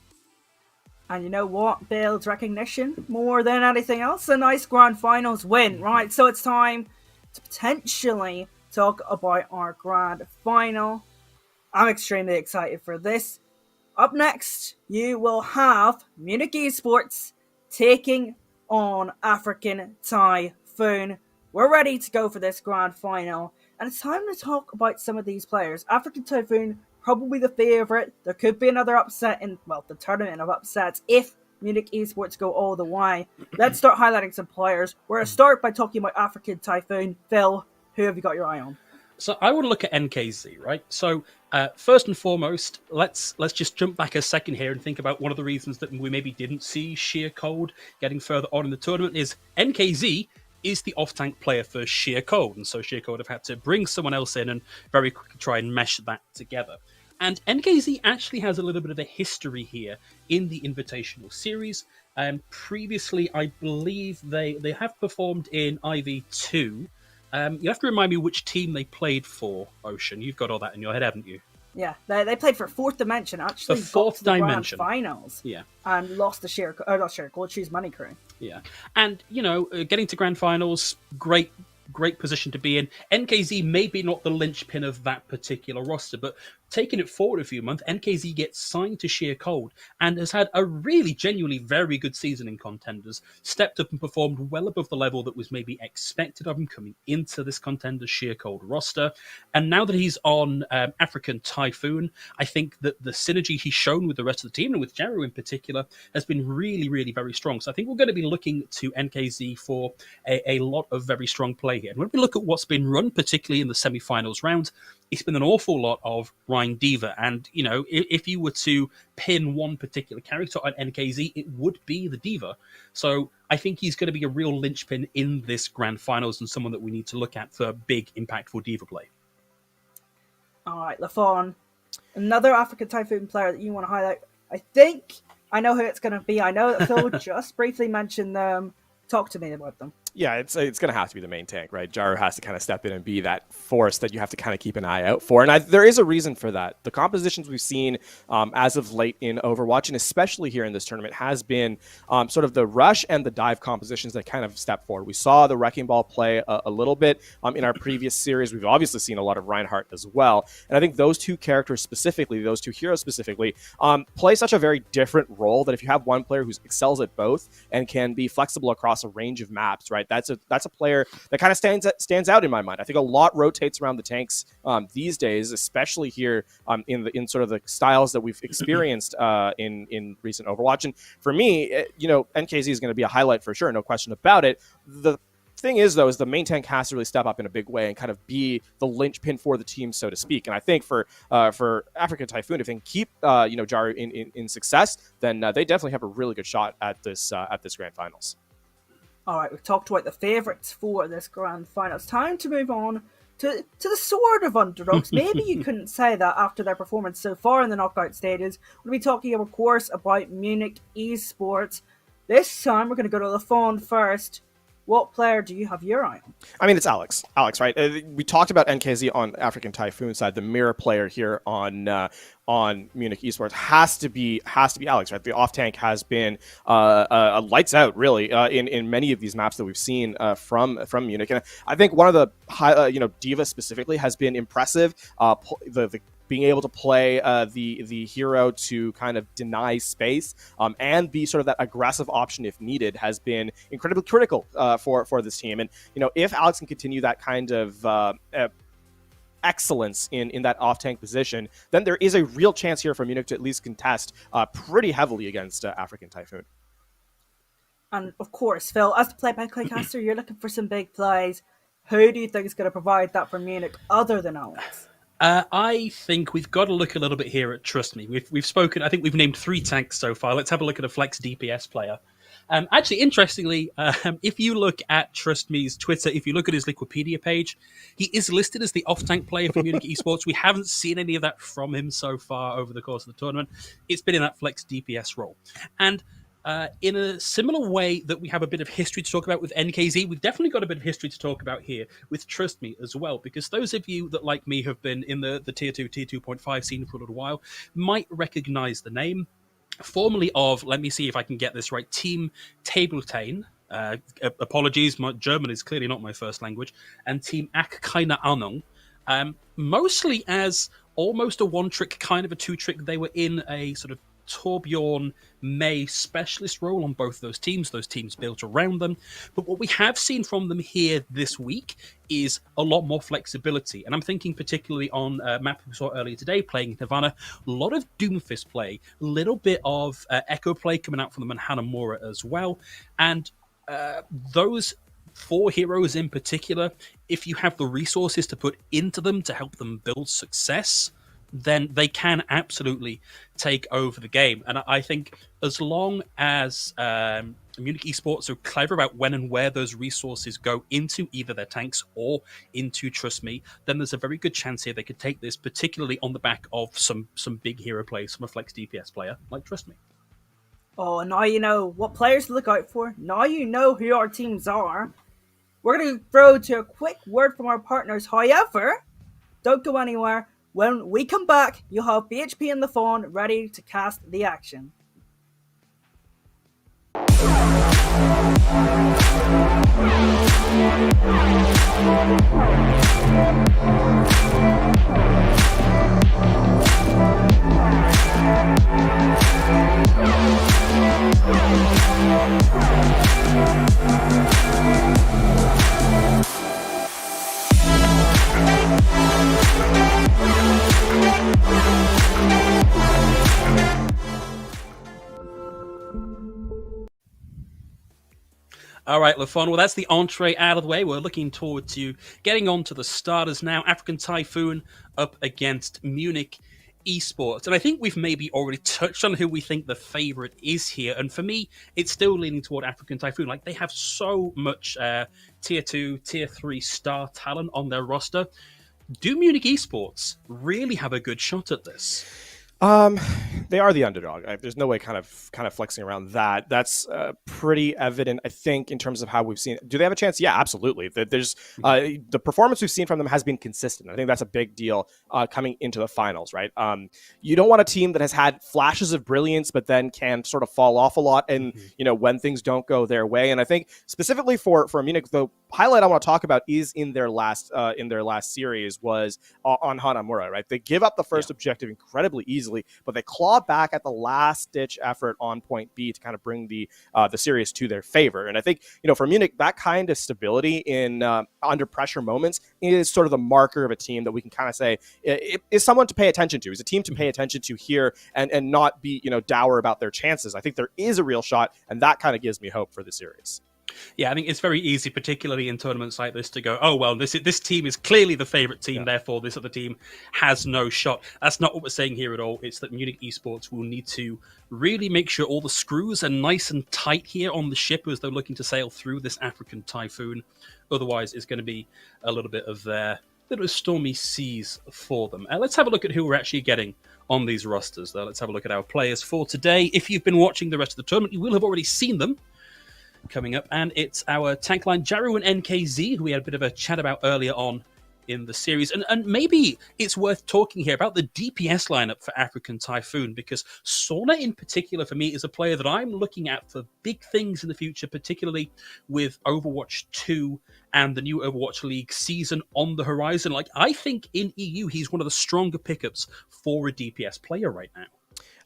And you know what builds recognition more than anything else? A nice grand finals win, right? So it's time to potentially talk about our grand final. I'm extremely excited for this. Up next, you will have Munich Esports taking on African Typhoon. We're ready to go for this grand final, and it's time to talk about some of these players. African Typhoon, probably the favourite. There could be another upset in, well, the tournament of upsets if Munich Esports go all the way. Let's start highlighting some players. We're going to start by talking about African Typhoon. Phil, who have you got your eye on? So I want to look at NKZ, right? So first and foremost, let's just jump back a second here and think about one of the reasons that we maybe didn't see Sheer Cold getting further on in the tournament is NKZ is the off-tank player for Sheer Cold, and so Sheer Cold have had to bring someone else in and very quickly try and mesh that together. And NKZ actually has a little bit of a history here in the Invitational series. Previously, I believe they have performed in IV2. You have to remind me which team they played for, Ocean. You've got all that in your head, haven't you? Yeah, they played for Fourth Dimension, actually. The Fourth got to the Dimension. Grand finals. Yeah. And lost the not Sheer Cold, Choose Money Crew. Yeah. And, getting to grand finals, great position to be in. NKZ may be not the linchpin of that particular roster, but taking it forward a few months, NKZ gets signed to Sheer Cold and has had a really genuinely very good season in Contenders, stepped up and performed well above the level that was maybe expected of him coming into this Contenders Sheer Cold roster. And now that he's on African Typhoon, I think that the synergy he's shown with the rest of the team, and with Jaru in particular, has been really, really very strong. So I think we're going to be looking to NKZ for a lot of very strong play here. And when we look at what's been run, particularly in the semi-finals round, it's been an awful lot of Rhine Diva. And, if you were to pin one particular character on NKZ, it would be the Diva. So I think he's going to be a real linchpin in this grand finals and someone that we need to look at for big, impactful Diva play. All right, Lafon, another African Typhoon player that you want to highlight. I think I know who it's going to be. I know that Phil just briefly mentioned them. Talk to me about them. Yeah, it's going to have to be the main tank, right? Jaru has to kind of step in and be that force that you have to kind of keep an eye out for. And there is a reason for that. The compositions we've seen as of late in Overwatch, and especially here in this tournament, has been sort of the rush and the dive compositions that kind of step forward. We saw the Wrecking Ball play a little bit in our previous series. We've obviously seen a lot of Reinhardt as well. And I think those two characters specifically, those two heroes specifically, play such a very different role that if you have one player who excels at both and can be flexible across a range of maps, right? That's a player that kind of stands out in my mind. I think a lot rotates around the tanks these days, especially here in sort of the styles that we've experienced in recent Overwatch. And for me, NKZ is going to be a highlight for sure, no question about it. The thing is, though, is the main tank has to really step up in a big way and kind of be the linchpin for the team, so to speak. And I think for African Typhoon, if they can keep Jaru in success, then they definitely have a really good shot at this grand finals. All right, we've talked about the favourites for this grand final. It's time to move on to the sort of underdogs. Maybe you couldn't say that after their performance so far in the knockout stages. We'll be talking, of course, about Munich Esports. This time, we're going to go to Lafon first. What player do you have your eye on? I mean, it's Alex. Alex, right? We talked about NKZ on African Typhoon side. The mirror player here on Munich Esports has to be Alex, right? The off tank has been lights out, really, in many of these maps that we've seen from Munich. And I think one of the Diva specifically has been impressive. The being able to play the hero to kind of deny space and be sort of that aggressive option if needed has been incredibly critical for this team. And if Alex can continue that kind of excellence in that off-tank position, then there is a real chance here for Munich to at least contest pretty heavily against African Typhoon. And of course, Phil, as the play-by-play caster, you're looking for some big plays. Who do you think is going to provide that for Munich other than Alex? I think we've got to look a little bit here at Trust Me. We've spoken. I think we've named 3 tanks so far. Let's have a look at a flex DPS player. Actually, interestingly, if you look at Trust Me's Twitter, if you look at his Wikipedia page, he is listed as the off-tank player for Munich Esports. We haven't seen any of that from him so far over the course of the tournament. It's been in that flex DPS role. And in a similar way that we have a bit of history to talk about with NKZ, we've definitely got a bit of history to talk about here with Trust Me as well, because those of you that, like me, have been in the Tier 2, Tier 2.5 scene for a little while might recognize the name. formerly of, let me see if I can get this right, Team Tabletain. Apologies, my German is clearly not my first language. And Team Ak Keine Ahnung. Mostly as almost a one-trick, kind of a two-trick. They were in a sort of Torbjorn May specialist role on both those teams built around them. But what we have seen from them here this week is a lot more flexibility. And I'm thinking particularly on a map we saw earlier today, playing Havana, a lot of Doomfist play, a little bit of Echo play coming out from them and Hanamura as well. And those 4 heroes in particular, if you have the resources to put into them to help them build success, then they can absolutely take over the game. And I think as long as Munich Esports are clever about when and where those resources go into either their tanks or into Trust Me, then there's a very good chance here they could take this, particularly on the back of some big hero plays from a flex DPS player like Trust Me. Oh, now you know what players to look out for. Now you know who our teams are. We're going to throw to a quick word from our partners. However, don't go anywhere. When we come back, you'll have BHP and the phone ready to cast the action. All right, Lafon. Well, that's the entree out of the way. We're looking forward to getting on to the starters now. African Typhoon up against Munich Esports. And I think we've maybe already touched on who we think the favorite is here. And for me, it's still leaning toward African Typhoon. Like, they have so much tier 2, tier 3 star talent on their roster. Do Munich Esports really have a good shot at this? They are the underdog. There's no way kind of flexing around that. That's pretty evident, I think, in terms of how we've seen. Do they have a chance? Yeah, absolutely. There's the performance we've seen from them has been consistent. I think that's a big deal coming into the finals, right? You don't want a team that has had flashes of brilliance, but then can sort of fall off a lot, and when things don't go their way. And I think specifically for Munich, the highlight I want to talk about is in their last series was on Hanamura, right? They give up the first objective incredibly easily, but they claw back at the last ditch effort on point B to kind of bring the series to their favor. And I think, for Munich, that kind of stability in under pressure moments is sort of the marker of a team that we can kind of say is someone to pay attention to. Is a team to pay attention to here and not be, dour about their chances. I think there is a real shot, and that kind of gives me hope for the series. Yeah, I think it's very easy, particularly in tournaments like this, to go, oh, well, this team is clearly the favorite team, therefore this other team has no shot. That's not what we're saying here at all. It's that Munich Esports will need to really make sure all the screws are nice and tight here on the ship as they're looking to sail through this African Typhoon. Otherwise, it's going to be a little bit of stormy seas for them. Let's have a look at who we're actually getting on these rosters, though. Let's have a look at our players for today. If you've been watching the rest of the tournament, you will have already seen them coming up, and it's our tank line Jaru and NKZ, who we had a bit of a chat about earlier on in the series. And maybe it's worth talking here about the DPS lineup for African Typhoon, because Sauna in particular for me is a player that I'm looking at for big things in the future, particularly with Overwatch 2 and the new Overwatch League season on the horizon. Like, I think in EU he's one of the stronger pickups for a DPS player right now.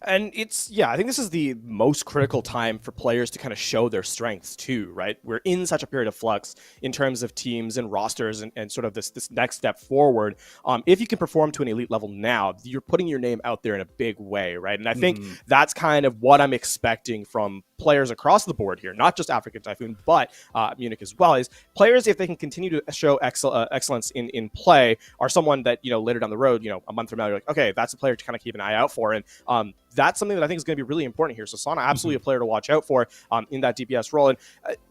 And I think this is the most critical time for players to kind of show their strengths too, right? We're in such a period of flux in terms of teams and rosters and sort of this next step forward. If you can perform to an elite level now, you're putting your name out there in a big way, right? And I think that's kind of what I'm expecting from players across the board here, not just African Typhoon, but Munich as well, is players, if they can continue to show excellence in play, are someone that, later down the road, a month from now, you're like, okay, that's a player to kind of keep an eye out for. And that's something that I think is going to be really important here. So Sauna, absolutely a player to watch out for in that DPS role. And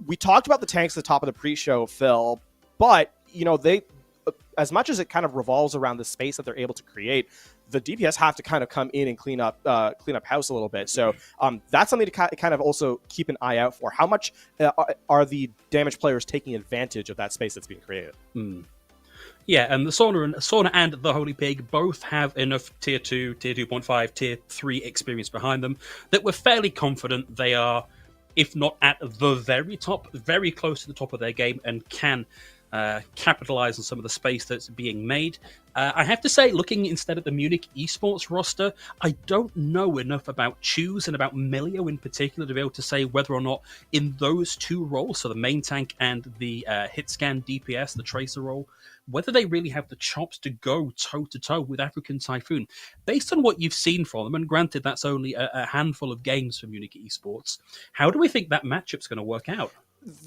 we talked about the tanks at the top of the pre-show, Phil, but, they, as much as it kind of revolves around the space that they're able to create, the DPS have to kind of come in and clean up house a little bit. So that's something to kind of also keep an eye out for. How much are the damage players taking advantage of that space that's being created? Yeah, and the Sauna and the Holy Pig both have enough tier 2, tier 2.5, tier 3 experience behind them that we're fairly confident they are, if not at the very top, very close to the top of their game and can capitalize on some of the space that's being made. I have to say, looking instead at the Munich esports roster, I don't know enough about Choose and about Milio in particular to be able to say whether or not in those two roles, so the main tank and the hit scan DPS, the tracer role, whether they really have the chops to go toe-to-toe with African Typhoon. Based on what you've seen from them, and granted that's only a handful of games for Munich esports, how do we think that matchup's going to work out?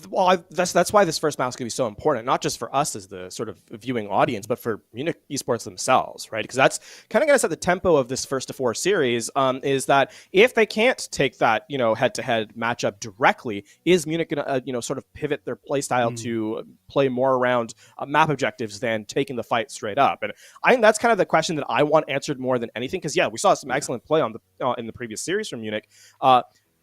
Well, that's why this first map is going to be so important, not just for us as the sort of viewing audience, but for Munich esports themselves, right? Because that's kind of going to set the tempo of this first to four series. Is that if they can't take that head-to-head matchup directly, is Munich going to sort of pivot their play style to play more around map objectives than taking the fight straight up? And I think that's kind of the question that I want answered more than anything. Because we saw some excellent play on the in the previous series from Munich.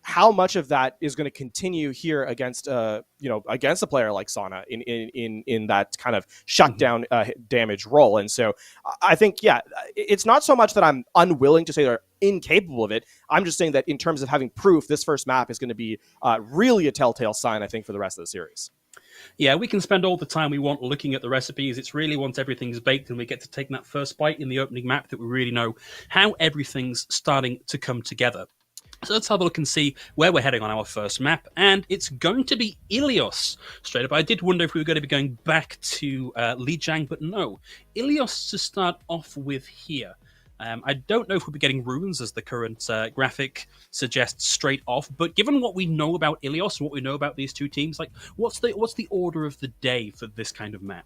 How much of that is going to continue here against against a player like Sauna in that kind of shutdown damage role? And so I think it's not so much that I'm unwilling to say they're incapable of it. I'm just saying that in terms of having proof, this first map is going to be really a telltale sign, I think, for the rest of the series. Yeah, we can spend all the time we want looking at the recipes. It's really once everything's baked and we get to take that first bite in the opening map that we really know how everything's starting to come together. So let's have a look and see where we're heading on our first map, and it's going to be Ilios straight up. I did wonder if we were going to be going back to Lijiang, but no. Ilios to start off with here. I don't know if we'll be getting runes, as the current graphic suggests straight off, but given what we know about Ilios and what we know about these two teams, like what's the order of the day for this kind of map?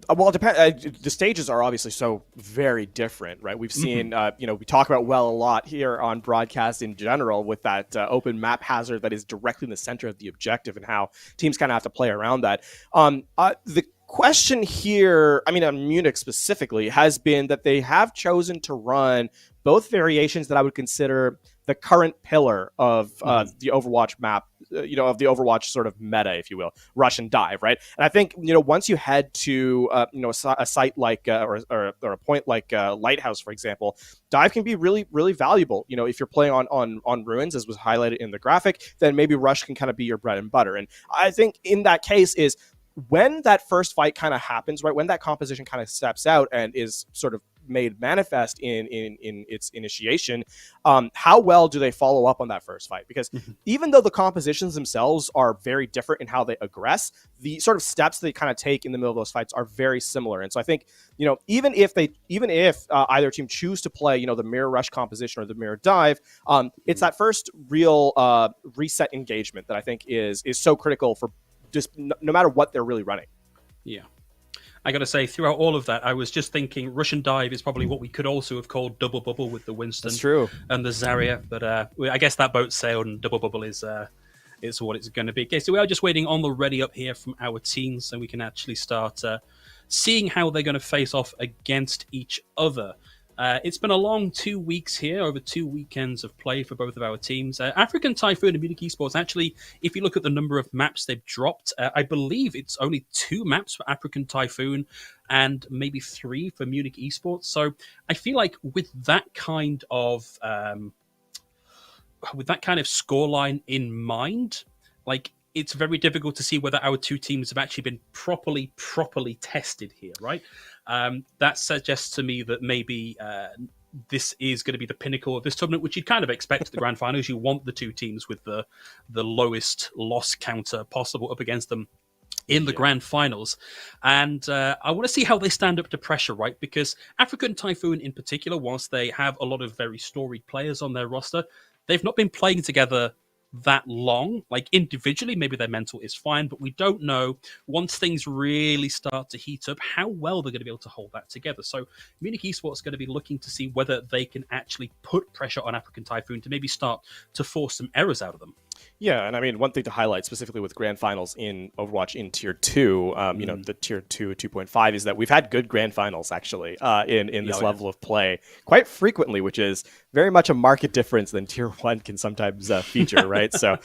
Well, it depends. The stages are obviously so very different, right? We've seen, we talk about a lot here on broadcast in general with that open map hazard that is directly in the center of the objective and how teams kind of have to play around that. The question here, on Munich specifically, has been that they have chosen to run both variations that I would consider the current pillar of the Overwatch map, of the Overwatch sort of meta, if you will, rush and dive, right? And I think, once you head to, a site like, or a point like Lighthouse, for example, dive can be really, really valuable. If you're playing on ruins, as was highlighted in the graphic, then maybe rush can kind of be your bread and butter. And I think in that case is when that first fight kind of happens, right? When that composition kind of steps out and is sort of made manifest in its initiation, how well do they follow up on that first fight? Because even though the compositions themselves are very different in how they aggress, the sort of steps they kind of take in the middle of those fights are very similar. And so I think, even if either team choose to play, the mirror rush composition or the mirror dive, it's that first real reset engagement that I think is so critical for just no matter what they're really running. Yeah. I got to say, throughout all of that, I was just thinking Russian Dive is probably what we could also have called Double Bubble with the Winston. That's true. And the Zarya. But I guess that boat sailed and Double Bubble is what it's going to be. Okay, so we are just waiting on the ready up here from our teams so we can actually start seeing how they're going to face off against each other. It's been a long 2 weeks here, over 2 weekends of play for both of our teams. African Typhoon and Munich Esports, actually, if you look at the number of maps they've dropped, I believe it's only 2 maps for African Typhoon and maybe 3 for Munich Esports. So I feel like with that kind of scoreline in mind, like it's very difficult to see whether our two teams have actually been properly tested here, right? That suggests to me that maybe this is going to be the pinnacle of this tournament, which you'd kind of expect at the grand finals. You want the two teams with the lowest loss counter possible up against them in the grand finals. And I want to see how they stand up to pressure, right? Because African Typhoon in particular, whilst they have a lot of very storied players on their roster, they've not been playing together that long. Like individually, maybe their mental is fine, but we don't know once things really start to heat up how well they're going to be able to hold that together. So Munich Esports is going to be looking to see whether they can actually put pressure on African Typhoon to maybe start to force some errors out of them. Yeah, and I mean, one thing to highlight specifically with grand finals in Overwatch in Tier 2, the Tier 2 2.5, is that we've had good grand finals, actually, in this level of play quite frequently, which is very much a market difference than Tier 1 can sometimes feature, right? So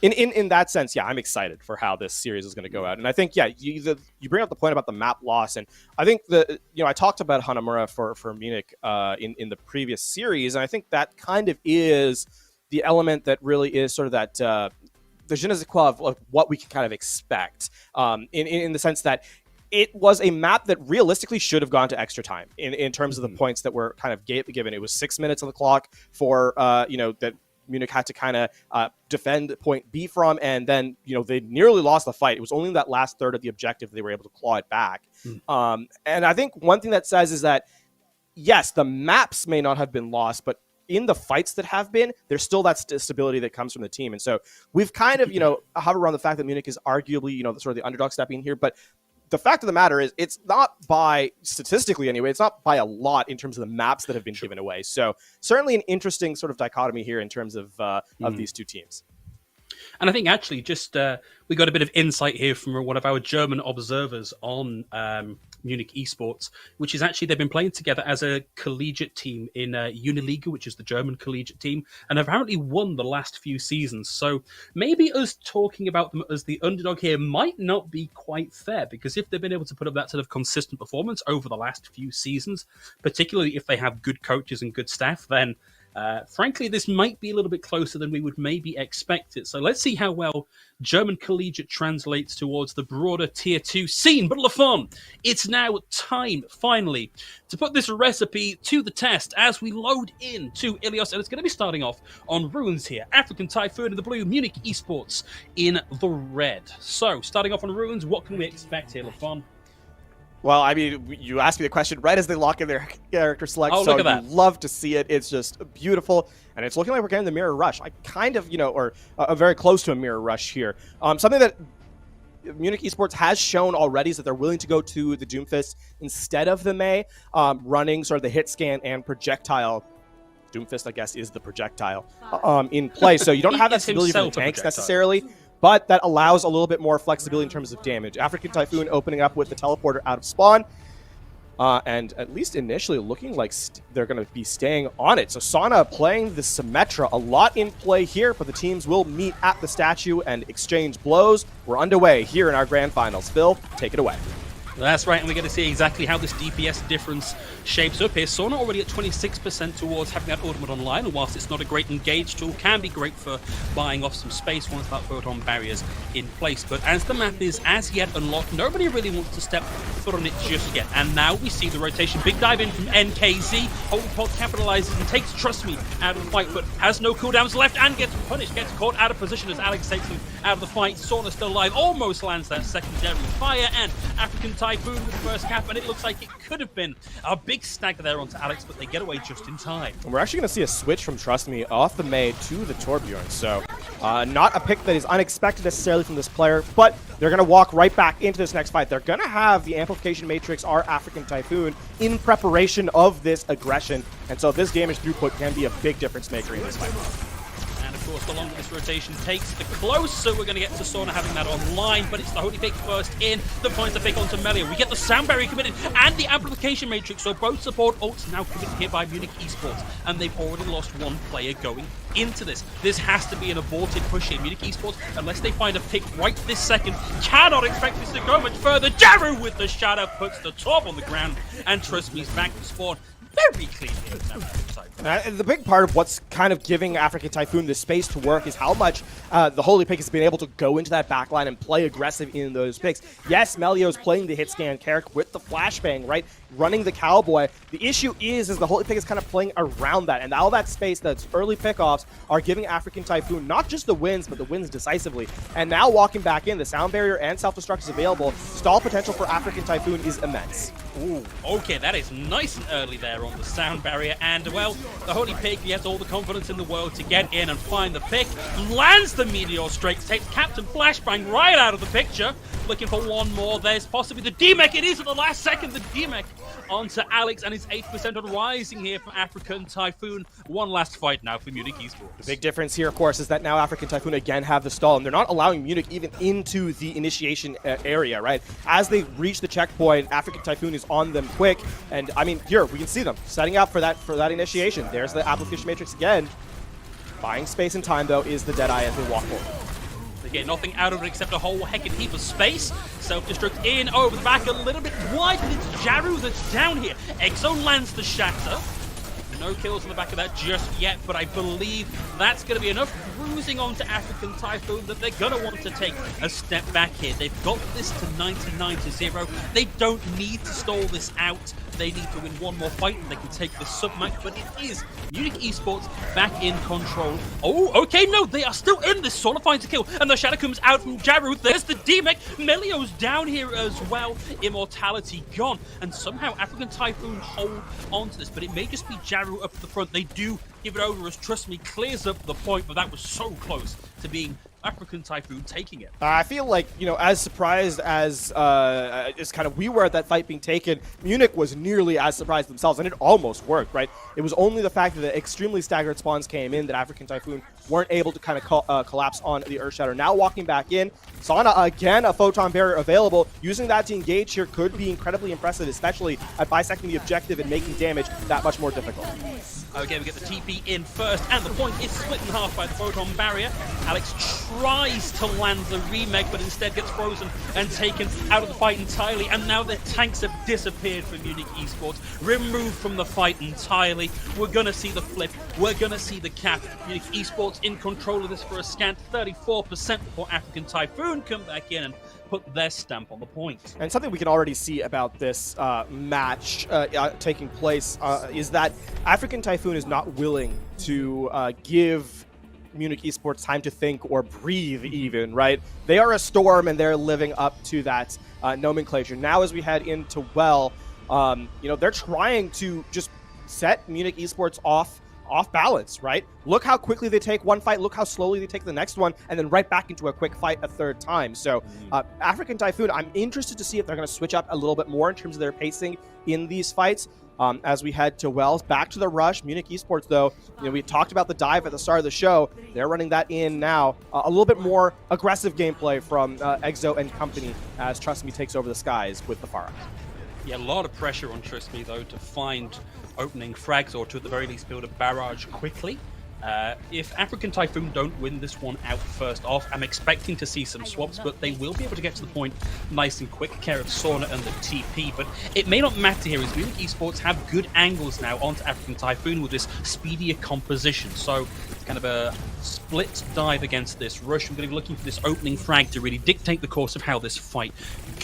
in that sense, yeah, I'm excited for how this series is going to go out. And I think, yeah, you bring up the point about the map loss, and I think I talked about Hanamura for Munich in the previous series, and I think that kind of is the element that really is sort of that the je ne sais quoi of what we can kind of expect in the sense that it was a map that realistically should have gone to extra time in terms of the points that were kind of given. It was 6 minutes on the clock for, that Munich had to kind of defend point B from, and then, they nearly lost the fight. It was only in that last third of the objective they were able to claw it back. And I think one thing that says is that, yes, the maps may not have been lost, but in the fights that have been, there's still that stability that comes from the team. And so we've kind of, hovered around the fact that Munich is arguably, sort of the underdog stepping here. But the fact of the matter is, it's not by, statistically anyway, it's not by a lot in terms of the maps that have been given away. So certainly an interesting sort of dichotomy here in terms of these two teams. And I think actually just we got a bit of insight here from one of our German observers on Munich Esports, which is actually they've been playing together as a collegiate team in Uniliga, which is the German collegiate team, and apparently won the last few seasons. So maybe us talking about them as the underdog here might not be quite fair, because if they've been able to put up that sort of consistent performance over the last few seasons, particularly if they have good coaches and good staff, then frankly, this might be a little bit closer than we would maybe expect it. So let's see how well German collegiate translates towards the broader Tier 2 scene. But LaFon, it's now time, finally, to put this recipe to the test as we load in to Ilios. And it's going to be starting off on Runes here. African Typhoon in the blue, Munich Esports in the red. So, starting off on Runes, what can we expect here, LaFon? Well, I mean, you asked me the question right as they lock in their character select, so look at that. Love to see it. It's just beautiful, and it's looking like we're getting the Mirror Rush. I kind of, or very close to a Mirror Rush here. Something that Munich Esports has shown already is that they're willing to go to the Doomfist instead of the Mei, running sort of the hit scan and projectile. Doomfist, I guess, is the projectile in play, so you don't have that stability for the tanks necessarily. But that allows a little bit more flexibility in terms of damage. African Typhoon opening up with the teleporter out of spawn. And at least initially looking like they're going to be staying on it. So Sana playing the Symmetra, a lot in play here, but the teams will meet at the statue and exchange blows. We're underway here in our grand finals. Phil, take it away. That's right, and we're going to see exactly how this DPS difference shapes up here. Sauna already at 26% towards having that ultimate online, and whilst it's not a great engage tool, can be great for buying off some space once that photon barrier's in place. But as the map is as yet unlocked, nobody really wants to step foot on it just yet. And now we see the rotation. Big dive in from NKZ. Holy Pod capitalizes and takes Trust Me out of the fight, but has no cooldowns left and gets punished, gets caught out of position as Alex takes him out of the fight. Sauna still alive, almost lands that secondary fire, and African Typhoon with the first cap, and it looks like it could have been a big stagger there onto Alex, but they get away just in time. And we're actually going to see a switch from Trust Me off the Mei to the Torbjorn, so not a pick that is unexpected necessarily from this player, but they're going to walk right back into this next fight. They're going to have the Amplification Matrix, our African Typhoon, in preparation of this aggression, and so this damage throughput can be a big difference maker in this fight. Of course, the longer this rotation takes, the closer we're going to get to Sauna having that online, but it's the Holy Pick first in that finds the pick onto Melia. We get the Sound Barrier committed and the Amplification Matrix, so both support ults now committed here by Munich Esports, and they've already lost one player going into this. This has to be an aborted push here. Munich Esports, unless they find a pick right this second, cannot expect this to go much further. Daru with the shadow puts the top on the ground, and Trust Me's back to spawn. Very clean here. The big part of what's kind of giving African Typhoon the space to work is how much the Holy Pick has been able to go into that backline and play aggressive in those picks. Yes, Melio's playing the hit scan Carrick with the flashbang, right? Running the Cowboy. The issue is the Holy Pick is kind of playing around that, and all that space, that's early pickoffs, are giving African Typhoon not just the wins, but the wins decisively. And now walking back in, the Sound Barrier and Self-Destruct is available. Stall potential for African Typhoon is immense. Ooh, okay, that is nice and early there on the Sound Barrier, and well, the Holy Pig, he has all the confidence in the world to get in and find the pick, lands the Meteor Strike, takes Captain Flashbang right out of the picture, looking for one more. There's possibly the D-Mech. It is at the last second. The D-Mech onto Alex, and it's 8% on Rising here from African Typhoon. One last fight now for Munich Esports. The big difference here, of course, is that now African Typhoon again have the stall, and they're not allowing Munich even into the initiation area, right? As they reach the checkpoint, African Typhoon is on them quick, and I mean, here, we can see them setting up for that initiation. There's the application matrix again. Buying space and time, though, is the Deadeye as they walk forward. They get nothing out of it except a whole heckin' heap of space. Self-destruct in, over the back, a little bit wide, but it's Jaru that's down here. Exo lands the shatter. No kills on the back of that just yet, but I believe that's going to be enough cruising onto African Typhoon that they're going to want to take a step back here. They've got this to 99-0. They don't need to stall this out. They need to win one more fight and they can take the sub-match, but it is Munich Esports back in control. Oh, okay, no, they are still in this. Solo finds a kill, and the shadow comes out from Jaru. There's the D-Mech. Melio's down here as well. Immortality gone, and somehow African Typhoon hold on to this, but it may just be Jaru up at the front. They do give it over as Trust Me clears up the point, but that was so close to being African Typhoon taking it. I feel like, you know, as surprised as kind of we were at that fight being taken, Munich was nearly as surprised themselves, and it almost worked, right? It was only the fact that the extremely staggered spawns came in that African Typhoon weren't able to kind of collapse on the Earthshatter. Now walking back in, Sauna again, a photon barrier available. Using that to engage here could be incredibly impressive, especially at bisecting the objective and making damage that much more difficult. Okay, we get the TP in first, and the point is split in half by the photon barrier. Alex tries to land the remake, but instead gets frozen and taken out of the fight entirely, and now the tanks have disappeared from Munich Esports, removed from the fight entirely. We're gonna see the flip, we're gonna see the cap. Munich Esports in control of this for a scant 34% before African Typhoon come back in and put their stamp on the point. And something we can already see about this match taking place is that African Typhoon is not willing to give Munich Esports time to think or breathe even, right? They are a storm and they're living up to that nomenclature. Now as we head into Well, you know, they're trying to just set Munich Esports off balance, right? Look how quickly they take one fight, look how slowly they take the next one, and then right back into a quick fight a third time. So African Typhoon, I'm interested to see if they're going to switch up a little bit more in terms of their pacing in these fights. As we head to Wells, back to the rush. Munich Esports, though, you know, we talked about the dive at the start of the show. They're running that in now. A little bit more aggressive gameplay from Exo and company as Trust Me takes over the skies with the Pharah. Yeah, a lot of pressure on Trust Me, though, to find opening frags or to at the very least build a barrage quickly. If African Typhoon don't win this one out first off, I'm expecting to see some swaps, but they will be able to get to the point nice and quick, care of Sauna and the TP. But it may not matter here, as Munich Esports have good angles now onto African Typhoon with this speedier composition. So it's kind of a split dive against this rush. We're going to be looking for this opening frag to really dictate the course of how this fight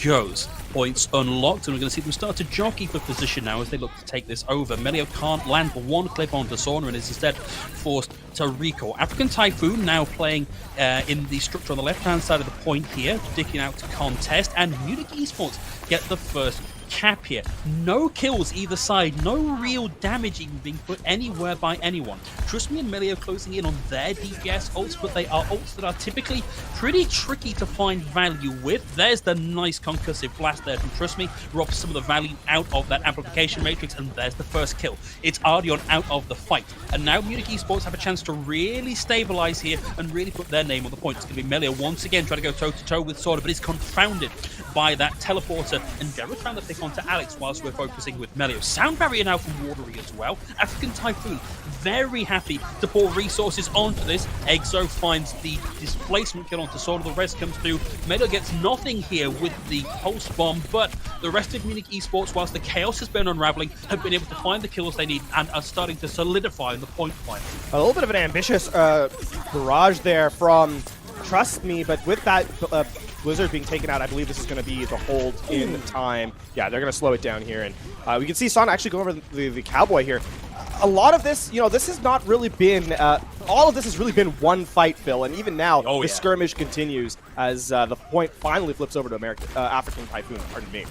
goes. Points unlocked, and we're going to see them start to jockey for position now as they look to take this over. Melio can't land for one clip onto Sauna and is instead forced to recall. African Typhoon now playing in the structure on the left-hand side of the point here, dicking out to contest, and Munich Esports get the first cap here. No kills either side, no real damage even being put anywhere by anyone. Trust Me and Melio closing in on their DPS ults, but they are ults that are typically pretty tricky to find value with. There's the nice concussive blast there from Trust Me, robs some of the value out of that amplification matrix, and there's the first kill. It's Ardion out of the fight, and now Munich Esports have a chance to really stabilize here and really put their name on the point. It's going to be Melio once again trying to go toe-to-toe with Sword, but is confounded by that teleporter, and Derek found that pick onto Alex whilst we're focusing with Melio. Sound barrier now from Watery as well. African Typhoon very happy to pour resources onto this. Exo finds the displacement kill onto Sword, the rest comes through. Melio gets nothing here with the pulse bomb, but the rest of Munich Esports, whilst the chaos has been unraveling, have been able to find the kills they need and are starting to solidify in the point fight. A little bit of an ambitious barrage there from Trust Me, but with that Blizzard being taken out, I believe this is going to be the hold in time. Yeah, they're going to slow it down here, and we can see Son actually go over the Cowboy here. A lot of this, you know, this has not really been, all of this has really been one fight, Phil, and even now, the skirmish continues as the point finally flips over to African Typhoon, pardon me.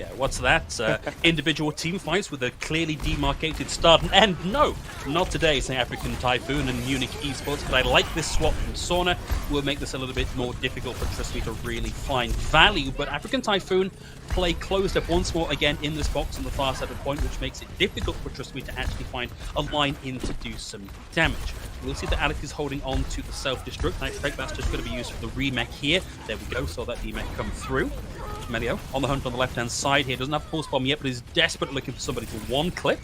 Yeah, what's that? Individual team fights with a clearly demarcated start and end? No, not today, say African Typhoon and Munich Esports, but I like this swap from Sauna. Will make this a little bit more difficult for Trust Me to really find value, but African Typhoon play closed up once more again in this box on the far side of the point, which makes it difficult for Trust Me to actually find a line in to do some damage. We'll see that Alex is holding on to the self-destruct. I expect that's just going to be used for the remech here. There we go, saw that remech come through. Melio on the hunt on the left-hand side here. Doesn't have Pulse Bomb yet, but is desperately looking for somebody to one-click.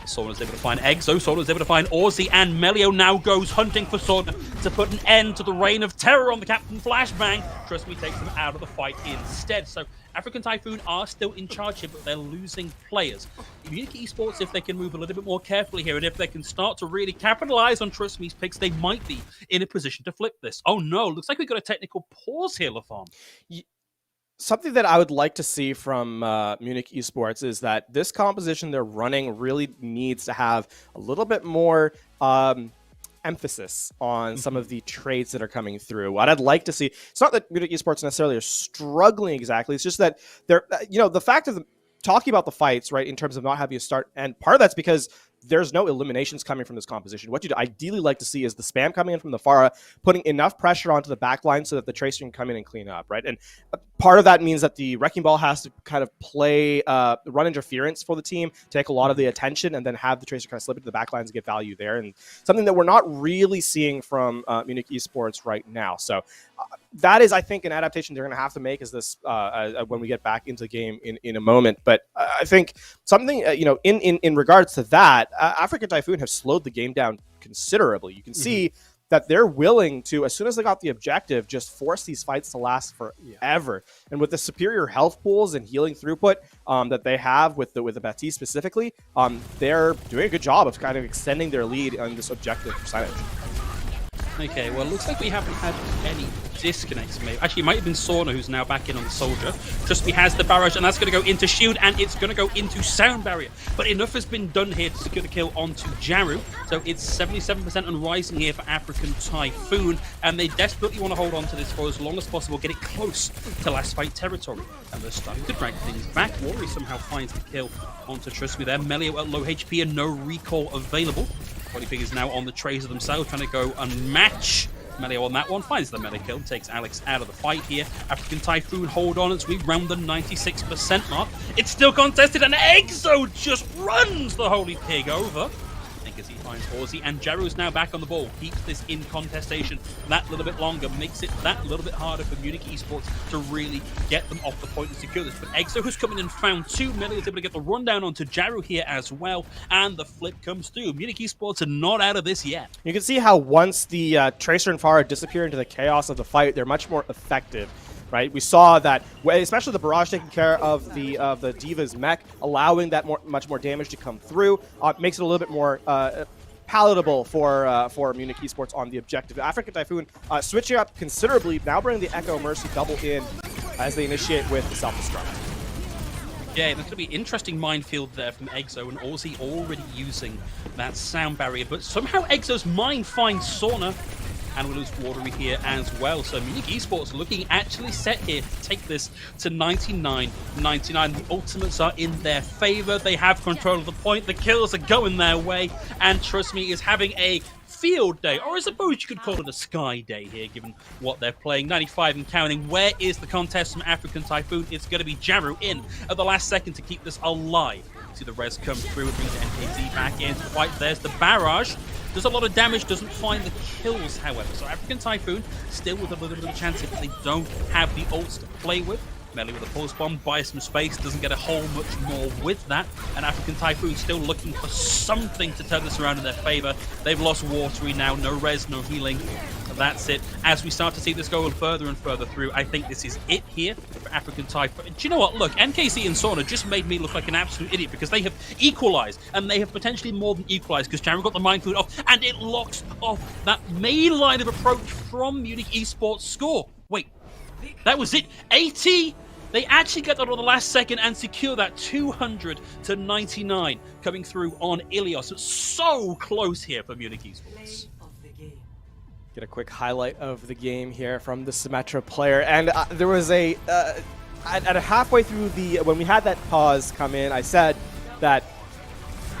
Sorna's able to find Exo, Sorna's able to find Aussie, and Melio now goes hunting for Sorna to put an end to the reign of terror on the Captain Flashbang. Trust Me takes them out of the fight instead. So African Typhoon are still in charge here, but they're losing players. Munich Esports, if they can move a little bit more carefully here, and if they can start to really capitalize on Trust Me's picks, they might be in a position to flip this. Oh no, looks like we've got a technical pause here, LaFarm. Something that I would like to see from Munich Esports is that this composition they're running really needs to have a little bit more emphasis on some of the traits that are coming through. What I'd like to see, it's not that Munich Esports necessarily are struggling exactly, it's just that they're, the fact of them talking about the fights, right, in terms of not having a start, and part of that's because there's no eliminations coming from this composition. What you'd ideally like to see is the spam coming in from the Pharah, putting enough pressure onto the back line so that the Tracer can come in and clean up, right? And part of that means that the Wrecking Ball has to kind of play run interference for the team, take a lot of the attention, and then have the Tracer kind of slip into the back lines and get value there. And something that we're not really seeing from Munich Esports right now. So that is, I think, an adaptation they're going to have to make is this when we get back into the game in a moment. But I think something, in regards to that, African Typhoon have slowed the game down considerably. You can see that they're willing to, as soon as they got the objective, just force these fights to last forever. And with the superior health pools and healing throughput that they have with the Baptiste specifically, they're doing a good job of kind of extending their lead on this objective percentage. Okay, well, it looks like we haven't had any disconnects, maybe. Actually, it might have been Sauna who's now back in on the Soldier. Trust Me has the barrage, and that's going to go into Shield, and it's going to go into Sound Barrier. But enough has been done here to secure the kill onto Jaru. So it's 77% and rising here for African Typhoon, and they desperately want to hold on to this for as long as possible, get it close to last fight territory. And they're starting to drag things back. Rory somehow finds the kill onto Trust Me there. Melio at low HP and no recall available. Bodypig is now on the Tracer themselves, trying to go unmatch. Melio on that one, finds the meta kill, takes Alex out of the fight here. African Typhoon hold on as we round the 96% mark. It's still contested, and Exo just runs the Holy Pig over. I think as he finds Aussie, and Jaru's now back on the ball. Keeps this in contestation that little bit longer, makes it that little bit harder for Munich Esports to really get them off the point and secure this. But Exo, who's come in and found 2 million, is able to get the rundown onto Jaru here as well, and the flip comes through. Munich Esports are not out of this yet. You can see how once the Tracer and Pharah disappear into the chaos of the fight, they're much more effective. Right, we saw that, especially the barrage taking care of the Diva's mech, allowing that much more damage to come through, makes it a little bit more palatable for Munich Esports on the objective. African Typhoon switching up considerably, now bringing the Echo Mercy double in as they initiate with the self-destruct. Yeah, there's going to be an interesting minefield there from Exo, and Aussie already using that sound barrier, but somehow Exo's mine finds Sauna. And we'll lose Watery here as well. So Munich Esports looking actually set here to take this to 99-99. The ultimates are in their favor. They have control of the point. The kills are going their way. And Trust Me is having a field day, or I suppose you could call it a sky day here, given what they're playing. 95 and counting. Where is the contest from African Typhoon? It's going to be Jaru in at the last second to keep this alive. See the res come through, brings NKZ back into the fight. There's the barrage. Does a lot of damage, doesn't find the kills, however. So African Typhoon still with a little bit of a chance if they don't have the ults to play with. Melly with a pulse bomb, buys some space, doesn't get a whole much more with that. And African Typhoon still looking for something to turn this around in their favor. They've lost Watery now, no res, no healing. That's it. As we start to see this go further and further through, I think this is it here for African Typhoon. Do you know what? Look, NKC and Sauna just made me look like an absolute idiot because they have equalized, and they have potentially more than equalized because Jaru got the minefield off, and it locks off that main line of approach from Munich Esports score. Wait, that was it. 80. They actually get that on the last second and secure that 200-99 coming through on Ilios. It's so close here for Munich Esports. Get a quick highlight of the game here from the Symmetra player, and there was a at halfway through when we had that pause come in, I said that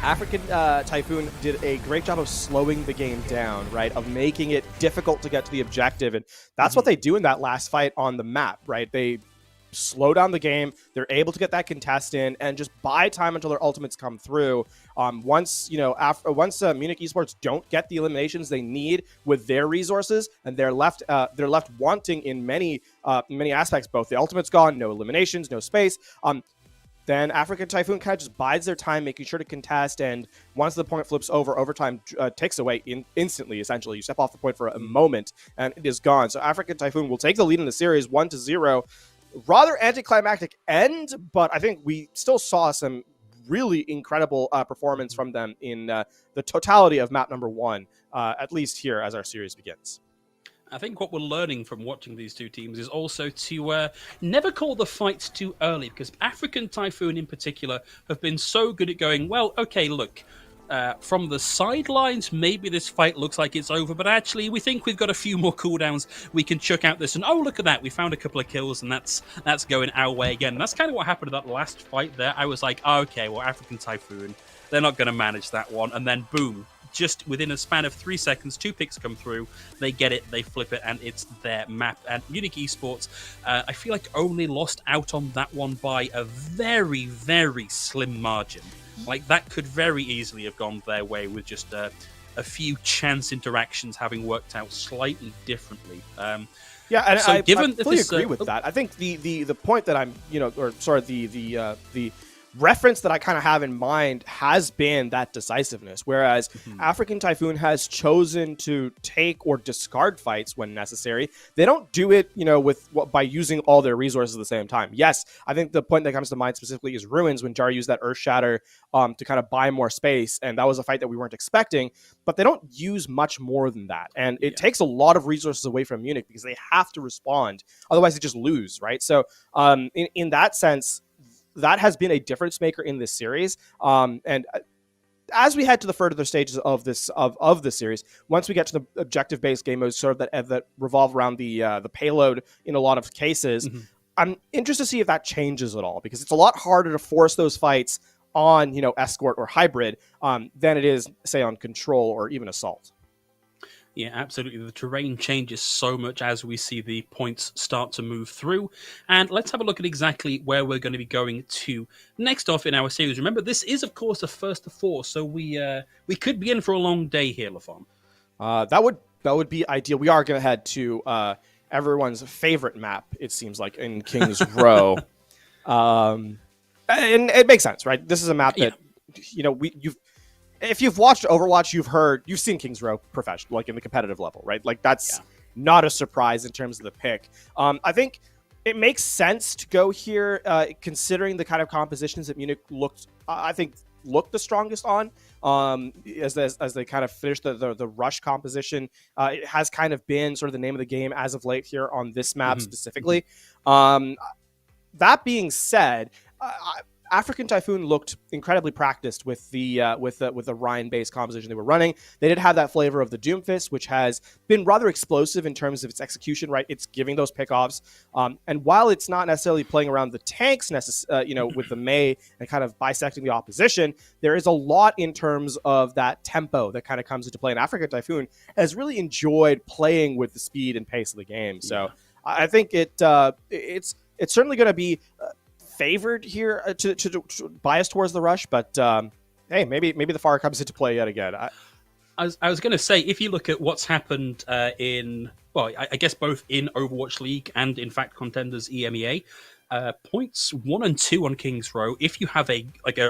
African Typhoon did a great job of slowing the game down, right? Of making it difficult to get to the objective. And that's what they do in that last fight on the map, right? They slow down the game. They're able to get that contest in and just buy time until their ultimates come through. Once Munich Esports don't get the eliminations they need with their resources, and they're left wanting in many aspects. Both the ultimate's gone, no eliminations, no space. Then African Typhoon kind of just bides their time, making sure to contest, and once the point flips over, overtime takes away instantly, essentially. You step off the point for a moment, and it is gone. So African Typhoon will take the lead in the series 1-0. Rather anticlimactic end, but I think we still saw some really incredible performance from them in the totality of map number 1, at least here as our series begins. I think what we're learning from watching these two teams is also to never call the fights too early, because African Typhoon in particular have been so good at going, well, okay, look, from the sidelines, maybe this fight looks like it's over, but actually we think we've got a few more cooldowns. We can chuck out this, and oh, look at that, we found a couple of kills, and that's going our way again. And that's kind of what happened at that last fight there. I was like, oh, okay, well, African Typhoon, they're not going to manage that one, and then boom. Just within a span of 3 seconds, 2 picks come through, they get it, they flip it, and it's their map. And Munich Esports, I feel like only lost out on that one by a very, very slim margin. Like, that could very easily have gone their way with just a few chance interactions having worked out slightly differently. Yeah, and so I fully agree with oh. that. I think the point that I'm, the reference that I kind of have in mind has been that decisiveness, whereas African Typhoon has chosen to take or discard fights when necessary. They don't do it, by using all their resources at the same time. Yes, I think the point that comes to mind specifically is Ruins, when Jar used that Earth Shatter to kind of buy more space, and that was a fight that we weren't expecting, but they don't use much more than that, and it takes a lot of resources away from Munich because they have to respond, otherwise they just lose, right? So in that sense, that has been a difference maker in this series. And as we head to the further stages of this of the series, once we get to the objective-based game modes, sort of that revolve around the payload in a lot of cases, I'm interested to see if that changes at all, because it's a lot harder to force those fights on escort or hybrid than it is, say, on control or even assault. Yeah, absolutely. The terrain changes so much as we see the points start to move through. And let's have a look at exactly where we're going to be going to next off in our series. Remember, this is, of course, the first of 4, so we could be in for a long day here, LaFon. That would be ideal. We are going to head to everyone's favorite map, it seems like, in King's Row. And it makes sense, right? This is a map that, if you've watched Overwatch, you've seen King's Row professional, like in the competitive level, right? Like that's not a surprise in terms of the pick. I think it makes sense to go here, considering the kind of compositions that Munich looked the strongest on. As they kind of finished the rush composition, it has kind of been sort of the name of the game as of late here on this map specifically. That being said, African Typhoon looked incredibly practiced with the Rhine-based composition they were running. They did have that flavor of the Doomfist, which has been rather explosive in terms of its execution. Right, it's giving those pickoffs, and while it's not necessarily playing around the tanks, with the Mei and kind of bisecting the opposition, there is a lot in terms of that tempo that kind of comes into play. And African Typhoon has really enjoyed playing with the speed and pace of the game. So I think it's certainly going to be favored here to bias towards the rush, but hey, maybe the fire comes into play yet again. I was going to say, if you look at what's happened I guess both in Overwatch League and in fact Contenders EMEA, points 1 and 2 on King's Row. If you have a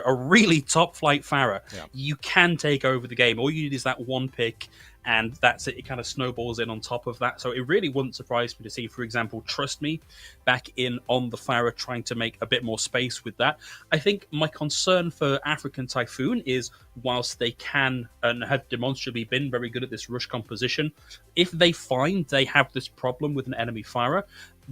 really top flight Pharah, you can take over the game. All you need is that one pick, and that's it. It kind of snowballs in on top of that. So it really wouldn't surprise me to see, for example, Trust Me back in on the Pharah, trying to make a bit more space with that. I think my concern for African Typhoon is, whilst they can and have demonstrably been very good at this rush composition, if they find they have this problem with an enemy Pharah,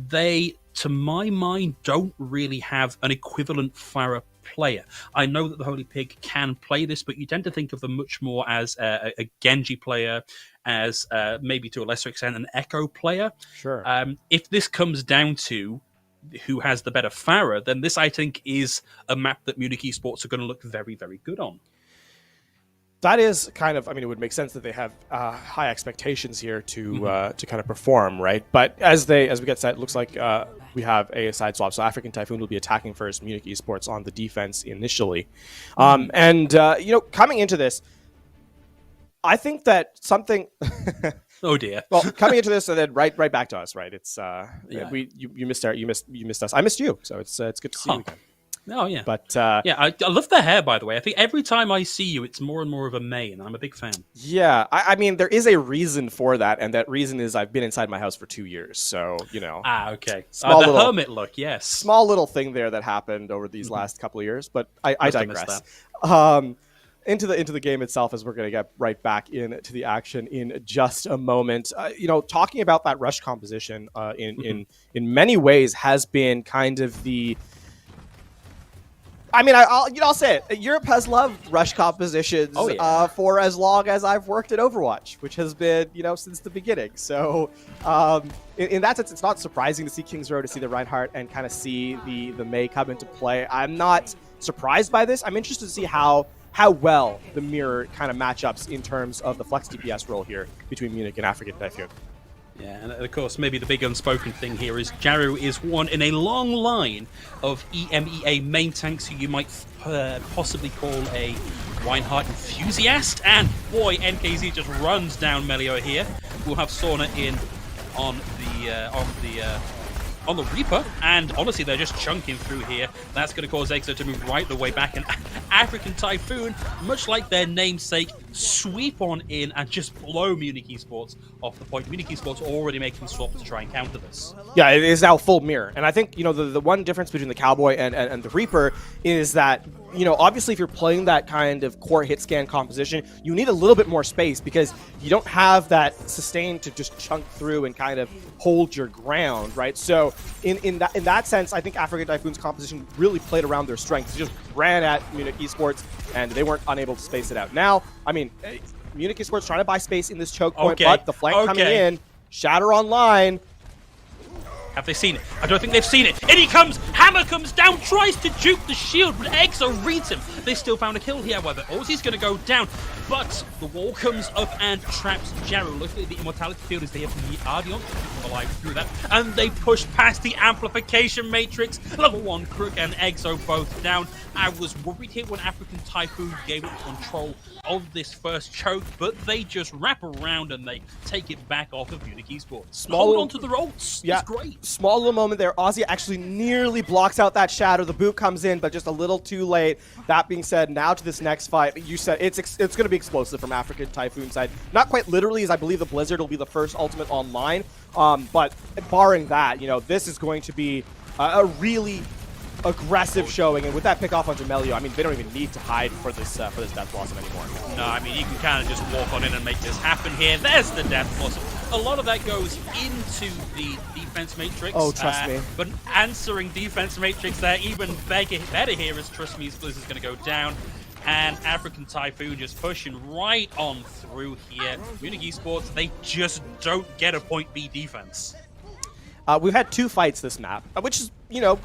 they, to my mind, don't really have an equivalent Pharah player. I know that the Holy Pig can play this, but you tend to think of them much more as a Genji player, as maybe to a lesser extent an Echo player. Sure. If this comes down to who has the better Pharah, then this, I think, is a map that Munich Esports are going to look very, very good on. That is kind of, I mean, it would make sense that they have high expectations here to kind of perform, right? But as we get set, it looks like we have a side swap. So African Typhoon will be attacking first, Munich Esports on the defense initially. And, coming into this, I think that something... Oh dear. Well, coming into this and then right back to us, right? It's you missed us. I missed you, so it's good to see you again. Oh yeah. But yeah, I love the hair, by the way. I think every time I see you, it's more and more of a mane. I'm a big fan. Yeah, I mean, there is a reason for that, and that reason is I've been inside my house for 2 years, so Okay. The hermit look, yes. Small little thing there that happened over these last couple of years, but I digress. Into the game itself, as we're going to get right back into the action in just a moment. Talking about that rush composition in many ways has been kind of the... I mean, I'll say it. Europe has loved rush compositions for as long as I've worked at Overwatch, which has been, since the beginning. So, in that sense, it's not surprising to see King's Row, to see the Reinhardt, and kind of see the Mei come into play. I'm not surprised by this. I'm interested to see how well the mirror kind of matchups in terms of the flex DPS role here between Munich and African Typhoon. Yeah, and of course, maybe the big unspoken thing here is Jaru is one in a long line of EMEA main tanks who you might possibly call a Reinhardt enthusiast. And boy, NKZ just runs down Melio here. We'll have Sauna in on the Reaper, and honestly, they're just chunking through here. That's going to cause EXO to move right the way back, and African Typhoon, much like their namesake, sweep on in and just blow Munich Esports off the point. Munich Esports already making swaps to try and counter this. Yeah, it is now full mirror, and I think the one difference between the Cowboy and the Reaper is that obviously if you're playing that kind of core hit scan composition, you need a little bit more space because you don't have that sustain to just chunk through and kind of hold your ground, right? So in that sense, I think African Typhoon's composition really played around their strengths. They just ran at Munich Esports and they weren't unable to space it out. Now, I mean, Munich Esports trying to buy space in this choke point, but the flank coming in, Shatter online. Have they seen it? I don't think they've seen it. In he comes! Hammer comes down, tries to juke the shield, but EXO reads him. They still found a kill here, however. Ozzy's going to go down, but the wall comes up and traps Jaru. Luckily, the immortality field is there for the Ardion to keep him alive through that. And they push past the amplification matrix. Level 1 Crook and EXO both down. I was worried here when African Typhoon gave up control of this first choke, but they just wrap around and they take it back off of Munich Esports. Hold on to the ropes. Yeah, it's great. Small little moment there. Ozzy actually nearly blocks out that shadow. The boot comes in, but just a little too late. That being said, now to this next fight. You said it's going to be explosive from African Typhoon side. Not quite literally, as I believe the Blizzard will be the first ultimate online. But barring that, this is going to be a really aggressive showing, and with that pick off onto Melio, I mean, they don't even need to hide for this Death Blossom anymore. No, I mean, you can kind of just walk on in and make this happen here. There's the Death Blossom. A lot of that goes into the defense matrix. Oh, trust me. But answering defense matrix there, even better here is Trust Me, Blizz is going to go down. And African Typhoon just pushing right on through here. Munich Esports, they just don't get a point B defense. We've had 2 fights this map, which is,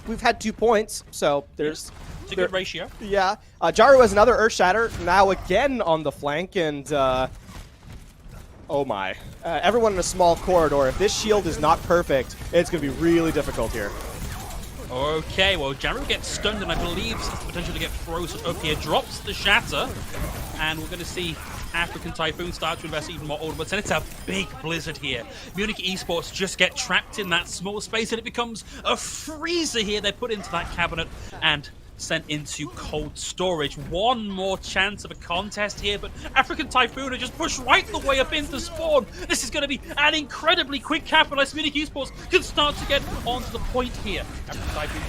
we've had 2 points, so there's... It's a good ratio. Yeah. Jaru has another Earth Shatter, now again on the flank, and... oh my. Everyone in a small corridor. If this shield is not perfect, it's going to be really difficult here. Okay, well, Jaru gets stunned, and I believe has the potential to get frozen up here. Drops the Shatter, and we're going to see African Typhoon start to invest even more ultimates, and it's a big blizzard here. Munich Esports just get trapped in that small space, and it becomes a freezer here. They're put into that cabinet and sent into cold storage. One more chance of a contest here, but African Typhoon are just pushed right the way up into spawn. This is going to be an incredibly quick capitalize. Munich Esports can start to get onto the point here. African Typhoon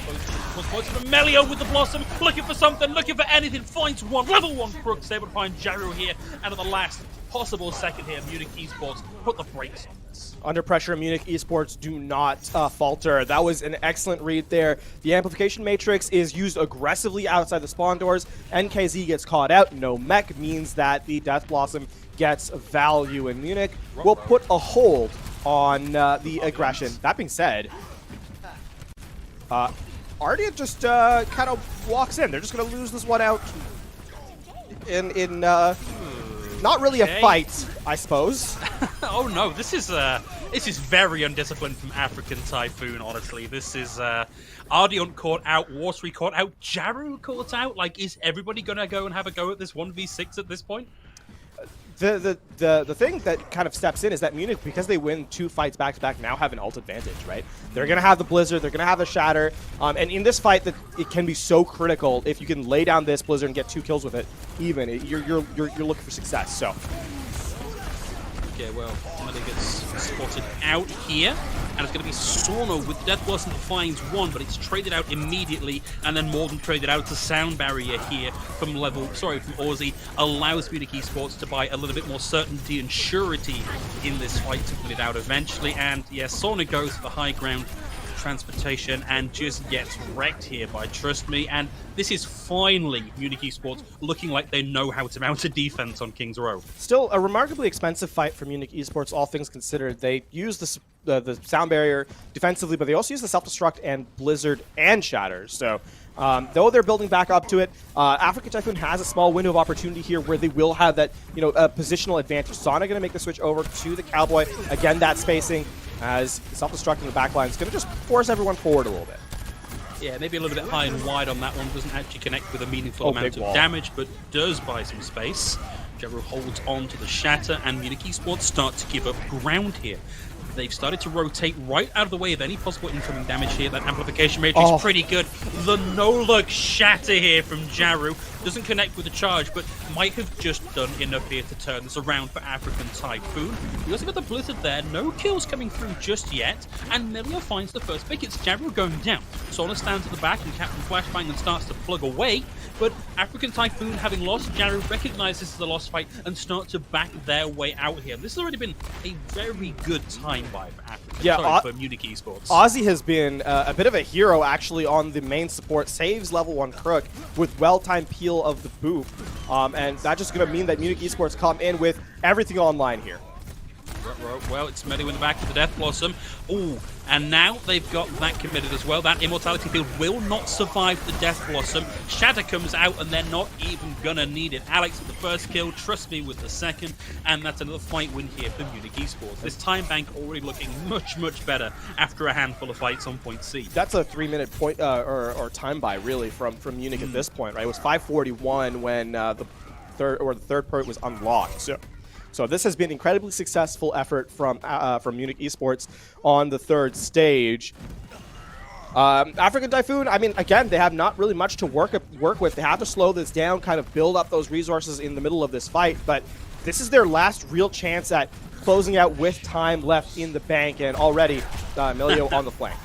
close to Melio with the Blossom, looking for something, looking for anything, finds one. Level 1 Crooks able to find Jaru here, and at the last possible second here, Munich Esports put the brakes on this. Under pressure, Munich Esports do not falter. That was an excellent read there. The amplification matrix is used aggressively outside the spawn doors. NKZ gets caught out. No mech means that the Death Blossom gets value, and Munich will put a hold on the aggression. That being said, Ardia just kind of walks in. They're just going to lose this one out in not really a fight, I suppose. Oh no, this is very undisciplined from African Typhoon, honestly. This is Ardion caught out, Watery caught out, Jaru caught out. Like, is everybody gonna go and have a go at this 1v6 at this point? The thing that kind of steps in is that Munich, because they win 2 fights back-to-back, now have an ult advantage, right? They're going to have the Blizzard, they're going to have the Shatter, and in this fight, that it can be so critical if you can lay down this Blizzard and get 2 kills with it, even. You're looking for success, so. Okay, well, somebody gets spotted out here, and it's going to be Sorno with Death Blossom that finds 1, but it's traded out immediately, and then more than traded out. It's a sound barrier here from Aussie, allows Munich Esports to buy a little bit more certainty and surety in this fight to win it out eventually, and yes, Sorno goes for the high ground transportation and just gets wrecked here by Trust Me, and this is finally Munich Esports looking like they know how to mount a defense on King's Row. Still a remarkably expensive fight for Munich Esports, all things considered. They use the sound barrier defensively, but they also use the self-destruct and Blizzard and Shatter. So though they're building back up to it, African Typhoon has a small window of opportunity here where they will have that, positional advantage. Sana going to make the switch over to the Cowboy. Again, that spacing as self-destruct in the backline is going to just force everyone forward a little bit. Yeah, maybe a little bit high and wide on that one. Doesn't actually connect with a meaningful amount of damage, but does buy some space. Jeru holds on to the Shatter, and Munich Esports start to give up ground here. They've started to rotate right out of the way of any possible incoming damage here. That amplification matrix is pretty good. The no-look Shatter here from Jaru doesn't connect with the charge, but might have just done enough here to turn this around for African Typhoon. We also got the Blizzard there. No kills coming through just yet, and Melia finds the first pick. It's Jaru going down. Sona stands at the back and Captain Flashbang and starts to plug away, but African Typhoon, having lost, Jaru recognizes this as a lost fight and start to back their way out here. This has already been a very good time buy for Africa. For Munich Esports. Aussie has been a bit of a hero actually on the main support. Saves level 1 Crook with well-timed peel of the boop, and that's just going to mean that Munich Esports come in with everything online here. Well, it's Melee in the back of the Death Blossom. Ooh, and now they've got that committed as well. That Immortality Field will not survive the Death Blossom. Shatter comes out, and they're not even gonna need it. Alex with the first kill, Trust Me with the second, and that's another fight win here for Munich Esports. This time bank already looking much, much better after a handful of fights on point C. That's a 3-minute point or time buy really from Munich at this point, right? It was 5:41 when the third point was unlocked. So this has been an incredibly successful effort from Munich Esports on the 3rd stage. African Typhoon, I mean, again, they have not really much to work with. They have to slow this down, kind of build up those resources in the middle of this fight, but this is their last real chance at closing out with time left in the bank, and already Melio on the flank.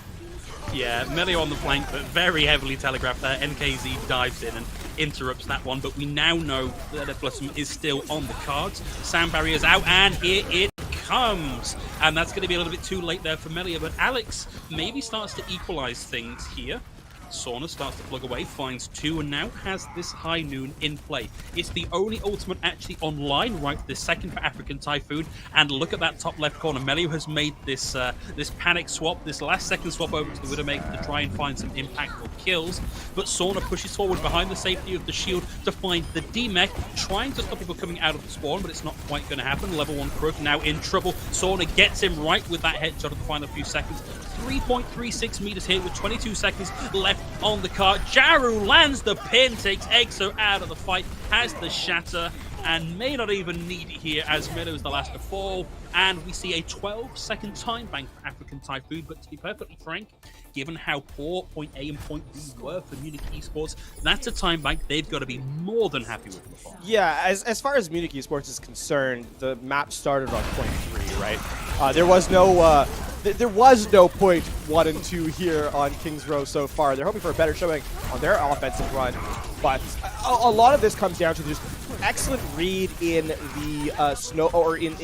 Yeah, Melio on the flank, but very heavily telegraphed there. NKZ dives in and interrupts that one, but we now know that Blossom is still on the cards. Sound barrier's out, and here it comes. And that's going to be a little bit too late there for Melia, but Alex maybe starts to equalize things here. Sauna starts to plug away, finds 2, and now has this High Noon in play. It's the only ultimate actually online right this second for African Typhoon, and look at that top left corner. Melio has made this this panic swap, this last second swap over to the Widowmaker to try and find some impactful kills, but Sauna pushes forward behind the safety of the shield to find the D-Mech, trying to stop people coming out of the spawn, but it's not quite going to happen. Level 1 Crook now in trouble. Sauna gets him right with that headshot at the final few seconds. 3.36 meters here with 22 seconds left on the card. Jaru lands the pin, takes Exo out of the fight, has the Shatter, and may not even need it here as Milo is the last to fall. And we see a 12-second time bank for African Typhoon, but to be perfectly frank, given how poor point A and point B were for Munich Esports, that's a time bank they've got to be more than happy with. Yeah, as far as Munich Esports is concerned, the map started on point 3, right? There was no point 1 and 2 here on King's Row so far. They're hoping for a better showing on their offensive run, but a lot of this comes down to just excellent read in the snow or in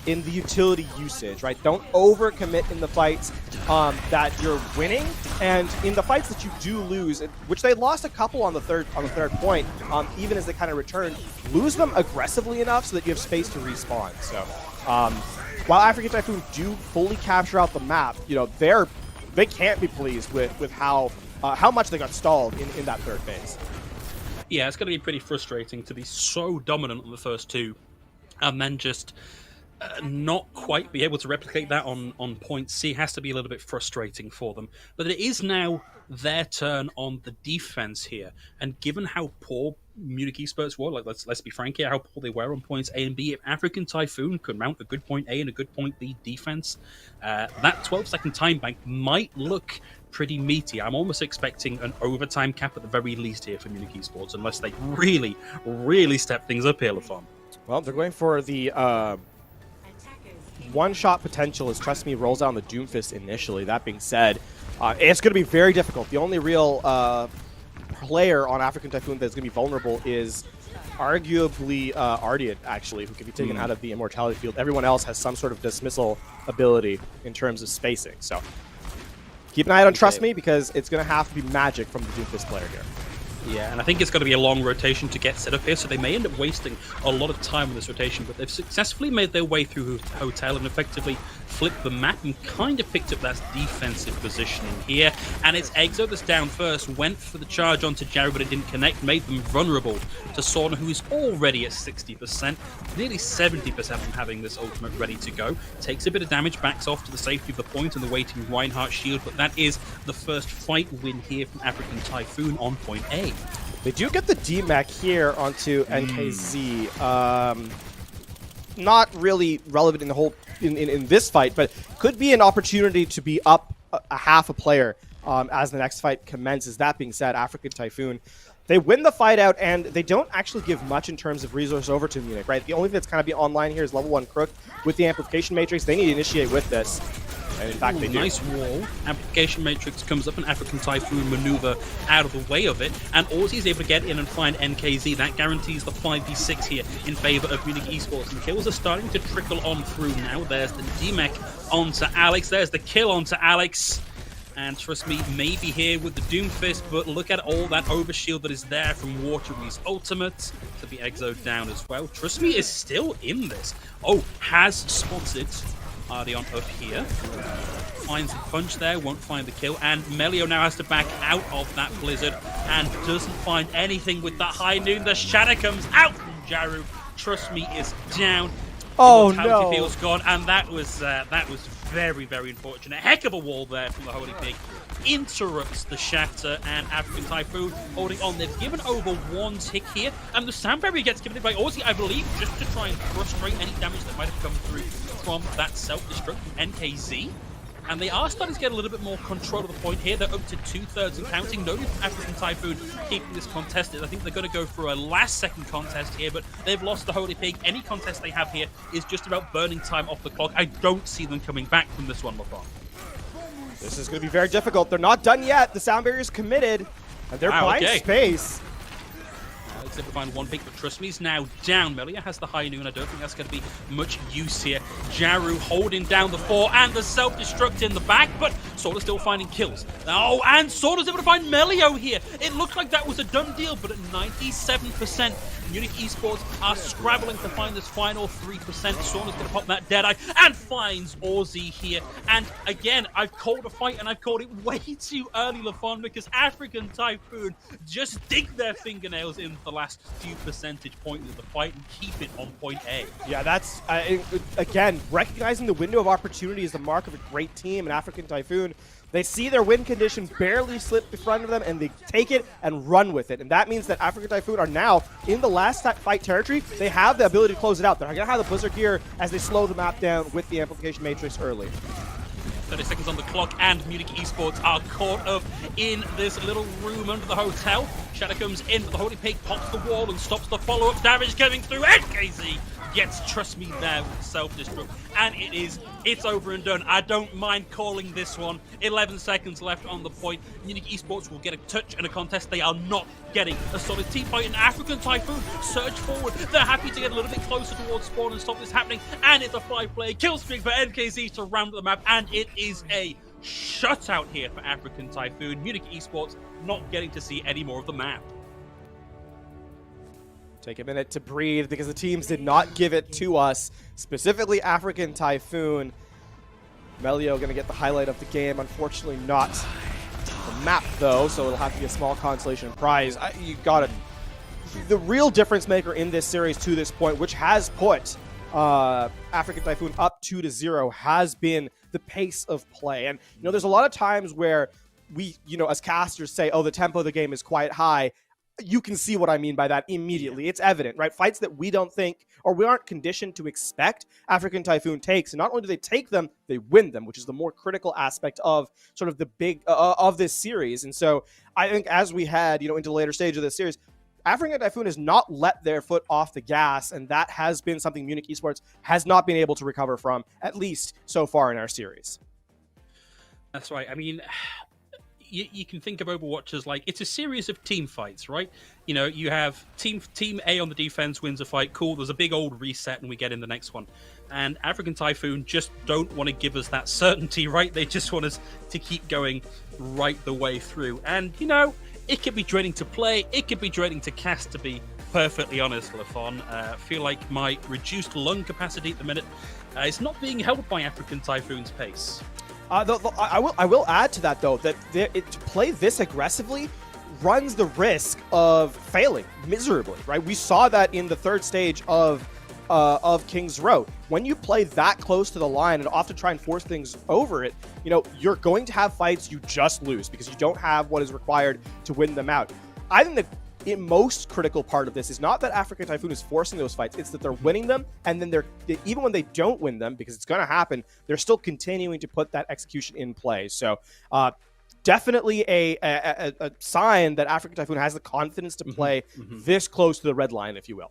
the utility usage, right? Don't overcommit in the fights that you're winning, and in the fights that you do lose, which they lost a couple on the third point, even as they kind of returned, lose them aggressively enough so that you have space to respawn. So while African Typhoon do fully capture out the map, they're they can't be pleased with how much they got stalled in that third phase. Yeah, it's going to be pretty frustrating to be so dominant on the first two, and then just not quite be able to replicate that on point C. Has to be a little bit frustrating for them. But it is now their turn on the defense here, and given how poor Munich Esports were, like let's be frank here, how poor they were on points A and B, if African Typhoon could mount a good point A and a good point B defense, that 12-second time bank might look pretty meaty. I'm almost expecting an overtime cap at the very least here for Munich Esports, unless they really, really step things up here, LaFon. Well, they're going for the one-shot potential as Trust Me rolls out on the Doomfist initially. That being said, it's going to be very difficult. The only real player on African Typhoon that's going to be vulnerable is arguably Ardian, actually, who can be taken out of the Immortality field. Everyone else has some sort of dismissal ability in terms of spacing. So keep an eye out on Trust Me, because it's going to have to be magic from the Doomfist player here. Yeah, and I think it's going to be a long rotation to get set up here, so they may end up wasting a lot of time on this rotation, but they've successfully made their way through Hotel and effectively flipped the map and kind of picked up that defensive positioning here. And it's Exo that's down first, went for the charge onto Jarry, but it didn't connect, made them vulnerable to Sauna, who is already at 60%, nearly 70% from having this ultimate ready to go. Takes a bit of damage, backs off to the safety of the point and the waiting Reinhardt shield, but that is the first fight win here from African Typhoon on point A. They do get the D-Mech here onto NKZ. Not really relevant in the whole in this fight, but could be an opportunity to be up a half a player as the next fight commences. That being said, African Typhoon, they win the fight out, and they don't actually give much in terms of resource over to Munich, right? The only thing that's kind of be online here is level 1 Crook with the Amplification Matrix. They need to initiate with this. And in fact, they do. Nice wall. Amplification Matrix comes up, and African Typhoon maneuver out of the way of it, and Aussie is able to get in and find NKZ. That guarantees the 5v6 here in favor of Munich Esports, and kills are starting to trickle on through now. There's the D-Mech onto Alex. There's the kill onto Alex. And Trust Me may be here with the Doomfist, but look at all that overshield that is there from Watery's ultimate to be Exo down as well. Trust Me is still in this. Oh, has spotted Ardion up here. Finds the punch there, won't find the kill, and Melio now has to back out of that blizzard and doesn't find anything with that high noon. The shatter comes out from Jaru. Trust Me is down. Oh Immortality no! field's gone, and that was very, very unfortunate. Heck of a wall there from the Holy Pig. Interrupts the shatter, and African Typhoon holding on. They've given over one tick here, and the Sandberry gets given it by Aussie, I believe, just to try and frustrate any damage that might have come through from that self-destruct from NKZ. And they are starting to get a little bit more control of the point here. They're up to 2/3 and counting. Notice African Typhoon keeping this contested. I think they're going to go for a last-second contest here, but they've lost the Holy Pig. Any contest they have here is just about burning time off the clock. I don't see them coming back from this one, LaFon. This is going to be very difficult. They're not done yet. The sound barrier is committed, and they're buying space. Alex able to find one pick, but Trust Me is now down. Melia has the high noon. I don't think that's going to be much use here. Jaru holding down the 4 and the self-destruct in the back, but Sorda still finding kills. Oh, and Sorda's able to find Melio here. It looked like that was a done deal, but at 97%, Munich Esports are scrabbling to find this final 3%. Sorda's going to pop that Deadeye and finds Aussie here. And again, I've called a fight, and I've called it way too early, LaFon, because African Typhoon just dig their fingernails in the last few percentage points of the fight and keep it on point A. Yeah, that's, again, recognizing the window of opportunity is the mark of a great team in African Typhoon. They see their win condition barely slip in front of them, and they take it and run with it. And that means that African Typhoon are now in the last fight territory. They have the ability to close it out. They're going to have the Blizzard gear as they slow the map down with the Amplification Matrix early. 30 seconds on the clock, and Munich Esports are caught up in this little room under the hotel. Shadow comes in, but the Holy Pig pops the wall and stops the follow-up damage coming through. NKZ gets Trust Me there with the self-destruct, and it's over and done. I don't mind calling this one. 11 seconds left on the point. Munich Esports will get a touch and a contest. They are not getting a solid team fight, and African Typhoon surge forward. They're happy to get a little bit closer towards spawn and stop this happening, and it's a 5-player kill streak for NKZ to round the map, and it is a shutout here for African Typhoon. Munich Esports not getting to see any more of the map. Take a minute to breathe because the teams did not give it to us, specifically African Typhoon. Melio going to get the highlight of the game. Unfortunately, not the map, though, so it'll have to be a small consolation prize. You got it. The real difference maker in this series to this point, which has put African Typhoon up 2-0, has been the pace of play. And, there's a lot of times where we, as casters say, oh, the tempo of the game is quite high. You can see what I mean by that immediately. It's evident, right? Fights that we don't think, or we aren't conditioned to expect, African Typhoon takes. And not only do they take them, they win them, which is the more critical aspect of sort of the big, of this series. And so I think as we head, into the later stage of this series, African Typhoon has not let their foot off the gas, and that has been something Munich Esports has not been able to recover from, at least so far in our series. That's right. I mean, you can think of Overwatch as like, it's a series of team fights, right? You have team A on the defense wins a fight, cool, there's a big old reset and we get in the next one. And African Typhoon just don't want to give us that certainty, right? They just want us to keep going right the way through. And, it could be draining to play, it could be draining to cast, to be perfectly honest, Lafon. I feel like my reduced lung capacity at the minute is not being helped by African Typhoon's pace. I will add to that, though, that to play this aggressively runs the risk of failing miserably, right? We saw that in the third stage of King's Row. When you play that close to the line and often try and force things over it, you're going to have fights you just lose because you don't have what is required to win them out. I think the most critical part of this is not that African Typhoon is forcing those fights, it's that they're winning them, and then even when they don't win them, because it's going to happen, they're still continuing to put that execution in play. So definitely a sign that African Typhoon has the confidence to play this close to the red line, if you will.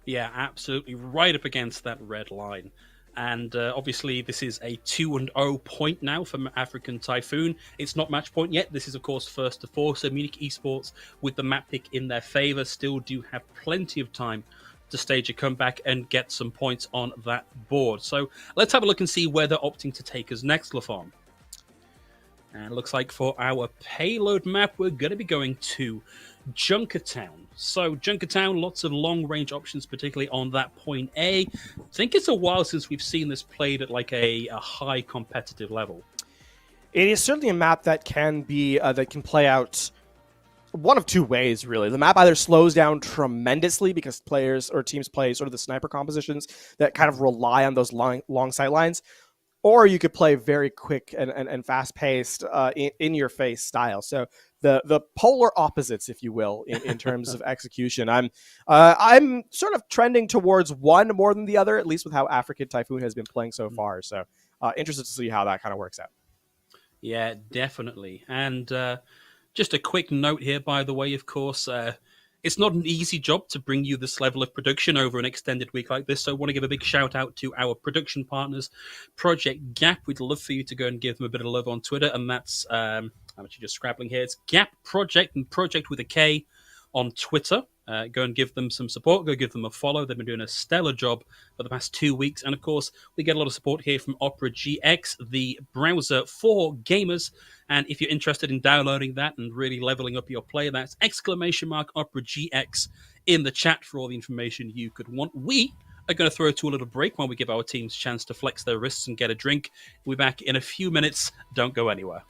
Yeah, absolutely, right up against that red line. And obviously, this is a 2-0 point now for African Typhoon. It's not match point yet. This is, of course, first to four. So Munich Esports, with the map pick in their favor, still do have plenty of time to stage a comeback and get some points on that board. So let's have a look and see where they're opting to take us next, Lafon. And it looks like for our payload map, we're going to be going to Junkertown. So Junkertown, lots of long-range options, particularly on that point A. I think it's a while since we've seen this played at like a high competitive level. It is certainly a map that can be that can play out one of two ways, really. The map either slows down tremendously because players or teams play sort of the sniper compositions that kind of rely on those long sight lines, or you could play very quick and fast-paced in your face style. So the polar opposites, if you will, in terms of execution. I'm sort of trending towards one more than the other, at least with how African Typhoon has been playing so far. So interested to see how that kind of works out. Yeah, definitely. And just a quick note here, by the way, of course, it's not an easy job to bring you this level of production over an extended week like this, so I want to give a big shout out to our production partners, Project Gap. We'd love for you to go and give them a bit of love on Twitter, and that's, I'm actually just scrabbling here, it's Gap Project, and Project with a K on Twitter. Go and give them some support. Go give them a follow. They've been doing a stellar job for the past 2 weeks. And of course, we get a lot of support here from Opera GX, the browser for gamers. And if you're interested in downloading that and really leveling up your play, that's !Opera GX in the chat for all the information you could want. We are going to throw to a little break while we give our teams a chance to flex their wrists and get a drink. We'll be back in a few minutes. Don't go anywhere.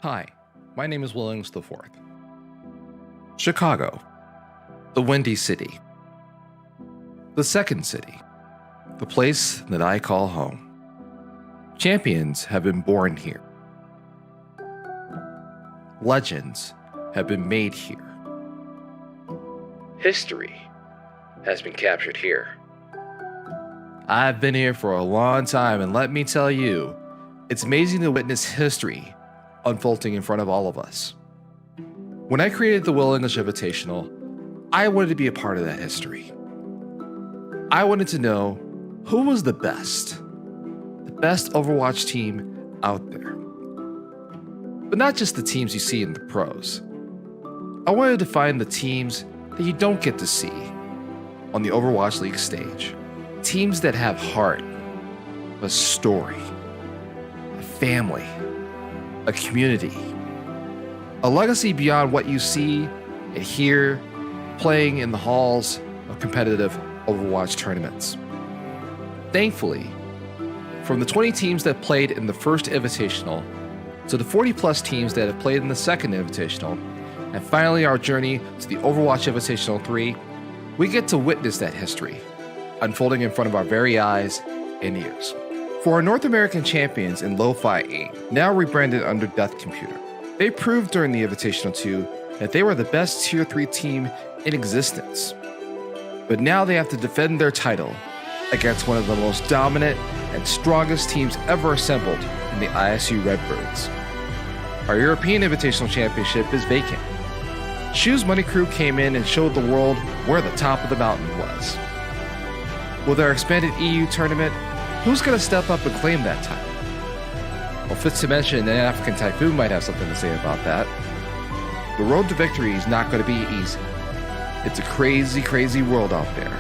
Hi, my name is Williams IV. Chicago, the Windy City. The second city, the place that I call home. Champions have been born here. Legends have been made here. History has been captured here. I've been here for a long time, and let me tell you, it's amazing to witness history unfolding in front of all of us. When I created the Will English Invitational, I wanted to be a part of that history. I wanted to know who was the best Overwatch team out there. But not just the teams you see in the pros. I wanted to find the teams that you don't get to see on the Overwatch League stage. Teams that have heart, a story, a family, a community, a legacy beyond what you see and hear playing in the halls of competitive Overwatch tournaments. Thankfully, from the 20 teams that played in the first Invitational to the 40 plus teams that have played in the second Invitational, and finally our journey to the Overwatch Invitational 3, we get to witness that history unfolding in front of our very eyes and ears. For our North American champions in Lo-Fi AIM, now rebranded under Death Computer, they proved during the Invitational 2 that they were the best Tier 3 team in existence. But now they have to defend their title against one of the most dominant and strongest teams ever assembled in the ISU Redbirds. Our European Invitational Championship is vacant. Shu's Money Crew came in and showed the world where the top of the mountain was. With our expanded EU tournament, who's going to step up and claim that title? Well, fits to mention an African Typhoon might have something to say about that. The road to victory is not going to be easy. It's a crazy, crazy world out there.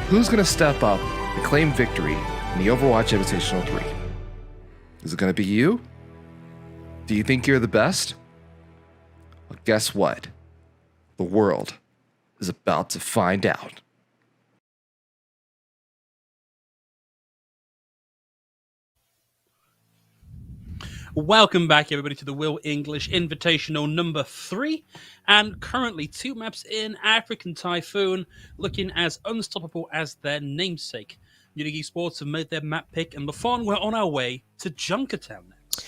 Who's going to step up and claim victory in the Overwatch Invitational 3? Is it going to be you? Do you think you're the best? Well, guess what? The world is about to find out. Welcome back, everybody, to the Will English Invitational number 3. And currently, 2 maps in African Typhoon, looking as unstoppable as their namesake. Munich Esports have made their map pick, and LaFon, we're on our way to Junkertown next.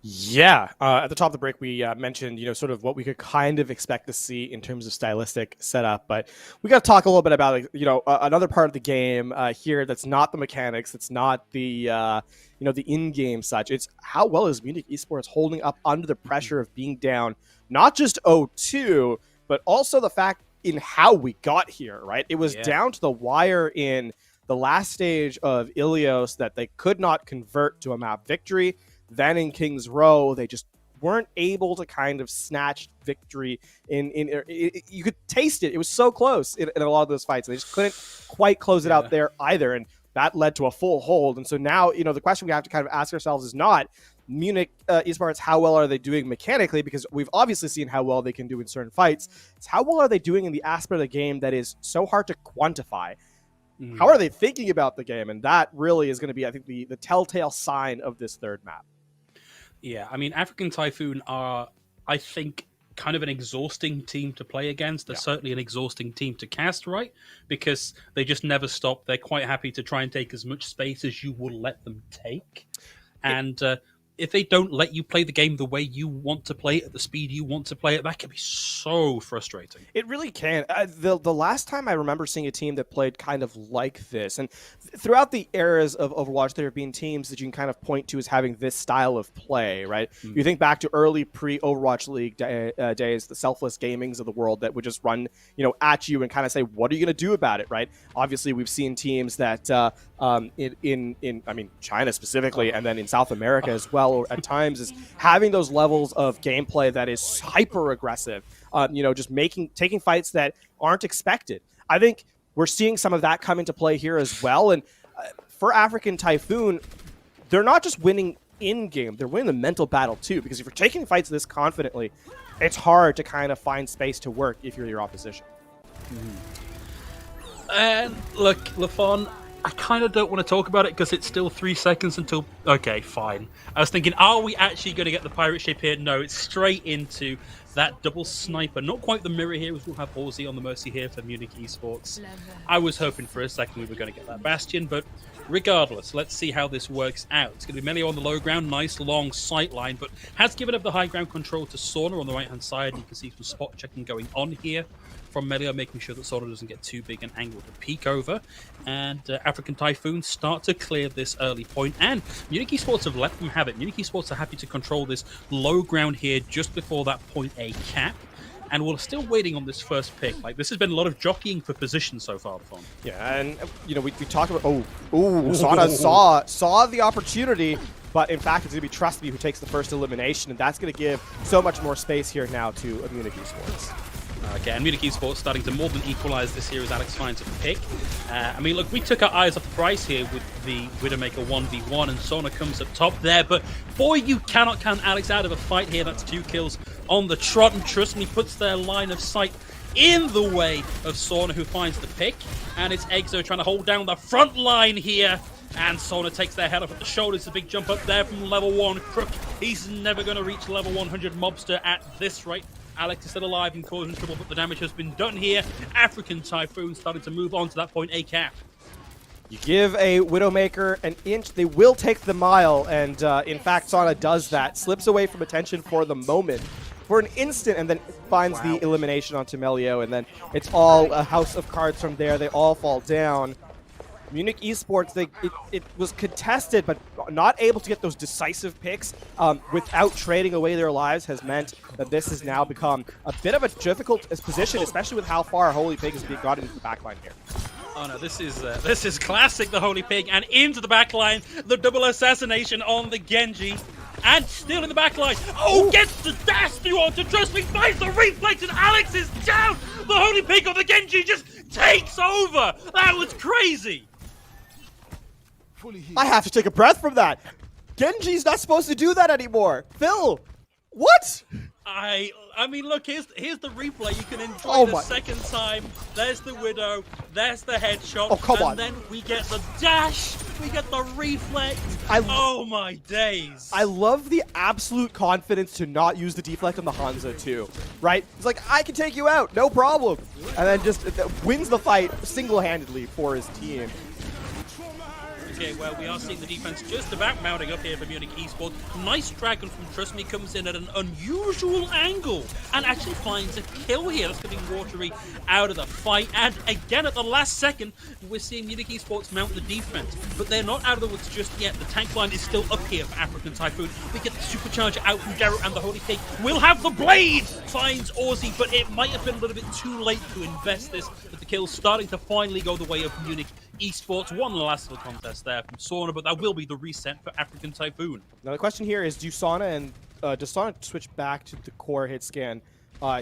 Yeah, at the top of the break, we mentioned, sort of what we could kind of expect to see in terms of stylistic setup, but we got to talk a little bit about, another part of the game here that's not the mechanics, it's not the, the in-game such. It's how well is Munich Esports holding up under the pressure of being down, not just 0-2, but also the fact in how we got here, right? It was down to the wire in the last stage of Ilios that they could not convert to a map victory. Then in King's Row, they just weren't able to kind of snatch victory. You could taste it. It was so close in a lot of those fights. They just couldn't quite close it out there either. And that led to a full hold. And so now, the question we have to kind of ask ourselves is not Munich Esports, how well are they doing mechanically? Because we've obviously seen how well they can do in certain fights. It's how well are they doing in the aspect of the game that is so hard to quantify. How are they thinking about the game? And that really is going to be, I think, the telltale sign of this third map. Yeah, I mean, African Typhoon are, I think, kind of an exhausting team to play against. They're certainly an exhausting team to cast, right? Because they just never stop. They're quite happy to try and take as much space as you will let them take. And if they don't let you play the game the way you want to play it, at the speed you want to play it, that can be so frustrating. It really can. The last time I remember seeing a team that played kind of like this, and throughout the eras of Overwatch, there have been teams that you can kind of point to as having this style of play, right? You think back to early pre-Overwatch League days, the Selfless Gamings of the world that would just run, at you and kind of say, what are you going to do about it, right? Obviously, we've seen teams that in China specifically, and then in South America as well, or at times, is having those levels of gameplay that is hyper aggressive. Just taking fights that aren't expected. I think we're seeing some of that come into play here as well. And for African Typhoon, they're not just winning in game; they're winning the mental battle too. Because if you're taking fights this confidently, it's hard to kind of find space to work if you're your opposition. And look, LaFon, I kind of don't want to talk about it because it's still 3 seconds until... Okay, fine. I was thinking, are we actually going to get the pirate ship here? No, it's straight into that double sniper. Not quite the mirror here, as we'll have Aussie on the Mercy here for Munich Esports. I was hoping for a second we were going to get that Bastion, but regardless, let's see how this works out. It's going to be Melio on the low ground, nice long sight line, but has given up the high ground control to Sauna on the right-hand side. You can see some spot checking going on here from Melio, making sure that Sauna doesn't get too big an angle to peek over. And African Typhoon start to clear this early point, and Munich Esports have let them have it. Munich Esports are happy to control this low ground here just before that point A cap. And we're still waiting on this first pick. Like, this has been a lot of jockeying for position so far, Fon. Yeah, and we talked about Sauna saw the opportunity, but in fact it's gonna be Trustme who takes the first elimination, and that's gonna give so much more space here now to Munich Esports. Again, Munich Esports starting to more than equalize this here as Alex finds a pick. Look, we took our eyes off the price here with the Widowmaker 1v1, and Sona comes up top there, but boy, you cannot count Alex out of a fight here. That's 2 kills on the trot, and trust me, puts their line of sight in the way of Sona, who finds the pick, and it's Exo trying to hold down the front line here. And Sona takes their head off at the shoulders. A big jump up there from level 1. Crook, he's never going to reach level 100 Mobster at this rate. Alex is still alive and causing trouble, but the damage has been done here. African Typhoon starting to move on to that point A cap. You give a Widowmaker an inch, they will take the mile, and in fact, Sauna does that. Slips away from attention for the moment, for an instant, and then finds the elimination onto Melio, and then it's all a house of cards from there. They all fall down. Munich Esports, it was contested, but not able to get those decisive picks without trading away their lives has meant that this has now become a bit of a difficult position, especially with how far Holy Pig has gotten into the backline here. Oh no, this is classic, the Holy Pig, and into the backline, the double assassination on the Genji. And still in the backline. Oh, gets the dash through onto Trustme, finds the reflex, and Alex is down! The Holy Pig on the Genji just takes over! That was crazy! I have to take a breath from that. Genji's not supposed to do that anymore. Phil, what? I mean, look, here's the replay. You can enjoy the second time. There's the Widow. There's the headshot. Oh, come on. And then we get the dash. We get the reflect. Oh, my days. I love the absolute confidence to not use the deflect on the Hanzo, too. Right? It's like, I can take you out. No problem. And then just wins the fight single-handedly for his team. Okay, well, we are seeing the defense just about mounting up here for Munich Esports. Nice Dragon from Trustme comes in at an unusual angle and actually finds a kill here. That's getting Watery out of the fight. And again, at the last second, we're seeing Munich Esports mount the defense. But they're not out of the woods just yet. The tank line is still up here for African Typhoon. We get the Supercharger out from Darrow, and the Holy Pig will have the blade! Finds Aussie, but it might have been a little bit too late to invest this. But the kill's starting to finally go the way of Munich Esports. One last little contest there from Sauna, but that will be the reset for African Typhoon. Now the question here is, does Sauna switch back to the core hit scan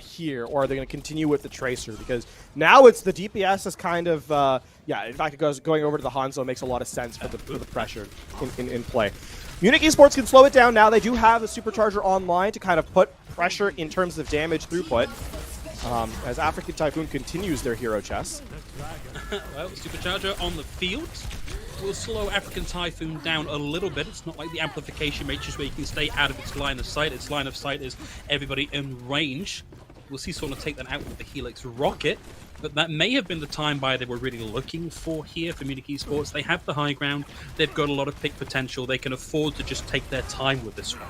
here, or are they going to continue with the Tracer? Because now it's the DPS is kind of, in fact, going over to the Hanzo makes a lot of sense for the pressure in play. Munich Esports can slow it down now. They do have the Supercharger online to kind of put pressure in terms of damage throughput. As African Typhoon continues their hero chess. Well, Supercharger on the field. will slow African Typhoon down a little bit. It's not like the amplification matrix where you can stay out of its line of sight. Its line of sight is everybody in range. We'll see someone take that out with the Helix rocket. But that may have been the time buy they were really looking for here for Munich Esports. They have the high ground. They've got a lot of pick potential. They can afford to just take their time with this one.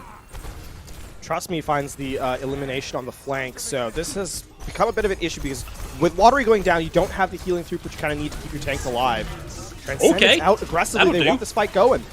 Trust Me finds the elimination on the flank, so this has become a bit of an issue because with Watery going down, you don't have the healing through, but you kind of need to keep your tanks alive. Transcendence out aggressively. That'll They do. want this fight going.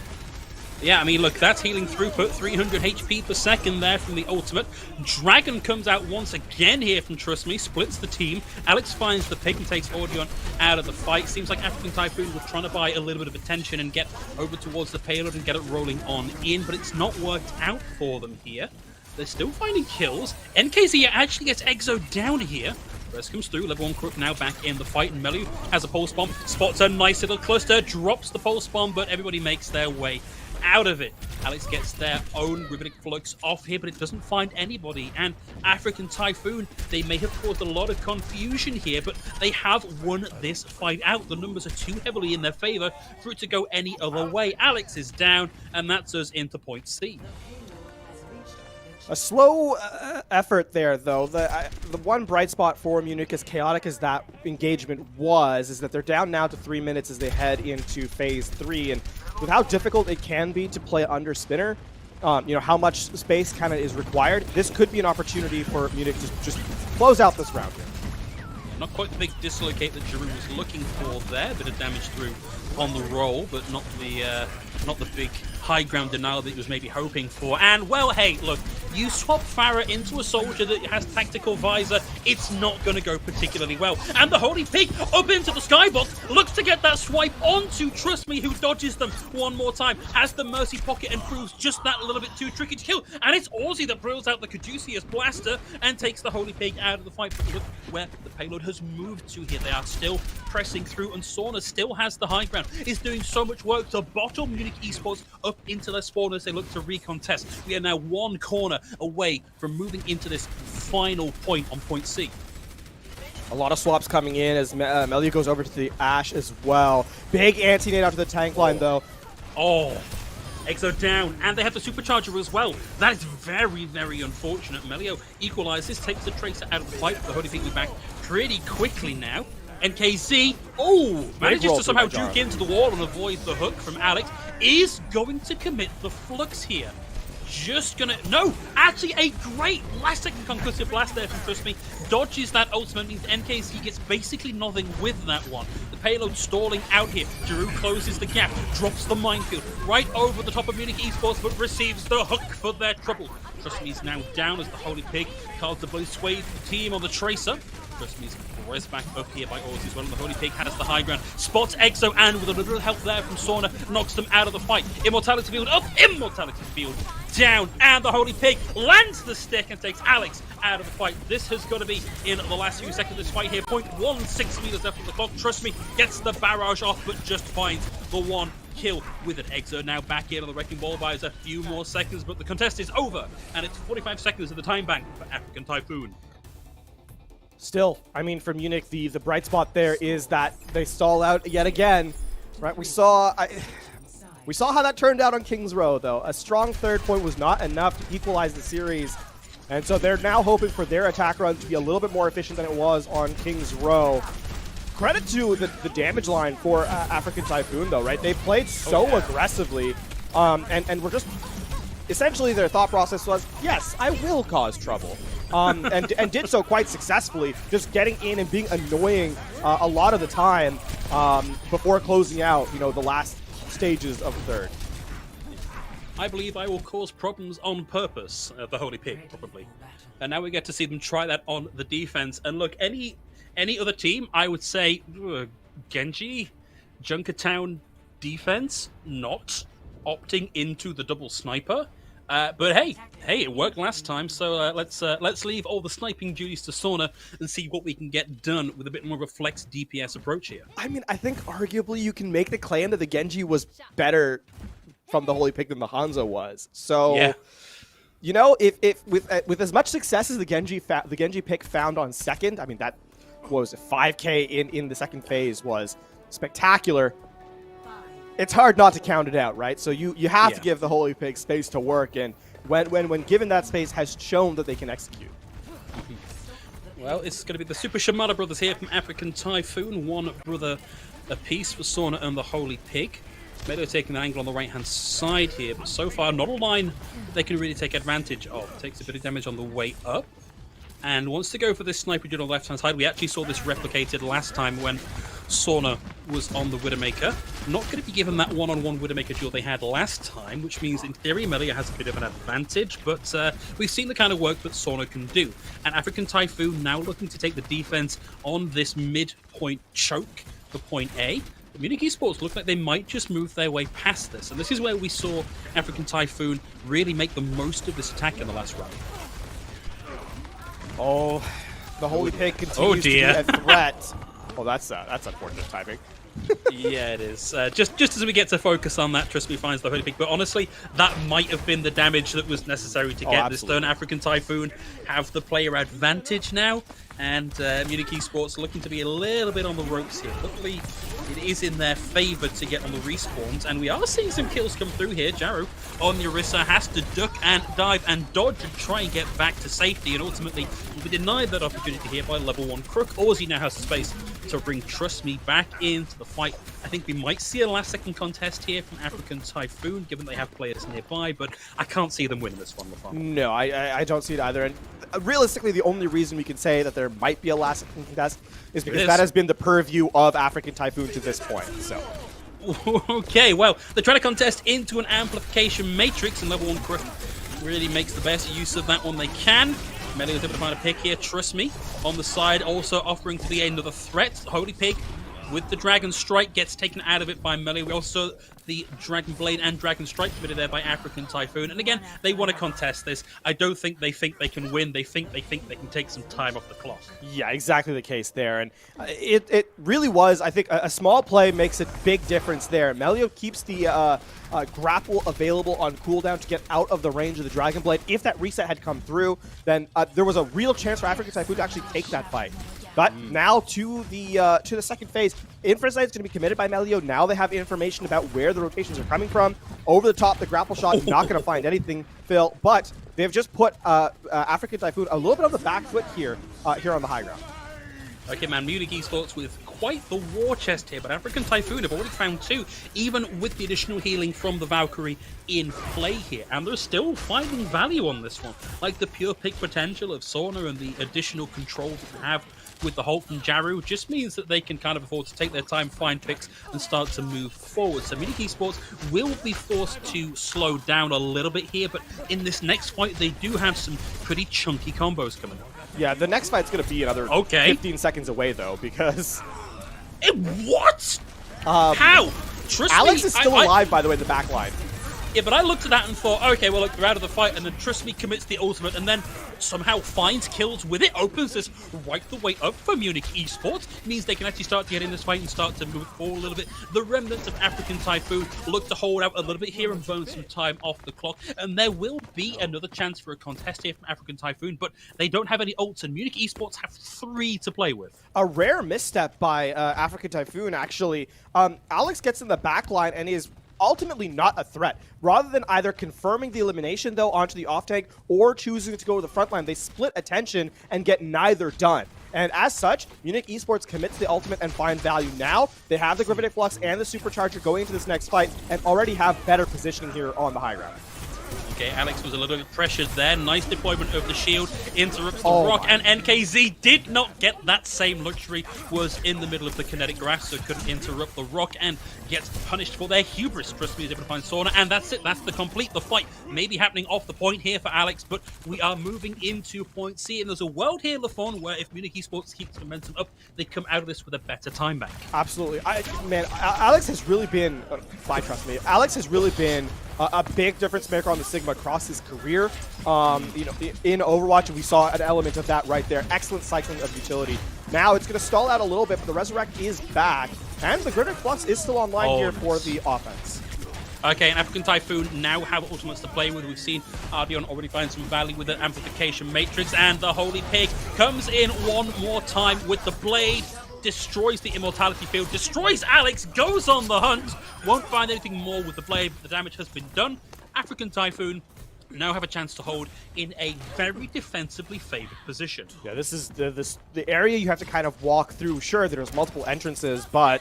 Yeah, I mean, look, that's healing throughput, 300 HP per second there from the ultimate. Dragon comes out once again here from Trust Me, splits the team. Alex finds the pick and takes Audion out of the fight. Seems like African Typhoon were trying to buy a little bit of attention and get over towards the payload and get it rolling on in, but it's not worked out for them here. They're still finding kills. NKZ actually gets Exo down here. Rest comes through. Level 1 Crook now back in the fight, and Melu has a pulse bomb. Spots a nice little cluster, drops the pulse bomb, but everybody makes their way out of it. Alex gets their own Riveting Flux off here, but it doesn't find anybody. And African Typhoon, they may have caused a lot of confusion here, but they have won this fight out. The numbers are too heavily in their favor for it to go any other way. Alex is down, and that's us into point C. A slow effort there, though. The one bright spot for Munich, as chaotic as that engagement was, is that they're down now to 3 minutes as they head into Phase 3. And with how difficult it can be to play under Spinner, you know, how much space kind of is required, this could be an opportunity for Munich to just close out this round here. Not quite the big dislocate that Giroud was looking for there. Bit of damage through on the roll, but not the big high ground denial that he was maybe hoping for. And, well, hey, look, you swap Farah into a soldier that has tactical visor, it's not going to go particularly well. And the Holy Pig up into the skybox, looks to get that swipe onto Trust Me, who dodges them one more time, has the Mercy Pocket and proves just that little bit too tricky to kill. And it's Aussie that brills out the Caduceus Blaster and takes the Holy Pig out of the fight. But look where the payload has moved to here. They are still pressing through, and Sauna still has the high ground. Is doing so much work to bottle Munich Esports up into their spawn as they look to recontest. We are now one corner away from moving into this final point on point C. A lot of swaps coming in as Melia goes over to the Ash as well. Big anti-nade out to the tank line, though. Oh, Exo down, and they have the supercharger as well. That is very, very unfortunate. Melio equalizes, takes the Tracer out of the fight. The Holy Pig will be back pretty quickly now. NKZ, manages to somehow juke into the wall and avoid the hook from Alex. Is going to commit the Flux here. Actually a great last second concussive blast there from Trust Me. Dodges that ultimate, means NKZ gets basically nothing with that one. The payload stalling out here. Giroud closes the gap, drops the minefield right over the top of Munich Esports, but receives the hook for their trouble. Trust Me is now down as the Holy Pig cards the blue sway the team on the Tracer. Trust Me is pressed back up here by Aussie as well, and the Holy Pig has the high ground. Spots Exo, and with a little help there from Sauna, knocks them out of the fight. Immortality field up, Immortality field down, and the Holy Pig lands the stick and takes Alex out of the fight. This has got to be in the last few seconds of this fight here. 0.16 meters left on the clock. Trust Me gets the barrage off, but just finds the one kill with it. Exo now back in on the Wrecking Ball buys a few more seconds, but the contest is over, and it's 45 seconds of the time bank for African Typhoon. Still, I mean, for Munich, the bright spot there is that they stall out yet again. Right? We saw how that turned out on King's Row, though. A strong third point was not enough to equalize the series. And so they're now hoping for their attack run to be a little bit more efficient than it was on King's Row. Credit to the damage line for African Typhoon, though, right? They played so aggressively, and we're just... Essentially, their thought process was, yes, I will cause trouble. And did so quite successfully, just getting in and being annoying a lot of the time before closing out, you know, the last stages of the third. I believe I will cause problems on purpose, the Holy Pig, probably. And now we get to see them try that on the defense. And look, any other team, I would say, Genji, Junkertown defense, not opting into the double sniper. But hey, it worked last time, so let's leave all the sniping duties to Sauna and see what we can get done with a bit more of a flex DPS approach here. I mean, I think arguably you can make the claim that the Genji was better from the Holy Pig than the Hanzo was. So, yeah. You know, if with as much success as the Genji pick found on second, I mean, that was 5K in the second phase was spectacular. it's hard not to count it out, right? So you have to give the Holy Pig space to work, and when given that space, has shown that they can execute. Well, it's going to be the Super Shamada brothers here from African Typhoon. One brother apiece for Sauna and the Holy Pig. Meadow taking the angle on the right-hand side here, but so far not a line they can really take advantage of. Takes a bit of damage on the way up, and wants to go for this sniper duel on the left-hand side. We actually saw this replicated last time when Sauna was on the Widowmaker. Not going to be given that one-on-one Widowmaker duel they had last time, which means in theory Melia has a bit of an advantage, but we've seen the kind of work that Sauna can do. And African Typhoon now looking to take the defense on this mid-point choke for point A. But Munich Esports look like they might just move their way past this, and this is where we saw African Typhoon really make the most of this attack in the last round. Oh, the Holy Pig continues to be a threat. Oh, that's unfortunate timing. Yeah, it is. Just as we get to focus on that, trust me, finds the Holy Pig. But honestly, that might have been the damage that was necessary to get this done. African Typhoon have the player advantage now, and Munich Esports looking to be a little bit on the ropes here. Luckily, it is in their favor to get on the respawns, and we are seeing some kills come through here. Jaro on the Orisa has to duck and dive and dodge and try and get back to safety, and ultimately will be denied that opportunity here by level 1 Crook. Ozzy now has the space to bring Trust Me back into the fight. I think we might see a last-second contest here from African Typhoon, given they have players nearby, but I can't see them winning this one, LaFon. No, I don't see it either. And realistically, the only reason we can say that there might be a last-second contest is because that has been the purview of African Typhoon to this point. So. Okay, well, they're trying to contest into an amplification matrix, and level 1 Crook really makes the best use of that one they can. Melee was able to find a pick here, Trust Me. On the side, also offering to be another threat. Holy Pig with the Dragon Strike gets taken out of it by Melee. We also the Dragon Blade and Dragon Strike committed there by African Typhoon. And again, they want to contest this. I don't think they can win. They think they can take some time off the clock. Yeah, exactly the case there. And it really was, I think, a small play makes a big difference there. Melio keeps the grapple available on cooldown to get out of the range of the Dragon Blade. If that reset had come through, then there was a real chance for African Typhoon to actually take that fight. But now to the second phase, Infinite Sight is going to be committed by Melio. Now they have information about where the rotations are coming from. Over the top, the grapple shot, not going to find anything, Phil. But they've just put African Typhoon a little bit on the back foot here on the high ground. Okay, man, Munich Esports with quite the war chest here, but African Typhoon have already found 2, even with the additional healing from the Valkyrie in play here, and they're still finding value on this one. Like the pure pick potential of Sauna and the additional control that they have with the Hulk from Jaru just means that they can kind of afford to take their time, find picks, and start to move forward. So Munich Esports will be forced to slow down a little bit here, but in this next fight, they do have some pretty chunky combos coming up. Yeah, the next fight's going to be another 15 seconds away, though, because... What? How? Trust Alex me, is still alive, by the way, in the back line. Yeah, but I looked at that and thought, okay, well, look, they're out of the fight, and then Trust Me commits the ultimate, and then somehow finds kills with it, opens this right the way up for Munich Esports, means they can actually start to get in this fight and start to move forward a little bit. The remnants of African Typhoon look to hold out a little bit here and burn some time off the clock, and there will be another chance for a contest here from African Typhoon, but they don't have any ults, and Munich Esports have 3 to play with. A rare misstep by African Typhoon, actually. Alex gets in the back line and is ultimately not a threat. Rather than either confirming the elimination, though, onto the off-tank or choosing to go to the front line, they split attention and get neither done. And as such, Munich Esports commits the ultimate and find value now. They have the Gravitic Flux and the Supercharger going into this next fight and already have better positioning here on the high ground. Okay, Alex was a little bit pressured there. Nice deployment of the shield. Interrupts the rock, and NKZ did not get that same luxury. Was in the middle of the kinetic grass, so couldn't interrupt the rock and gets punished for their hubris. Trust Me is able to find Sauna, and that's it. That's the complete. The fight may be happening off the point here for Alex, but we are moving into point C, and there's a world here, LaFon, where if Munich Esports keeps momentum up, they come out of this with a better time bank. Absolutely. Man, Alex has really been, Trust Me, Alex has really been a big difference maker on the Sigma across his career. In Overwatch, we saw an element of that right there. Excellent cycling of utility. Now it's going to stall out a little bit, but the Resurrect is back, and the Gravitic Flux is still online here for the offense. Okay, and African Typhoon now have ultimates to play with. We've seen Ardion already find some value with the Amplification Matrix, and the Holy Pig comes in one more time with the Blade. destroys the immortality field, destroys Alex, goes on the hunt, won't find anything more with the blade, but the damage has been done. African Typhoon now have a chance to hold in a very defensively favored position. Yeah, this is the area you have to kind of walk through. Sure, there's multiple entrances, but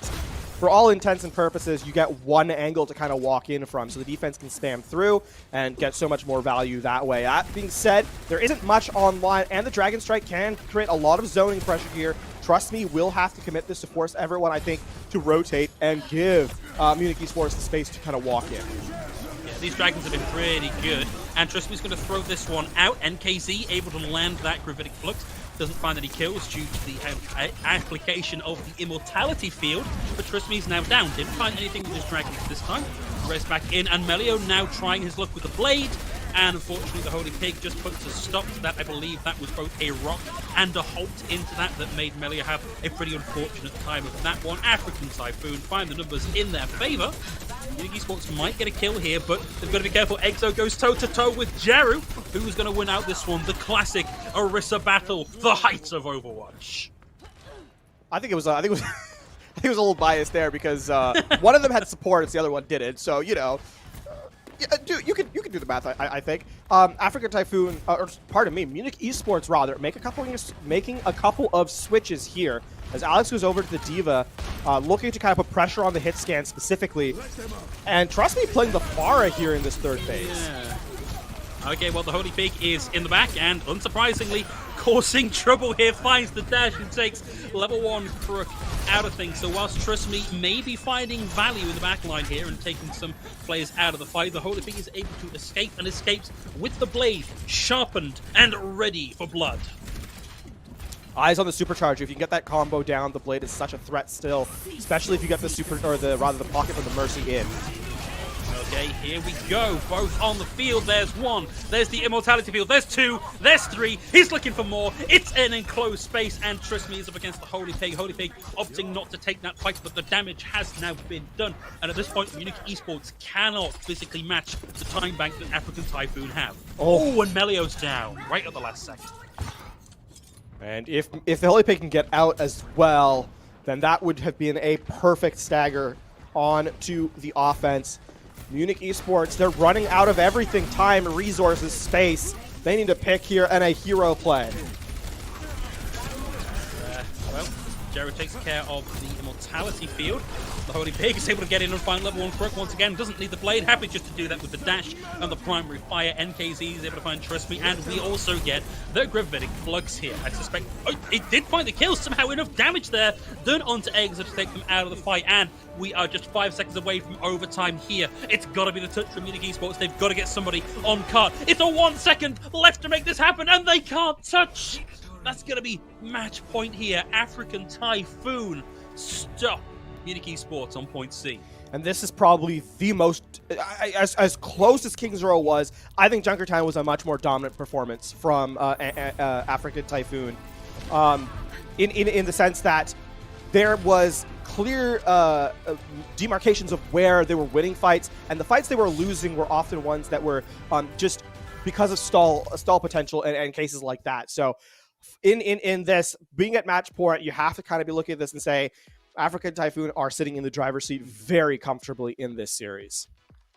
for all intents and purposes, you get one angle to kind of walk in from, so the defense can spam through and get so much more value that way. That being said, there isn't much online, and the Dragon Strike can create a lot of zoning pressure here. Trust me, we'll have to commit this to force everyone, I think, to rotate and give Munich Esports the space to kind of walk in. These dragons have been pretty good, and trust me, he's going to throw this one out. NKZ able to land that Gravitic Flux, doesn't find any kills due to the application of the Immortality Field, but trust me, he's now down. Didn't find anything with his dragons this time. Race back in, and Melio now trying his luck with the blade, and unfortunately the Holy Pig just puts a stop to that. I believe that was both a rock and a halt into that made Melio have a pretty unfortunate time of that one. African Typhoon find the numbers in their favor. Munich Esports might get a kill here, but they've got to be careful. Exo goes toe-to-toe with Jaru, who is going to win out this one. The classic Orisa battle, the heights of Overwatch. I think it was I think it was a little biased there because one of them had support, and the other one didn't. So you know, dude, you can do the math. I think African Typhoon, or pardon me, Munich Esports rather making a couple of switches here as Alex goes over to the Diva, looking to kind of put pressure on the hit scan specifically, and trust me, playing the Pharah here in this third phase. Yeah. Okay, well, the Holy Pig is in the back, and unsurprisingly, causing trouble here, finds the dash and takes level 1 Crook out of things. So whilst Trust Me may be finding value in the backline here and taking some players out of the fight, the Holy Pig is able to escape, and escapes with the blade sharpened and ready for blood. Eyes on the supercharger. If you can get that combo down, the blade is such a threat still, especially if you get the the pocket from the Mercy in. Okay, here we go. Both on the field. There's one. There's the Immortality Field. There's two. There's three. He's looking for more. It's an enclosed space, and trust me, he's up against the Holy Pig. Holy Pig opting not to take that fight, but the damage has now been done. And at this point, Munich Esports cannot physically match the time bank that African Typhoon have. Oh, and Melio's down right at the last second. And if the Holy Pig can get out as well, then that would have been a perfect stagger on to the offense. Munich Esports, they're running out of everything, time, resources, space. They need to pick here and a hero play. Well, Jared takes care of the Immortality Field. The Holy Pig is able to get in and find level 1 Crook once again. Doesn't need the blade. Happy just to do that with the dash and the primary fire. NKZ is able to find Trust Me, and we also get the Gravitic Flux here. I suspect... Oh, it did find the kill. Somehow enough damage there done onto Exo to take them out of the fight, and we are just 5 seconds away from overtime here. It's got to be the touch from Munich Esports. They've got to get somebody on card. It's a 1 second left to make this happen, and they can't touch. That's going to be match point here. African Typhoon stop Munich Esports on point C. And this is probably the most, as close as King Zero was, I think Junkertown was a much more dominant performance from African Typhoon. In the sense that there was clear demarcations of where they were winning fights, and the fights they were losing were often ones that were just because of stall potential and cases like that. So in this, being at match point, you have to kind of be looking at this and say, African Typhoon are sitting in the driver's seat very comfortably in this series.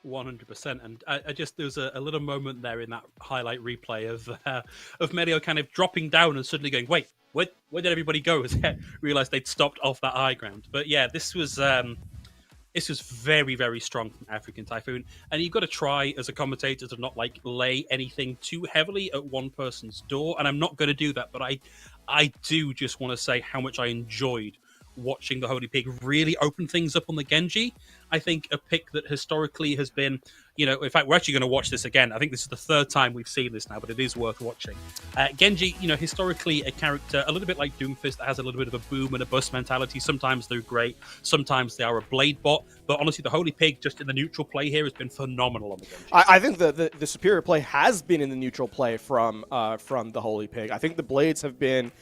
100%, and I just, there was a little moment there in that highlight replay of Melio kind of dropping down and suddenly going, wait, where did everybody go? As I realized they'd stopped off that high ground. But yeah, this was very, very strong from African Typhoon, and you've got to try as a commentator to not like lay anything too heavily at one person's door, and I'm not going to do that, but I do just want to say how much I enjoyed watching the Holy Pig really open things up on the Genji. I think a pick that historically has been, you know, in fact, we're actually going to watch this again. I think this is the third time we've seen this now, but it is worth watching. Genji, you know, historically a character a little bit like Doomfist that has a little bit of a boom and a bust mentality. Sometimes they're great, sometimes they are a blade bot, but honestly, the Holy Pig just in the neutral play here has been phenomenal on the Genji. I think the superior play has been in the neutral play from the Holy Pig. I think the blades have been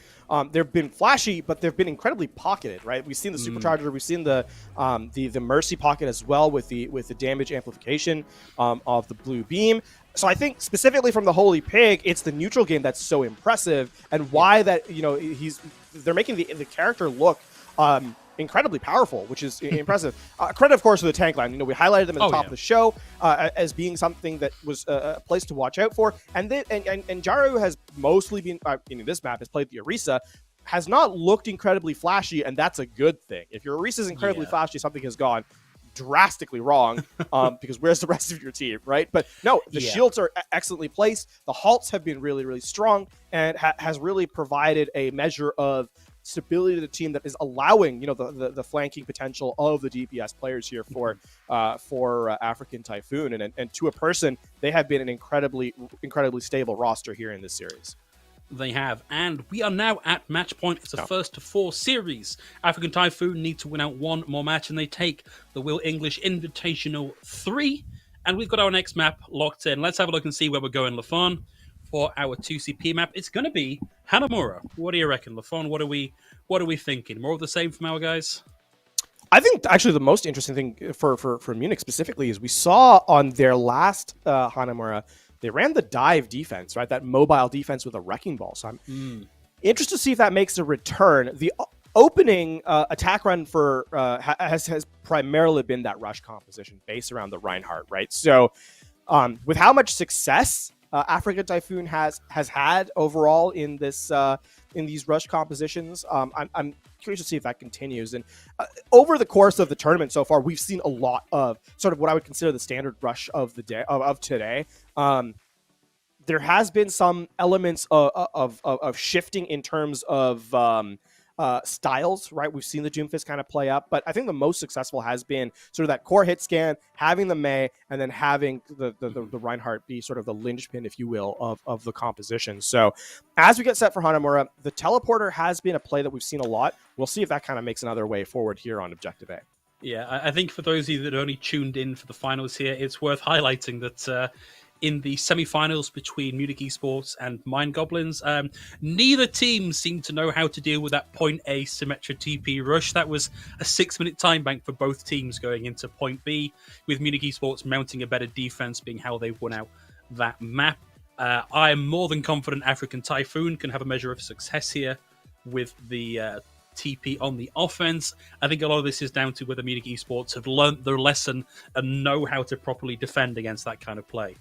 they've been flashy, but they've been incredibly pocketed, right? We've seen the supercharger, we've seen the Mercy pocket as well with the damage amplification of the blue beam. So I think specifically from the Holy Pig, it's the neutral game that's so impressive, and why that, you know, they're making the character look incredibly powerful, which is impressive. Credit, of course, to the tank line. We highlighted them at the top of the show as being something that was a place to watch out for. And Jaru has mostly been, in this map, has played the Orisa, has not looked incredibly flashy, and that's a good thing. If your Orisa is incredibly flashy, something has gone drastically wrong, because where's the rest of your team, right? But no, the shields are excellently placed. The halts have been really, really strong, and has really provided a measure of stability to the team that is allowing the flanking potential of the DPS players here for African Typhoon, and to a person, they have been an incredibly stable roster here in this series. They have, and we are now at match point for the first of 4 series. African Typhoon need to win out one more match, and they take the Will English Invitational 3. And we've got our next map locked in. Let's have a look and see where we're going, Lafon, for our 2CP map. It's going to be Hanamura. What do you reckon, Lafon? What are we thinking? More of the same from our guys? I think actually the most interesting thing for Munich specifically is we saw on their last Hanamura, they ran the dive defense, right? That mobile defense with a wrecking ball. So I'm interested to see if that makes a return. The opening attack run for has primarily been that rush composition based around the Reinhardt, right? So with how much success African Typhoon has had overall in this in these rush compositions, I'm curious to see if that continues. And over the course of the tournament so far, we've seen a lot of sort of what I would consider the standard rush of the day of today. There has been some elements of shifting in terms of styles, right? We've seen the Doomfist kind of play up, but I think the most successful has been sort of that core hit scan, having the Mei, and then having the Reinhardt be sort of the linchpin, if you will, of the composition. So as we get set for Hanamura, the teleporter has been a play that we've seen a lot. We'll see if that kind of makes another way forward here on Objective A. Yeah, I think for those of you that only tuned in for the finals here, it's worth highlighting that in the semi-finals between Munich Esports and Mind Goblins, neither team seemed to know how to deal with that point A Symmetra TP rush. That was a 6-minute time bank for both teams going into point B, with Munich Esports mounting a better defense being how they won out that map. I am more than confident African Typhoon can have a measure of success here with the TP on the offense. I think a lot of this is down to whether Munich Esports have learned their lesson and know how to properly defend against that kind of play.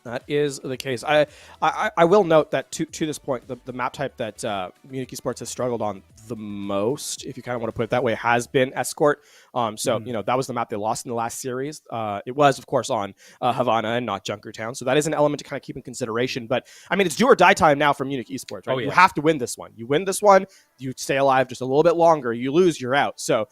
That is the case. I will note that to this point, the map type that Munich Esports has struggled on the most, if you kind of want to put it that way, has been Escort. That was the map they lost in the last series. It was, of course, on Havana and not Junkertown. So that is an element to kind of keep in consideration. But, I mean, it's do or die time now for Munich Esports, right? Oh, yeah. You have to win this one. You win this one, you stay alive just a little bit longer. You lose, you're out. So,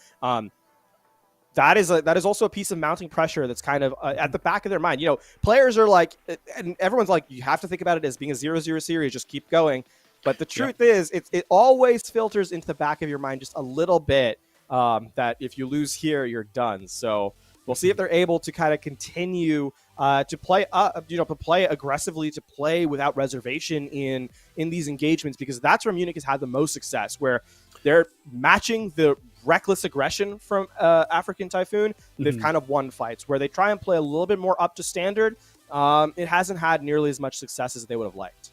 that is also a piece of mounting pressure that's kind of at the back of their mind. Players are like, and everyone's like, you have to think about it as being a 0-0 series, just keep going. But the truth is, it always filters into the back of your mind just a little bit, that if you lose here, you're done. So we'll see if they're able to kind of continue to play, to play aggressively, to play without reservation in these engagements, because that's where Munich has had the most success, where they're matching the reckless aggression from African Typhoon. They've kind of won fights where they try and play a little bit more up to standard. It hasn't had nearly as much success as they would have liked.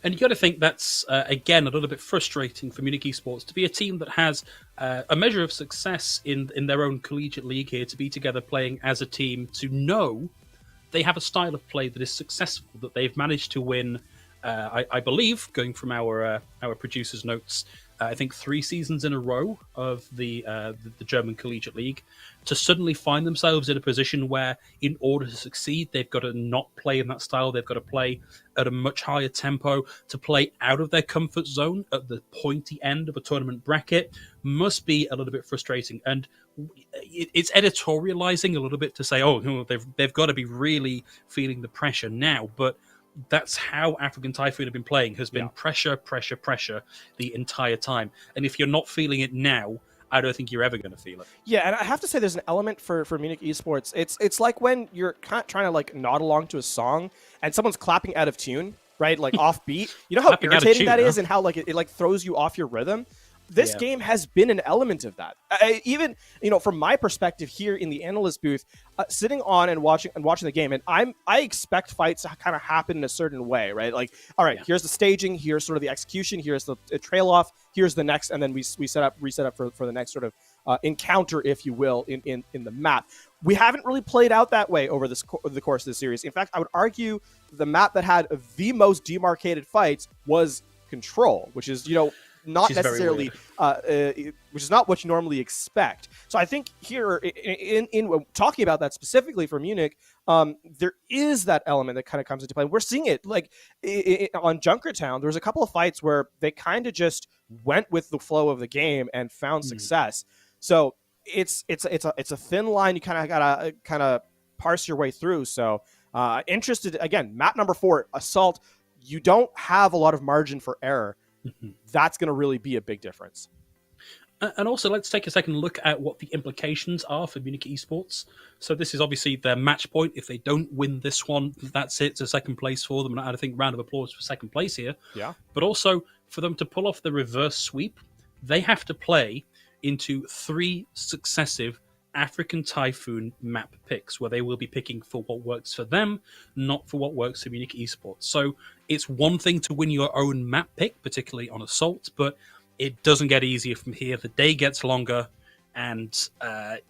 And you got to think that's, again, a little bit frustrating for Munich Esports to be a team that has a measure of success in their own collegiate league here, to be together playing as a team, to know they have a style of play that is successful, that they've managed to win, I believe, going from our producer's notes, I think 3 seasons in a row of the German Collegiate League, to suddenly find themselves in a position where, in order to succeed, they've got to not play in that style. They've got to play at a much higher tempo, to play out of their comfort zone at the pointy end of a tournament bracket must be a little bit frustrating. And it's editorializing a little bit to say, oh, they've got to be really feeling the pressure now. But that's how African Typhoon have been playing, has been pressure the entire time. And if you're not feeling it now, I don't think you're ever going to feel it. Yeah, and I have to say there's an element for Munich Esports. It's like when you're kind of trying to like nod along to a song and someone's clapping out of tune, right? Like off beat. You know how irritating that is, and how like it like throws you off your rhythm? this game has been an element of that. Even, from my perspective here in the analyst booth, sitting on and watching the game, and I expect fights to kind of happen in a certain way, right? Like, all right, here's the staging, here's sort of the execution, here's the trail off, rehere's the next, and then we reset up for the next sort of encounter, if you will, in the map. We haven't really played out that way over the course of the series. In fact, I would argue the map that had the most demarcated fights was Control, which is, not necessarily, which is not what you normally expect. So I think here, in talking about that specifically for Munich, there is that element that kind of comes into play. We're seeing it like on Junkertown. There was a couple of fights where they kind of just went with the flow of the game and found success. So it's a thin line. You kind of gotta parse your way through. So interested again, map number 4, Assault. You don't have a lot of margin for error. That's going to really be a big difference. And also, let's take a second look at what the implications are for Munich Esports. So this is obviously their match point. If they don't win this one, that's it. It's a second place for them. And I think round of applause for second place here. Yeah. But also, for them to pull off the reverse sweep, they have to play into 3 successive African Typhoon map picks, where they will be picking for what works for them, not for what works for Munich Esports. So it's one thing to win your own map pick, particularly on Assault, but it doesn't get easier from here. The day gets longer, and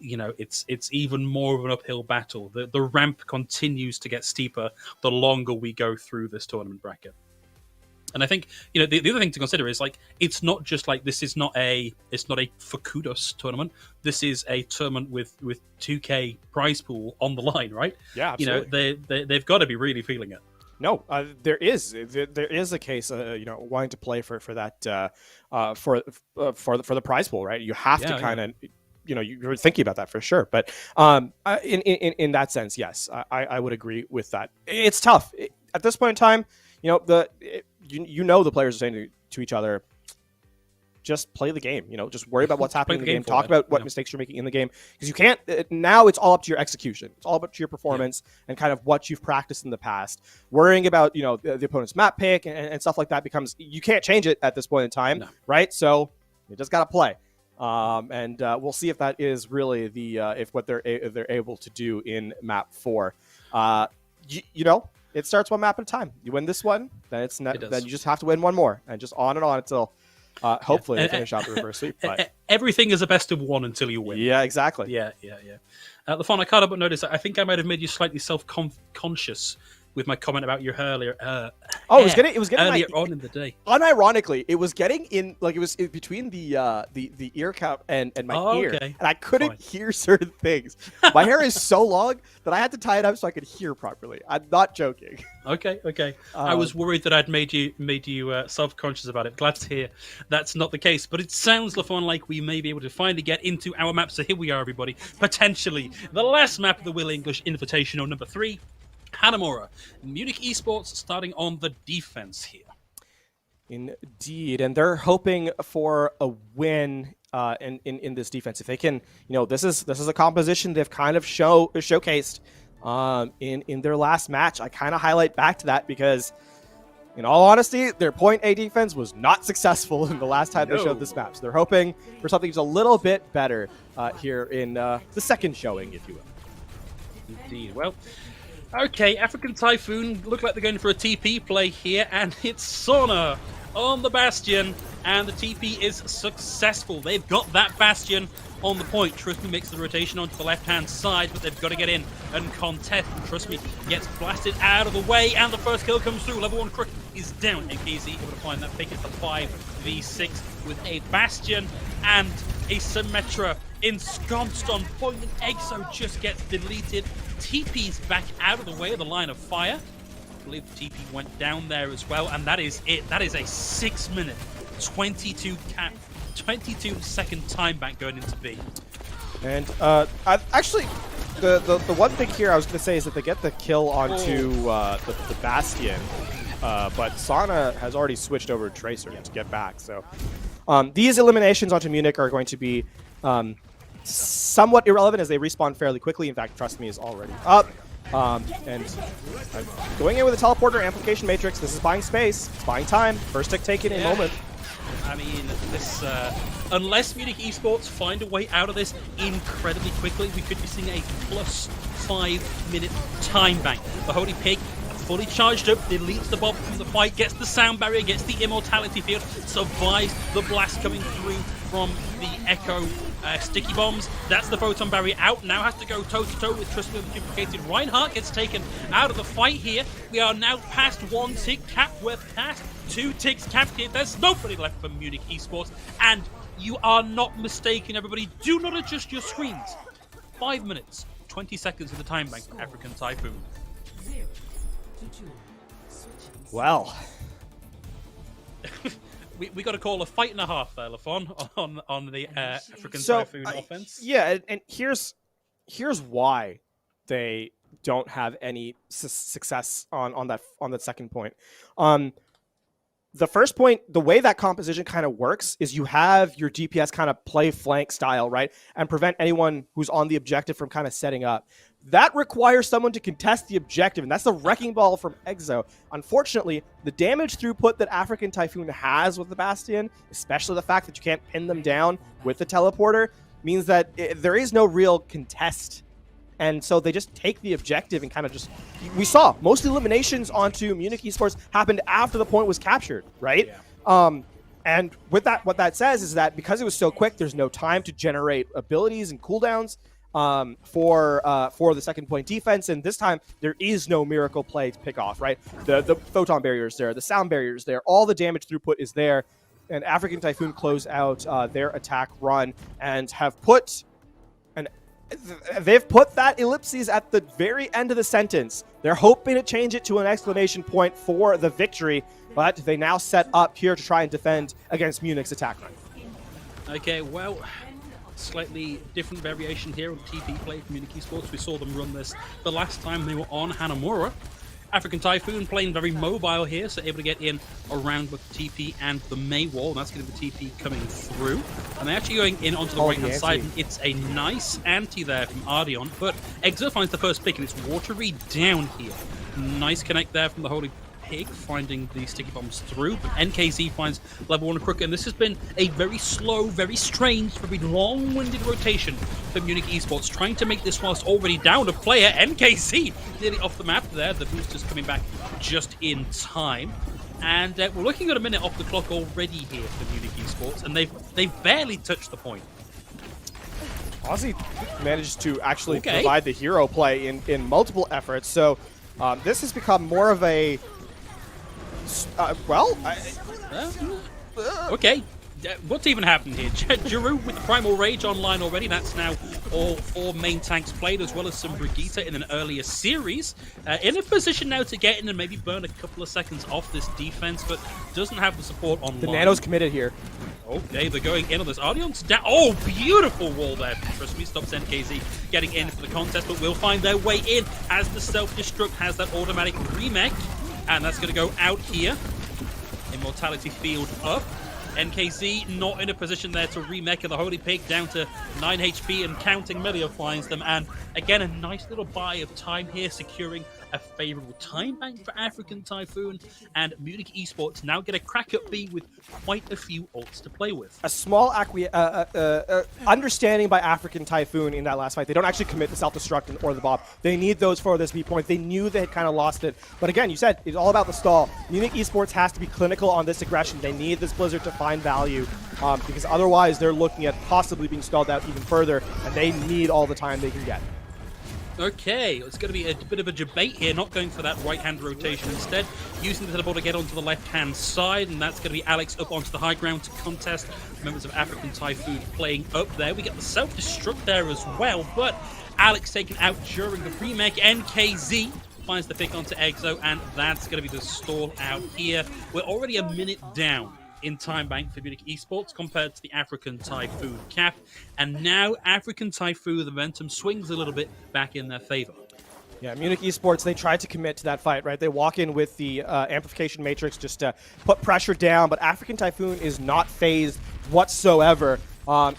it's even more of an uphill battle. The ramp continues to get steeper the longer we go through this tournament bracket. And I think, the other thing to consider is, like, it's not just like it's not a for kudos tournament. This is a tournament with 2K prize pool on the line, right? Yeah, absolutely. They've got to be really feeling it. No, there is a case, wanting to play for that for the prize pool, right? You have to kind of, you're thinking about that for sure. But in that sense, yes, I would agree with that. It's tough at this point in time. The players are saying to each other, just play the game. Just worry about what's happening in the game. Talk about what mistakes you're making in the game, because you can't. Now it's all up to your execution. It's all up to your performance and kind of what you've practiced in the past. Worrying about the opponent's map pick and stuff like that becomes, you can't change it at this point in time, right? So you just got to play. And we'll see if that is really if they're able to do in map 4. It starts one map at a time. You win this one, then then you just have to win one more, and just on until hopefully they finish out the reverse sweep. But everything is a best of 1 until you win. Yeah, exactly. Yeah. LaFon, I can't help but notice. I think I might have made you slightly self-conscious with my comment about your earlier. It was getting earlier on in the day. Unironically, it was getting in, like, it was in between the ear cap and my ear, and I couldn't hear certain things. My hair is so long that I had to tie it up so I could hear properly. I'm not joking. Okay. I was worried that I'd made you self-conscious about it. Glad to hear that's not the case. But it sounds, LaFon, like we may be able to finally get into our map. So here we are, everybody. Potentially the last map of the Will English Invitational, number 3. Hanamura, Munich Esports starting on the defense here. Indeed, and they're hoping for a win in this defense. If they can, this is a composition they've kind of showcased in their last match. I kind of highlight back to that because, in all honesty, their point A defense was not successful in the last time they showed this map. So they're hoping for something just a little bit better here in the second showing, if you will. Indeed. Well, okay, African Typhoon look like they're going for a TP play here, and it's Sauna on the Bastion, and the TP is successful. They've got that Bastion on the point. Trust me makes the rotation onto the left-hand side, but they've got to get in and contest. And Trust me gets blasted out of the way, and the first kill comes through. Level 1 Crook is down, and KZ able to find that pick. It's a 5v6 with a Bastion and a Symmetra ensconced on point, and Exo just gets deleted. TP's back out of the way of the line of fire. I believe the TP went down there as well, and that is it. That is a 6-minute, 22-second time back going into B. And actually, the one thing here I was going to say is that they get the kill onto the Bastion, but Sana has already switched over to Tracer to get back. So these eliminations onto Munich are going to be somewhat irrelevant as they respawn fairly quickly. In fact, Trust Me is already up. And going in with a teleporter, amplification matrix. This is buying space. It's buying time. First tick taken in a moment. I mean, this unless Munich Esports find a way out of this incredibly quickly, we could be seeing a plus 5 minute time bank. The Holy Pig fully charged up, deletes the bomb from the fight, gets the sound barrier, gets the immortality field, survives the blast coming through from the Echo sticky bombs. That's the photon barrier out. Now has to go toe-to-toe with Trust Me, the duplicated. Reinhardt gets taken out of the fight here. We are now past 1 tick cap. We're past 2 ticks capped here. There's nobody left for Munich Esports. And you are not mistaken, everybody. Do not adjust your screens. 5 minutes, 20 seconds of the time bank for African Typhoon. Well, we got to call a fight and a half there, Lafon, on the African Typhoon offense. Yeah, and here's why they don't have any success on that second point. The first point, the way that composition kind of works is you have your DPS kind of play flank style, right? And prevent anyone who's on the objective from kind of setting up. That requires someone to contest the objective, and that's the wrecking ball from Exo. Unfortunately, the damage throughput that African Typhoon has with the Bastion, especially the fact that you can't pin them down with the teleporter, means that there is no real contest. And so they just take the objective and kind of just... We saw most eliminations onto Munich Esports happened after the point was captured, right? Yeah. And with that, what that says is that because it was so quick, there's no time to generate abilities and cooldowns for the second point defense. And this time, there is no miracle play to pick off, right? The photon barriers there, the sound barriers there, all the damage throughput is there. And African Typhoon close out their attack run and have put... They've put that ellipses at the very end of the sentence. They're hoping to change it to an exclamation point for the victory, but they now set up here to try and defend against Munich's attack run. Okay, well, slightly different variation here of TP play from Munich Esports. We saw them run this the last time they were on Hanamura. African Typhoon playing very mobile here, so able to get in around with the TP and the May wall. And that's going to be the TP coming through. And they're actually going in onto the right-hand side. And it's a nice anti there from Ardeon. But Exo finds the first pick, and it's watery down here. Nice connect there from the Holy Pig, finding the sticky bombs through. But NKZ finds level 1 Crook, and this has been a very slow, very strange, very long-winded rotation for Munich Esports, trying to make this whilst already down a player. NKZ nearly off the map there. The boosters coming back just in time. And we're looking at a minute off the clock already here for Munich Esports, and they've barely touched the point. Aussie managed to actually provide the hero play in multiple efforts, so this has become more of a okay. What's even happened here? Giroux with Primal Rage online already. That's now all 4 main tanks played, as well as some Brigitte in an earlier series. In a position now to get in and maybe burn a couple of seconds off this defense, but doesn't have the support online. The Nano's committed here. Okay, they're going in on this. Ardeon's down. Oh, beautiful wall there. Trust me, stops NKZ getting in for the contest, but will find their way in as the self-destruct has that automatic remake. And that's going to go out here. Immortality field up. NKZ not in a position there to remake the Holy Pig, down to 9 HP and counting. Melia finds them, and again a nice little buy of time here, securing a favorable time bank for African Typhoon, and Munich Esports now get a crack at B with quite a few ults to play with. A small understanding by African Typhoon in that last fight. They don't actually commit the self-destruct or the bomb. They need those for this B point. They knew they had kind of lost it. But again, you said it's all about the stall. Munich Esports has to be clinical on this aggression. They need this Blizzard to find value, because otherwise they're looking at possibly being stalled out even further, and they need all the time they can get. Okay, it's going to be a bit of a debate here, not going for that right-hand rotation, instead using the teleport to get onto the left-hand side, and that's going to be Alex up onto the high ground to contest members of African Typhoon playing up there. We get the self-destruct there as well, but Alex taken out during the remake. NKZ finds the pick onto Exo, and that's going to be the stall out here. We're already a minute down in time bank for Munich Esports compared to the African Typhoon cap, and now African Typhoon, the momentum swings a little bit back in their favor. Yeah, Munich Esports, they tried to commit to that fight, right? They walk in with the amplification matrix just to put pressure down, but African Typhoon is not phased whatsoever.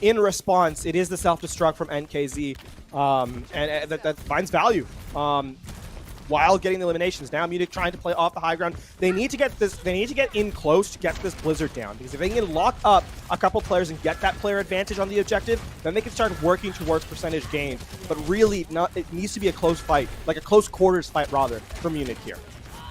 In response, it is the self-destruct from NKZ, and that finds value. while getting the eliminations. Now Munich trying to play off the high ground. They need to get this. They need to get in close to get this Blizzard down, because if they can lock up a couple players and get that player advantage on the objective, then they can start working towards percentage gain. But really, it needs to be a close fight, like a close quarters fight rather, for Munich here.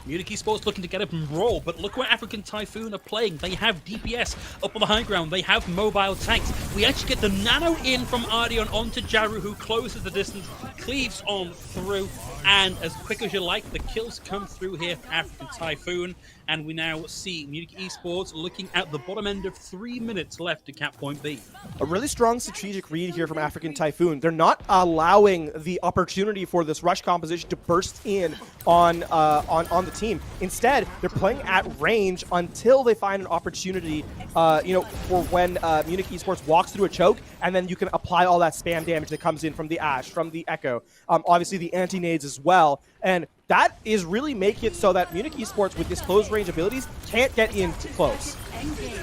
Munich Esports looking to get up and roll, but look where African Typhoon are playing. They have DPS up on the high ground. They have mobile tanks. We actually get the nano in from Ardion onto Jaru, who closes the distance, cleaves on through, and as quick as you like, the kills come through here for African Typhoon, and we now see Munich Esports looking at the bottom end of 3 minutes left to cap point B. A really strong strategic read here from African Typhoon. They're not allowing the opportunity for this rush composition to burst in on the team. Instead, they're playing at range until they find an opportunity, for when Munich Esports walks through a choke, and then you can apply all that spam damage that comes in from the Ashe, from the Echo, obviously the anti-nades as well, and that is really making it so that Munich Esports, with his close range abilities, can't get in too close.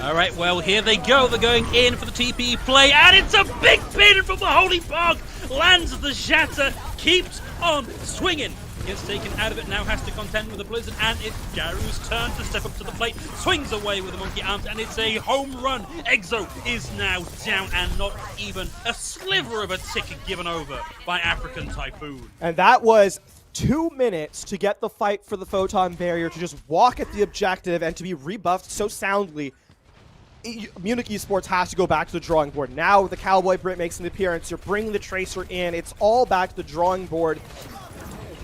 All right, well, here they go. They're going in for the TP play, and it's a big pin from the Holy Bog. Lands the shatter, keeps on swinging. Gets taken out of it, now has to contend with the Blizzard, and it's Jaru's turn to step up to the plate. Swings away with the monkey arms, and it's a home run. Exo is now down, and not even a sliver of a ticket given over by African Typhoon. And that was 2 minutes to get the fight for the Photon Barrier, to just walk at the objective and to be rebuffed so soundly. Munich Esports has to go back to the drawing board. Now the Cowboy Brit makes an appearance. You're bringing the Tracer in. It's all back to the drawing board.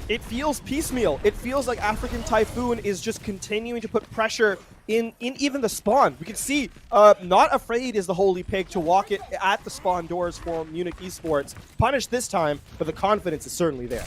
It feels piecemeal. It feels like African Typhoon is just continuing to put pressure in even the spawn. We can see not afraid is the Holy Pig to walk it at the spawn doors for Munich Esports. Punished this time, but the confidence is certainly there.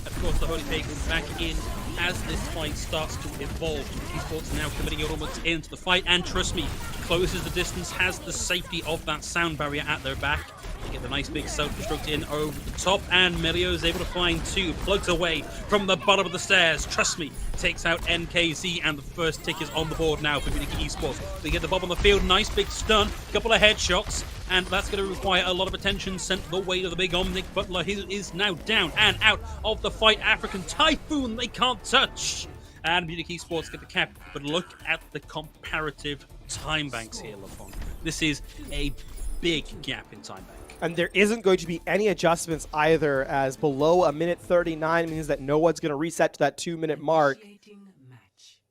Of course, the Holy Pig is back in as this fight starts to evolve. Esports now committing it almost into the fight, and trust me, closes the distance, has the safety of that sound barrier at their back. They get the nice big self-destruct in over the top, and Melio is able to find two, plugs away from the bottom of the stairs. Trust me, takes out NKZ, and the first tick is on the board now for Munich Esports. They get the bomb on the field, nice big stun, couple of headshots, and that's going to require a lot of attention sent the way to the big Omnic Butler. He is now down and out of the fight. African Typhoon, they can't touch. And Munich Esports get the cap, but look at the comparative time banks here, Lafon. This is a big gap in time bank. And there isn't going to be any adjustments either, as below a minute 39 means that no one's going to reset to that 2-minute mark.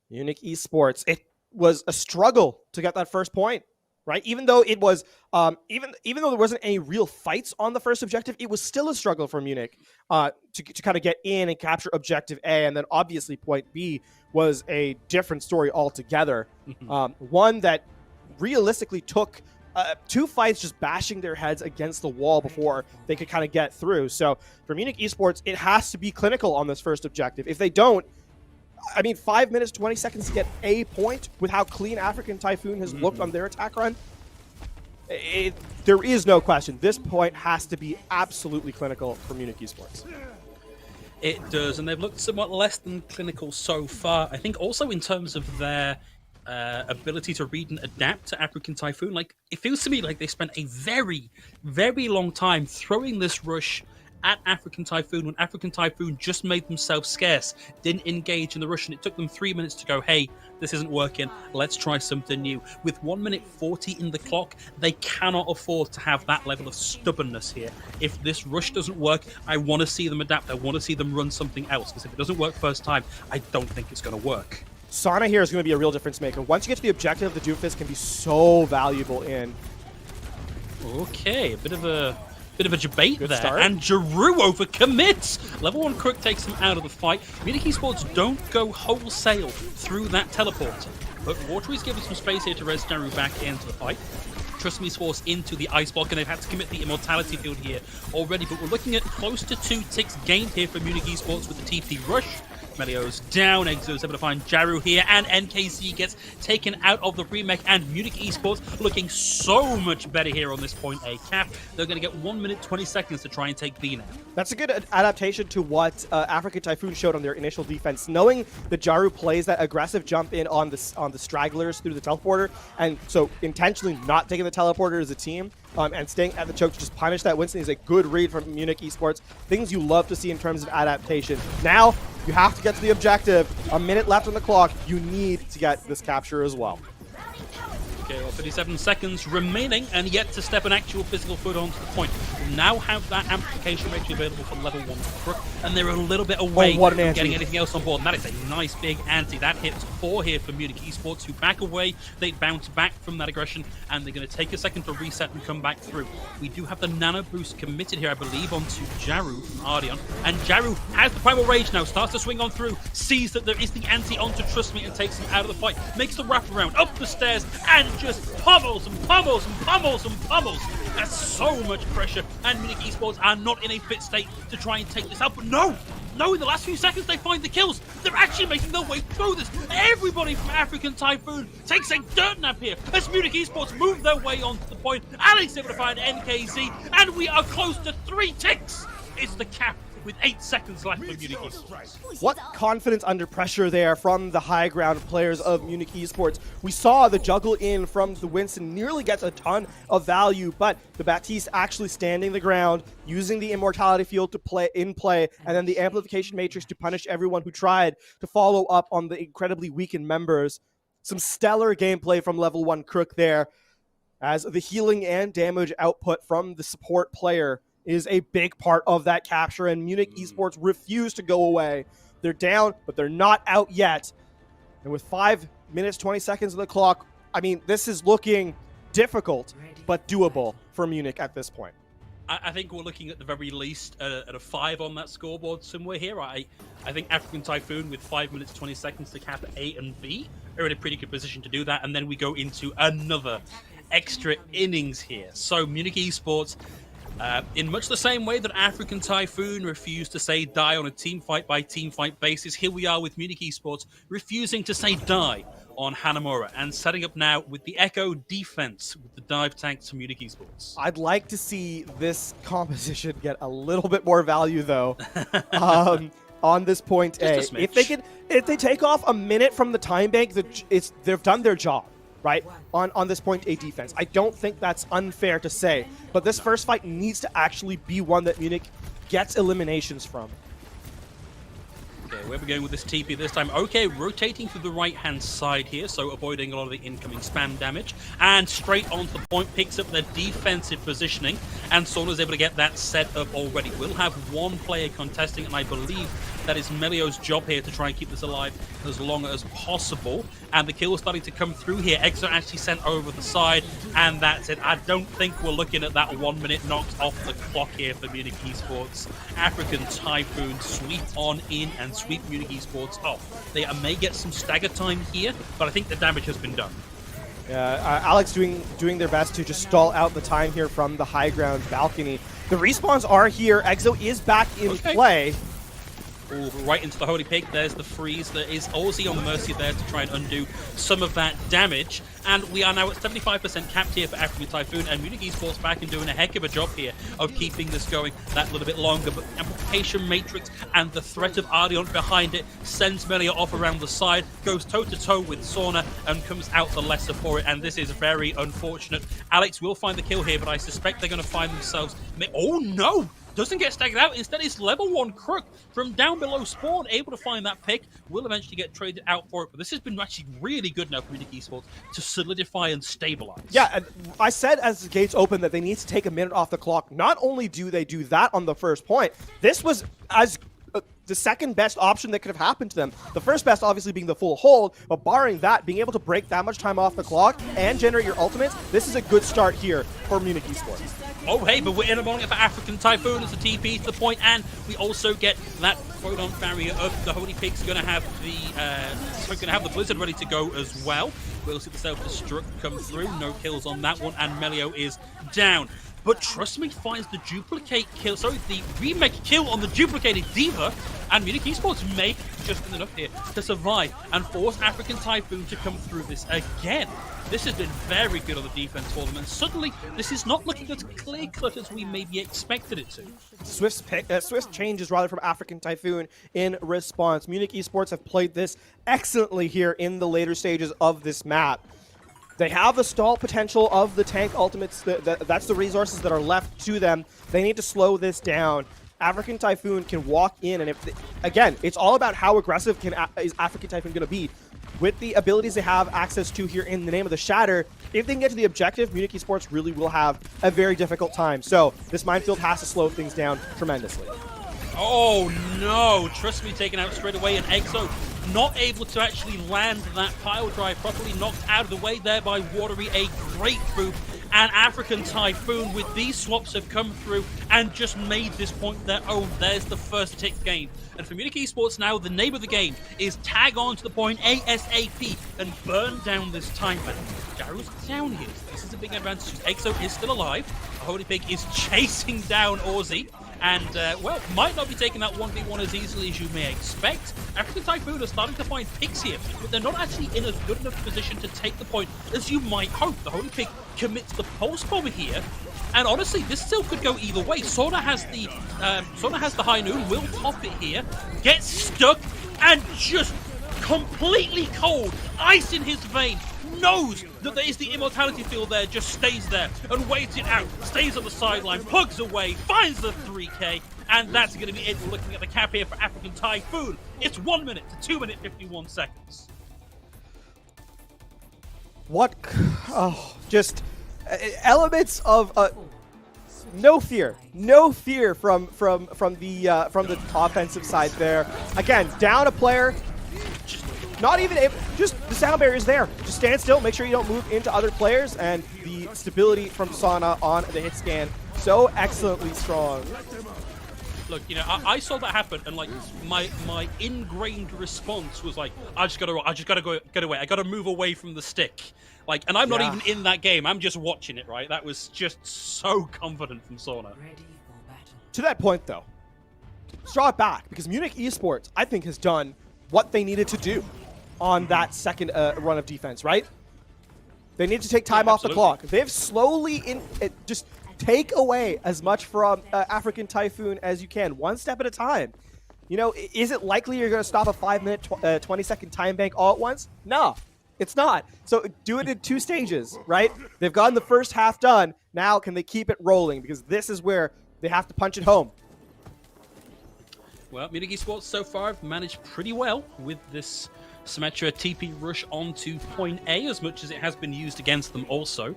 Munich Esports, it was a struggle to get that first point, right? Even though it was, even though there wasn't any real fights on the first objective, it was still a struggle for Munich to kind of get in and capture objective A, and then obviously point B was a different story altogether. One that realistically took 2 fights just bashing their heads against the wall before they could kind of get through. So for Munich Esports, it has to be clinical on this first objective. If they don't, I mean, 5 minutes, 20 seconds to get a point with how clean African Typhoon has looked on their attack run, there is no question. This point has to be absolutely clinical for Munich Esports. It does, and they've looked somewhat less than clinical so far. I think also in terms of their ability to read and adapt to African Typhoon. Like, it feels to me like they spent a very, very long time throwing this rush at African Typhoon when African Typhoon just made themselves scarce, didn't engage in the rush, and it took them 3 minutes to go, hey, this isn't working, let's try something new. With 1 minute 40 in the clock, they cannot afford to have that level of stubbornness here. If this rush doesn't work, I want to see them adapt, I want to see them run something else, because if it doesn't work first time, I don't think it's going to work. Sana here is going to be a real difference maker. Once you get to the objective, the Doomfist can be so valuable in. Okay, a bit of a debate Good there, start. and Giroux over commits. Level 1 Crook takes him out of the fight. Munich Esports don't go wholesale through that teleporter, but Watery's given some space here to res Giroux back into the fight. Trust Me's force into the ice block, and they've had to commit the immortality field here already, but we're looking at close to 2 ticks gained here for Munich Esports with the TP rush. Melio's down, Exo's able to find Jaru here, and NKC gets taken out of the remake, and Munich Esports looking so much better here on this point A cap. They're going to get 1 minute 20 seconds to try and take B now. That's a good adaptation to what African Typhoon showed on their initial defense, knowing that Jaru plays that aggressive jump in on the stragglers through the teleporter, and so intentionally not taking the teleporter as a team. And staying at the choke to just punish that Winston is a good read from Munich Esports. Things you love to see in terms of adaptation. Now, You have to get to the objective. A minute left on the clock. You need to get this capture as well. Okay, well, 57 seconds remaining, and yet to step an actual physical foot onto the point. We now have that amplification matrix available for level 1 Crook, and they're a little bit away what an from anti. getting anything else on board. And that is a nice big anti. That hits 4 here for Munich Esports, who back away. They bounce back from that aggression, and they're going to take a second to reset and come back through. We do have the nano boost committed here, I believe, onto Jaru from Ardion. And Jaru has the Primal Rage now, starts to swing on through, sees that there is the anti onto Trust Me, and takes him out of the fight. Makes the wraparound up the stairs, and just pummels and pummels and pummels and pummels. That's so much pressure, and Munich Esports are not in a fit state to try and take this out. But no, in the last few seconds they find the kills. They're actually making their way through this. Everybody from African Typhoon takes a dirt nap here as Munich Esports move their way onto the point. Alex able to find NKZ, and we are close to 3 ticks. It's the cap with 8 seconds left for Munich Esports. What confidence under pressure there from the high ground players of Munich Esports. We saw the juggle in from the Winston nearly gets a ton of value, but the Baptiste actually standing the ground, using the Immortality Field to play, and then the Amplification Matrix to punish everyone who tried to follow up on the incredibly weakened members. Some stellar gameplay from level 1 Crook there, as the healing and damage output from the support player is a big part of that capture, and Munich Esports refuse to go away. They're down, but they're not out yet. And with 5 minutes, 20 seconds on the clock, I mean, this is looking difficult, but doable for Munich at this point. I think we're looking at the very least at a 5 on that scoreboard somewhere here. I think African Typhoon with 5 minutes, 20 seconds to cap A and B are in a pretty good position to do that, and then we go into another extra innings here. So Munich Esports, in much the same way that African Typhoon refused to say die on a team fight by team fight basis, here we are with Munich Esports refusing to say die on Hanamura and setting up now with the Echo defense with the dive tanks to Munich Esports. I'd like to see this composition get a little bit more value though. On this point A. If they take off a minute from the time bank, they've done their job. Right, on this point A defense. I don't think that's unfair to say, but this first fight needs to actually be one that Munich gets eliminations from. Okay, where are we going with this TP this time? Okay, rotating to the right-hand side here, so avoiding a lot of the incoming spam damage. And straight onto the point, picks up their defensive positioning, and Sauna's able to get that set up already. We'll have 1 player contesting, and I believe that is Melio's job here to try and keep this alive as long as possible. And the kill is starting to come through here. Exo actually sent over the side, and that's it. I don't think we're looking at that 1 minute knocked off the clock here for Munich Esports. African Typhoon sweep on in and sweep Munich Esports off. They may get some stagger time here, but I think the damage has been done. Alex doing their best to just stall out the time here from the high ground balcony. The respawns are here. Exo is back in play. Ooh, right into the Holy Pig. There's the freeze. There is Aussie on the Mercy there to try and undo some of that damage. And we are now at 75% capped here for African Typhoon, and Munich Esports back and doing a heck of a job here of keeping this going that little bit longer. But Amplification Matrix and the threat of Ardion behind it sends Melia off around the side, goes toe-to-toe with Sauna, and comes out the lesser for it. And this is very unfortunate. Alex will find the kill here, but I suspect they're going to find themselves... Oh, no! Doesn't get staggered out. Instead, it's level 1 Crook from down below spawn, able to find that pick. Will eventually get traded out for it. But this has been actually really good now for Munich Esports to solidify and stabilize. Yeah, and I said as the gates open that they need to take a minute off the clock. Not only do they do that on the first point, this was as the second best option that could have happened to them. The first best obviously being the full hold, but barring that, being able to break that much time off the clock and generate your ultimates, this is a good start here for Munich Esports. Oh, hey, but we're in a moment for African Typhoon as a TP to the point, and we also get that photon barrier up. The Holy Pig's going to have the Blizzard ready to go as well. We'll see the self-destruct come through. No kills on that one, and Melio is down. But Trust Me finds the the remake kill on the duplicated Diva, and Munich Esports may just enough here to survive and force African Typhoon to come through this again. This has been very good on the defense for them, and suddenly this is not looking as clear-cut as we maybe expected it to. Swift changes rather from African Typhoon in response. Munich Esports have played this excellently here in the later stages of this map. They have the stall potential of the tank ultimates. That's the resources that are left to them. They need to slow this down. African Typhoon can walk in, and again, it's all about how aggressive is African Typhoon going to be. With the abilities they have access to here in the name of the Shatter, if they can get to the objective, Munich Esports really will have a very difficult time. So this minefield has to slow things down tremendously. Oh no, trust me, taken out straight away, and Exo not able to actually land that pile drive properly, knocked out of the way there by Watery, a great group. And African Typhoon with these swaps have come through and just made this point their own. There's the first tick gained. And for Munich Esports now, the name of the game is tag on to the point ASAP and burn down this time. But Jaru's down here. This is a big advantage. Exo is still alive. Holy Pig is chasing down Aussie. And, well, might not be taking that 1v1 as easily as you may expect. African Typhoon are starting to find picks here, but they're not actually in a good enough position to take the point as you might hope. The Holy Pig commits the pulse bomb here, and honestly, this still could go either way. Sona has the high noon, will top it here, gets stuck, and just completely cold, ice in his vein, knows that there is the immortality field there, just stays there and waits it out, stays on the sideline, plugs away, finds the 3k, and that's going to be it. We're looking at the cap here for African Typhoon. It's 1 minute to 2 minute 51 seconds. What? Oh, just elements of no fear from the offensive side there. Again, down a player. Not even able, just the sound barrier is there. Just stand still, make sure you don't move into other players, and the stability from Sana on the hit scan, so excellently strong. Look, you know, I saw that happen, and like my ingrained response was like, I just gotta go get away. I gotta move away from the stick. Like, and I'm not even in that game. I'm just watching it, right? That was just so confident from Sona. To that point, though, let's draw it back, because Munich Esports, I think, has done what they needed to do on that second run of defense, right? They need to take time off the clock. They've slowly just take away as much from African Typhoon as you can, one step at a time. You know, is it likely you're going to stop a 5-minute, 20-second time bank all at once? No, it's not. So do it in 2 stages, right? They've gotten the first half done. Now can they keep it rolling? Because this is where they have to punch it home. Well, Munich Esports so far have managed pretty well with this Symmetra TP rush onto point A, as much as it has been used against them also.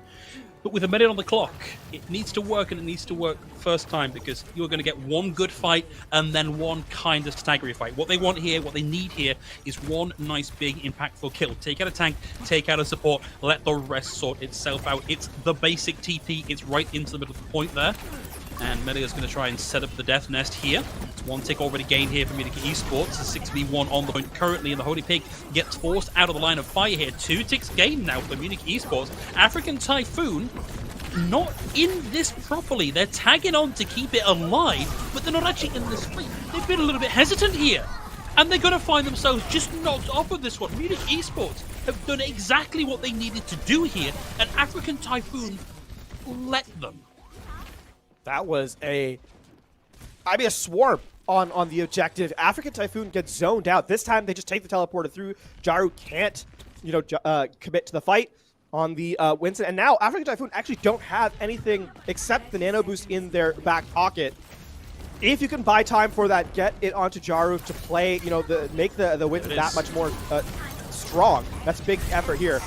But with a minute on the clock, it needs to work, and it needs to work first time, because you're going to get one good fight and then one kind of staggery fight. What they want here, what they need here, is one nice, big, impactful kill. Take out a tank, take out a support, let the rest sort itself out. It's the basic TP. It's right into the middle of the point there. And Melia's going to try and set up the death nest here. It's 1 tick already gained here from Munich Esports. A 6v1 on the point currently, and the Holy Pig gets forced out of the line of fire here. 2 ticks gained now for Munich Esports. African Typhoon not in this properly. They're tagging on to keep it alive, but they're not actually in this fight. They've been a little bit hesitant here, and they're going to find themselves just knocked off of this one. Munich Esports have done exactly what they needed to do here, and African Typhoon let them. That was a swarm on the objective. African Typhoon gets zoned out. This time they just take the teleporter through. Jaru can't, commit to the fight on the Winston. And now African Typhoon actually don't have anything except the nano boost in their back pocket. If you can buy time for that, get it onto Jaru to play, make the Winston that much more strong. That's a big effort here.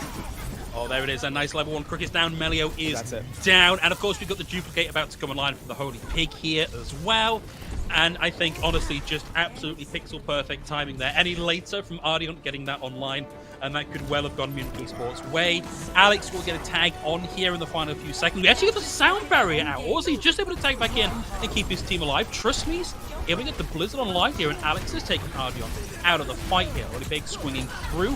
Oh, there it is. A nice level 1 cricket down. Melio is down. And, of course, we've got the duplicate about to come online from the Holy Pig here as well. And I think, honestly, just absolutely pixel-perfect timing there. Any later from Ardion getting that online, and that could well have gone Munich Esports' way. Alex will get a tag on here in the final few seconds. We actually get the sound barrier out. Aussie just able to tag back in and keep his team alive. Trust me, able to get the Blizzard online here, and Alex is taking Ardion out of the fight here. Holy Pig swinging through.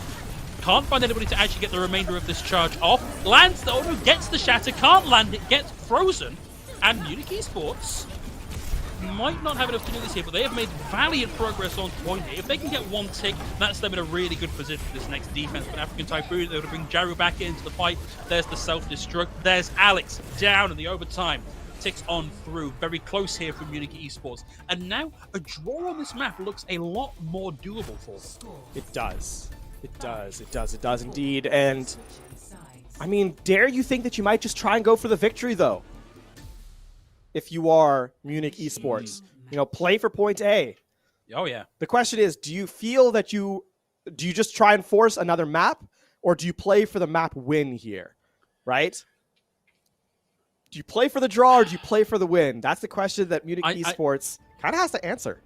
Can't find anybody to actually get the remainder of this charge off. Lands the auto, gets the shatter, can't land it, gets frozen. And Munich Esports might not have enough to do this here, but they have made valiant progress on point here. If they can get 1 tick, that's them in a really good position for this next defense. But African Typhoon, they're going to bring Jaru back into the fight. There's the self-destruct. There's Alex down in the overtime. Ticks on through. Very close here from Munich Esports. And now a draw on this map looks a lot more doable for them. It does. It does indeed. And, I mean, dare you think that you might just try and go for the victory, though? If you are Munich Esports. play for point A. Oh yeah. The question is, do you feel that do you just try and force another map, or do you play for the map win here, right? Do you play for the draw or do you play for the win? That's the question that Munich Esports kind of has to answer.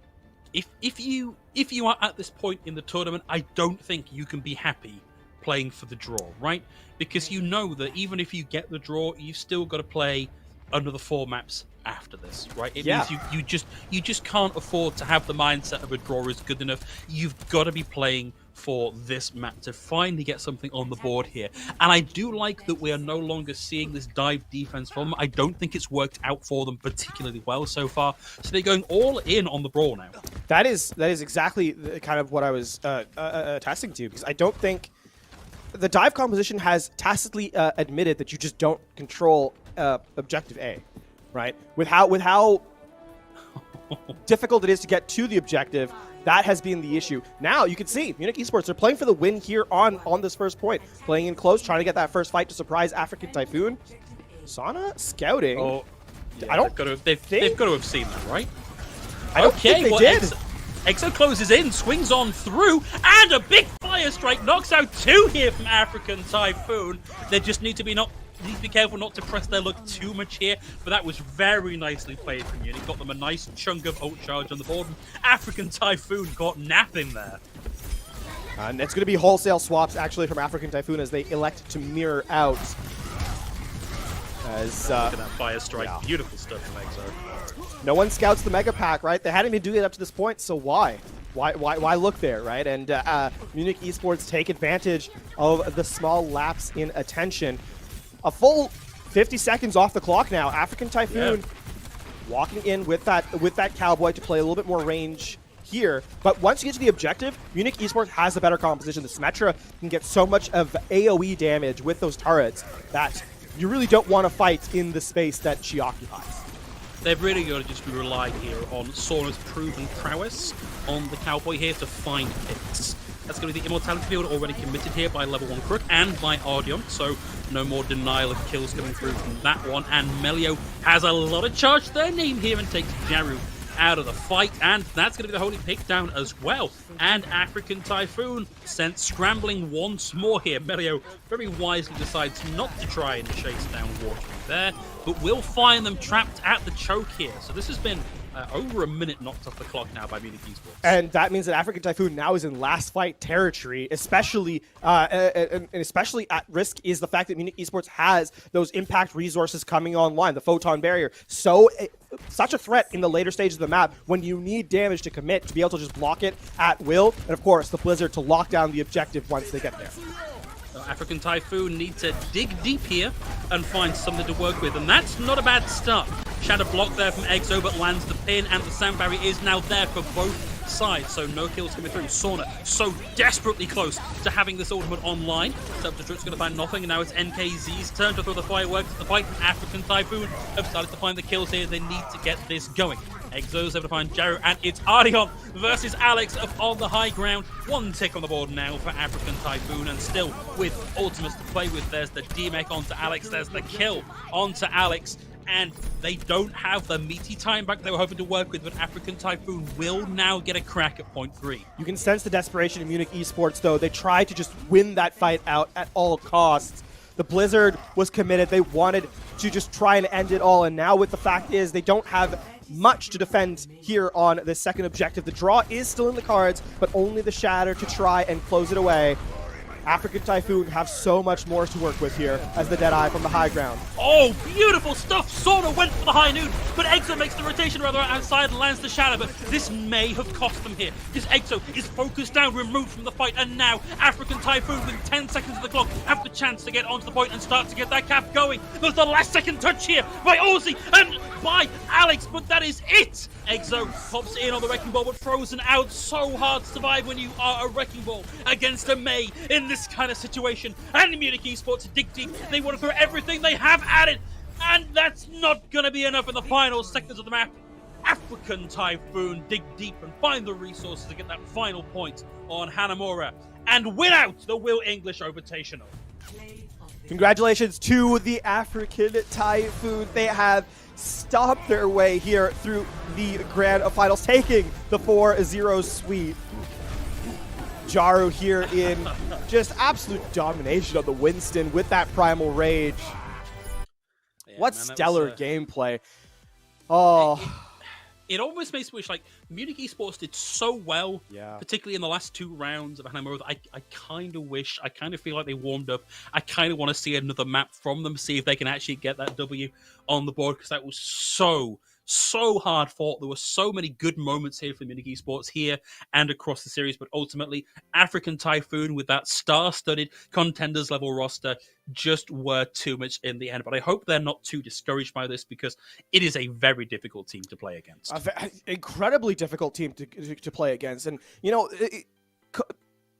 If you are at this point in the tournament, I don't think you can be happy playing for the draw, right? Because you know that even if you get the draw, you've still got to play another 4 maps after this, right? It means you just can't afford to have the mindset of a draw is good enough. You've got to be playing for this map to finally get something on the board here. And I do like that we are no longer seeing this dive defense from them. I don't think it's worked out for them particularly well so far. So they're going all in on the brawl now. That is exactly kind of what I was attesting to, because I don't think the dive composition has tacitly admitted that you just don't control objective A, right? With how difficult it is to get to the objective, that has been the issue. Now you can see Munich Esports, they're playing for the win here on this first point, playing in close, trying to get that first fight to surprise African Typhoon. Sana scouting. Oh, yeah, I don't. They've got to have seen that, right? I don't think they did. Exo closes in, swings on through, and a big fire strike knocks out 2 here from African Typhoon. They just need to be careful not to press their luck too much here, but that was very nicely played from Munich. Got them a nice chunk of ult charge on the board. African Typhoon got napping there. And it's going to be wholesale swaps actually from African Typhoon as they elect to mirror out. As look at that fire strike, yeah. Beautiful stuff from Exo. No one scouts the Mega Pack, right? They hadn't been doing it up to this point, so why? Why look there, right? And Munich Esports take advantage of the small lapse in attention. A full 50 seconds off the clock now. African Typhoon walking in with that Cowboy to play a little bit more range here. But once you get to the objective, Munich Esports has a better composition. The Symmetra can get so much of AoE damage with those turrets that you really don't want to fight in the space that she occupies. They've really got to just be relying here on Sauna's proven prowess on the Cowboy here to find picks. That's going to be the Immortality Field already committed here by level 1 Crook and by Ardion, so no more denial of kills coming through from that one. And Melio has a lot of charge to their name here and takes Jaru out of the fight, and that's going to be the holy pick down as well. And African Typhoon sent scrambling once more here. Melio very wisely decides not to try and chase down Watery there, but will find them trapped at the choke here. So this has been over a minute knocked off the clock now by Munich Esports. And that means that African Typhoon now is in last fight territory, especially and especially at risk is the fact that Munich Esports has those impact resources coming online, the Photon Barrier. So such a threat in the later stages of the map when you need damage to commit to be able to just block it at will, and of course the Blizzard to lock down the objective once they get there. So African Typhoon need to dig deep here and find something to work with, and that's not a bad start. Shadow block there from Exo, but lands the pin, and the sound barrier is now there for both sides, so no kills coming through. Sauna so desperately close to having this ultimate online. Self-destruct's going to find nothing, and now it's NKZ's turn to throw the fireworks. The fight from African Typhoon have started to find the kills here. They need to get this going. Exo's able to find Jaru, and it's Ardion versus Alex up on the high ground. 1 tick on the board now for African Typhoon, and still with ultimates to play with. There's the D-Mech onto Alex, there's the kill onto Alex, and they don't have the meaty time back they were hoping to work with, but African Typhoon will now get a crack at point 3. You can sense the desperation in Munich Esports, though. They tried to just win that fight out at all costs. The Blizzard was committed. They wanted to just try and end it all, and now with the fact is they don't have much to defend here on the second objective. The draw is still in the cards, but only the Shatter to try and close it away. African Typhoon have so much more to work with here as the Deadeye from the high ground. Oh, beautiful stuff! Sauna went for the high noon, but Exo makes the rotation rather outside and lands the Shadow, but this may have cost them here. This Exo is focused down, removed from the fight, and now African Typhoon, with 10 seconds of the clock, have the chance to get onto the point and start to get that cap going. There's the last second touch here by Ozzy and by Alex, but that is it! Exo pops in on the Wrecking Ball, but frozen out. So hard to survive when you are a Wrecking Ball against a Mei in this kind of situation. And Munich Esports dig deep. They want to throw everything they have at it, and that's not going to be enough in the final seconds of the map. African Typhoon dig deep and find the resources to get that final point on Hanamura and win out the Will English Overtational. Congratulations to the African Typhoon. They have stomped their way here through the grand finals, taking the 4-0 sweep. Jaru here in just absolute domination of the Winston with that Primal Rage. Yeah, What man, that stellar was, gameplay. Oh. It almost makes me wish, like, Munich Esports did so well, Yeah. particularly in the last 2 rounds of Hanamura, that I kind of wish, I kind of feel like they warmed up. I kind of want to see another map from them, see if they can actually get that W on the board, because that was so hard fought. There were so many good moments here for Munich Esports here and across the series, but ultimately, African Typhoon with that star-studded contenders level roster just were too much in the end. But I hope they're not too discouraged by this, because it is a very difficult team to play against. Incredibly difficult team to play against. And, you know,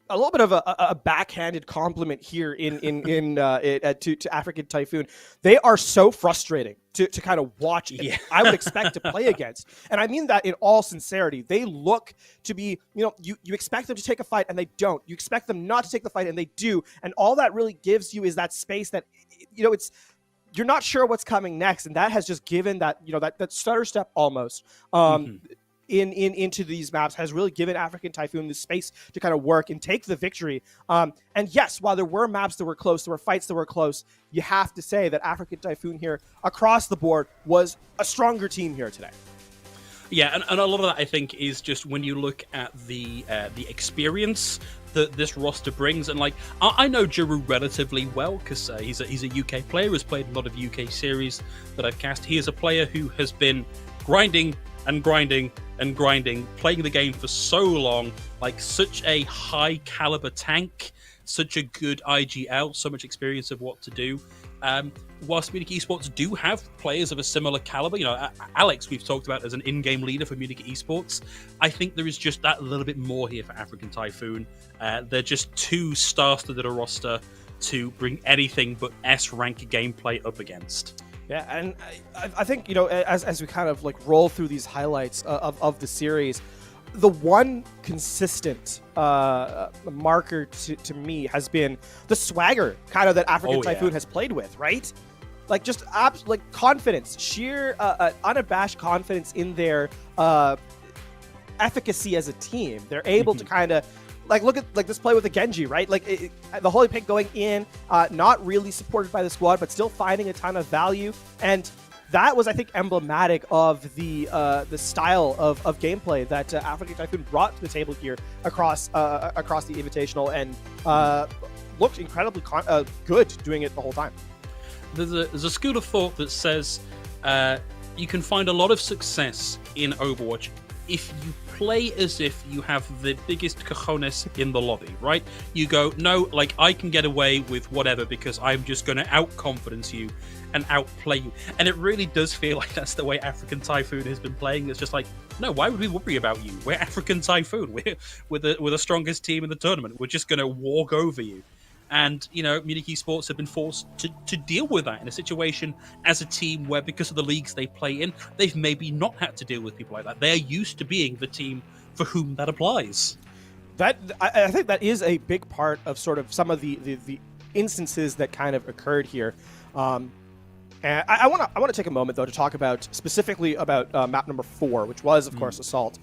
a little bit of a backhanded compliment here to African Typhoon. They are so frustrating to kind of watch. Yeah. I would expect to play against. And I mean that in all sincerity. They look to be, you know, you expect them to take a fight and they don't. You expect them not to take the fight and they do. And all that really gives you is that space that, you know, you're not sure what's coming next. And that has just given that, you know, that stutter step almost. Into these maps has really given African Typhoon the space to kind of work and take the victory. And yes, while there were maps that were close, there were fights that were close, you have to say that African Typhoon here across the board was a stronger team here today. Yeah, and a lot of that, I think, is just when you look at the experience that this roster brings. And, like, I know Giroud relatively well, because he's a UK player who's played a lot of UK series that I've cast. He is a player who has been grinding and grinding and grinding, playing the game for so long, like such a high caliber tank, such a good IGL, so much experience of what to do. Whilst Munich Esports do have players of a similar caliber, you know, Alex we've talked about as an in-game leader for Munich Esports, I think there is just that little bit more here for African Typhoon. They're just too star-studded a roster to bring anything but S-rank gameplay up against. Yeah, and I think, you know, as we kind of like roll through these highlights of the series, the one consistent marker to me has been the swagger kind of that African Typhoon has played with, right? Like just like confidence, sheer unabashed confidence in their efficacy as a team. They're able to kind of like look at like this play with the Genji, right? Like the Holy Pink going in, not really supported by the squad, but still finding a ton of value. And that was, I think, emblematic of the style of gameplay that African Typhoon brought to the table here across the Invitational, and looked incredibly good doing it the whole time. There's a school of thought that says you can find a lot of success in Overwatch if you play as if you have the biggest cojones in the lobby, right? You go, no, like, I can get away with whatever because I'm just going to out-confidence you and outplay you. And it really does feel like that's the way African Typhoon has been playing. It's just like, no, why would we worry about you? We're African Typhoon. We're the strongest team in the tournament. We're just going to walk over you. And, you know, Munich Esports have been forced to deal with that in a situation as a team where, because of the leagues they play in, they've maybe not had to deal with people like that. They're used to being the team for whom that applies. I think that is a big part of sort of some of the instances that kind of occurred here. And I want to take a moment, though, to talk about specifically about map number 4, which was, of course, Assault.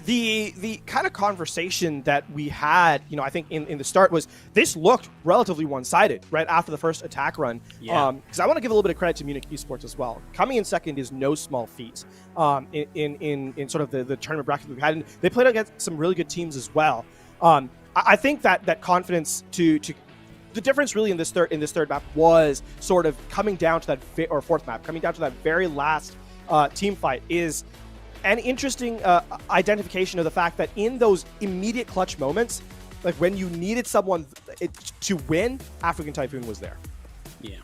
The kind of conversation that we had, you know, I think in the start was this looked relatively one-sided right after the first attack run. Yeah. Because I want to give a little bit of credit to Munich Esports as well. Coming in second is no small feat in sort of the tournament bracket we've had. And they played against some really good teams as well. I think that confidence to the difference really in this third map was sort of coming down to that or fourth map, coming down to that very last team fight is an interesting identification of the fact that in those immediate clutch moments, like when you needed someone to win, African Typhoon was there. Yeah,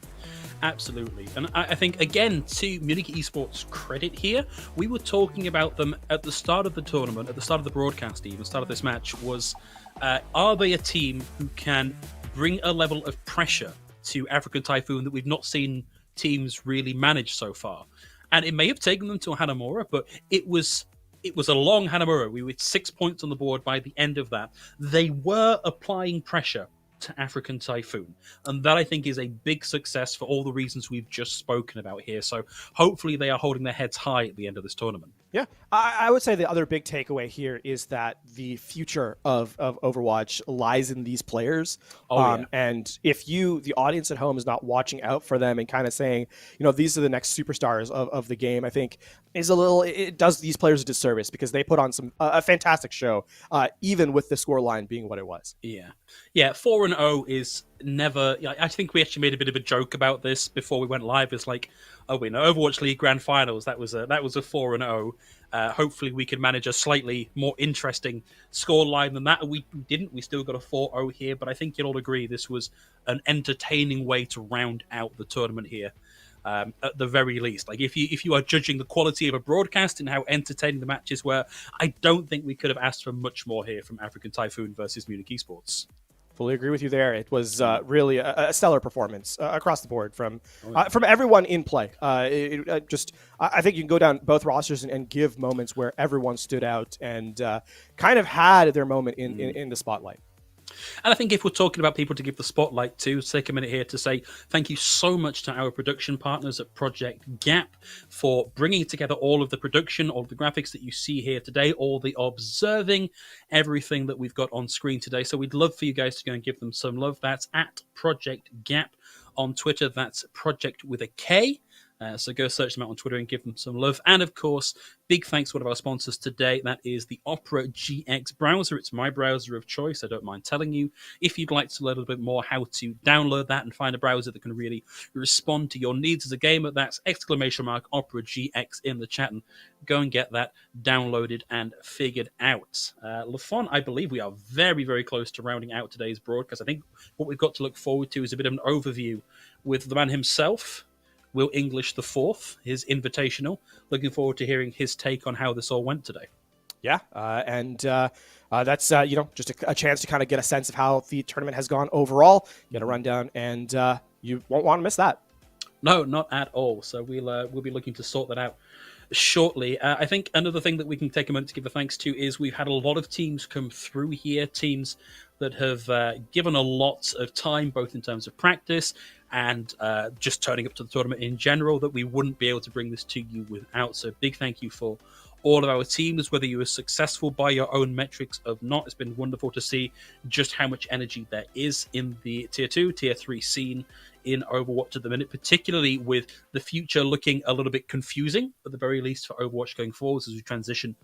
absolutely. And I think, again, to Munich Esports' credit here, we were talking about them at the start of the tournament, at the start of the broadcast even, start of this match, was are they a team who can bring a level of pressure to African Typhoon that we've not seen teams really manage so far? And it may have taken them to a Hanamura, but it was a long Hanamura. We were 6 points on the board by the end of that. They were applying pressure to African Typhoon. And that, I think, is a big success for all the reasons we've just spoken about here. So hopefully they are holding their heads high at the end of this tournament. Yeah, I would say the other big takeaway here is that the future of Overwatch lies in these players. And if you, the audience at home, is not watching out for them and kind of saying, these are the next superstars of the game, I think it does these players a disservice, because they put on a fantastic show, even with the scoreline being what it was. Yeah. 4-0 is never. I think we actually made a bit of a joke about this before we went live. It's like, we know Overwatch League Grand Finals. That was a 4-0. Hopefully, we can manage a slightly more interesting scoreline than that. We didn't. We still got a 4-0 here, but I think you'll all agree this was an entertaining way to round out the tournament here. At the very least, like if you are judging the quality of a broadcast and how entertaining the matches were, I don't think we could have asked for much more here from African Typhoon versus Munich Esports. Fully agree with you there. It was really a stellar performance across the board from everyone in play. I think you can go down both rosters and give moments where everyone stood out and kind of had their moment in the spotlight. And I think if we're talking about people to give the spotlight to, take a minute here to say thank you so much to our production partners at Project Gap for bringing together all of the production, all of the graphics that you see here today, all the observing, everything that we've got on screen today. So we'd love for you guys to go and give them some love. That's at Project Gap on Twitter. That's Project with a K. So go search them out on Twitter and give them some love. And of course, big thanks to one of our sponsors today. That is the Opera GX browser. It's my browser of choice. I don't mind telling you. If you'd like to learn a little bit more how to download that and find a browser that can really respond to your needs as a gamer, that's ! Opera GX in the chat, and go and get that downloaded and figured out. Lafon, I believe we are very, very close to rounding out today's broadcast. I think what we've got to look forward to is a bit of an overview with the man himself, Will English IV, his Invitational. Looking forward to hearing his take on how this all went today. Yeah, and that's just a chance to kind of get a sense of how the tournament has gone overall. Get a rundown, and you won't want to miss that. No, not at all. So we'll be looking to sort that out shortly. I think another thing that we can take a moment to give a thanks to is we've had a lot of teams come through here, teams that have given a lot of time, both in terms of practice and just turning up to the tournament in general, that we wouldn't be able to bring this to you without. So big thank you for all of our teams, whether you were successful by your own metrics or not. It's been wonderful to see just how much energy there is in the Tier 2, Tier 3 scene in Overwatch at the minute, particularly with the future looking a little bit confusing, at the very least for Overwatch going forward as we transition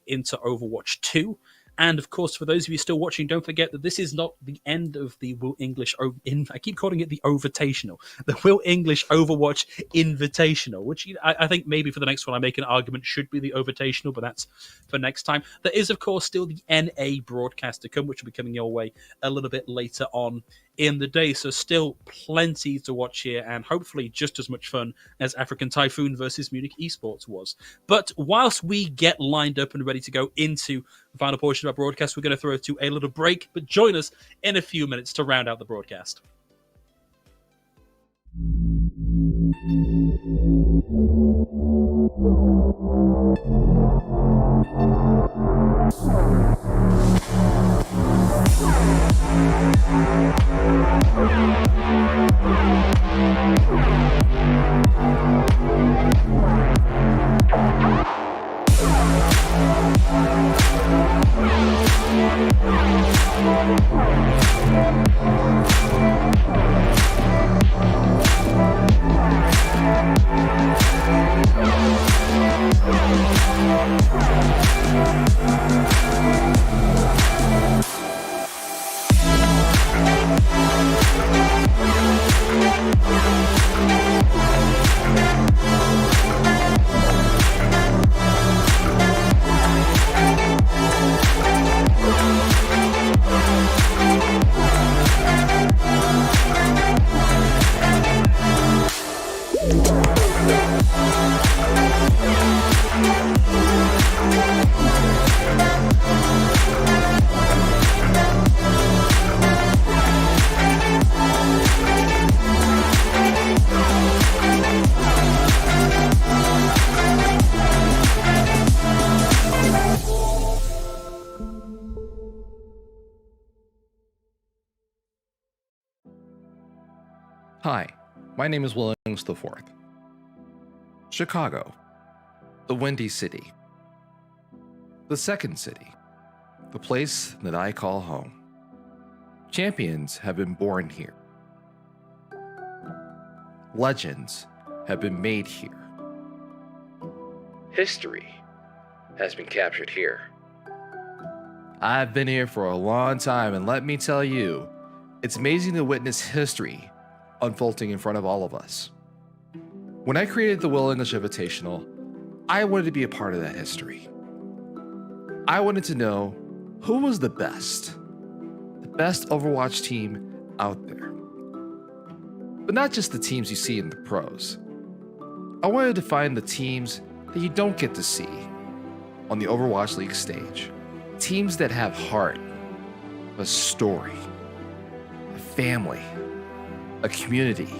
into Overwatch 2. And of course, for those of you still watching, don't forget that this is not the end of the Will English. I keep calling it the Overtational, the Will English Overwatch Invitational, which I think maybe for the next one I make an argument should be the Overtational, but that's for next time. There is, of course, still the NA broadcast to come, which will be coming your way a little bit later on in the day. So still plenty to watch here, and hopefully just as much fun as African Typhoon versus Munich Esports was. But whilst we get lined up and ready to go into the final portion of our broadcast, we're going to throw it to a little break, but join us in a few minutes to round out the broadcast. Hi, my name is Williams IV. Chicago, the Windy City. The second city, the place that I call home. Champions have been born here. Legends have been made here. History has been captured here. I've been here for a long time, and let me tell you, it's amazing to witness history unfolding in front of all of us. When I created the Will English Invitational, I wanted to be a part of that history. I wanted to know who was the best Overwatch team out there. But not just the teams you see in the pros. I wanted to find the teams that you don't get to see on the Overwatch League stage. Teams that have heart, a story, a family, a community,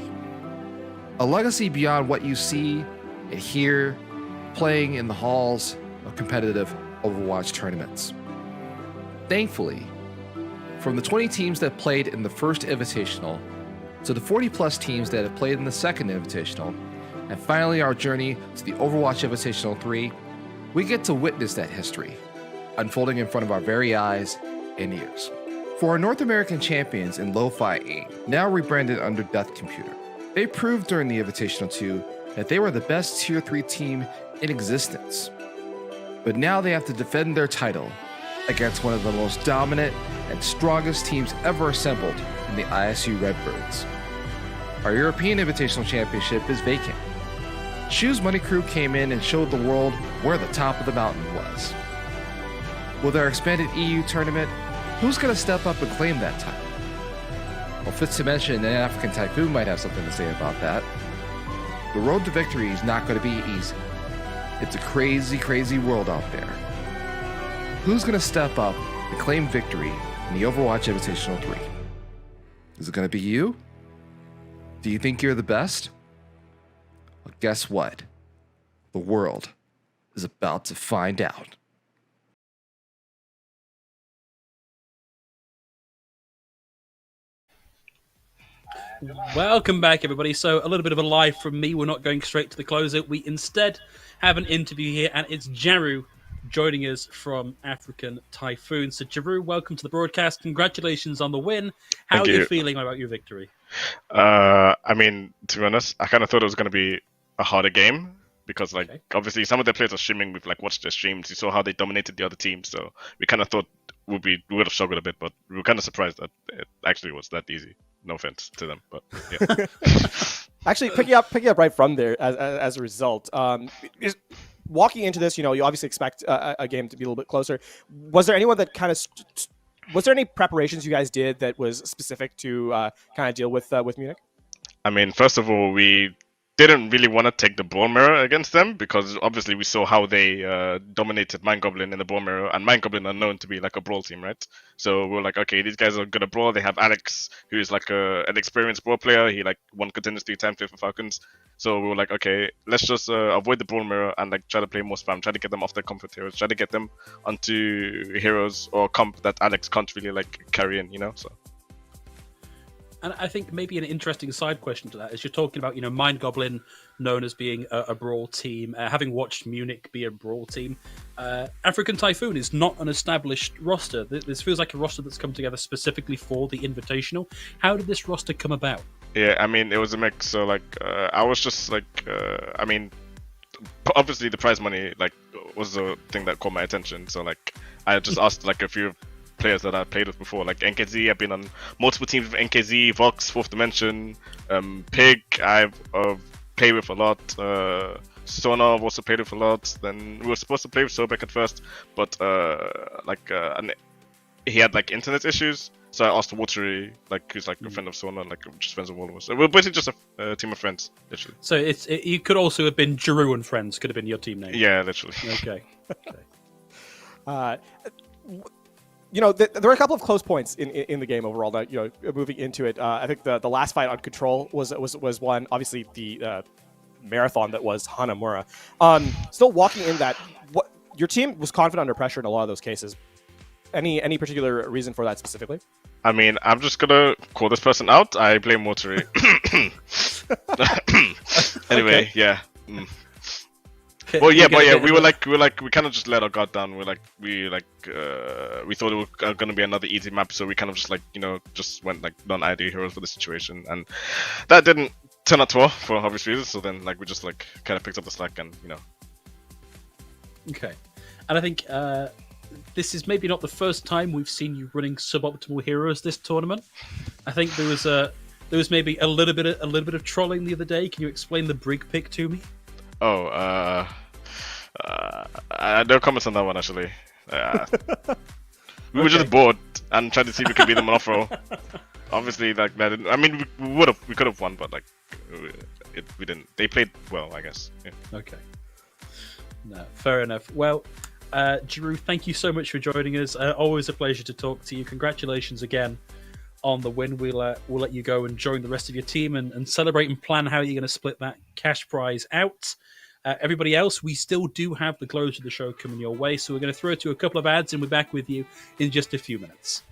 a legacy beyond what you see and hear playing in the halls of competitive Overwatch tournaments. Thankfully, from the 20 teams that played in the first Invitational to the 40 plus teams that have played in the second Invitational, and finally our journey to the Overwatch Invitational 3, we get to witness that history unfolding in front of our very eyes and ears. For our North American champions in Lo-Fi AIM, now rebranded under Death Computer, they proved during the Invitational 2 that they were the best Tier 3 team in existence. But now they have to defend their title against one of the most dominant and strongest teams ever assembled in the ISU Redbirds. Our European Invitational Championship is vacant. Shoes Money Crew came in and showed the world where the top of the mountain was. With our expanded EU tournament, who's going to step up and claim that title? Well, fits to mention an African Typhoon might have something to say about that. The road to victory is not going to be easy. It's a crazy, crazy world out there. Who's going to step up and claim victory in the Overwatch Invitational 3? Is it going to be you? Do you think you're the best? Well, guess what? The world is about to find out. Welcome back, everybody. So a little bit of a live from me. We're not going straight to the closer. We instead have an interview here, and it's Jaru joining us from African Typhoon. So Jaru, welcome to the broadcast. Congratulations on the win. How are you feeling about your victory? I mean, to be honest, I kind of thought it was going to be a harder game because, like, obviously some of the players are streaming. We've like watched their streams. You saw how they dominated the other team, so we kind of thought we would have struggled a bit, but we were kind of surprised that it actually was that easy. No offense to them, but yeah. Actually, picking up right from there as a result, walking into this, you know, you obviously expect a game to be a little bit closer. Was there anyone that kind of was there any preparations you guys did that was specific to kind of deal with Munich? I mean, first of all, we didn't really want to take the Brawl Mirror against them because obviously we saw how they dominated Mind Goblin in the Brawl Mirror, and Mind Goblin are known to be like a brawl team, right? So we were like, okay, these guys are gonna brawl. They have Alex, who is like an experienced brawl player. He like won contenders 3 times for Falcons. So we were like, okay, let's just avoid the Brawl Mirror and like try to play more spam, try to get them off their comfort heroes, try to get them onto heroes or comp that Alex can't really like carry in, you know. So. And I think maybe an interesting side question to that is you're talking about, you know, Mind Goblin known as being a brawl team, having watched Munich be a brawl team. African Typhoon is not an established roster. This feels like a roster that's come together specifically for the Invitational. How did this roster come about? Yeah, I mean, it was a mix. So like, I was just like, I mean, obviously the prize money like was the thing that caught my attention. So like, I just asked like a few players that I played with before, like NKZ. I've been on multiple teams with NKZ, Vox, Fourth Dimension, Pig. I've played with a lot. Sona I've also played with a lot. Then we were supposed to play with Sobek at first, but and he had like internet issues. So I asked Watery, like who's like a friend of Sona, like just friends of all of us. So we're basically just a team of friends, literally. So you could also have been Giroux and Friends. Could have been your team name. Yeah, literally. Okay. You know, there were a couple of close points in the game overall. That, you know, moving into it, I think the last fight on Control was one. Obviously, the marathon that was Hanamura. Still walking in that, what your team was confident under pressure in a lot of those cases. Any particular reason for that specifically? I mean, I'm just gonna call this person out. I blame Mortuary. Anyway, Okay. yeah. Well, Yeah, but yeah, we kind of just let our guard down. We thought it was gonna be another easy map, so we kind of just just went like non-ID heroes for the situation, and that didn't turn out well for obvious reasons. So then we just kind of picked up the slack and Okay. And I think this is maybe not the first time we've seen you running suboptimal heroes this tournament. I think there was maybe a little bit of trolling the other day. Can you explain the Brig pick to me? Oh, no comments on that one actually. We were just bored and tried to see if we could beat them on off roll. Obviously, that didn't. I mean, we could have won, but we didn't. They played well, I guess. Yeah. Okay. No, fair enough. Well, Drew, thank you so much for joining us. Always a pleasure to talk to you. Congratulations again on the win. We'll let you go and join the rest of your team and celebrate and plan how you're going to split that cash prize out. Everybody else, we still do have the close of the show coming your way, so we're going to throw to a couple of ads and we're back with you in just a few minutes.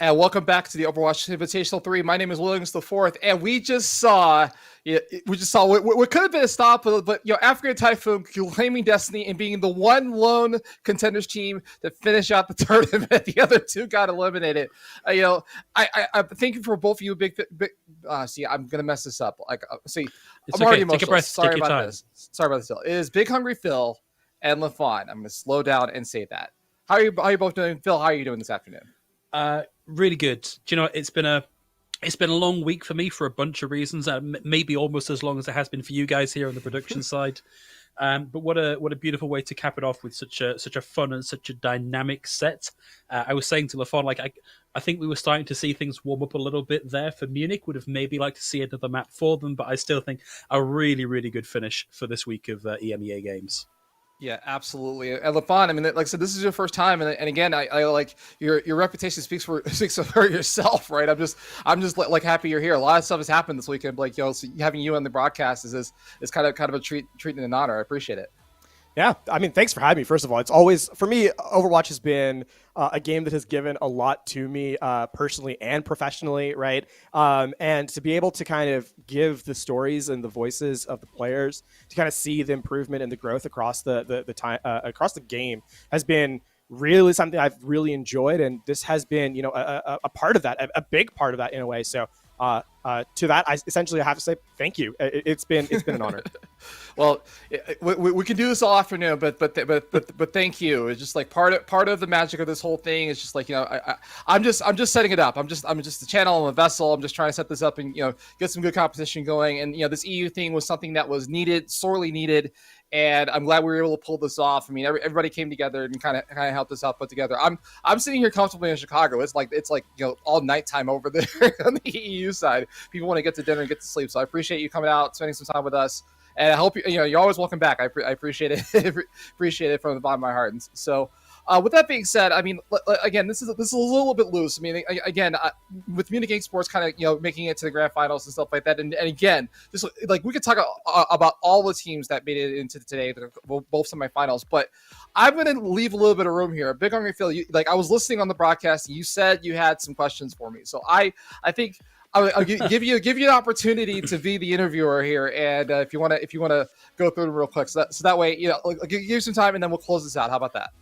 And welcome back to the Overwatch Invitational 3. My name is Williams the Fourth, and we just saw what could have been a stop, but African Typhoon claiming destiny and being the one lone contenders team that finished out the tournament. The other two got eliminated. I'm thinking for both of you, see, I'm gonna mess this up. I'm already emotional. Take a breath. Sorry Take about your time. this. Sorry about this. It is Big Hungry Phil and LaFawn. I'm gonna slow down and say that. How are you both doing, Phil? How are you doing this afternoon? Really good. Do you know, it's been a long week for me for a bunch of reasons. Maybe almost as long as it has been for you guys here on the production side. But what a beautiful way to cap it off with such a fun and such a dynamic set. I was saying to LaFawn, I think we were starting to see things warm up a little bit there for Munich. Would have maybe liked to see another map for them, but I still think a really, really good finish for this week of EMEA games. Yeah, absolutely. And LaFawn, I mean, like I said, this is your first time, and again, I like your reputation speaks for yourself, right? I'm just like happy you're here. A lot of stuff has happened this weekend, like so having you on the broadcast is kind of a treat and an honor. I appreciate it. Yeah, I mean, thanks for having me. First of all, it's always, for me, Overwatch has been a game that has given a lot to me personally and professionally, right? And to be able to kind of give the stories and the voices of the players, to kind of see the improvement and the growth across the time across the game has been really something I've really enjoyed, and this has been, a part of that, a big part of that in a way. So to that, I essentially have to say thank you. It's been an honor. Well, we can do this all afternoon, but thank you. It's just like part of the magic of this whole thing is just like, I'm just setting it up. I'm just the channel, I'm a vessel. I'm just trying to set this up and get some good competition going. And this EU thing was something that was needed, sorely needed. And I'm glad we were able to pull this off. I mean, everybody came together and kind of helped us out put together. I'm sitting here comfortably in Chicago. It's like all nighttime over there on the EU side. People want to get to dinner and get to sleep. So I appreciate you coming out, spending some time with us. And I hope you're always welcome back. I appreciate it. Appreciate it from the bottom of my heart. And so, with that being said, I mean, again, this is a little bit loose. I mean, again, with Munich Sports kind of making it to the grand finals and stuff like that. And again, just like we could talk about all the teams that made it into today, both semifinals. But I'm going to leave a little bit of room here. Big Hungry Phil, I was listening on the broadcast. And you said you had some questions for me, so I think I'll give you an opportunity to be the interviewer here, and if you want to go through them real quick, so that way I'll give you some time, and then we'll close this out. How about that?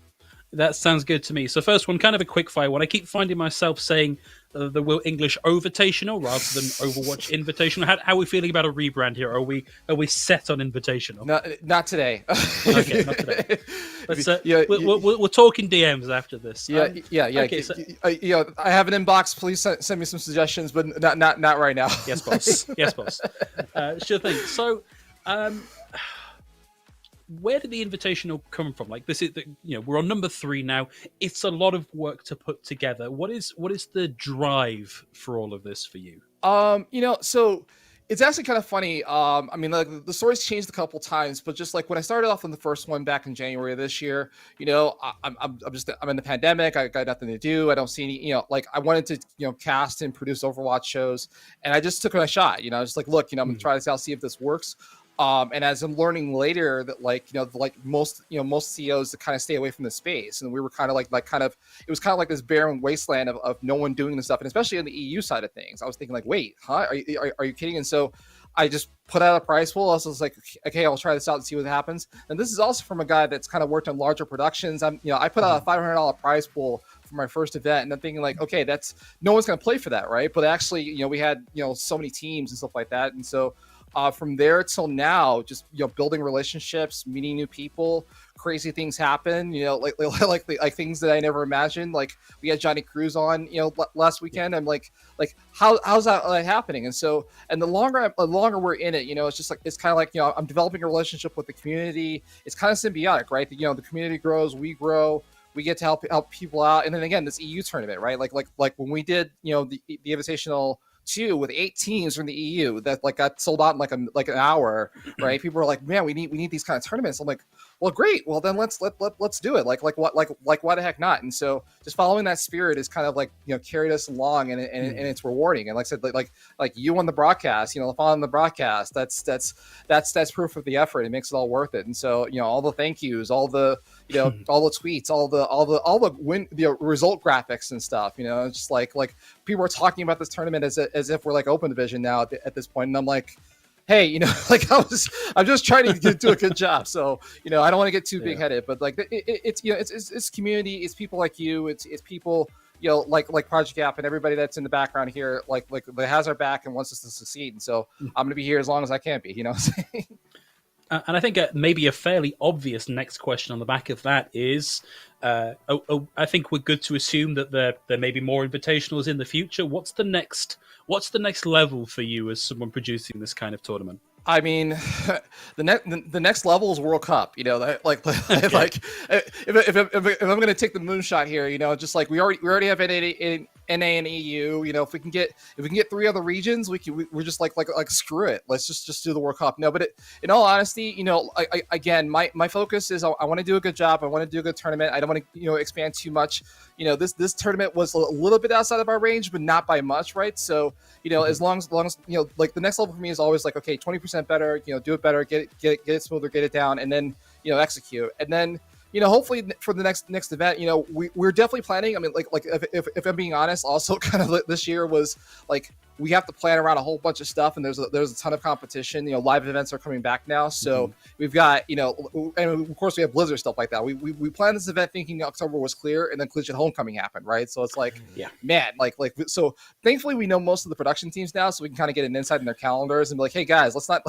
That sounds good to me. So first one, kind of a quick fire one. I keep finding myself saying the Will English Overtational rather than Overwatch Invitational. How are we feeling about a rebrand here? Are we set on Invitational? Not today. Okay, not today. Let's, we're talking DMs after this. Yeah. Okay, so, I have an inbox. Please send me some suggestions, but not right now. Yes, boss. Yes, boss. Sure thing. So, where did the Invitational come from? Like, this is we're on number 3 now. It's a lot of work to put together. What is the drive for all of this for you? So it's actually kind of funny. I mean, like, the story's changed a couple times, but just like when I started off on the first one back in January of this year, I'm in the pandemic. I got nothing to do. I don't see any, I wanted to, cast and produce Overwatch shows, and I just took a shot. I was like, look, I'm gonna try this out, see if this works. And as I'm learning later that most CEOs to kind of stay away from the space, and we were kind of it was kind of like this barren wasteland of no one doing this stuff, and especially on the EU side of things, I was thinking like, wait, huh? Are you kidding? And so I just put out a prize pool. I was like, okay, I'll try this out and see what happens. And this is also from a guy that's kind of worked on larger productions. I put out a $500 prize pool for my first event, and I'm thinking like, okay, that's no one's going to play for that, right? But actually, we had so many teams and stuff like that, and so. From there till now, just building relationships, meeting new people, crazy things happen. Like things that I never imagined. Like we had Johnny Cruz on, last weekend. I'm like how's that happening? And so, and the longer we're in it, it's just like it's kind of like I'm developing a relationship with the community. It's kind of symbiotic, right? The community grows, we grow. We get to help people out, and then again, this EU tournament, right? Like when we did, the Invitational 2 with 8 teams from the EU that like got sold out in like an hour, right? People were like, man, we need these kind of tournaments. I'm like, well, great. Well, then let's do it. Like why the heck not? And so just following that spirit is kind of like, carried us along, and it's rewarding. And like I said, like you on the broadcast, following the broadcast, that's proof of the effort. It makes it all worth it. And so, all the thank yous, all the all the tweets, all the result graphics and stuff, it's just like people are talking about this tournament as if we're like open division now at this point. And I'm like, hey, like I'm just trying to do a good job. So, I don't want to get too big headed, but like it's community, it's people like you, it's people, like Project Gap and everybody that's in the background here, like that has our back and wants us to succeed. And so I'm going to be here as long as I can be, what I'm saying? And I think maybe a fairly obvious next question on the back of that is, I think we're good to assume that there may be more invitationals in the future. What's the next level for you as someone producing this kind of tournament? I mean, the next level is World Cup. Like if I'm going to take the moonshot here, just like we already have NA and EU. If we can get 3 other regions, we're just like screw it. Let's just do the World Cup. No, but in all honesty, again, my focus is I want to do a good job. I want to do a good tournament. I don't want to expand too much. This tournament was a little bit outside of our range, but not by much, right? So as long as like the next level for me is always like, okay, 20% better, do it better, get it smoother, get it down, and then execute, and then hopefully for the next event, we're definitely planning. I mean, like if I'm being honest, also kind of this year was like we have to plan around a whole bunch of stuff, and there's a ton of competition. Live events are coming back now, so we've got and of course we have Blizzard stuff like that. We planned this event thinking October was clear, and then Collegiate Homecoming happened, right? So it's like, man, like so. Thankfully, we know most of the production teams now, so we can kind of get an insight in their calendars and be like, hey guys, let's not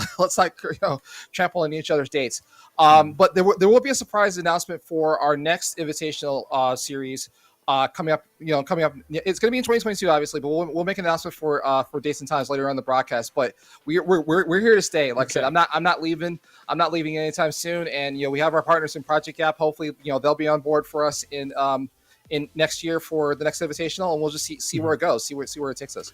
trample on each other's dates. But there will be a surprise announcement for our next Invitational series. Coming up. It's going to be in 2022, obviously, but we'll make an announcement for dates and times later on the broadcast. But we're here to stay. Like I said, I'm not leaving. I'm not leaving anytime soon. And we have our partners in Project Gap. Hopefully, they'll be on board for us in next year for the next Invitational, and we'll just see where it goes, see where it takes us.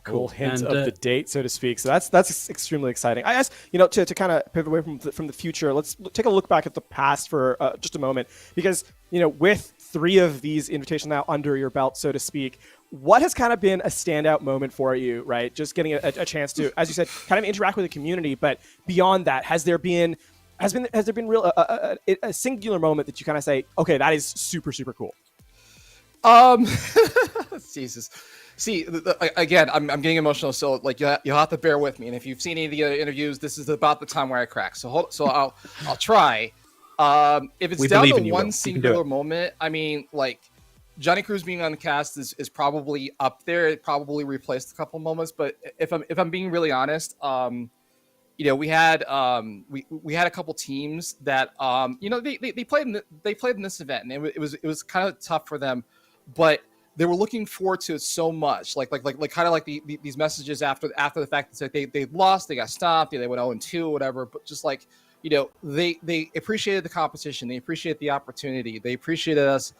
Cool hint of the date, so to speak. So that's extremely exciting. I guess to kind of pivot away from the future, let's take a look back at the past for just a moment, because with 3 of these invitations now under your belt, so to speak, what has kind of been a standout moment for you, right? Just getting a chance to, as you said, kind of interact with the community, but beyond that, has there been real a singular moment that you kind of say, okay, that is super, super cool? Jesus. See, again, I'm getting emotional, so like you'll have to bear with me. And if you've seen any of the other interviews, this is about the time where I crack. So I'll try. If it's down to one singular moment, I mean, like Johnny Cruz being on the cast is probably up there. It probably replaced a couple moments. But if I'm being really honest, we had a couple teams that they played in this event, and it was kind of tough for them, but they were looking forward to it so much, like kind of like these messages after the fact that they lost, they got stopped, they went 0-2, whatever. But just like they appreciated the competition, they appreciated the opportunity, they appreciated us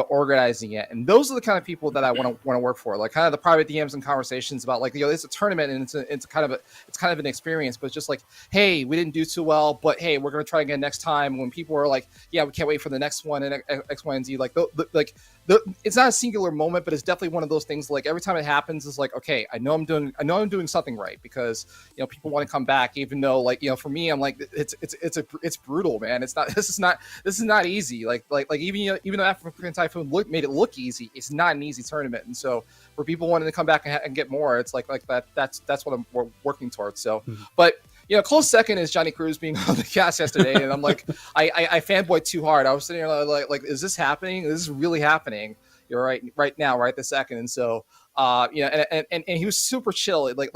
organizing it, and those are the kind of people that I want to work for. Like kind of the private DMs and conversations about like it's a tournament and it's kind of an experience, but it's just like, hey, we didn't do too well, but hey, we're gonna try again next time. When people are like, yeah, we can't wait for the next one and X, Y, and Z, it's not a singular moment, but it's definitely one of those things. Like every time it happens, it's like, okay, I know I'm doing something right, because people want to come back, even though for me, I'm like, it's brutal, man. This is not easy. Like even though African Typhoon made it look easy, it's not an easy tournament. And so for people wanting to come back and get more, it's like that. That's what we're working towards. So, but. Close second is Johnny Cruz being on the cast yesterday, and I'm like, I fanboyed too hard. I was sitting here like, is this happening? Is this really happening? You're right now, right this second. And so, and he was super chill. Like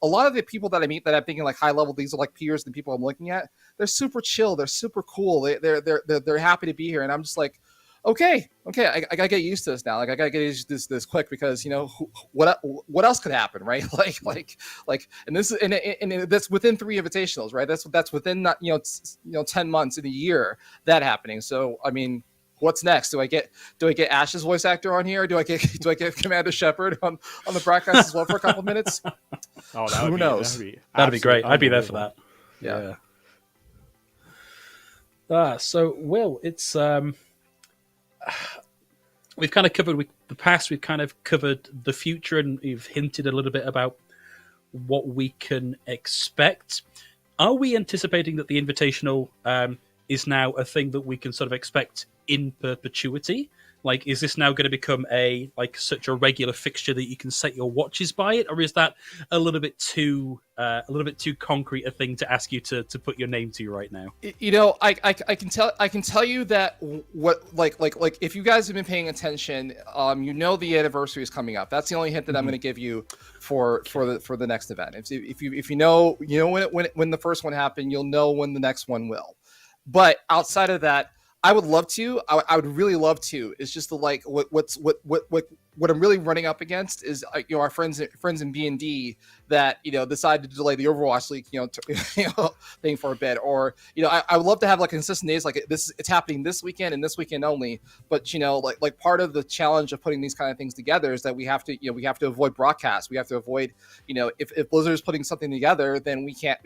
a lot of the people that I meet that I'm thinking like high level, these are like peers, the people I'm looking at. They're super chill. They're super cool. They're happy to be here, and I'm just like, okay, I gotta get used to this now. Like I gotta get used to this quick, because what else could happen, right? And this and that's within 3 invitationals, right? That's within 10 months in a year that happening. So I mean, what's next? Do I get Ash's voice actor on here? Do I get Commander Shepard on the broadcast as well for a couple minutes? Oh, Who knows? That'd be great. I'd be there for unbelievable. that. Yeah. So Will, it's we've kind of covered the past. We've kind of covered the future, and we've hinted a little bit about what we can expect. Are we anticipating that the Invitational is now a thing that we can sort of expect in perpetuity? Like, is this now going to become such a regular fixture that you can set your watches by it, or is that a little bit too concrete a thing to ask you to put your name to right now? You know, I can tell you that what like if you guys have been paying attention, you know the anniversary is coming up. That's the only hint that I'm going to give you for the next event. If you know when the first one happened, you'll know when the next one will. But outside of that, I would love to. I would really love to. It's just what I'm really running up against is our friends in B&D that decided to delay the Overwatch League thing for a bit, or I would love to have like consistent days like this. It's happening this weekend and this weekend only. But like part of the challenge of putting these kind of things together is that we have to avoid broadcasts. We have to avoid if Blizzard is putting something together, then we can't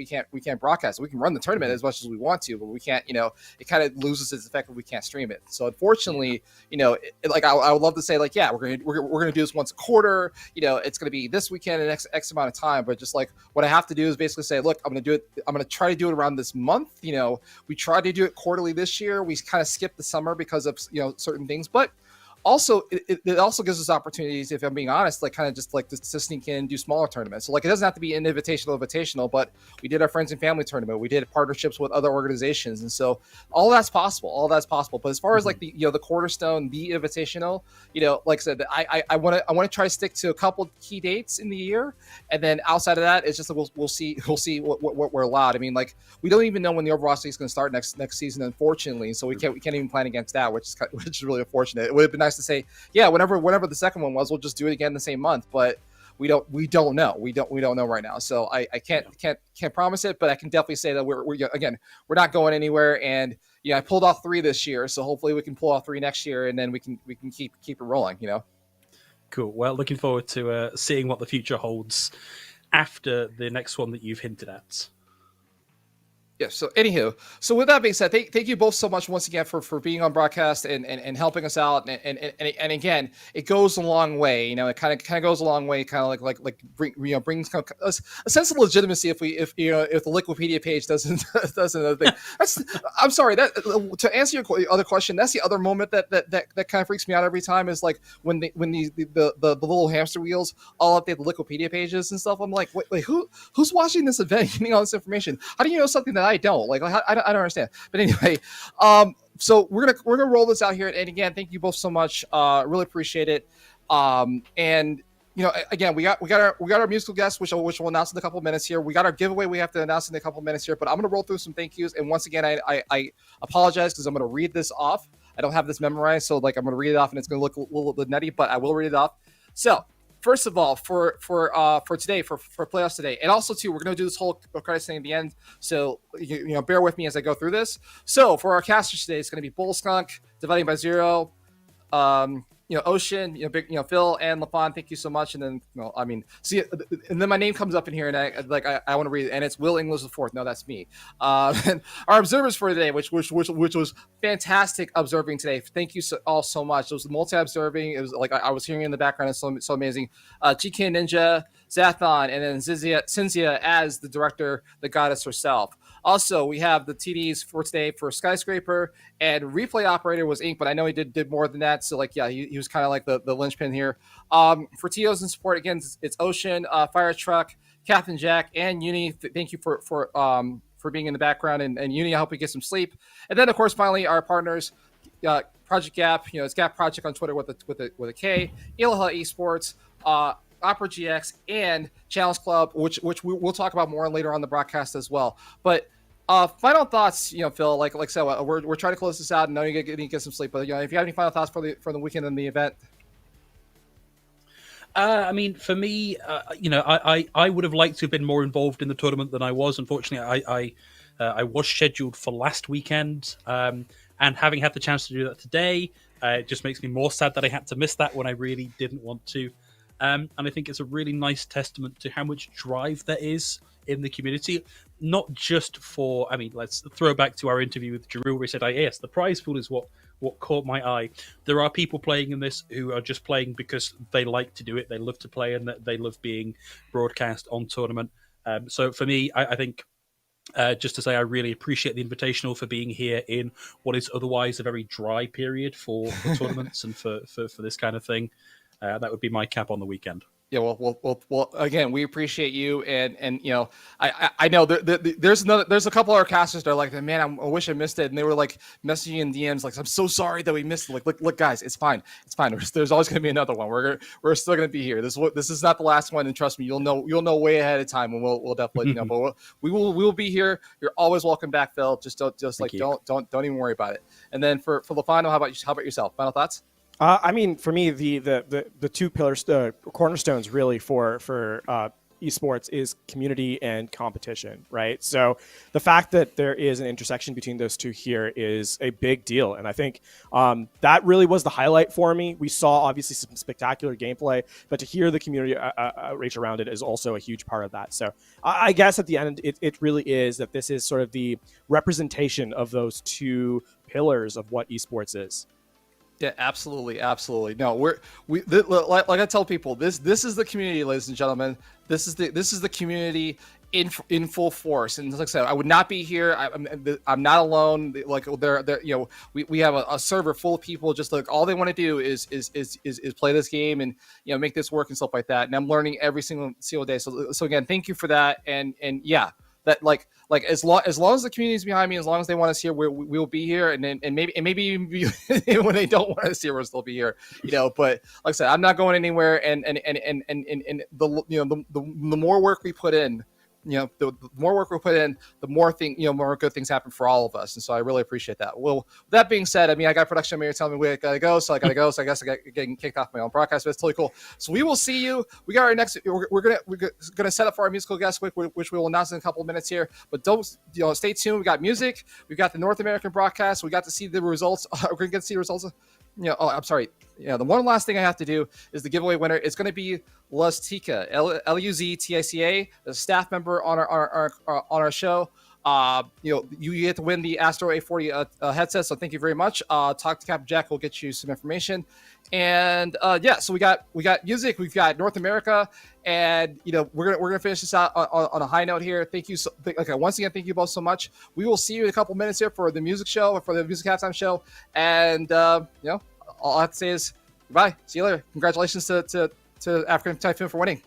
broadcast. We can run the tournament as much as we want to, but we can't. It kind of loses its effect if we can't stream it. So unfortunately, I would love to say we're gonna do this once a quarter. It's gonna be this weekend and X amount of time. But just like what I have to do is basically say, look, I'm gonna do it. I'm gonna try to do it around this month. We tried to do it quarterly this year. We kind of skipped the summer because of certain things, but also it also gives us opportunities, if I'm being honest, like kind of just like to sneak in and do smaller tournaments. So like it doesn't have to be an invitational, but we did our friends and family tournament. We did partnerships with other organizations, and so all that's possible. But as far as like the cornerstone, the invitational, like I said, I want to try to stick to a couple key dates in the year, and then outside of that, it's just like we'll see what we're allowed. I mean, like we don't even know when the Overwatch League is going to start next season, unfortunately. So we can't even plan against that, which is really unfortunate. It would have been nice to say, yeah, whenever the second one was, we'll just do it again the same month, but we don't know. We don't know right now. So I can't promise it, but I can definitely say that we're not going anywhere. And I pulled off 3 this year, so hopefully we can pull off 3 next year, and then we can keep it rolling. Cool. Well, looking forward to seeing what the future holds after the next one that you've hinted at. Yeah. So anywho, with that being said, thank you both so much once again for being on broadcast and helping us out. And again, it goes a long way. It kind of goes a long way. Kind of like brings kind of a sense of legitimacy if the Wikipedia page doesn't another thing. I'm sorry that to answer your other question. That's the other moment that kind of freaks me out every time is like when the little hamster wheels all update the Wikipedia pages and stuff. I'm like, wait, who's watching this event, getting all this information? How do you know something that I don't I don't understand. But anyway, so we're gonna roll this out here, and again, thank you both so much. Really appreciate it. And again, we got our musical guest, which we'll announce in a couple of minutes here. We got our giveaway we have to announce in a couple of minutes here, but I'm gonna roll through some thank yous. And once again, I apologize because I'm gonna read this off. I don't have this memorized, so I'm gonna read it off, and it's gonna look a little bit nutty, but I will read it off. So first of all, for today, for playoffs today, and also too, we're gonna do this whole credits thing at the end. So bear with me as I go through this. So for our casters today, it's gonna be Bull Skunk, Dividing by Zero, Ocean, Phil and LaFon, thank you so much. And then, and then my name comes up in here, and I want to read it, and it's Will English IV. No, that's me. And our observers for today, which was fantastic observing today. Thank you all so much. It was multi-observing. It was like I was hearing in the background. It's so amazing. GK Ninja, Zathon, and then Cynthia as the director, the goddess herself. Also, we have the TDs for today for Skyscraper, and replay operator was Ink, but I know he did more than that. So he was kind of like the linchpin here. For TOs and support, again, it's Ocean, Fire Truck, Captain Jack, and Uni. Thank you for being in the background, and Uni, I hope you get some sleep. And then of course, finally, our partners, Project Gap. It's Gap Project on Twitter with a K. Ilaha Esports. Opera GX and Challenge Club, which we'll talk about more later on the broadcast as well. But final thoughts, Phil. Like I said, we're trying to close this out, and know you get some sleep. But if you have any final thoughts for the weekend and the event. For me, I would have liked to have been more involved in the tournament than I was. Unfortunately, I was scheduled for last weekend. And having had the chance to do that today, it just makes me more sad that I had to miss that when I really didn't want to. And I think it's a really nice testament to how much drive there is in the community, not just for, I mean, let's throw back to our interview with Drew where he said, yes, the prize pool is what caught my eye. There are people playing in this who are just playing because they like to do it, they love to play, and they love being broadcast on tournament. So for me, I think just to say, I really appreciate the Invitational for being here in what is otherwise a very dry period for tournaments and for this kind of thing. That would be my cap on the weekend. Yeah, well. Again, we appreciate you, and you know, I know there's a couple of our casters that are like, man, I wish I missed it, and they were like messaging in DMs like, I'm so sorry that we missed it. Like, look, guys, it's fine. There's always gonna be another one. We're still gonna be here. This is not the last one, and trust me, you'll know way ahead of time, and we'll definitely know. But we will be here. You're always welcome back, Phil. Don't even worry about it. And then for the final, how about yourself? Final thoughts? I mean, for me, the two pillars, cornerstones really for esports is community and competition, right? So the fact that there is an intersection between those two here is a big deal. And I think that really was the highlight for me. We saw obviously some spectacular gameplay, but to hear the community outreach around it is also a huge part of that. So I guess at the end, it really is that this is sort of the representation of those two pillars of what esports is. Yeah, absolutely. No, like I tell people, this is the community, ladies and gentlemen. This is the community in full force. And like I said, I would not be here. I'm not alone. Like they're you know, we have a server full of people. Just like all they want to do is play this game and, you know, make this work and stuff like that. And I'm learning every single day. So again, thank you for that. And yeah. That like as long as the community is behind me, as long as they want us here, we will be here, and maybe even when they don't want us here, we'll still be here, you know. But like I said, I'm not going anywhere, and the you know the more work we put in, you know, the more work we put in, the more good things happen for all of us. And so I really appreciate that. Well, with that being said, I mean, I got production manager telling me we gotta go, so I gotta go. So I guess I got getting kicked off my own broadcast, but it's totally cool. So we will see you. We got our next. We're gonna set up for our musical guest, which we will announce in a couple of minutes here. But don't stay tuned. We got music. We got the North American broadcast. We got to see the results. We're gonna get to see the results. I'm sorry. The one last thing I have to do is the giveaway winner. It's going to be Luztica, Luztica, a staff member on our show. You get to win the Astro A40 headset. So thank you very much. Talk to Captain Jack. We'll get you some information. And so we got music. We've got North America, and we're gonna finish this out on a high note here. Thank you. Once again, thank you both so much. We will see you in a couple minutes here for the music show, for the music halftime show, and all I have to say is goodbye. See you later. Congratulations to African Typhoon for winning.